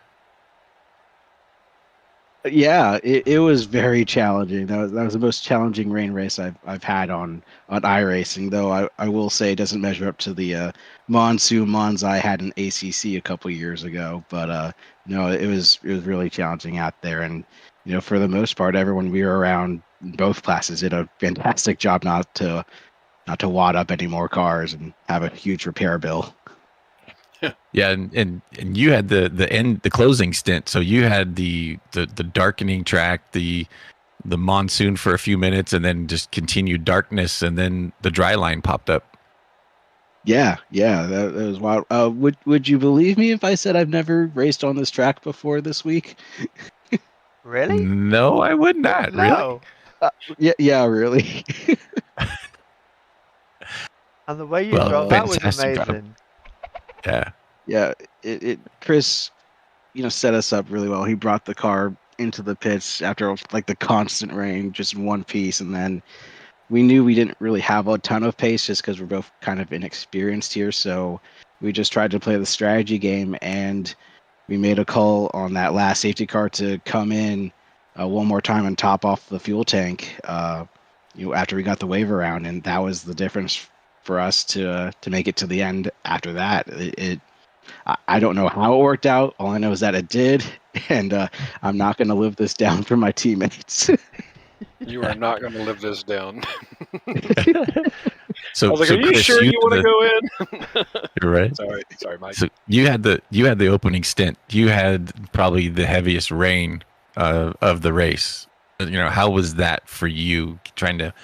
Yeah, it was very challenging. That was the most challenging rain race I've had on iRacing. Though I will say it doesn't measure up to the monsoon Mons I had in ACC a couple years ago. But no, it was really challenging out there. And for the most part, everyone we were around both classes did a fantastic job not to wad up any more cars and have a huge repair bill. Yeah, and you had the closing stint, so you had the darkening track, the monsoon for a few minutes, and then just continued darkness, and then the dry line popped up. Yeah, that was wild. Would you believe me if I said I've never raced on this track before this week? Really? No, I would not. No. Really? Yeah, really. And the way you drove that was fantastic job. amazing. Yeah. It Chris, set us up really well. He brought the car into the pits after like the constant rain, just in one piece, and then we knew we didn't really have a ton of pace just because we're both kind of inexperienced here. So we just tried to play the strategy game, and we made a call on that last safety car to come in one more time and top off the fuel tank. After we got the wave around, and that was the difference for us to make it to the end. After that, I don't know how it worked out. All I know is that it did, and I'm not going to live this down for my teammates. You are not going to live this down. So I was like, so "Are you Chris, sure you want to go in?" You're right. Sorry, Mike. So you had the opening stint. You had probably the heaviest rain of the race. How was that for you? Trying to,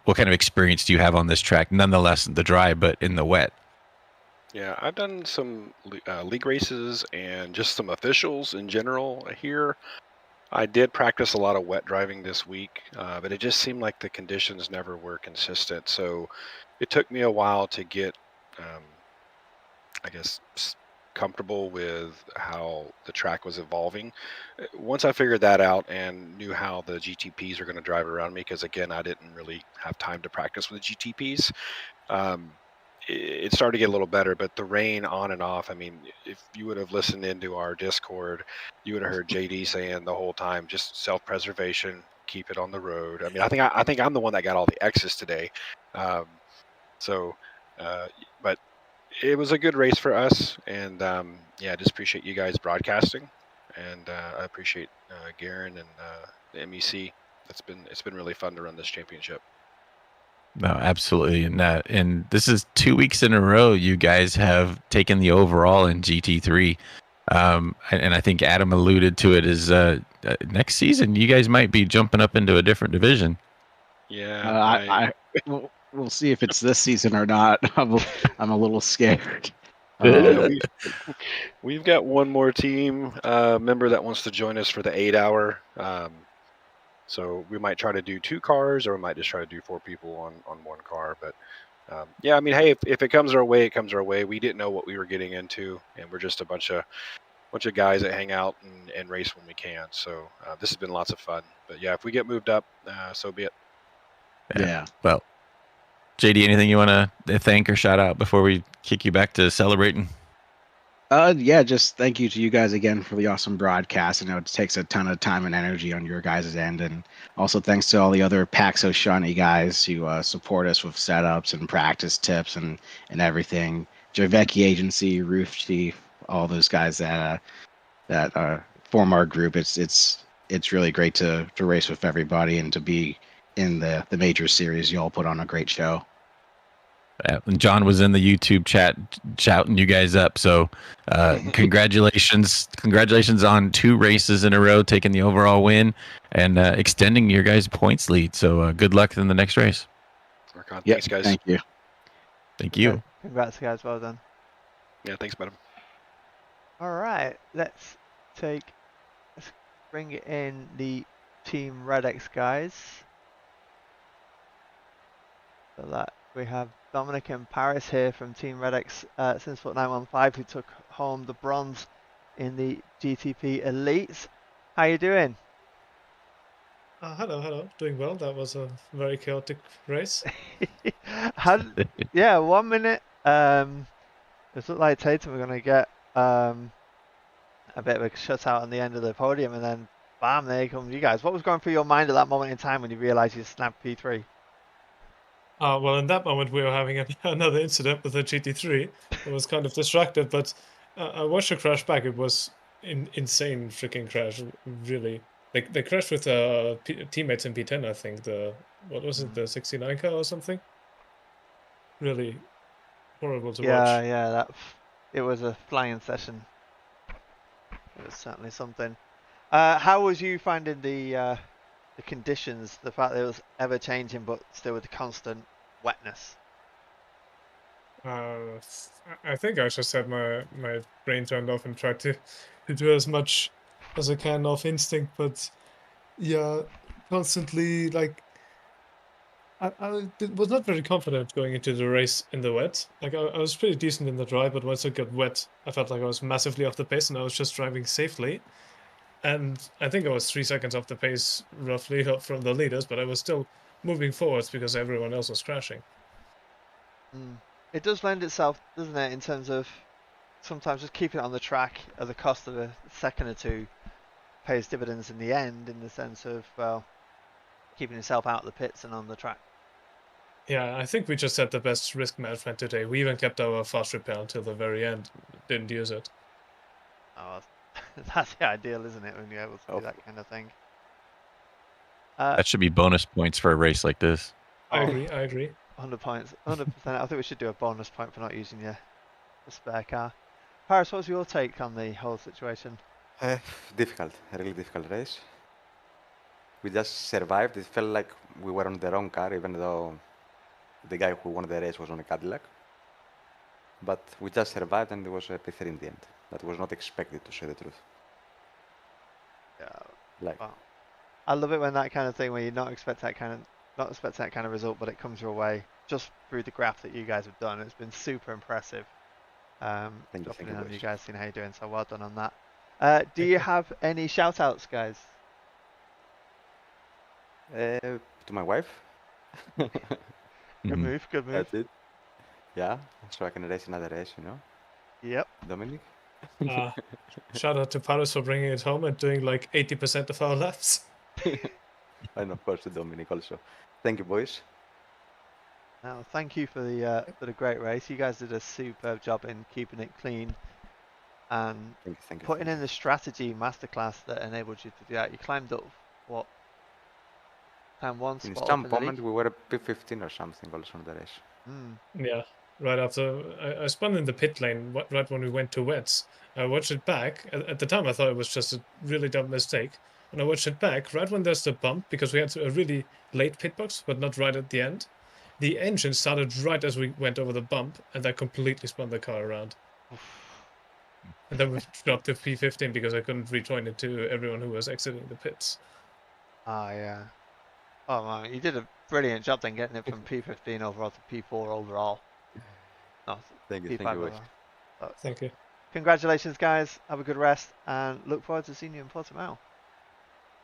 what kind of experience do you have on this track? Nonetheless, the dry, but in the wet. Yeah, I've done some league races and just some officials in general here. I did practice a lot of wet driving this week, but it just seemed like the conditions never were consistent. So it took me a while to get, I guess, comfortable with how the track was evolving. Once I figured that out and knew how the GTPs are going to drive around me, because again, I didn't really have time to practice with the GTPs, it started to get a little better. But the rain on and off, I mean, if you would have listened into our Discord, you would have heard JD saying the whole time, just self-preservation, keep it on the road. I mean, I think I'm the one that got all the X's today. Um, so, but it was a good race for us, and yeah, I just appreciate you guys broadcasting, and I appreciate Garen and the MEC. It's been really fun to run this championship. No, absolutely. And this is 2 weeks in a row you guys have taken the overall in GT3. And I think Adam alluded to it as next season you guys might be jumping up into a different division. Yeah, we'll see if it's this season or not. I'm a little scared. Yeah, we've got one more team member that wants to join us for the 8-hour. So we might try to do 2 cars, or we might just try to do 4 people on 1 car. But yeah, I mean, hey, if it comes our way, it comes our way. We didn't know what we were getting into, and we're just a bunch of guys that hang out and race when we can. So this has been lots of fun. But yeah, if we get moved up, so be it. Yeah. Well, JD, anything you want to thank or shout out before we kick you back to celebrating? Yeah, just thank you to you guys again for the awesome broadcast. I know it takes a ton of time and energy on your guys' end, and also thanks to all the other Paxo Shawnee guys who support us with setups and practice tips and everything. Javecki Agency, Roof Chief, all those guys that form our group. It's really great to race with everybody and to be in the major series. You all put on a great show. And John was in the YouTube chat shouting you guys up. So congratulations on 2 races in a row, taking the overall win and extending your guys' points lead. So good luck in the next race. Work on. Yep, Thanks, guys. thank you. Thank you. Congrats, guys. Well done. Yeah, thanks, madam. All right, let's bring in the Team Red X guys. So that we have Dominic and Paris here from Team Red X since Foot 915, who took home the bronze in the GTP Elites. How you doing? Hello. Doing well. That was a very chaotic race. Yeah, 1 minute. It looked like Tatum were going to get a bit of a shutout on the end of the podium, and then bam, there comes you guys. What was going through your mind at that moment in time when you realised you snapped P3? Well, in that moment, we were having another incident with the GT3. It was kind of distracted, but I watched the crash back. It was insane freaking crash, really. They crashed with teammates in P10, I think. What was it, the 69 car or something? Really horrible to watch. Yeah, it was a flying session. It was certainly something. How was you finding the conditions, the fact that it was ever changing but still with the constant wetness? I think I just had my brain turned off and tried to do as much as I can off instinct, but yeah, constantly I was not very confident going into the race in the wet. Like I was pretty decent in the dry, but once I got wet, I felt like I was massively off the pace, and I was just driving safely. And I think I was 3 seconds off the pace, roughly, from the leaders, but I was still moving forwards because everyone else was crashing. It does lend itself, doesn't it, in terms of sometimes just keeping it on the track at the cost of a second or two pays dividends in the end, in the sense of, well, keeping yourself out of the pits and on the track. Yeah, I think we just had the best risk management today. We even kept our fast repair until the very end. Didn't use it. Oh, that's the ideal, isn't it, when you're able to do that kind of thing? That should be bonus points for a race like this. I agree. 100 points, 100%. I think we should do a bonus point for not using the spare car. Paris, what was your take on the whole situation? Difficult, a really difficult race. We just survived. It felt like we were on the wrong car, even though the guy who won the race was on a Cadillac. But we just survived, and it was a P3 in the end. That was not expected, to say the truth. Yeah. Wow. I love it when that kind of thing, where you're not expecting that kind of result, but it comes your way just through the graph that you guys have done. It's been super impressive. Thank dropping you, in on you boys. guys, seeing how you're doing. So well done on that. Do you have any shout outs, guys? To my wife. Good Mhm. move, good move. That's it. Yeah, so I can race another race, you know. Yep. Dominic. Shout out to Paris for bringing it home and doing like 80% of our laps. And of course to Dominic also. Thank you, boys. Now, thank you for the great race. You guys did a superb job in keeping it clean and Thank you. putting in the strategy masterclass that enabled you to do that. You climbed up what? Time one In spot some up in the moment league. we were a P15 or something also on the race. Yeah, right after I spun in the pit lane right when we went to wets. I watched it back. At the time, I thought it was just a really dumb mistake. And I watched it back right when there's the bump because we had a really late pit box, but not right at the end. The engine started right as we went over the bump, and that completely spun the car around. And then we dropped to P15 because I couldn't rejoin it to everyone who was exiting the pits. Ah, yeah. Oh man, you did a brilliant job then getting it from P15 overall to P4 overall. No, Thank you, P5 boys. overall. So, Thank you. congratulations, guys. Have a good rest and look forward to seeing you in Portimao.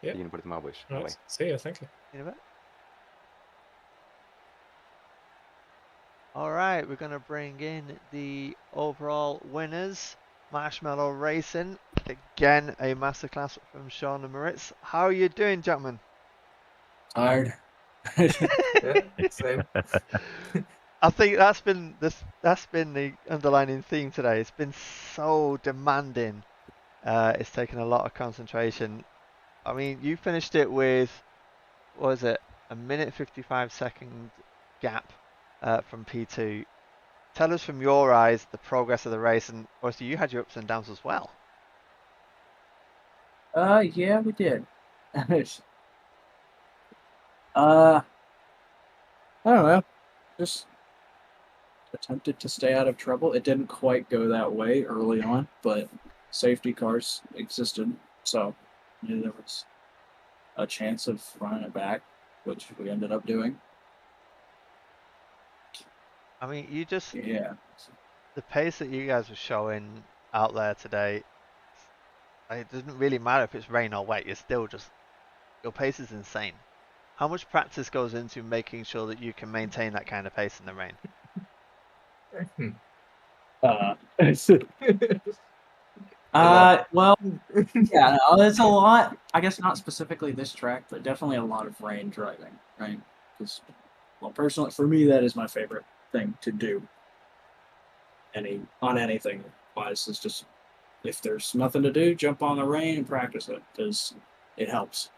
Yeah. See you in Portimao, boys. All Bye-bye. right. See you. Thank you. In a bit. All right, we're going to bring in the overall winners. Marshmallow Racing. Again, a masterclass from Sean and Moritz. How are you doing, gentlemen? Tired. Yeah, same. I think that's been the underlining theme today. It's been so demanding. It's taken a lot of concentration. I mean, you finished it with, what was it, a minute 55-second gap from P2. Tell us from your eyes the progress of the race, and obviously you had your ups and downs as well. Yeah, we did. I don't know. Just attempted to stay out of trouble. It didn't quite go that way early on, but safety cars existed, so there was a chance of running it back, which we ended up doing. I mean, Yeah. the pace that you guys were showing out there today, it doesn't really matter if it's rain or wet, your pace is insane. How much practice goes into making sure that you can maintain that kind of pace in the rain? Well, yeah, it's a lot. I guess not specifically this track, but definitely a lot of rain driving, right? Because, well, personally, for me, that is my favorite thing to do. On anything wise, it's just if there's nothing to do, jump on the rain and practice it because it helps.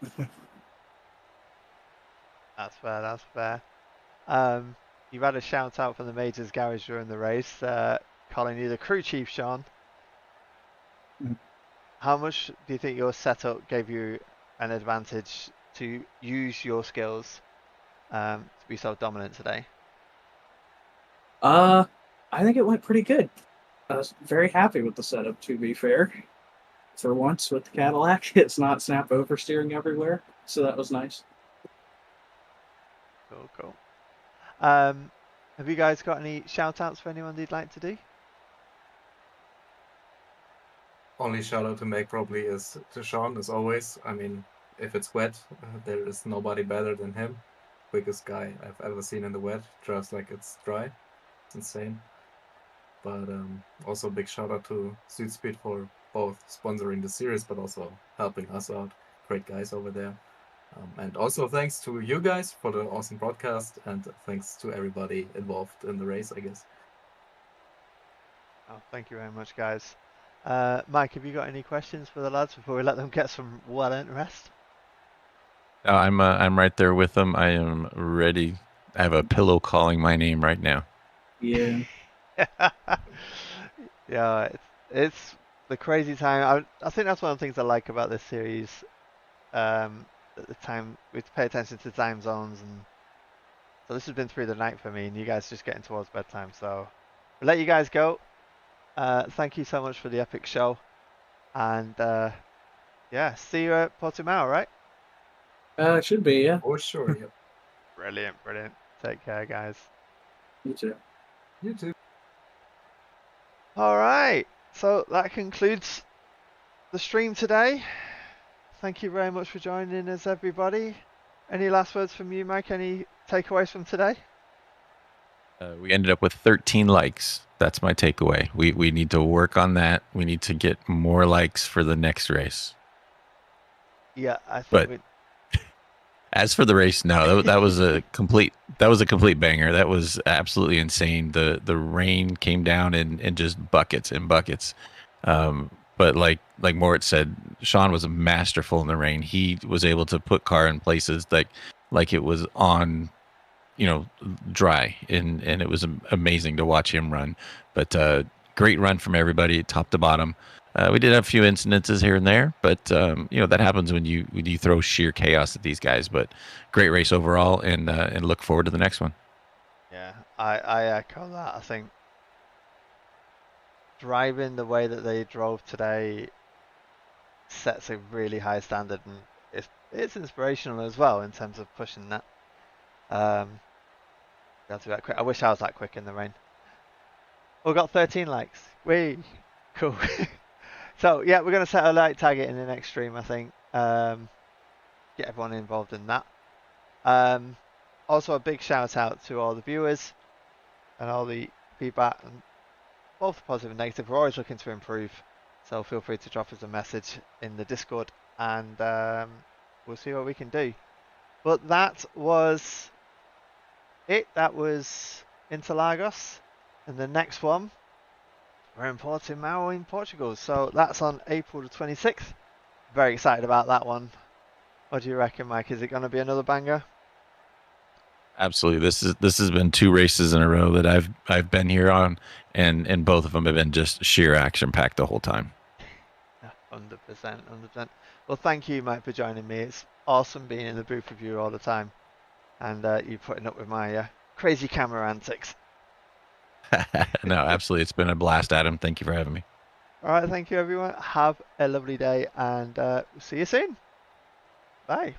That's fair, that's fair. You've had a shout out from the Majors Garage during the race, calling you the crew chief, Sean. How much do you think your setup gave you an advantage to use your skills to be so dominant today? I think it went pretty good. I was very happy with the setup, to be fair. For once with the Cadillac, it's not snap oversteering everywhere, so that was nice. Cool. Have you guys got any shout outs for anyone you'd like to do? Only shout out to make probably is to Sean, as always. I mean, if it's wet, there is nobody better than him. Quickest guy I've ever seen in the wet, just like it's dry. It's insane. But also a big shout out to SudSpeed for both sponsoring the series, but also helping us out. Great guys over there. And also thanks to you guys for the awesome broadcast, and thanks to everybody involved in the race, I guess. Oh, thank you very much, guys. Mike, have you got any questions for the lads before we let them get some well-earned rest? I'm right there with them. I am ready. I have a pillow calling my name right now. Yeah. Yeah, it's the crazy time. I think that's one of the things I like about this series. At the time, we have to pay attention to time zones, and so this has been through the night for me, and you guys just getting towards bedtime. So we'll let you guys go. Thank you so much for the epic show, and yeah, see you at Portimao, right? It should be, yeah. Oh, sure, yeah. Brilliant. Take care, guys. You too. You too. All right. So that concludes the stream today. Thank you very much for joining us, everybody. Any last words from you, Mike? Any takeaways from today? We ended up with 13 likes. That's my takeaway. We need to work on that. We need to get more likes for the next race. Yeah, I think. But as for the race, no, that was a complete banger. That was absolutely insane. The rain came down in just buckets and buckets. But like Moritz said, Sean was masterful in the rain. He was able to put car in places like it was on, dry, and it was amazing to watch him run. But great run from everybody, top to bottom. We did have a few incidences here and there, but that happens when you throw sheer chaos at these guys. But great race overall, and look forward to the next one. Yeah, I echo that. I think driving the way that they drove today sets a really high standard, and it's inspirational as well in terms of pushing that. Be that quick. I wish I was that quick in the rain. We got 13 likes. Wee, cool. So yeah, we're gonna set a like target in the next stream, I think. Get everyone involved in that. Also a big shout out to all the viewers and all the feedback, and both positive and negative. We're always looking to improve, so feel free to drop us a message in the Discord, and we'll see what we can do. But that was it. That was Interlagos, and the next one we're in Portimao in Portugal. So that's on April the 26th. Very excited about that one. What do you reckon, Mike? Is it going to be another banger? Absolutely. This has been 2 races in a row that I've been here on, and both of them have been just sheer action packed the whole time. 100%, 100%. Well, thank you, Mike, for joining me. It's awesome being in the booth with you all the time, and you putting up with my crazy camera antics. No, absolutely. It's been a blast, Adam. Thank you for having me. All right, thank you, everyone. Have a lovely day, and we'll see you soon. Bye.